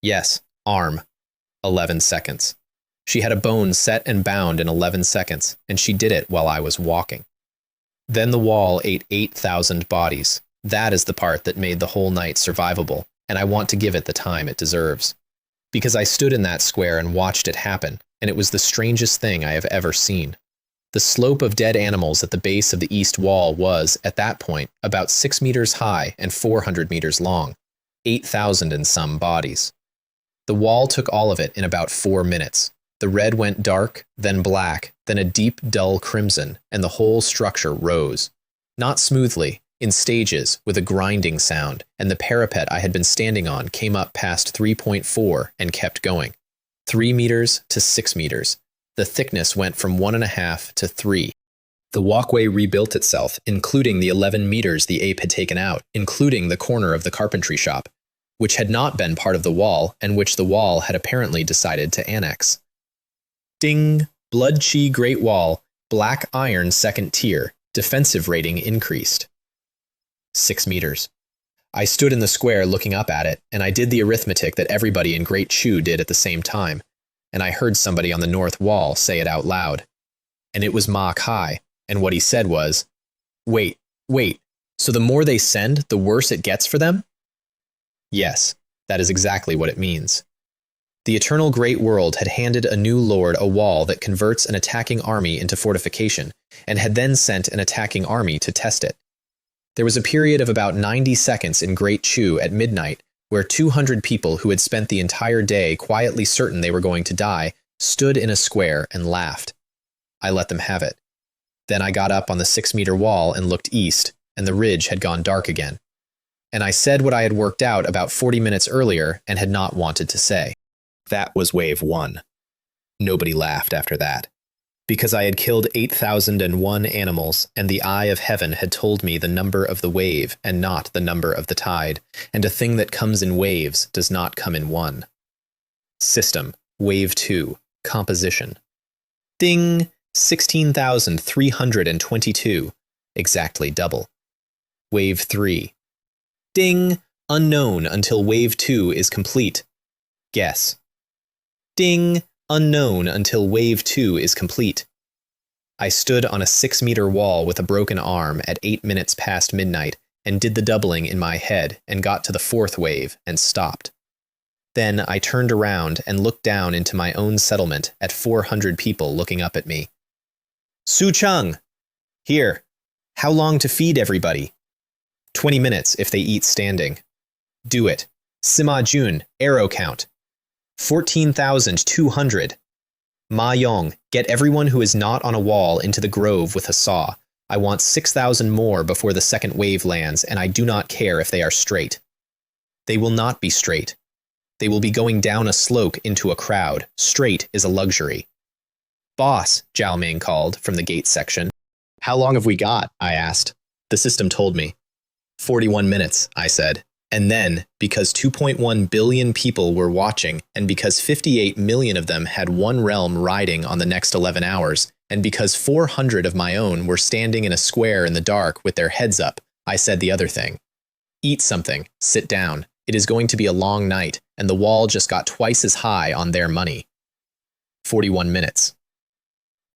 Yes, arm. 11 seconds. She had a bone set and bound in 11 seconds, and she did it while I was walking. Then the wall ate 8,000 bodies. That is the part that made the whole night survivable, and I want to give it the time it deserves. Because I stood in that square and watched it happen, and it was the strangest thing I have ever seen. The slope of dead animals at the base of the east wall was, at that point, about 6 meters high and 400 meters long, 8,000 and some bodies. The wall took all of it in about 4 minutes. The red went dark, then black, then a deep, dull crimson, and the whole structure rose. Not smoothly, in stages, with a grinding sound, and the parapet I had been standing on came up past 3.4 and kept going. 3 meters to 6 meters. The thickness went from 1.5 to 3. The walkway rebuilt itself, including the 11 meters the ape had taken out, including the corner of the carpentry shop, which had not been part of the wall and which the wall had apparently decided to annex. Ding! Blood Chi Great Wall, black iron 2nd tier, defensive rating increased. 6 meters. I stood in the square looking up at it, and I did the arithmetic that everybody in Great Chu did at the same time, and I heard somebody on the north wall say it out loud. And it was Ma Kai, and what he said was, wait, so the more they send, the worse it gets for them? Yes, that is exactly what it means. The Eternal Great World had handed a new lord a wall that converts an attacking army into fortification, and had then sent an attacking army to test it. There was a period of about 90 seconds in Great Chu at midnight where 200 people who had spent the entire day quietly certain they were going to die stood in a square and laughed. I let them have it. Then I got up on the 6-meter wall and looked east, and the ridge had gone dark again. And I said what I had worked out about 40 minutes earlier and had not wanted to say. That was wave 1. Nobody laughed after that. Because I had killed 8,001 animals, and the eye of heaven had told me the number of the wave and not the number of the tide, and a thing that comes in waves does not come in one. System, wave 2, composition. Ding! 16,322, exactly double. Wave 3. Ding! Unknown until wave 2 is complete. Guess. Ding! Unknown until wave 2 is complete. I stood on a 6-meter wall with a broken arm at 8 minutes past midnight and did the doubling in my head and got to the 4th wave and stopped. Then I turned around and looked down into my own settlement at 400 people looking up at me. Su Cheng! Here. How long to feed everybody? 20 minutes if they eat standing. Do it. Sima Jun, arrow count. 14,200. Ma Yong, get everyone who is not on a wall into the grove with a saw. I want 6,000 more before the 2nd wave lands, and I do not care if they are straight. They will not be straight. They will be going down a slope into a crowd. Straight is a luxury. Boss, Zhao Ming called from the gate section. How long have we got? I asked. The system told me. 41 minutes, I said. And then, because 2.1 billion people were watching, and because 58 million of them had one realm riding on the next 11 hours, and because 400 of my own were standing in a square in the dark with their heads up, I said the other thing. Eat something, sit down. It is going to be a long night, and the wall just got twice as high on their money. 41 minutes.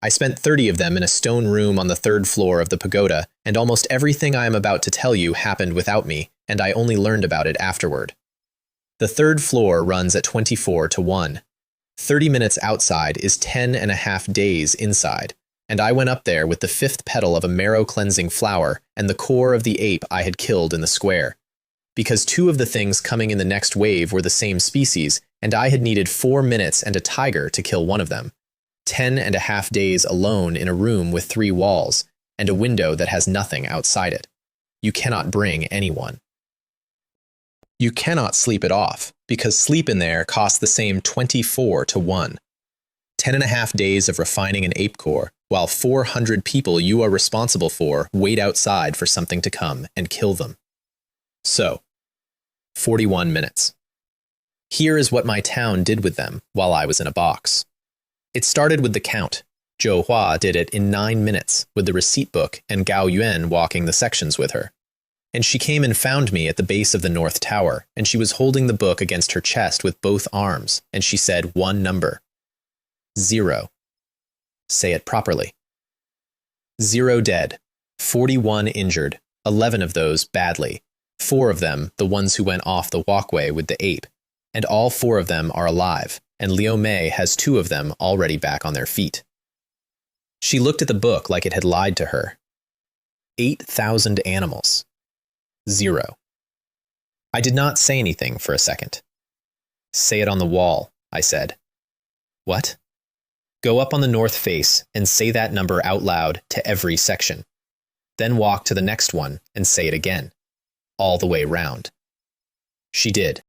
I spent 30 of them in a stone room on the 3rd floor of the pagoda, and almost everything I am about to tell you happened without me, and I only learned about it afterward. The 3rd floor runs at 24 to 1. 30 minutes outside is 10.5 days inside, and I went up there with the 5th petal of a marrow-cleansing flower and the core of the ape I had killed in the square. Because 2 of the things coming in the next wave were the same species, and I had needed 4 minutes and a tiger to kill one of them. 10.5 days alone in a room with 3 walls, and a window that has nothing outside it. You cannot bring anyone. You cannot sleep it off, because sleep in there costs the same 24 to 1. 10.5 days of refining an ape core, while 400 people you are responsible for wait outside for something to come and kill them. So, 41 minutes. Here is what my town did with them while I was in a box. It started with the count. Zhou Hua did it in 9 minutes with the receipt book and Gao Yuan walking the sections with her. And she came and found me at the base of the North Tower, and she was holding the book against her chest with both arms, and she said one number. 0. Say it properly. 0 dead, 41 injured, 11 of those badly, 4 of them the ones who went off the walkway with the ape, and all 4 of them are alive, and Liu Mei has 2 of them already back on their feet. She looked at the book like it had lied to her. 8,000 animals. 0. I did not say anything for a second. Say it on the wall, I said. What? Go up on the north face and say that number out loud to every section. Then walk to the next one and say it again, all the way round. She did.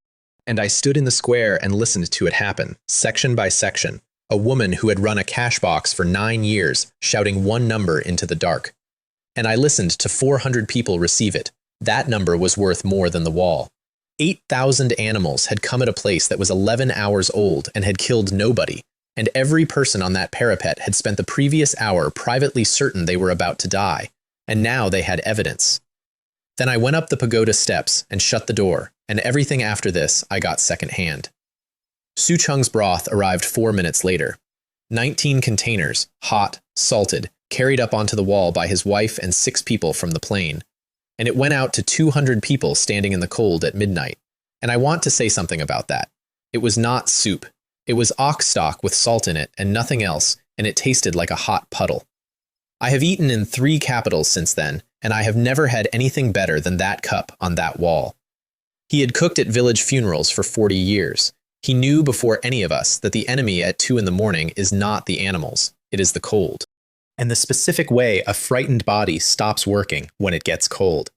And I stood in the square and listened to it happen, section by section, a woman who had run a cash box for 9 years shouting one number into the dark. And I listened to 400 people receive it. That number was worth more than the wall. 8,000 animals had come at a place that was 11 hours old and had killed nobody, and every person on that parapet had spent the previous hour privately certain they were about to die, and now they had evidence. Then I went up the pagoda steps and shut the door, and everything after this I got secondhand. Su Cheng's broth arrived 4 minutes later. 19 containers, hot, salted, carried up onto the wall by his wife and 6 people from the plane. And it went out to 200 people standing in the cold at midnight. And I want to say something about that. It was not soup. It was ox stock with salt in it and nothing else, and it tasted like a hot puddle. I have eaten in 3 capitals since then, and I have never had anything better than that cup on that wall. He had cooked at village funerals for 40 years. He knew before any of us that the enemy at 2 in the morning is not the animals, it is the cold. and the specific way a frightened body stops working when it gets cold,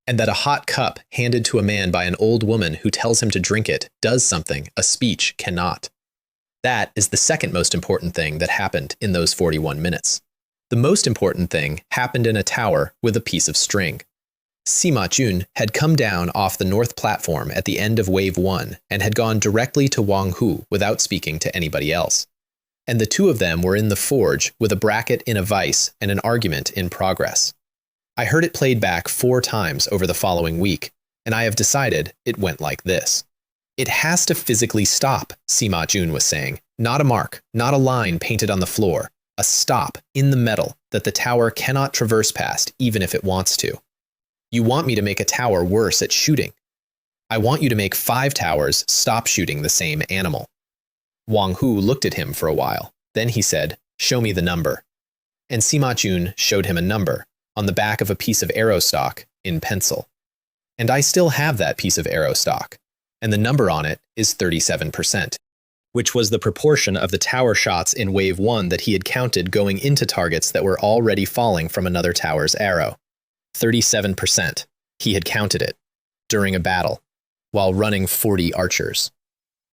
and that a hot cup handed to a man by an old woman who tells him to drink it does something a speech cannot. That is the second most important thing that happened in those 41 minutes. The most important thing happened in a tower with a piece of string. Sima Jun had come down off the north platform at the end of Wave 1 and had gone directly to Wang Hu without speaking to anybody else. And the two of them were in the forge with a bracket in a vise and an argument in progress. I heard it played back 4 times over the following week, and I have decided it went like this. It has to physically stop, Sima Jun was saying. Not a mark, not a line painted on the floor. A stop in the metal that the tower cannot traverse past even if it wants to. You want me to make a tower worse at shooting. I want you to make 5 towers stop shooting the same animal. Wang Hu looked at him for a while. Then he said, "Show me the number." And Sima Jun showed him a number on the back of a piece of arrow stock in pencil. And I still have that piece of arrow stock, and the number on it is 37%, which was the proportion of the tower shots in Wave 1 that he had counted going into targets that were already falling from another tower's arrow. 37%. He had counted it during a battle while running 40 archers.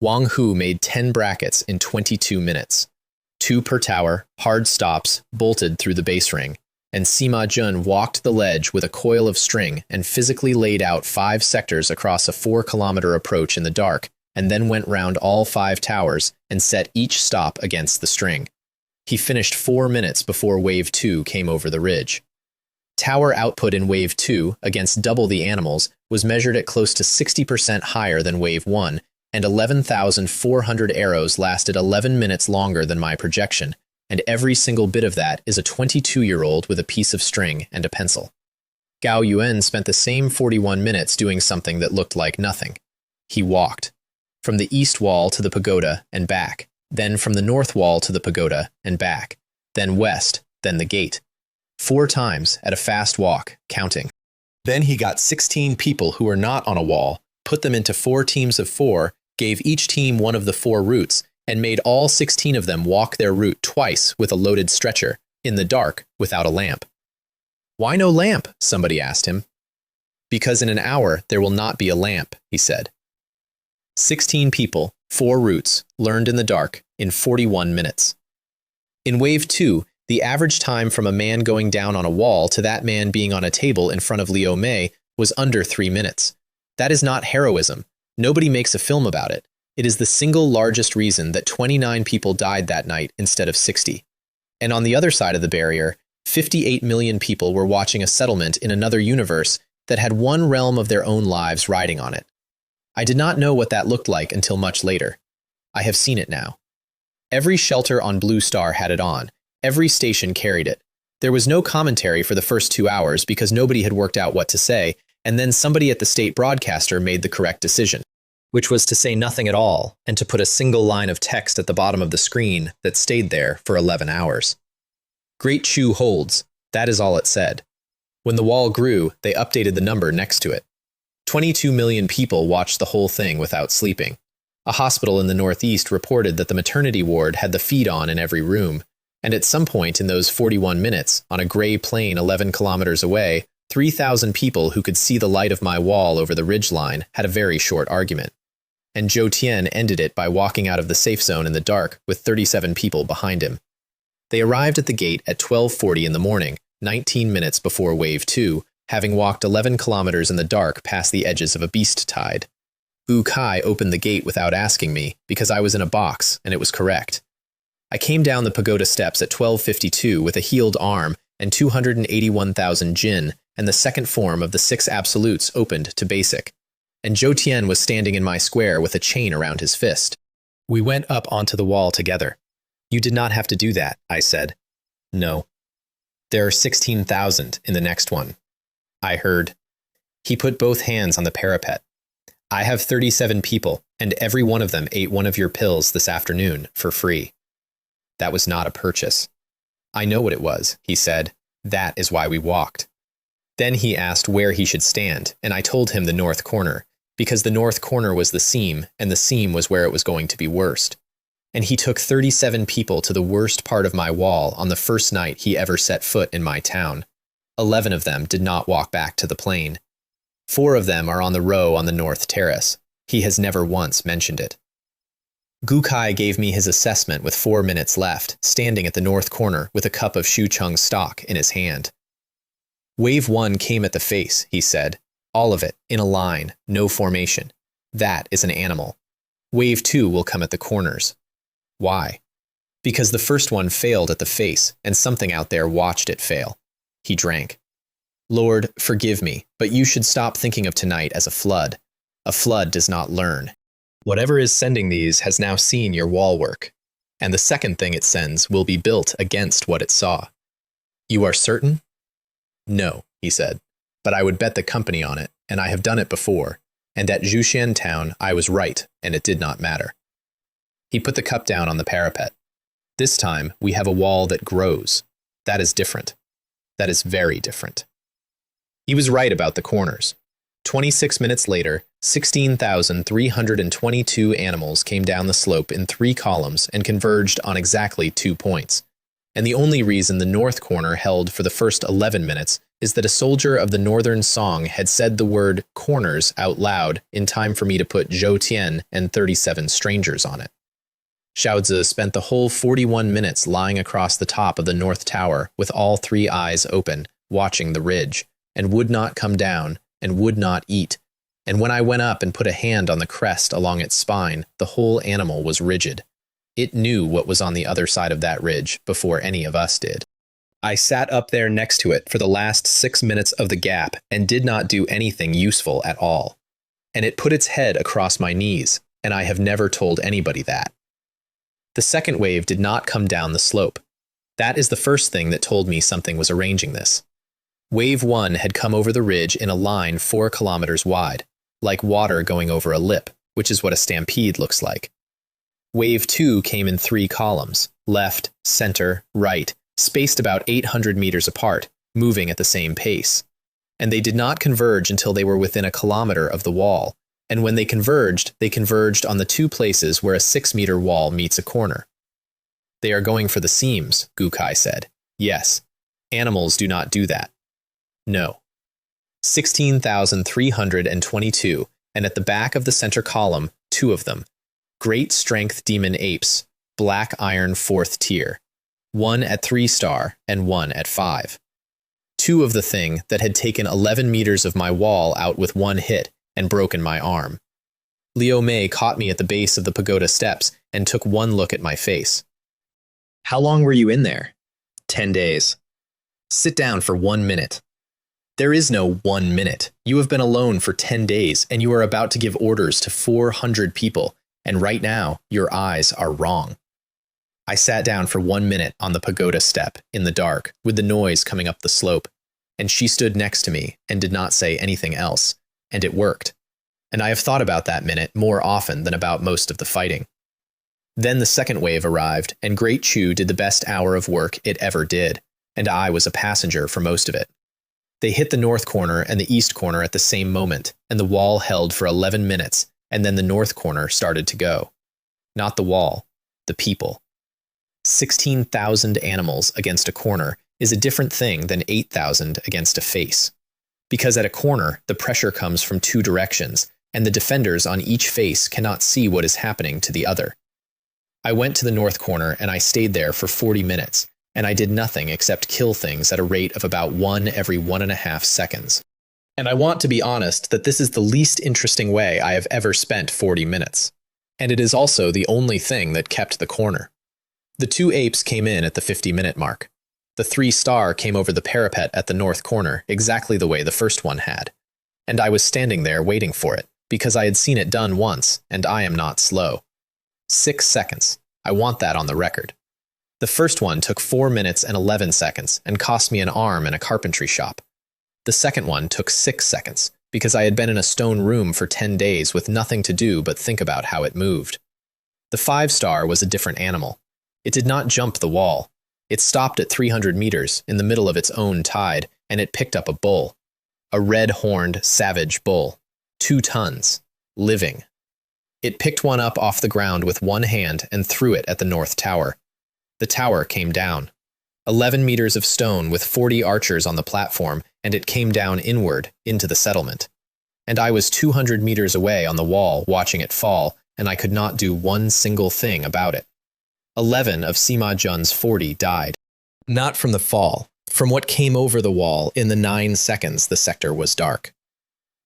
Wang Hu made 10 brackets in 22 minutes, 2 per tower, hard stops, bolted through the base ring, and Sima Jun walked the ledge with a coil of string and physically laid out 5 sectors across a 4-kilometer approach in the dark, and then went round all 5 towers and set each stop against the string. He finished 4 minutes before Wave 2 came over the ridge. Tower output in Wave 2, against double the animals, was measured at close to 60% higher than Wave 1, and 11,400 arrows lasted 11 minutes longer than my projection, and every single bit of that is a 22-year-old with a piece of string and a pencil. Gao Yuan spent the same 41 minutes doing something that looked like nothing. He walked. From the east wall to the pagoda and back, then from the north wall to the pagoda and back, then west, then the gate. 4 times at a fast walk, counting. Then he got 16 people who were not on a wall, put them into 4 teams of 4, gave each team one of the 4 routes, and made all 16 of them walk their route twice with a loaded stretcher, in the dark, without a lamp. "Why no lamp?" somebody asked him. "Because in an hour there will not be a lamp," he said. 16 people, 4 routes, learned in the dark, in 41 minutes. In Wave 2, the average time from a man going down on a wall to that man being on a table in front of Liu Mei was under 3 minutes. That is not heroism. Nobody makes a film about it. It is the single largest reason that 29 people died that night instead of 60. And on the other side of the barrier, 58 million people were watching a settlement in another universe that had one realm of their own lives riding on it. I did not know what that looked like until much later. I have seen it now. Every shelter on Blue Star had it on. Every station carried it. There was no commentary for the first 2 hours because nobody had worked out what to say, and then somebody at the state broadcaster made the correct decision, which was to say nothing at all and to put a single line of text at the bottom of the screen that stayed there for 11 hours. "Great Chu holds," that is all it said. When the wall grew, they updated the number next to it. 22 million people watched the whole thing without sleeping. A hospital in the Northeast reported that the maternity ward had the feed on in every room, and at some point in those 41 minutes, on a gray plain 11 kilometers away, 3,000 people who could see the light of my wall over the ridgeline had a very short argument. And Zhou Tian ended it by walking out of the safe zone in the dark with 37 people behind him. They arrived at the gate at 12:40 in the morning, 19 minutes before Wave 2, having walked 11 kilometers in the dark past the edges of a beast tide. Wu Kai opened the gate without asking me, because I was in a box, and it was correct. I came down the pagoda steps at 12:52 with a healed arm and 281,000 jin, and the second form of the 6 absolutes opened to basic. And Zhou Tian was standing in my square with a chain around his fist. We went up onto the wall together. "You did not have to do that," I said. "No. There are 16,000 in the next one." I heard. He put both hands on the parapet. "I have 37 people, and every one of them ate one of your pills this afternoon for free." That was not a purchase. "I know what it was," he said. "That is why we walked." Then he asked where he should stand, and I told him the north corner, because the north corner was the seam, and the seam was where it was going to be worst. And he took 37 people to the worst part of my wall on the first night he ever set foot in my town. 11 of them did not walk back to the plane. 4 of them are on the row on the North Terrace. He has never once mentioned it. Gukai gave me his assessment with 4 minutes left, standing at the north corner with a cup of Shucheng stock in his hand. Wave 1 came at the face, he said. All of it, in a line, no formation. That is an animal. Wave 2 will come at the corners. Why? Because the first one failed at the face, and something out there watched it fail. He drank. Lord, forgive me, but you should stop thinking of tonight as a flood. A flood does not learn. Whatever is sending these has now seen your wall work, and the second thing it sends will be built against what it saw. You are certain? No, he said, but I would bet the company on it, and I have done it before, and at Zhuxian town I was right, and it did not matter. He put the cup down on the parapet. This time we have a wall that grows. That is different. That is very different. He was right about the corners. 26 minutes later, 16,322 animals came down the slope in 3 columns and converged on exactly 2 points. And the only reason the north corner held for the first 11 minutes is that a soldier of the Northern Song had said the word corners out loud in time for me to put Zhou Tian and 37 strangers on it. Xiaozi spent the whole 41 minutes lying across the top of the North Tower with all 3 eyes open, watching the ridge, and would not come down, and would not eat, and when I went up and put a hand on the crest along its spine, the whole animal was rigid. It knew what was on the other side of that ridge before any of us did. I sat up there next to it for the last 6 minutes of the gap and did not do anything useful at all. And it put its head across my knees, and I have never told anybody that. The second wave did not come down the slope. That is the first thing that told me something was arranging this. Wave 1 had come over the ridge in a line 4 kilometers wide, like water going over a lip, which is what a stampede looks like. Wave 2 came in 3 columns, left, center, right, spaced about 800 meters apart, moving at the same pace. And they did not converge until they were within a kilometer of the wall, and when they converged on the 2 places where a 6-meter wall meets a corner. They are going for the seams, Gukai said. Yes. Animals do not do that. No. 16,322, and at the back of the center column, 2 of them. Great strength demon apes, black iron 4th tier. 1 at 3-star and 1 at 5. 2 of the thing that had taken 11 meters of my wall out with 1 hit and broken my arm. Liu Mei caught me at the base of the pagoda steps and took 1 look at my face. How long were you in there? 10 days. Sit down for 1 minute. There is no 1 minute. You have been alone for 10 days, and you are about to give orders to 400 people, and right now, your eyes are wrong. I sat down for 1 minute on the pagoda step, in the dark, with the noise coming up the slope, and she stood next to me and did not say anything else, and it worked. And I have thought about that minute more often than about most of the fighting. Then the second wave arrived, and Great Chu did the best hour of work it ever did, and I was a passenger for most of it. They hit the north corner and the east corner at the same moment, and the wall held for 11 minutes, and then the north corner started to go. Not the wall, the people. 16,000 animals against a corner is a different thing than 8,000 against a face. Because at a corner, the pressure comes from 2 directions, and the defenders on each face cannot see what is happening to the other. I went to the north corner and I stayed there for 40 minutes, and I did nothing except kill things at a rate of about 1 every 1.5 seconds. And I want to be honest that this is the least interesting way I have ever spent 40 minutes. And it is also the only thing that kept the corner. The 2 apes came in at the 50-minute mark. The 3-star came over the parapet at the north corner exactly the way the first one had. And I was standing there waiting for it, because I had seen it done once, and I am not slow. 6 seconds. I want that on the record. The first one took 4 minutes and 11 seconds and cost me an arm in a carpentry shop. The second one took 6 seconds, because I had been in a stone room for 10 days with nothing to do but think about how it moved. The 5-star was a different animal. It did not jump the wall. It stopped at 300 meters in the middle of its own tide, and it picked up a bull. A red-horned, savage bull. 2 tons. Living. It picked one up off the ground with one hand and threw it at the north tower. The tower came down. 11 meters of stone with 40 archers on the platform, and it came down inward into the settlement. And I was 200 meters away on the wall watching it fall, and I could not do one single thing about it. 11 of Sima Jun's 40 died. Not from the fall, from what came over the wall in the 9 seconds the sector was dark.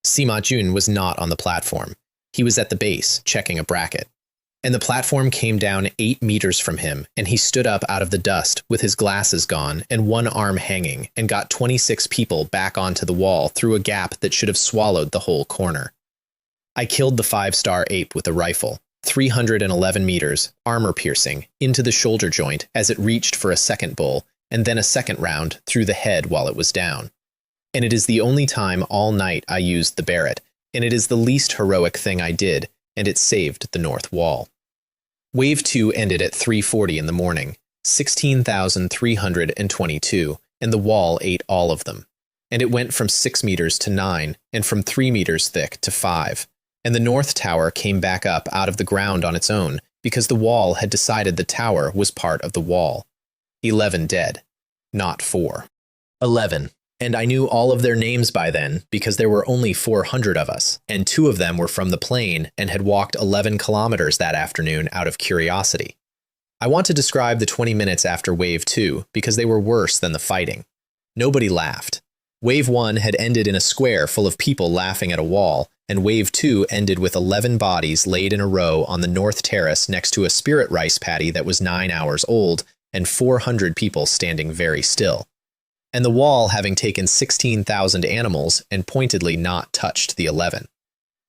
Sima Jun was not on the platform. He was at the base, checking a bracket. And the platform came down 8 meters from him, and he stood up out of the dust with his glasses gone and one arm hanging, and got 26 people back onto the wall through a gap that should have swallowed the whole corner. I killed the 5-star ape with a rifle, 311 meters, armor-piercing, into the shoulder joint as it reached for a second bull, and then a second round through the head while it was down. And it is the only time all night I used the Barrett, and it is the least heroic thing I did, and it saved the north wall. Wave 2 ended at 3:40 in the morning, 16,322, and the wall ate all of them. And it went from 6 meters to 9, and from 3 meters thick to 5. And the north tower came back up out of the ground on its own, because the wall had decided the tower was part of the wall. 11 dead, not 4. 11. And I knew all of their names by then, because there were only 400 of us, and 2 of them were from the plane and had walked 11 kilometers that afternoon out of curiosity. I want to describe the 20 minutes after Wave 2, because they were worse than the fighting. Nobody laughed. Wave 1 had ended in a square full of people laughing at a wall, and Wave 2 ended with 11 bodies laid in a row on the north terrace next to a spirit rice paddy that was 9 hours old, and 400 people standing very still. And the wall having taken 16,000 animals and pointedly not touched the 11.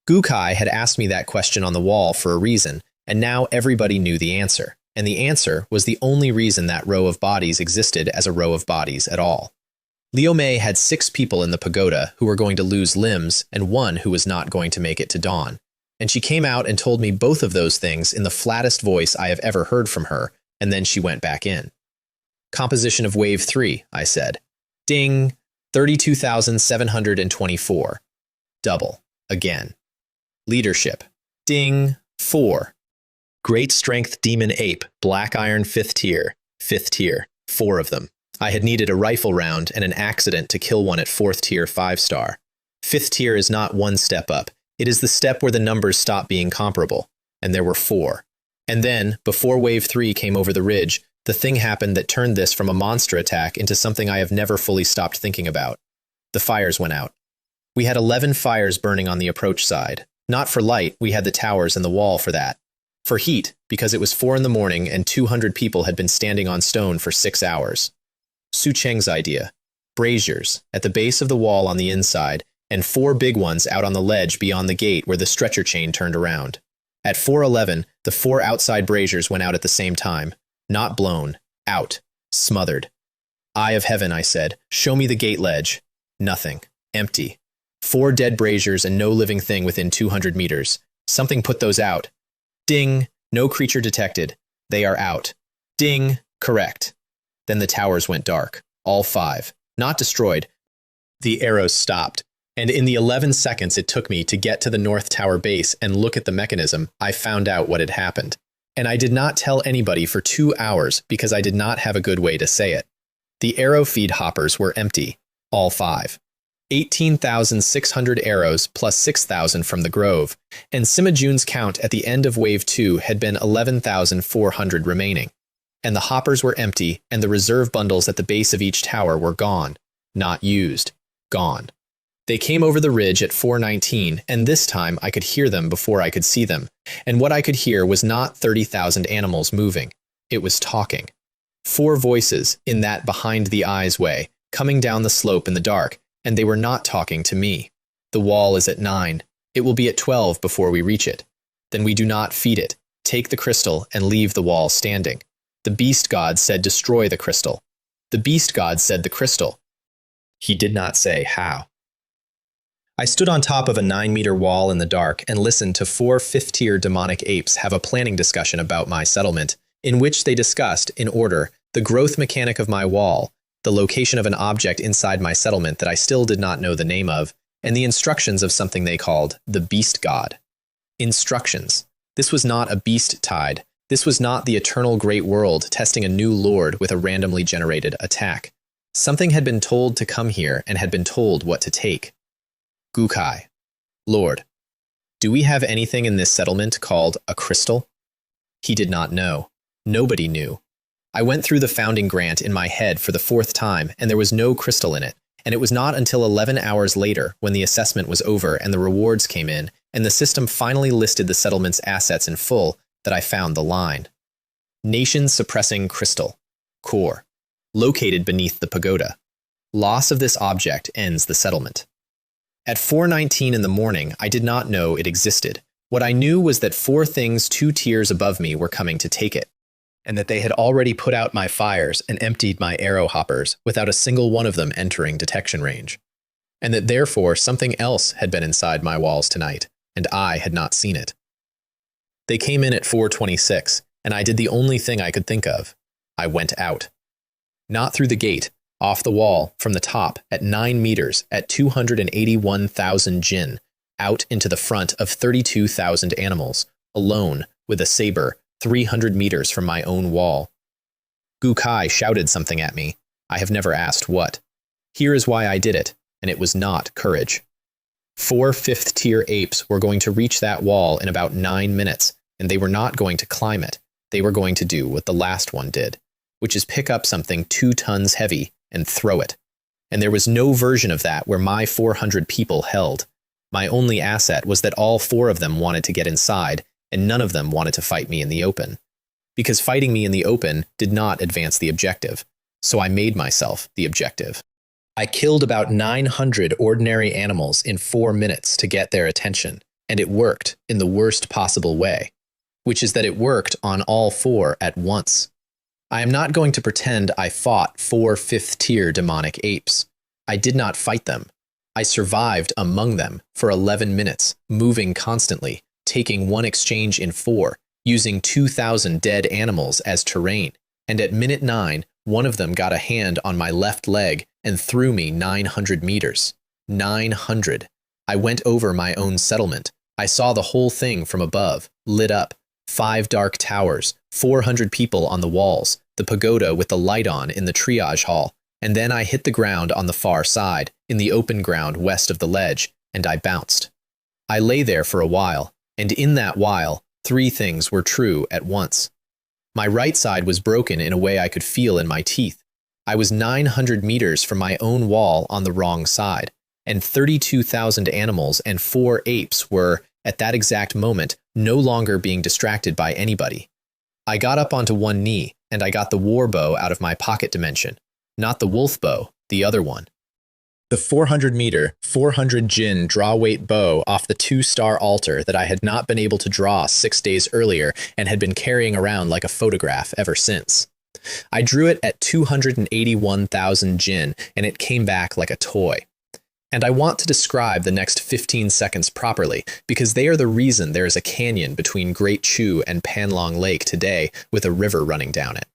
Gukai had asked me that question on the wall for a reason, and now everybody knew the answer. And the answer was the only reason that row of bodies existed as a row of bodies at all. Liu Mei had 6 people in the pagoda who were going to lose limbs and 1 who was not going to make it to dawn. And she came out and told me both of those things in the flattest voice I have ever heard from her, and then she went back in. Composition of Wave 3, I said. Ding, 32,724. Double, again. Leadership. Ding, 4. Great Strength Demon Ape, Black Iron 5th tier, 5th tier, 4 of them. I had needed a rifle round and an accident to kill one at 4th tier 5-star. 5th tier is not one step up. It is the step where the numbers stop being comparable, and there were 4. And then, before Wave 3 came over the ridge, the thing happened that turned this from a monster attack into something I have never fully stopped thinking about. The fires went out. We had 11 fires burning on the approach side. Not for light, we had the towers and the wall for that. For heat, because it was 4 in the morning and 200 people had been standing on stone for 6 hours. Su Cheng's idea. Braziers, at the base of the wall on the inside, and 4 big ones out on the ledge beyond the gate where the stretcher chain turned around. At 4:11, the 4 outside braziers went out at the same time. Not blown. Out. Smothered. Eye of heaven, I said. Show me the gate ledge. Nothing. Empty. 4 dead braziers and no living thing within 200 meters. Something put those out. Ding. No creature detected. They are out. Ding. Correct. Then the towers went dark. All 5. Not destroyed. The arrows stopped. And in the 11 seconds it took me to get to the North Tower base and look at the mechanism, I found out what had happened. And I did not tell anybody for 2 hours because I did not have a good way to say it. The arrow feed hoppers were empty, all 5. 18,600 arrows plus 6,000 from the grove, and Sima Jun's count at the end of Wave 2 had been 11,400 remaining. And the hoppers were empty, and the reserve bundles at the base of each tower were gone. Not used. Gone. They came over the ridge at 4:19, and this time I could hear them before I could see them. And what I could hear was not 30,000 animals moving. It was talking. 4 voices, in that behind the eyes way, coming down the slope in the dark, and they were not talking to me. The wall is at 9. It will be at 12 before we reach it. Then we do not feed it. Take the crystal and leave the wall standing. The beast god said destroy the crystal. The beast god said the crystal. He did not say how. I stood on top of a 9-meter wall in the dark and listened to 4 5th-tier demonic apes have a planning discussion about my settlement, in which they discussed, in order, the growth mechanic of my wall, the location of an object inside my settlement that I still did not know the name of, and the instructions of something they called the Beast God. Instructions. This was not a beast tide. This was not the eternal great world testing a new lord with a randomly generated attack. Something had been told to come here and had been told what to take. Gukai. Lord, do we have anything in this settlement called a crystal? He did not know. Nobody knew. I went through the founding grant in my head for the 4th time, and there was no crystal in it, and it was not until 11 hours later, when the assessment was over and the rewards came in, and the system finally listed the settlement's assets in full, that I found the line. Nation-suppressing crystal. Core. Located beneath the pagoda. Loss of this object ends the settlement. At 4:19 in the morning, I did not know it existed. What I knew was that 4 things 2 tiers above me were coming to take it, and that they had already put out my fires and emptied my arrow hoppers without a single one of them entering detection range, and that therefore something else had been inside my walls tonight, and I had not seen it. They came in at 4:26, and I did the only thing I could think of. I went out. Not through the gate, off the wall, from the top, at 9 meters, at 281,000 jin, out into the front of 32,000 animals, alone, with a saber, 300 meters from my own wall. Gukai shouted something at me. I have never asked what. Here is why I did it, and it was not courage. 4 5th-tier apes were going to reach that wall in about 9 minutes, and they were not going to climb it. They were going to do what the last one did, which is pick up something 2 tons heavy and throw it. And there was no version of that where my 400 people held. My only asset was that all 4 of them wanted to get inside, and none of them wanted to fight me in the open. Because fighting me in the open did not advance the objective, so I made myself the objective. I killed about 900 ordinary animals in 4 minutes to get their attention, and it worked in the worst possible way, which is that it worked on all 4 at once. I am not going to pretend I fought 4 5th-tier demonic apes. I did not fight them. I survived among them for 11 minutes, moving constantly, taking 1 exchange in 4, using 2,000 dead animals as terrain, and at minute 9, one of them got a hand on my left leg and threw me 900 meters. 900. I went over my own settlement. I saw the whole thing from above, lit up. 5 dark towers, 400 people on the walls, the pagoda with the light on in the triage hall, and then I hit the ground on the far side, in the open ground west of the ledge, and I bounced. I lay there for a while, and in that while, 3 things were true at once. My right side was broken in a way I could feel in my teeth. I was 900 meters from my own wall on the wrong side, and 32,000 animals and 4 apes were, at that exact moment, no longer being distracted by anybody. I got up onto one knee, and I got the war bow out of my pocket dimension. Not the wolf bow, the other one. The 400-meter, 400 jin draw-weight bow off the 2-star altar that I had not been able to draw 6 days earlier and had been carrying around like a photograph ever since. I drew it at 281,000 jin, and it came back like a toy. And I want to describe the next 15 seconds properly, because they are the reason there is a canyon between Great Chu and Panlong Lake today with a river running down it.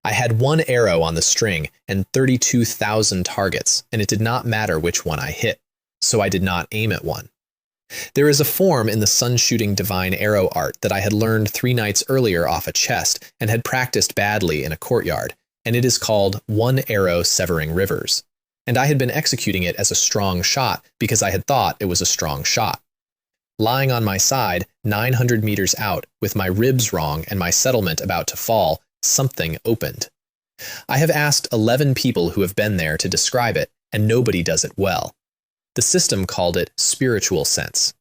I had 1 arrow on the string and 32,000 targets, and it did not matter which one I hit, so I did not aim at one. There is a form in the sun-shooting divine arrow art that I had learned 3 nights earlier off a chest and had practiced badly in a courtyard, and it is called 1 arrow severing rivers. And I had been executing it as a strong shot because I had thought it was a strong shot. Lying on my side, 900 meters out, with my ribs wrong and my settlement about to fall, something opened. I have asked 11 people who have been there to describe it, and nobody does it well. The system called it spiritual sense.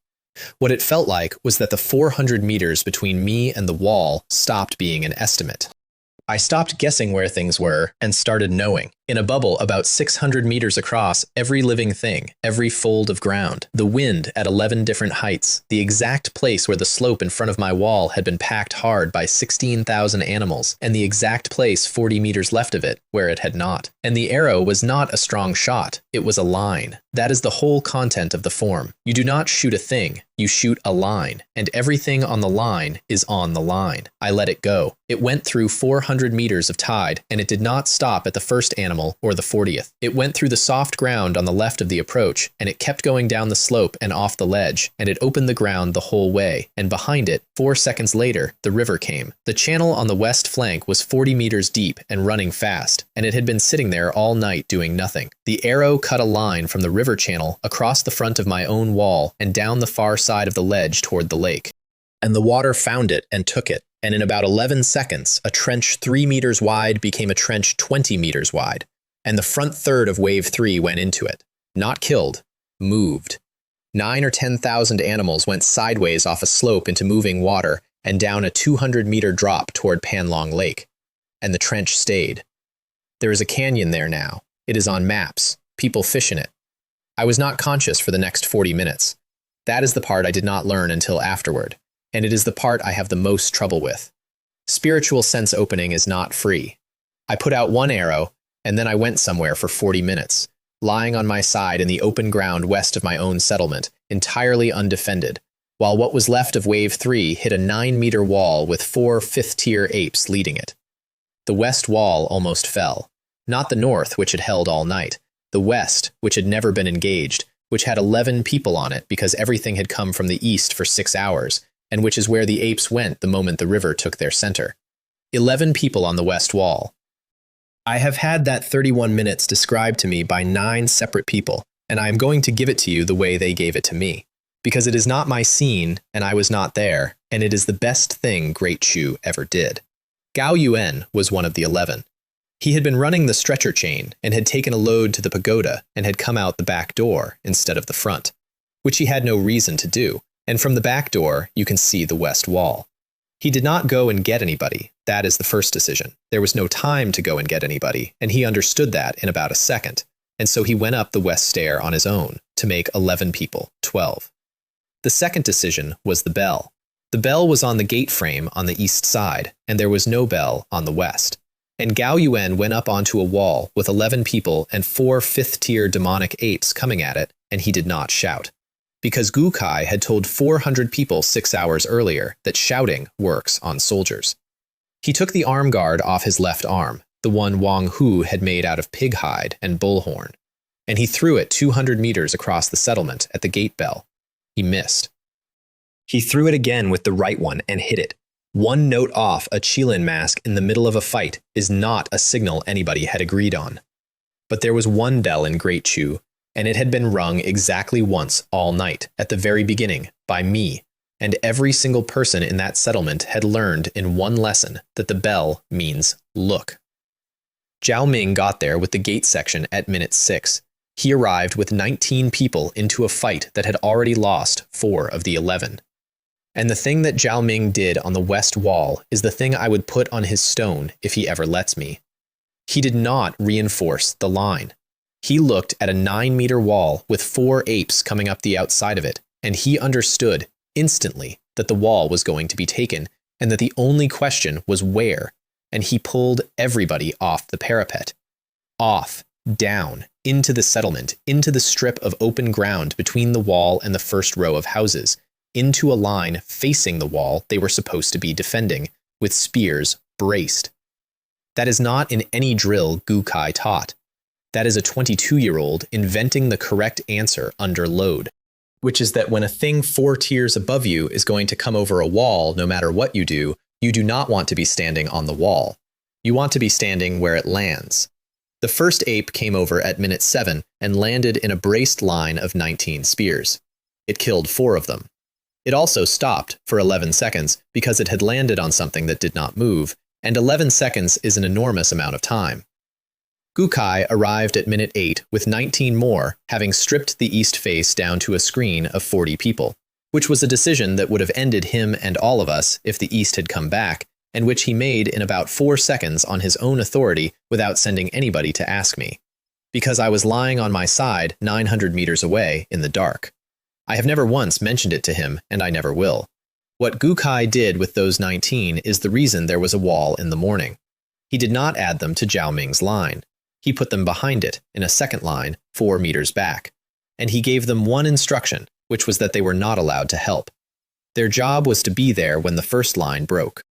What it felt like was that the 400 meters between me and the wall stopped being an estimate. I stopped guessing where things were and started knowing. In a bubble about 600 meters across, every living thing, every fold of ground, the wind at 11 different heights, the exact place where the slope in front of my wall had been packed hard by 16,000 animals, and the exact place 40 meters left of it where it had not. And the arrow was not a strong shot, it was a line. That is the whole content of the form. You do not shoot a thing, you shoot a line, and everything on the line is on the line. I let it go. It went through 400 meters of tide, and it did not stop at the first animal animal, or the 40th. It went through the soft ground on the left of the approach, and it kept going down the slope and off the ledge, and it opened the ground the whole way, and behind it, 4 seconds later, the river came. The channel on the west flank was 40 meters deep and running fast, and it had been sitting there all night doing nothing. The arrow cut a line from the river channel across the front of my own wall and down the far side of the ledge toward the lake. And the water found it and took it, and in about 11 seconds, a trench 3 meters wide became a trench 20 meters wide, and the front third of Wave 3 went into it. Not killed, moved. 9 or 10,000 animals went sideways off a slope into moving water and down a 200-meter drop toward Panlong Lake, and the trench stayed. There is a canyon there now. It is on maps. People fish in it. I was not conscious for the next 40 minutes. That is the part I did not learn until afterward, and it is the part I have the most trouble with. Spiritual sense opening is not free. I put out one arrow, and then I went somewhere for 40 minutes, lying on my side in the open ground west of my own settlement, entirely undefended, while what was left of Wave 3 hit a 9-meter wall with 4 fifth-tier apes leading it. The west wall almost fell. Not the north, which had held all night. The west, which had never been engaged, which had 11 people on it because everything had come from the east for 6 hours, and which is where the apes went the moment the river took their center. 11 people on the west wall. I have had that 31 minutes described to me by 9 separate people, and I am going to give it to you the way they gave it to me, because it is not my scene, and I was not there, and it is the best thing Great Chu ever did. Gao Yuan was one of the 11. He had been running the stretcher chain and had taken a load to the pagoda and had come out the back door instead of the front, which he had no reason to do, and from the back door you can see the west wall. He did not go and get anybody. That is the first decision. There was no time to go and get anybody, and he understood that in about a second, and so he went up the west stair on his own to make 11 people 12. The second decision was the bell. The bell was on the gate frame on the east side, and there was no bell on the west. And Gao Yuan went up onto a wall with 11 people and 4 fifth-tier demonic apes coming at it, and he did not shout. Because Gu Kai had told 400 people 6 hours earlier that shouting works on soldiers. He took the arm guard off his left arm, the one Wang Hu had made out of pig hide and bullhorn, and he threw it 200 meters across the settlement at the gate bell. He missed. He threw it again with the right one and hit it. 1 note off a Qilin mask in the middle of a fight is not a signal anybody had agreed on. But there was one bell in Great Chu, and it had been rung exactly once all night, at the very beginning, by me, and every single person in that settlement had learned in one lesson that the bell means look. Zhao Ming got there with the gate section at minute 6. He arrived with 19 people into a fight that had already lost 4 of the 11. And the thing that Zhao Ming did on the west wall is the thing I would put on his stone if he ever lets me. He did not reinforce the line. He looked at a 9-meter wall with 4 apes coming up the outside of it, and he understood instantly that the wall was going to be taken, and that the only question was where, and he pulled everybody off the parapet. Off, down, into the settlement, into the strip of open ground between the wall and the first row of houses, into a line facing the wall they were supposed to be defending, with spears braced. That is not in any drill Gu Kai taught. That is a 22-year-old inventing the correct answer under load, which is that when a thing 4 tiers above you is going to come over a wall no matter what you do not want to be standing on the wall. You want to be standing where it lands. The first ape came over at minute 7 and landed in a braced line of 19 spears. It killed 4 of them. It also stopped for 11 seconds because it had landed on something that did not move, and 11 seconds is an enormous amount of time. Gu Kai arrived at minute 8 with 19 more, having stripped the east face down to a screen of 40 people, which was a decision that would have ended him and all of us if the east had come back, and which he made in about 4 seconds on his own authority without sending anybody to ask me, because I was lying on my side 900 meters away in the dark. I have never once mentioned it to him, and I never will. What Gu Kai did with those 19 is the reason there was a wall in the morning. He did not add them to Zhao Ming's line. He put them behind it, in a second line, 4 meters back. And he gave them one instruction, which was that they were not allowed to help. Their job was to be there when the first line broke.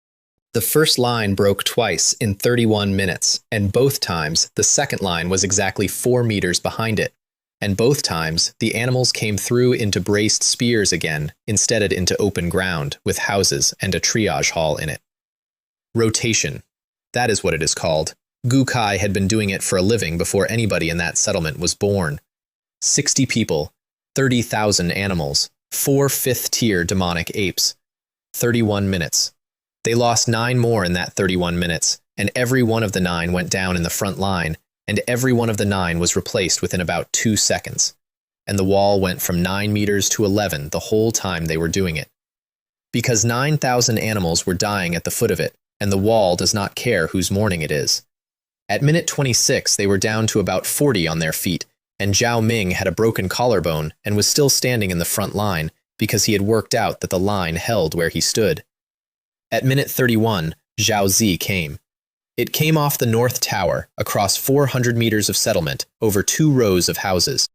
The first line broke twice in 31 minutes, and both times the second line was exactly 4 meters behind it. And both times the animals came through into braced spears again, instead of into open ground with houses and a triage hall in it. Rotation. That is what it is called. Gukai had been doing it for a living before anybody in that settlement was born. 60 people, 30,000 animals, 4 fifth-tier demonic apes. 31 minutes. They lost 9 more in that 31 minutes, and every one of the 9 went down in the front line, and every one of the 9 was replaced within about 2 seconds. And the wall went from 9 meters to 11 the whole time they were doing it. Because 9,000 animals were dying at the foot of it, and the wall does not care whose morning it is. At minute 26, they were down to about 40 on their feet, and Zhao Ming had a broken collarbone and was still standing in the front line because he had worked out that the line held where he stood. At minute 31, Zhao Zi came. It came off the north tower, across 400 meters of settlement, over 2 rows of houses,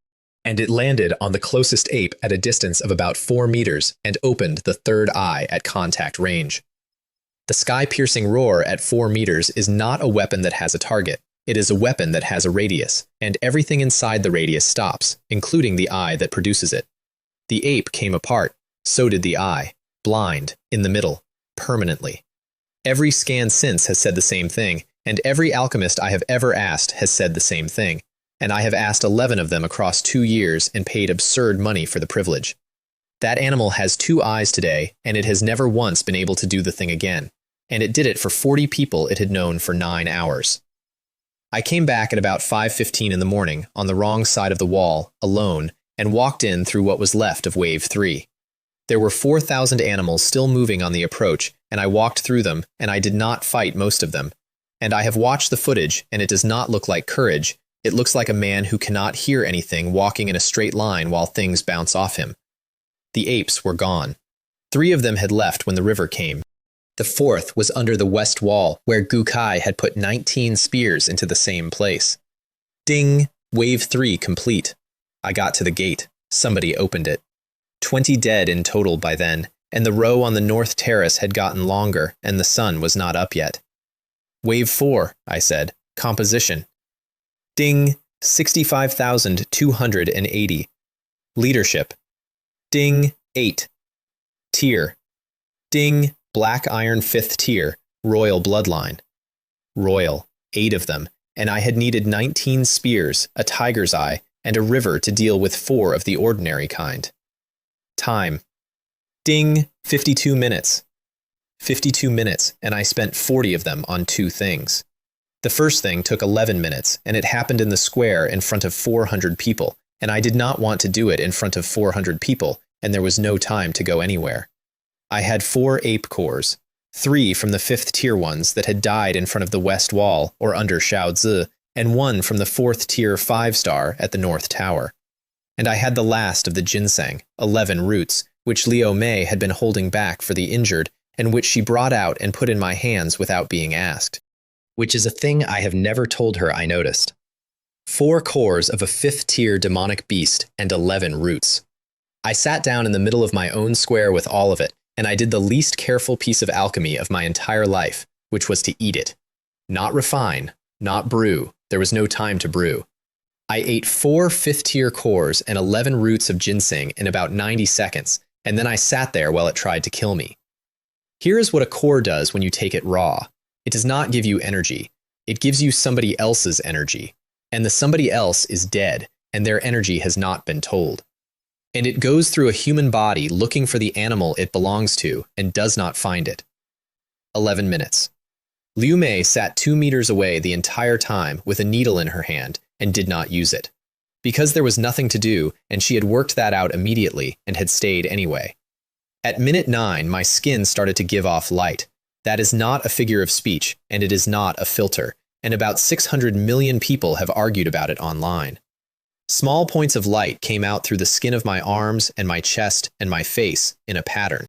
and it landed on the closest ape at a distance of about 4 meters and opened the third eye at contact range. The sky-piercing roar at 4 meters is not a weapon that has a target. It is a weapon that has a radius, and everything inside the radius stops, including the eye that produces it. The ape came apart, so did the eye, blind, in the middle, permanently. Every scan since has said the same thing, and every alchemist I have ever asked has said the same thing, and I have asked 11 of them across 2 years and paid absurd money for the privilege. That animal has 2 eyes today, and it has never once been able to do the thing again, and it did it for 40 people it had known for 9 hours. I came back at about 5:15 in the morning, on the wrong side of the wall, alone, and walked in through what was left of Wave 3. There were 4,000 animals still moving on the approach, and I walked through them, and I did not fight most of them. And I have watched the footage, and it does not look like courage. It looks like a man who cannot hear anything walking in a straight line while things bounce off him. The apes were gone. 3 of them had left when the river came. The 4th was under the west wall, where Gukai had put 19 spears into the same place. Ding! Wave 3 complete. I got to the gate. Somebody opened it. 20 dead in total by then, and the row on the north terrace had gotten longer, and the sun was not up yet. Wave 4, I said. Composition. Ding! 65,280. Leadership. Ding! 8. Tier. Ding! Black Iron 5th tier, Royal Bloodline. Royal, 8 of them, and I had needed 19 spears, a tiger's eye, and a river to deal with 4 of the ordinary kind. Time. Ding! 52 minutes. 52 minutes, and I spent 40 of them on 2 things. The first thing took 11 minutes, and it happened in the square in front of 400 people, and I did not want to do it in front of 400 people, and there was no time to go anywhere. I had 4 ape cores, 3 from the 5th tier ones that had died in front of the west wall or under Shaozi, and 1 from the 4th tier 5-star at the north tower. And I had the last of the ginseng, 11 roots, which Liu Mei had been holding back for the injured, and which she brought out and put in my hands without being asked. Which is a thing I have never told her I noticed. 4 cores of a 5th tier demonic beast and 11 roots. I sat down in the middle of my own square with all of it, and I did the least careful piece of alchemy of my entire life, which was to eat it. Not refine, not brew. There was no time to brew. I ate 4 5th-tier cores and 11 roots of ginseng in about 90 seconds, and then I sat there while it tried to kill me. Here is what a core does when you take it raw. It does not give you energy. It gives you somebody else's energy. And the somebody else is dead, and their energy has not been told. And it goes through a human body looking for the animal it belongs to and does not find it. 11 minutes. Liu Mei sat 2 meters away the entire time with a needle in her hand and did not use it. Because there was nothing to do, and she had worked that out immediately and had stayed anyway. At minute 9, my skin started to give off light. That is not a figure of speech, and it is not a filter, and about 600 million people have argued about it online. Small points of light came out through the skin of my arms and my chest and my face in a pattern.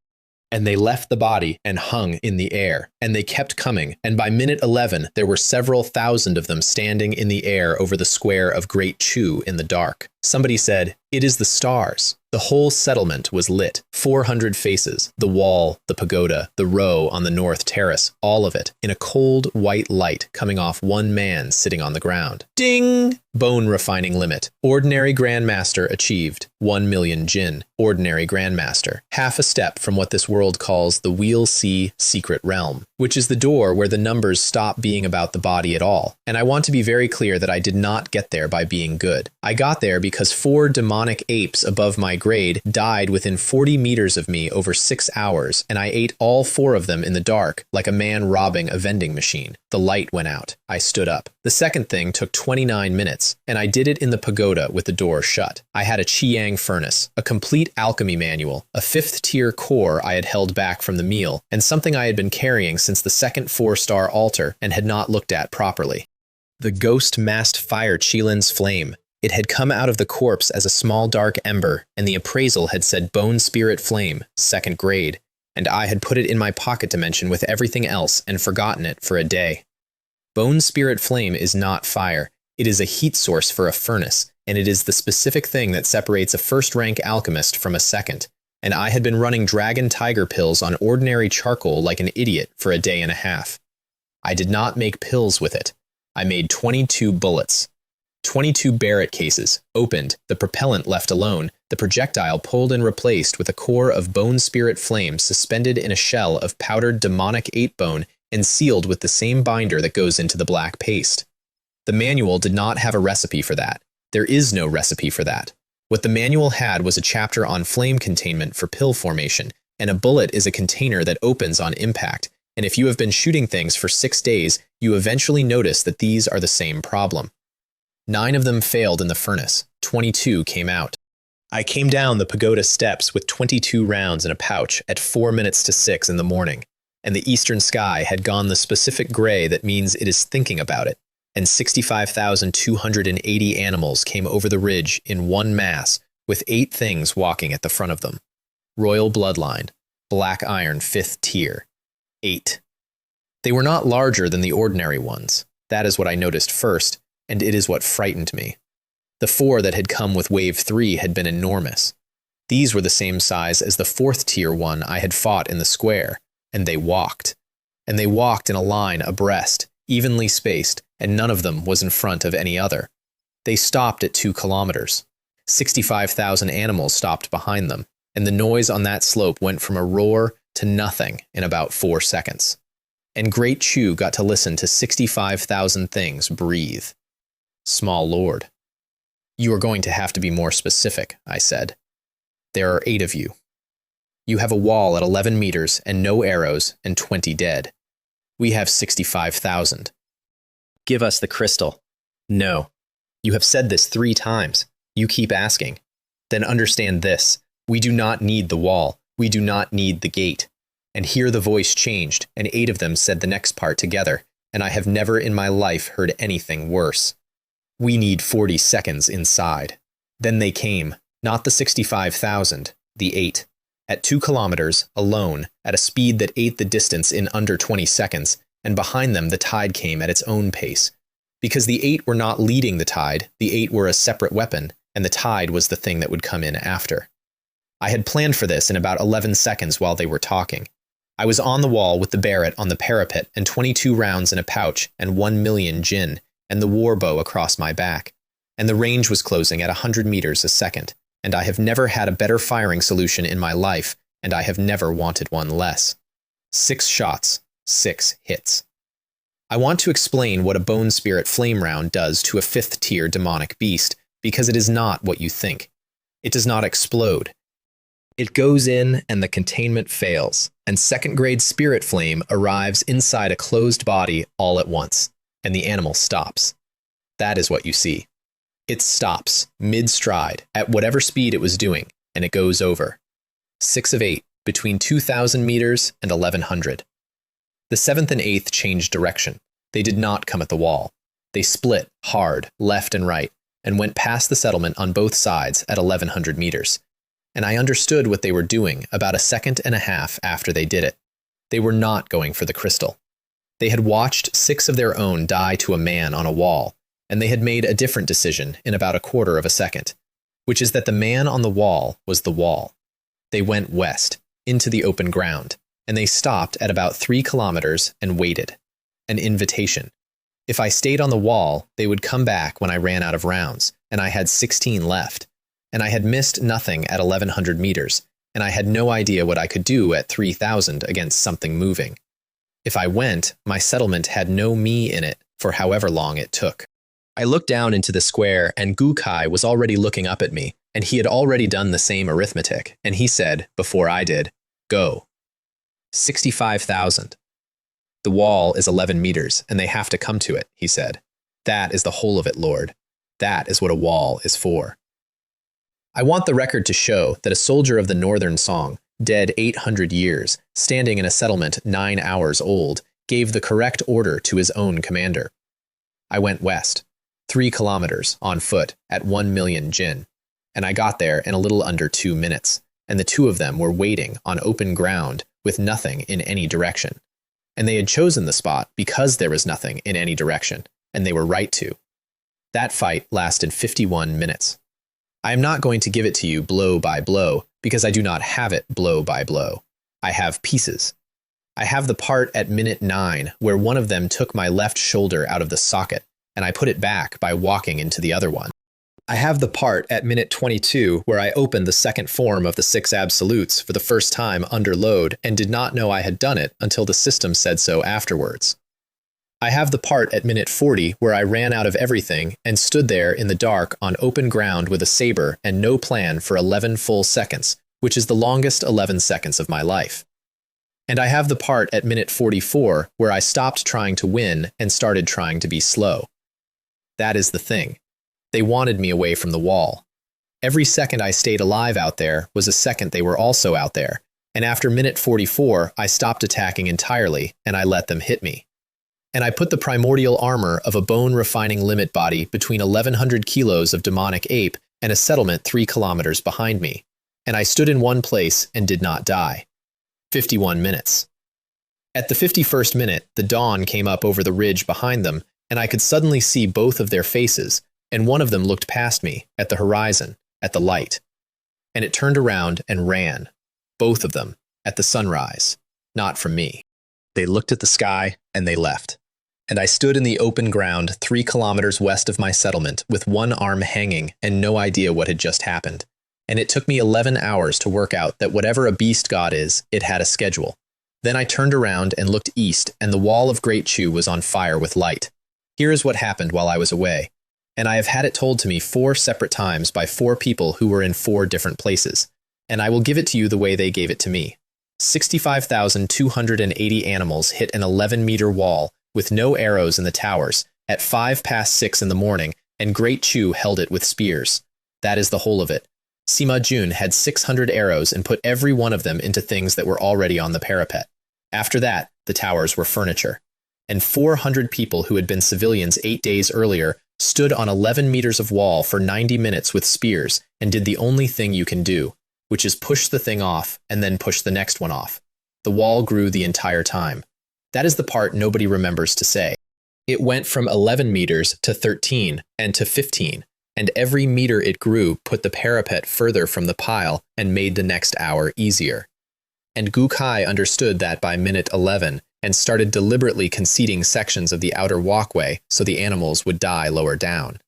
And they left the body and hung in the air, and they kept coming, and by minute 11 there were several thousand of them standing in the air over the square of Great Chu in the dark. Somebody said, "It is the stars." The whole settlement was lit. 400 faces, the wall, the pagoda, the row on the north terrace, all of it, in a cold white light coming off one man sitting on the ground. Ding! Bone refining limit. Ordinary Grandmaster achieved. 1 million Jin. Ordinary Grandmaster. Half a step from what this world calls the Wheel C Secret Realm, which is the door where the numbers stop being about the body at all. And I want to be very clear that I did not get there by being good. I got there because 4 demonic apes above my grade died within 40 meters of me over 6 hours, and I ate all 4 of them in the dark, like a man robbing a vending machine. The light went out. I stood up. The second thing took 29 minutes, and I did it in the pagoda with the door shut. I had a Qiyang furnace, a complete alchemy manual, a 5th-tier core I had held back from the meal, and something I had been carrying since the second 4-star altar and had not looked at properly. The ghost masked fire Qilin's flame. It had come out of the corpse as a small dark ember, and the appraisal had said Bone Spirit Flame, 2nd grade, and I had put it in my pocket dimension with everything else and forgotten it for a day. Bone Spirit Flame is not fire. It is a heat source for a furnace, and it is the specific thing that separates a first-rank alchemist from a second, and I had been running dragon tiger pills on ordinary charcoal like an idiot for a day and a half. I did not make pills with it. I made 22 bullets. 22 Barrett cases, opened, the propellant left alone, the projectile pulled and replaced with a core of Bone Spirit Flame suspended in a shell of powdered demonic 8-bone and sealed with the same binder that goes into the black paste. The manual did not have a recipe for that. There is no recipe for that. What the manual had was a chapter on flame containment for pill formation, and a bullet is a container that opens on impact, and if you have been shooting things for 6 days, you eventually notice that these are the same problem. 9 of them failed in the furnace. 22 came out. I came down the pagoda steps with 22 rounds in a pouch at 4 minutes to 6 in the morning, and the eastern sky had gone the specific gray that means it is thinking about it, and 65,280 animals came over the ridge in one mass, with 8 things walking at the front of them. Royal Bloodline, Black Iron 5th tier. 8. They were not larger than the ordinary ones. That is what I noticed first, and it is what frightened me. The 4 that had come with Wave 3 had been enormous. These were the same size as the 4th tier one I had fought in the square, and they walked. And they walked in a line abreast, evenly spaced, and none of them was in front of any other. They stopped at 2 kilometers. 65,000 animals stopped behind them, and the noise on that slope went from a roar to nothing in about 4 seconds. And Great Chew got to listen to 65,000 things breathe. Small Lord. You are going to have to be more specific, I said. There are 8 of you. You have a wall at 11 meters and no arrows and 20 dead. We have 65,000. Give us the crystal. No. You have said this 3 times. You keep asking. Then understand this. We do not need the wall. We do not need the gate. And here the voice changed, and 8 of them said the next part together, and I have never in my life heard anything worse. We need 40 seconds inside. Then they came, not the 65,000, the 8. At 2 kilometers, alone, at a speed that ate the distance in under 20 seconds, and behind them the tide came at its own pace. Because the 8 were not leading the tide, the 8 were a separate weapon, and the tide was the thing that would come in after. I had planned for this in about 11 seconds while they were talking. I was on the wall with the Barrett on the parapet and 22 rounds in a pouch and 1 million Jin, and the war bow across my back. And the range was closing at 100 meters a second, and I have never had a better firing solution in my life, and I have never wanted one less. 6 shots, 6 hits. I want to explain what a Bone Spirit Flame round does to a 5th-tier demonic beast, because it is not what you think. It does not explode. It goes in and the containment fails, and 2nd-grade Spirit Flame arrives inside a closed body all at once, and the animal stops. That is what you see. It stops, mid-stride, at whatever speed it was doing, and it goes over. 6 of 8, between 2,000 meters and 1,100. The 7th and 8th changed direction. They did not come at the wall. They split, hard, left and right, and went past the settlement on both sides at 1,100 meters. And I understood what they were doing about a second and a half after they did it. They were not going for the crystal. They had watched 6 of their own die to a man on a wall, and they had made a different decision in about a quarter of a second. which is that the man on the wall was the wall. They went west, into the open ground, and they stopped at about 3 kilometers and waited. An invitation. If I stayed on the wall, they would come back when I ran out of rounds, and I had 16 left. And I had missed nothing at 1,100 meters, and I had no idea what I could do at 3,000 against something moving. If I went, my settlement had no me in it for however long it took. I looked down into the square, and Gu Kai was already looking up at me, and he had already done the same arithmetic, and he said, before I did, "Go." 65,000. The wall is 11 meters, and they have to come to it, he said. That is the whole of it, Lord. That is what a wall is for. I want the record to show that a soldier of the Northern Song, dead 800 years, standing in a settlement 9 hours old, gave the correct order to his own commander. I went west, 3 kilometers, on foot, at 1 million jin, and I got there in a little under 2 minutes, and the two of them were waiting on open ground with nothing in any direction. And they had chosen the spot because there was nothing in any direction, and they were right to. That fight lasted 51 minutes. I am not going to give it to you blow by blow, because I do not have it blow by blow. I have pieces. I have the part at minute 9 where one of them took my left shoulder out of the socket, and I put it back by walking into the other one. I have the part at minute 22 where I opened the second form of the 6 absolutes for the first time under load and did not know I had done it until the system said so afterwards. I have the part at minute 40 where I ran out of everything and stood there in the dark on open ground with a saber and no plan for 11 full seconds, which is the longest 11 seconds of my life. And I have the part at minute 44 where I stopped trying to win and started trying to be slow. That is the thing. They wanted me away from the wall. Every second I stayed alive out there was a second they were also out there, and after minute 44 I stopped attacking entirely and I let them hit me. And I put the primordial armor of a bone-refining limit body between 1,100 kilos of demonic ape and a settlement 3 kilometers behind me, and I stood in one place and did not die. 51 minutes. At the 51st minute, the dawn came up over the ridge behind them, and I could suddenly see both of their faces, and one of them looked past me, at the horizon, at the light. And it turned around and ran, both of them, at the sunrise, not from me. They looked at the sky, and they left. And I stood in the open ground 3 kilometers west of my settlement with one arm hanging and no idea what had just happened. And it took me 11 hours to work out that whatever a beast god is, it had a schedule. Then I turned around and looked east, and the wall of Great Chu was on fire with light. Here is what happened while I was away. And I have had it told to me 4 separate times by 4 people who were in 4 different places. And I will give it to you the way they gave it to me. 65,280 animals hit an 11-meter wall with no arrows in the towers at 5 past 6 in the morning, and Great Chu held it with spears. That is the whole of it. Sima Jun had 600 arrows and put every one of them into things that were already on the parapet. After that, the towers were furniture. And 400 people who had been civilians 8 days earlier stood on 11 meters of wall for 90 minutes with spears and did the only thing you can do, which is push the thing off and then push the next one off. The wall grew the entire time. That is the part nobody remembers to say. It went from 11 meters to 13 and to 15, and every meter it grew put the parapet further from the pile and made the next hour easier. And Gu Kai understood that by minute 11 and started deliberately conceding sections of the outer walkway so the animals would die lower down.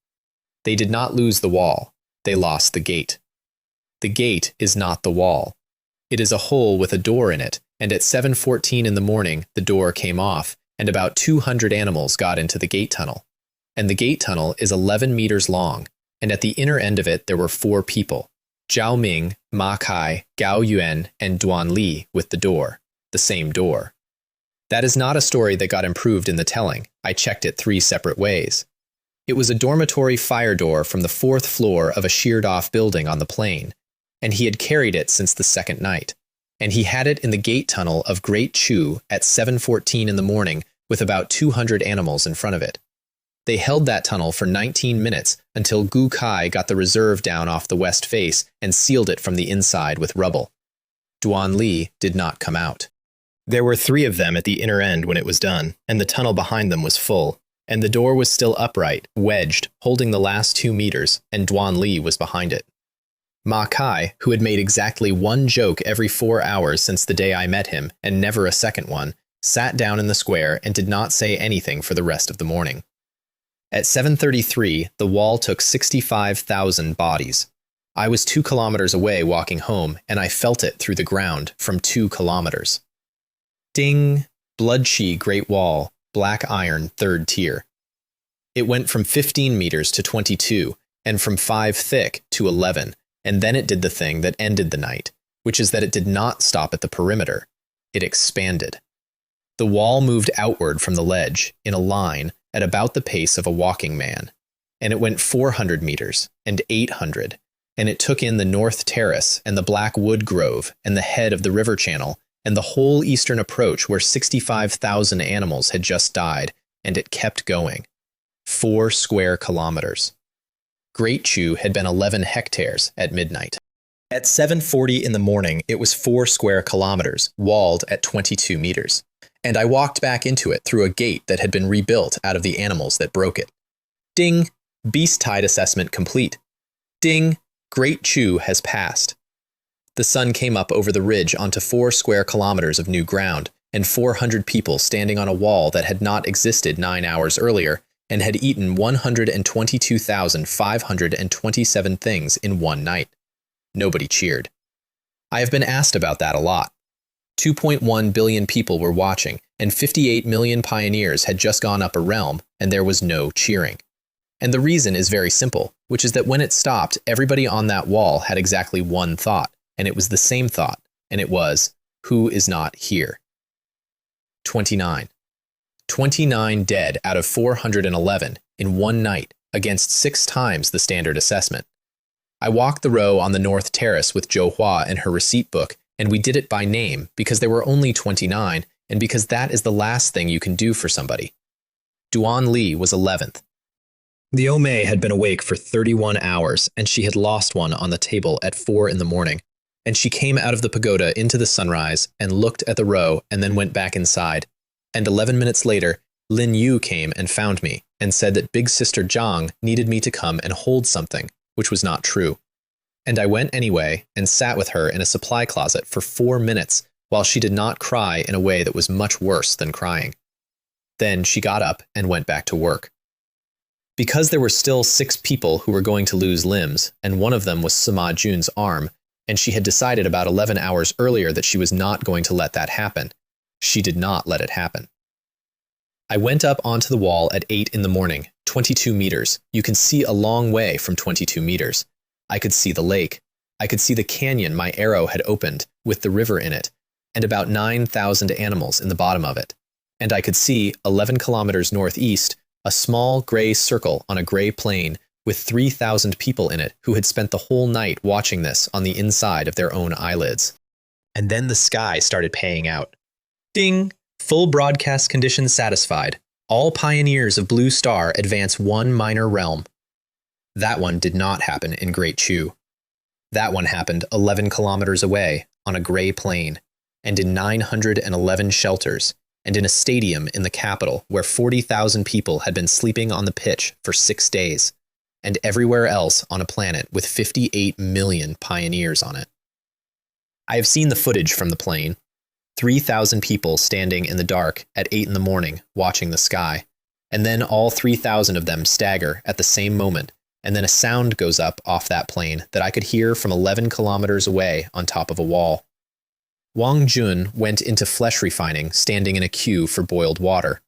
They did not lose the wall. They lost the gate. The gate is not the wall. It is a hole with a door in it, and at 7:14 in the morning, the door came off, and about 200 animals got into the gate tunnel. And the gate tunnel is 11 meters long, and at the inner end of it there were 4 people, Zhao Ming, Ma Kai, Gao Yuan, and Duan Li with the door, the same door. That is not a story that got improved in the telling. I checked it 3 separate ways. It was a dormitory fire door from the 4th floor of a sheared-off building on the plain, and he had carried it since the 2nd night. And he had it in the gate tunnel of Great Chu at 7:14 in the morning with about 200 animals in front of it. They held that tunnel for 19 minutes until Gu Kai got the reserve down off the west face and sealed it from the inside with rubble. Duan Li did not come out. There were 3 of them at the inner end when it was done, and the tunnel behind them was full, and the door was still upright, wedged, holding the last 2 meters, and Duan Li was behind it. Ma Kai, who had made exactly one joke every 4 hours since the day I met him, and never a second one, sat down in the square and did not say anything for the rest of the morning. At 7:33, the wall took 65,000 bodies. I was 2 kilometers away walking home, and I felt it through the ground from 2 kilometers. Ding! Blood-Chi Great Wall, black iron, 3rd tier. It went from 15 meters to 22, and from 5 thick to 11, and then it did the thing that ended the night, which is that it did not stop at the perimeter. It expanded. The wall moved outward from the ledge, in a line, at about the pace of a walking man, and it went 400 meters, and 800, and it took in the North Terrace, and the Black Wood Grove, and the head of the river channel, and the whole eastern approach where 65,000 animals had just died, and it kept going. 4 square kilometers. Great Chew had been 11 hectares at midnight. At 7:40 in the morning, it was 4 square kilometers, walled at 22 meters. And I walked back into it through a gate that had been rebuilt out of the animals that broke it. Ding! Beast tide assessment complete. Ding! Great Chew has passed. The sun came up over the ridge onto 4 square kilometers of new ground, and 400 people standing on a wall that had not existed 9 hours earlier, and had eaten 122,527 things in one night. Nobody cheered. I have been asked about that a lot. 2.1 billion people were watching, and 58 million pioneers had just gone up a realm, and there was no cheering. And the reason is very simple, which is that when it stopped, everybody on that wall had exactly one thought, and it was the same thought, and it was, who is not here? 29. 29 dead out of 411 in one night, against 6 times the standard assessment. I walked the row on the North Terrace with Zhou Hua and her receipt book, and we did it by name because there were only 29, and because that is the last thing you can do for somebody. Duan Li was 11th. The Omei had been awake for 31 hours, and she had lost one on the table at 4 in the morning, and she came out of the pagoda into the sunrise and looked at the row and then went back inside. And 11 minutes later, Lin Yu came and found me and said that Big Sister Zhang needed me to come and hold something, which was not true. And I went anyway and sat with her in a supply closet for 4 minutes while she did not cry in a way that was much worse than crying. Then she got up and went back to work. Because there were still 6 people who were going to lose limbs, and one of them was Sima Jun's arm, and she had decided about 11 hours earlier that she was not going to let that happen. She did not let it happen. I went up onto the wall at 8 in the morning, 22 meters. You can see a long way from 22 meters. I could see the lake. I could see the canyon my arrow had opened, with the river in it, and about 9,000 animals in the bottom of it. And I could see, 11 kilometers northeast, a small gray circle on a gray plain with 3,000 people in it who had spent the whole night watching this on the inside of their own eyelids. And then the sky started paying out. Ding! Full broadcast conditions satisfied. All pioneers of Blue Star advance 1 minor realm. That one did not happen in Great Chew. That one happened 11 kilometers away on a gray plain, and in 911 shelters, and in a stadium in the capital where 40,000 people had been sleeping on the pitch for 6 days, and everywhere else on a planet with 58 million pioneers on it. I have seen the footage from the plane. 3,000 people standing in the dark at 8 in the morning watching the sky, and then all 3,000 of them stagger at the same moment, and then a sound goes up off that plane that I could hear from 11 kilometers away on top of a wall. Wang Jun went into flesh refining standing in a queue for boiled water.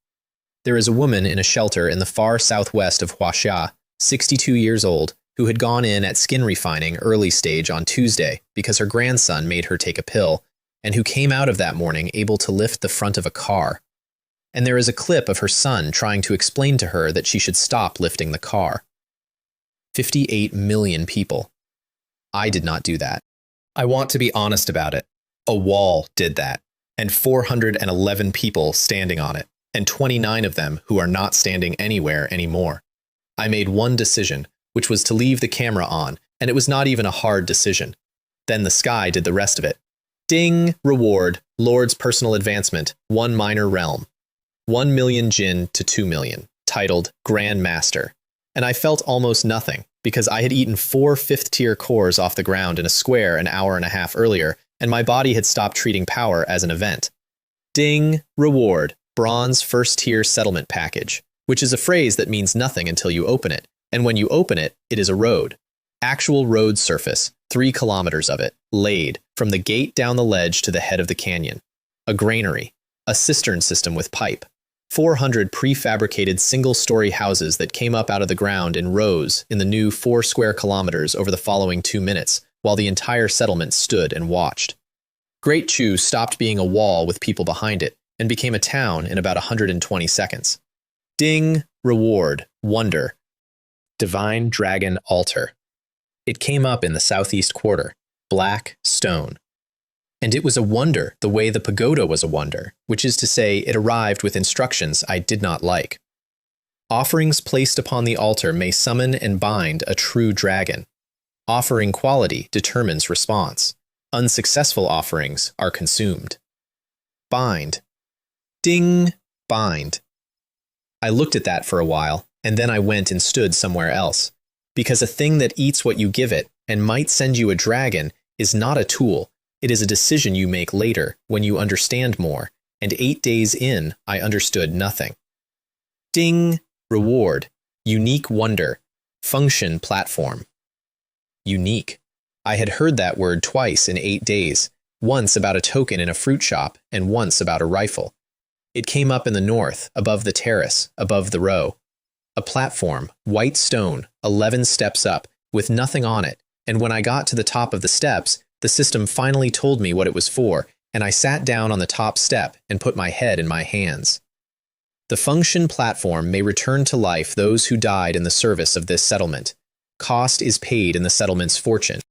There is a woman in a shelter in the far southwest of Huaxia, 62 years old, who had gone in at skin refining early stage on Tuesday because her grandson made her take a pill, and who came out of that morning able to lift the front of a car. And there is a clip of her son trying to explain to her that she should stop lifting the car. 58 million people. I did not do that. I want to be honest about it. A wall did that, and 411 people standing on it, and 29 of them who are not standing anywhere anymore. I made one decision, which was to leave the camera on, and it was not even a hard decision. Then the sky did the rest of it. Ding! Reward, Lord's personal advancement, 1 minor realm. 1 million Jin to 2 million, titled Grand Master. And I felt almost nothing, because I had eaten 4 fifth-tier cores off the ground in a square an hour and a half earlier, and my body had stopped treating power as an event. Ding! Reward. Bronze first-tier settlement package, which is a phrase that means nothing until you open it, and when you open it, it is a road. Actual road surface, 3 kilometers of it, laid, from the gate down the ledge to the head of the canyon. A granary. A cistern system with pipe. 400 prefabricated single-story houses that came up out of the ground in rows in the new 4 square kilometers over the following 2 minutes, while the entire settlement stood and watched. Great Chew stopped being a wall with people behind it and became a town in about 120 seconds. Ding! Reward. Wonder. Divine Dragon Altar. It came up in the southeast quarter. Black stone. And it was a wonder the way the pagoda was a wonder, which is to say it arrived with instructions I did not like. Offerings placed upon the altar may summon and bind a true dragon. Offering quality determines response. Unsuccessful offerings are consumed. Bind. Ding! Bind. I looked at that for a while, and then I went and stood somewhere else. Because a thing that eats what you give it and might send you a dragon is not a tool. It is a decision you make later, when you understand more, and 8 days in, I understood nothing. Ding! Reward. Unique wonder. Function platform. Unique. I had heard that word twice in 8 days, once about a token in a fruit shop, and once about a rifle. It came up in the north, above the terrace, above the row. A platform, white stone, 11 steps up, with nothing on it, and when I got to the top of the steps, the system finally told me what it was for, and I sat down on the top step and put my head in my hands. The function platform may return to life those who died in the service of this settlement. Cost is paid in the settlement's fortune.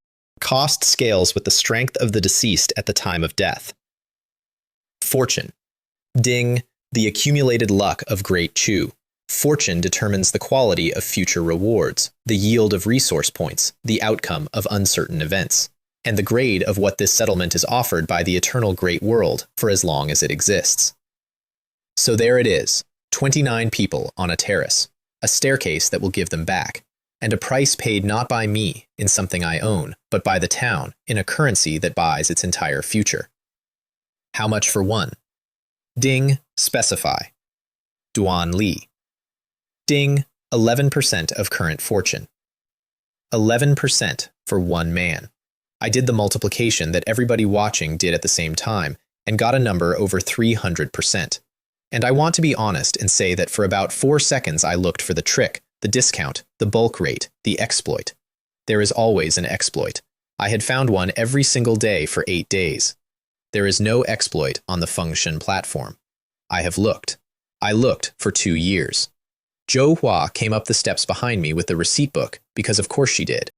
Cost scales with the strength of the deceased at the time of death. Fortune. Ding! The accumulated luck of Great Chew. Fortune determines the quality of future rewards, the yield of resource points, the outcome of uncertain events, and the grade of what this settlement is offered by the eternal great world for as long as it exists. So there it is, 29 people on a terrace, a staircase that will give them back, and a price paid not by me in something I own, but by the town in a currency that buys its entire future. How much for one? Ding! Specify. Duan Li. Ding! 11% of current fortune. 11% for one man. I did the multiplication that everybody watching did at the same time and got a number over 300%. And I want to be honest and say that for about 4 seconds I looked for the trick, the discount, the bulk rate, the exploit. There is always an exploit. I had found one every single day for 8 days. There is no exploit on the function platform. I have looked. I looked for 2 years. Zhou Hua came up the steps behind me with the receipt book, because of course she did.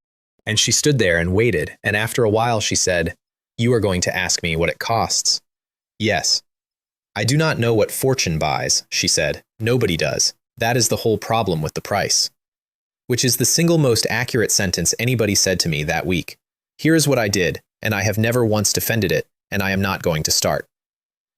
And she stood there and waited, and after a while she said, "You are going to ask me what it costs." "Yes." "I do not know what fortune buys," she said. "Nobody does. That is the whole problem with the price." Which is the single most accurate sentence anybody said to me that week. Here is what I did, and I have never once defended it, and I am not going to start.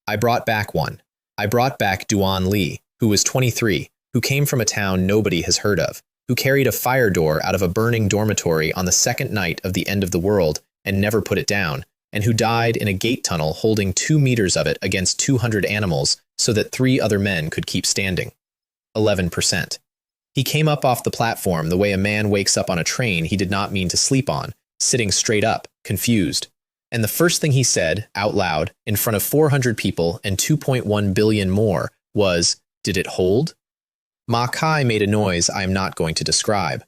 I brought back one. I brought back Duan Li, who was 23, who came from a town nobody has heard of, who carried a fire door out of a burning dormitory on the second night of the end of the world and never put it down, and who died in a gate tunnel holding 2 meters of it against 200 animals so that 3 other men could keep standing. 11%. He came up off the platform the way a man wakes up on a train he did not mean to sleep on, sitting straight up, confused. And the first thing he said, out loud, in front of 400 people and 2.1 billion more, was, "Did it hold?" Ma Kai made a noise I am not going to describe.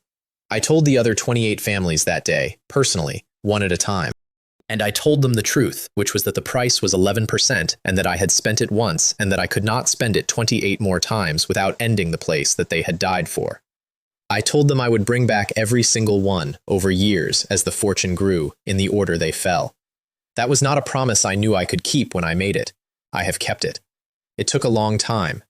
I told the other 28 families that day, personally, one at a time. And I told them the truth, which was that the price was 11% and that I had spent it once and that I could not spend it 28 more times without ending the place that they had died for. I told them I would bring back every single one over years as the fortune grew in the order they fell. That was not a promise I knew I could keep when I made it. I have kept it. It took a long time.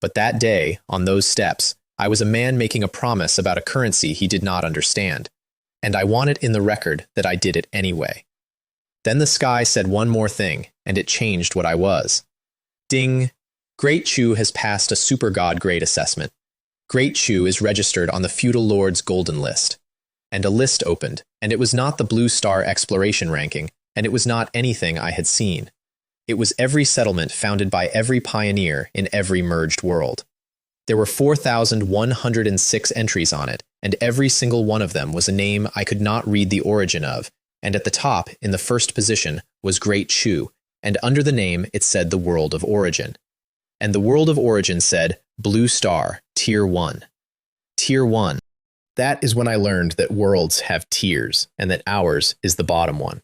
But that day, on those steps, I was a man making a promise about a currency he did not understand. And I want it in the record that I did it anyway. Then the sky said one more thing, and it changed what I was. Ding! Great Chew has passed a super god grade assessment. Great Chew is registered on the feudal lord's golden list. and a list opened, and it was not the Blue Star exploration ranking, and it was not anything I had seen. It was every settlement founded by every pioneer in every merged world. There were 4,106 entries on it, and every single one of them was a name I could not read the origin of, and at the top, in the first position, was Great Chu, and under the name it said the World of Origin. And the World of Origin said, Blue Star, Tier 1. Tier 1. That is when I learned that worlds have tiers, and that ours is the bottom one.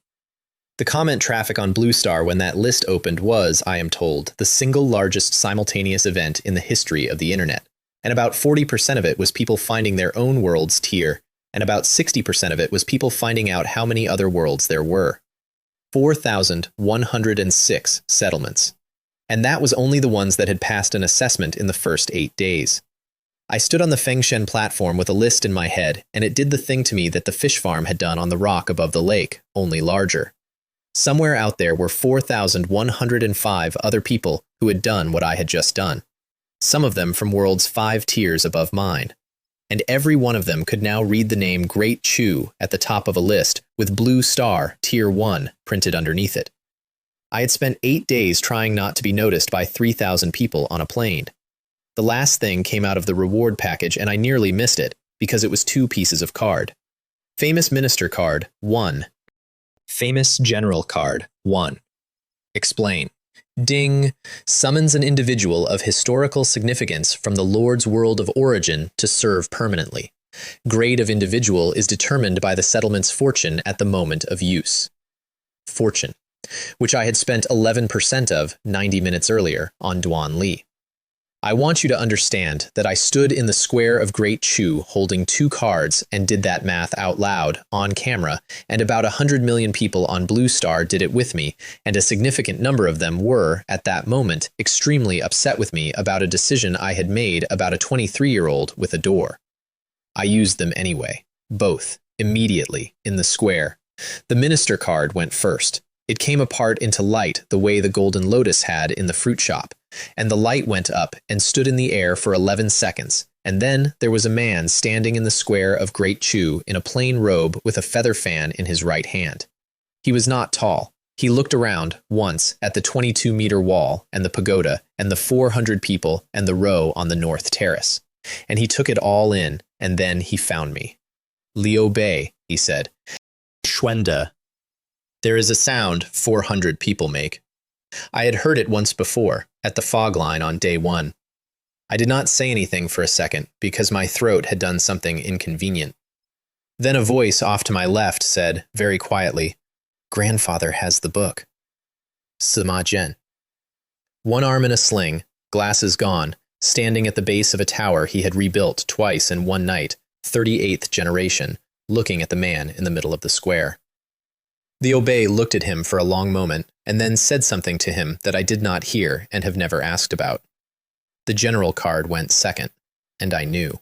The comment traffic on Blue Star when that list opened was, I am told, the single largest simultaneous event in the history of the internet, and about 40% of it was people finding their own world's tier, and about 60% of it was people finding out how many other worlds there were. 4,106 settlements. And that was only the ones that had passed an assessment in the first 8 days. I stood on the Fengshen platform with a list in my head, and it did the thing to me that the fish farm had done on the rock above the lake, only larger. Somewhere out there were 4,105 other people who had done what I had just done, some of them from worlds 5 tiers above mine. And every one of them could now read the name Great Chu at the top of a list with Blue Star, Tier 1, printed underneath it. I had spent 8 days trying not to be noticed by 3,000 people on a plane. The last thing came out of the reward package and I nearly missed it because it was 2 pieces of card. Famous Minister card, 1. Famous General card, 1. Explain. Ding. Summons an individual of historical significance from the Lord's world of origin to serve permanently. Grade of individual is determined by the settlement's fortune at the moment of use. Fortune, which I had spent 11% of 90 minutes earlier on Duan Li. I want you to understand that I stood in the square of Great Chu holding 2 cards and did that math out loud, on camera, and about 100 million people on Blue Star did it with me, and a significant number of them were, at that moment, extremely upset with me about a decision I had made about a 23-year-old with a door. I used them anyway, both, immediately, in the square. The Minister card went first. It came apart into light the way the Golden Lotus had in the fruit shop, and the light went up and stood in the air for 11 seconds, and then there was a man standing in the square of Great Chu in a plain robe with a feather fan in his right hand. He was not tall. He looked around, once, at the 22-meter wall and the pagoda and the 400 people and the row on the north terrace, and he took it all in, and then he found me. Liu Bei, he said. Schwenda. There is a sound 400 people make. I had heard it once before, at the fog line on day 1. I did not say anything for a second, because my throat had done something inconvenient. Then a voice off to my left said, very quietly, Grandfather has the book. Sima Jian. One arm in a sling, glasses gone, standing at the base of a tower he had rebuilt twice in one night, 38th generation, looking at the man in the middle of the square. Liu Bei looked at him for a long moment, and then said something to him that I did not hear and have never asked about. The general card went second, and I knew.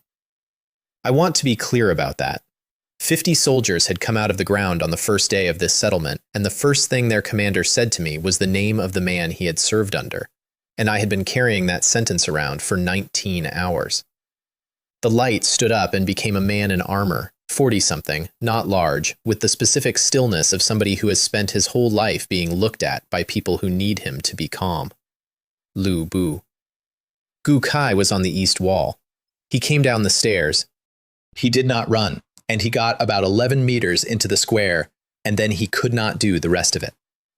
I want to be clear about that. 50 soldiers had come out of the ground on the first day of this settlement, and the first thing their commander said to me was the name of the man he had served under, and I had been carrying that sentence around for 19 hours. The light stood up and became a man in armor, 40-something, not large, with the specific stillness of somebody who has spent his whole life being looked at by people who need him to be calm. Lu Bu. Gu Kai was on the east wall. He came down the stairs. He did not run, and he got about 11 meters into the square, and then he could not do the rest of it.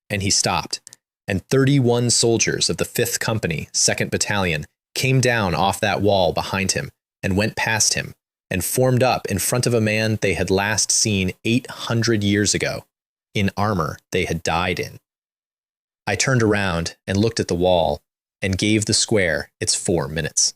And he stopped, and 31 soldiers of the 5th Company, 2nd Battalion, came down off that wall behind him and went past him, and formed up in front of a man they had last seen 800 years ago, in armor they had died in. I turned around and looked at the wall and gave the square its 4 minutes.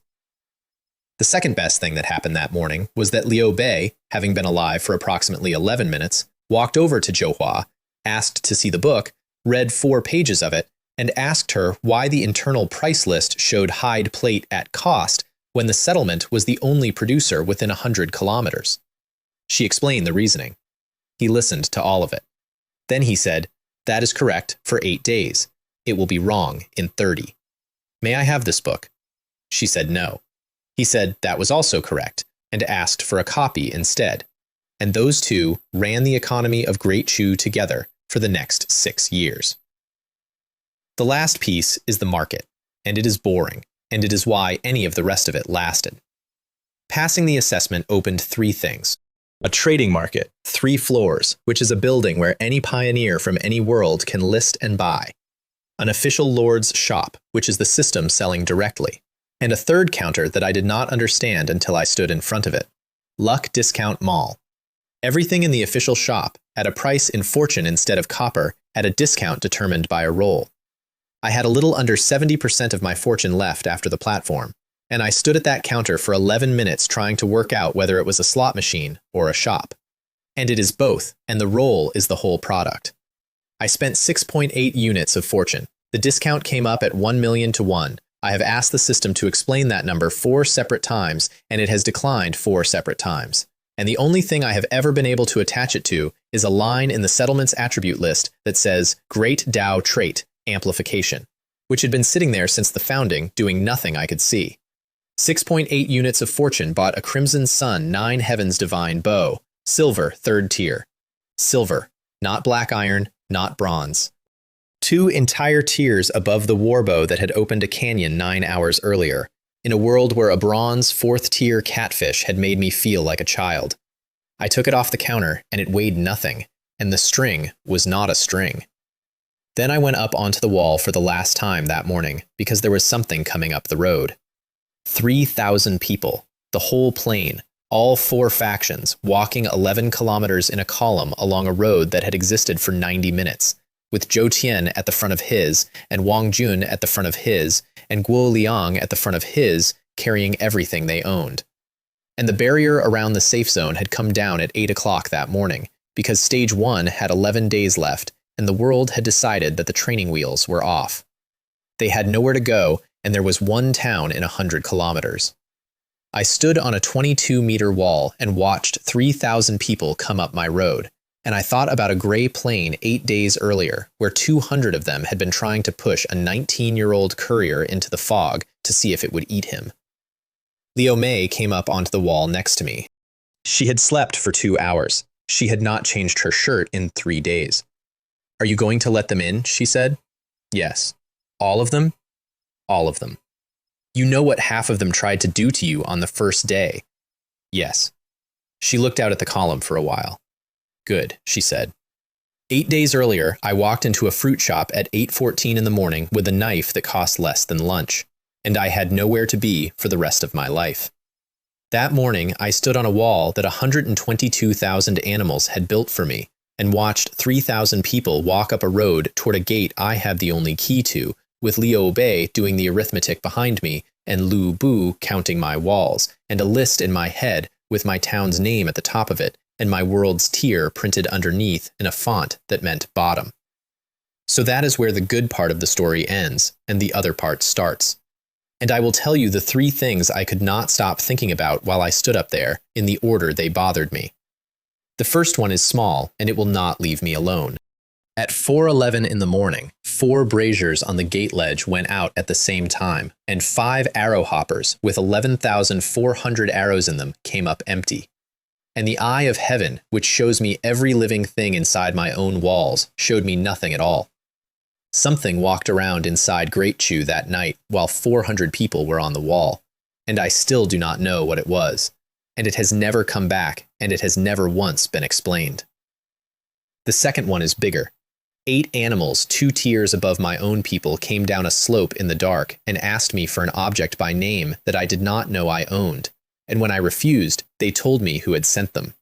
The second best thing that happened that morning was that Liu Bei, having been alive for approximately 11 minutes, walked over to Zhou Hua, asked to see the book, read 4 pages of it, and asked her why the internal price list showed hide plate at cost when the settlement was the only producer within 100 kilometers. She explained the reasoning. He listened to all of it. Then he said, that is correct for 8 days. It will be wrong in 30. May I have this book? She said no. He said that was also correct, and asked for a copy instead. and those two ran the economy of Great Chu together for the next 6 years. The last piece is the market, and it is boring, and it is why any of the rest of it lasted. Passing the assessment opened 3 things. A trading market, 3 floors, which is a building where any pioneer from any world can list and buy. An official lord's shop, which is the system selling directly. And a third counter that I did not understand until I stood in front of it. Luck Discount Mall. Everything in the official shop, at a price in fortune instead of copper, at a discount determined by a roll. I had a little under 70% of my fortune left after the platform, and I stood at that counter for 11 minutes trying to work out whether it was a slot machine or a shop. And it is both, and the roll is the whole product. I spent 6.8 units of fortune. The discount came up at 1 million to 1. I have asked the system to explain that number 4 separate times, and it has declined 4 separate times. And the only thing I have ever been able to attach it to is a line in the settlement's attribute list that says Great Tao Trait, Amplification, which had been sitting there since the founding, doing nothing I could see. 6.8 units of fortune bought a Crimson Sun 9 Heavens Divine Bow, silver, 3rd tier. Silver, not black iron, not bronze. 2 entire tiers above the warbow that had opened a canyon 9 hours earlier, in a world where a bronze 4th tier catfish had made me feel like a child. I took it off the counter, and it weighed nothing, and the string was not a string. Then I went up onto the wall for the last time that morning, because there was something coming up the road. 3,000 people, the whole plain, all 4 factions, walking 11 kilometers in a column along a road that had existed for 90 minutes, with Zhou Tian at the front of his, and Wang Jun at the front of his, and Guo Liang at the front of his, carrying everything they owned. And the barrier around the safe zone had come down at 8 o'clock that morning, because Stage 1 had 11 days left, and the world had decided that the training wheels were off. They had nowhere to go, and there was 1 town in 100 kilometers. I stood on a 22-meter wall and watched 3,000 people come up my road, and I thought about a gray plane 8 days earlier, where 200 of them had been trying to push a 19-year-old courier into the fog to see if it would eat him. Liu Mei came up onto the wall next to me. She had slept for 2 hours. She had not changed her shirt in 3 days. "Are you going to let them in?" she said. "Yes." "All of them?" "All of them." "You know what half of them tried to do to you on the first day?" "Yes." She looked out at the column for a while. "Good," she said. 8 days earlier, I walked into a fruit shop at 8:14 in the morning with a knife that cost less than lunch, and I had nowhere to be for the rest of my life. That morning, I stood on a wall that 122,000 animals had built for me, and watched 3,000 people walk up a road toward a gate I had the only key to, with Liu Bei doing the arithmetic behind me, and Lu Bu counting my walls, and a list in my head with my town's name at the top of it, and my world's tier printed underneath in a font that meant bottom. So that is where the good part of the story ends, and the other part starts. And I will tell you the 3 things I could not stop thinking about while I stood up there, in the order they bothered me. The first one is small, and it will not leave me alone. At 4:11 in the morning, 4 braziers on the gate ledge went out at the same time, and 5 arrow hoppers with 11,400 arrows in them came up empty. And the eye of heaven, which shows me every living thing inside my own walls, showed me nothing at all. Something walked around inside Great Chu that night while 400 people were on the wall, and I still do not know what it was. And it has never come back, and it has never once been explained. The second one is bigger. 8 animals 2 tiers above my own people came down a slope in the dark and asked me for an object by name that I did not know I owned, and when I refused, they told me who had sent them.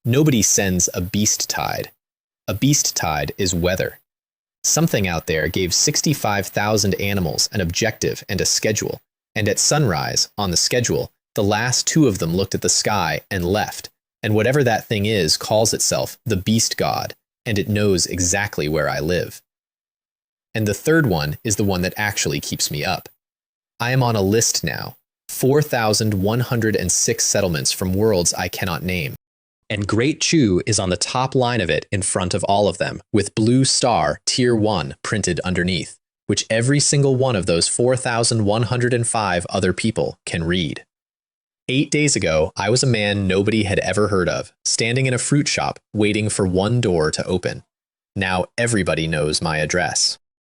Nobody sends a beast tide. A beast tide is weather. Something out there gave 65,000 animals an objective and a schedule, and at sunrise, on the schedule, the last 2 of them looked at the sky and left, and whatever that thing is calls itself the Beast God, and it knows exactly where I live. And the third one is the one that actually keeps me up. I am on a list now, 4,106 settlements from worlds I cannot name. And Great Chu is on the top line of it in front of all of them, with Blue Star Tier 1 printed underneath, which every single one of those 4,105 other people can read. 8 days ago, I was a man nobody had ever heard of, standing in a fruit shop, waiting for one door to open. Now everybody knows my address.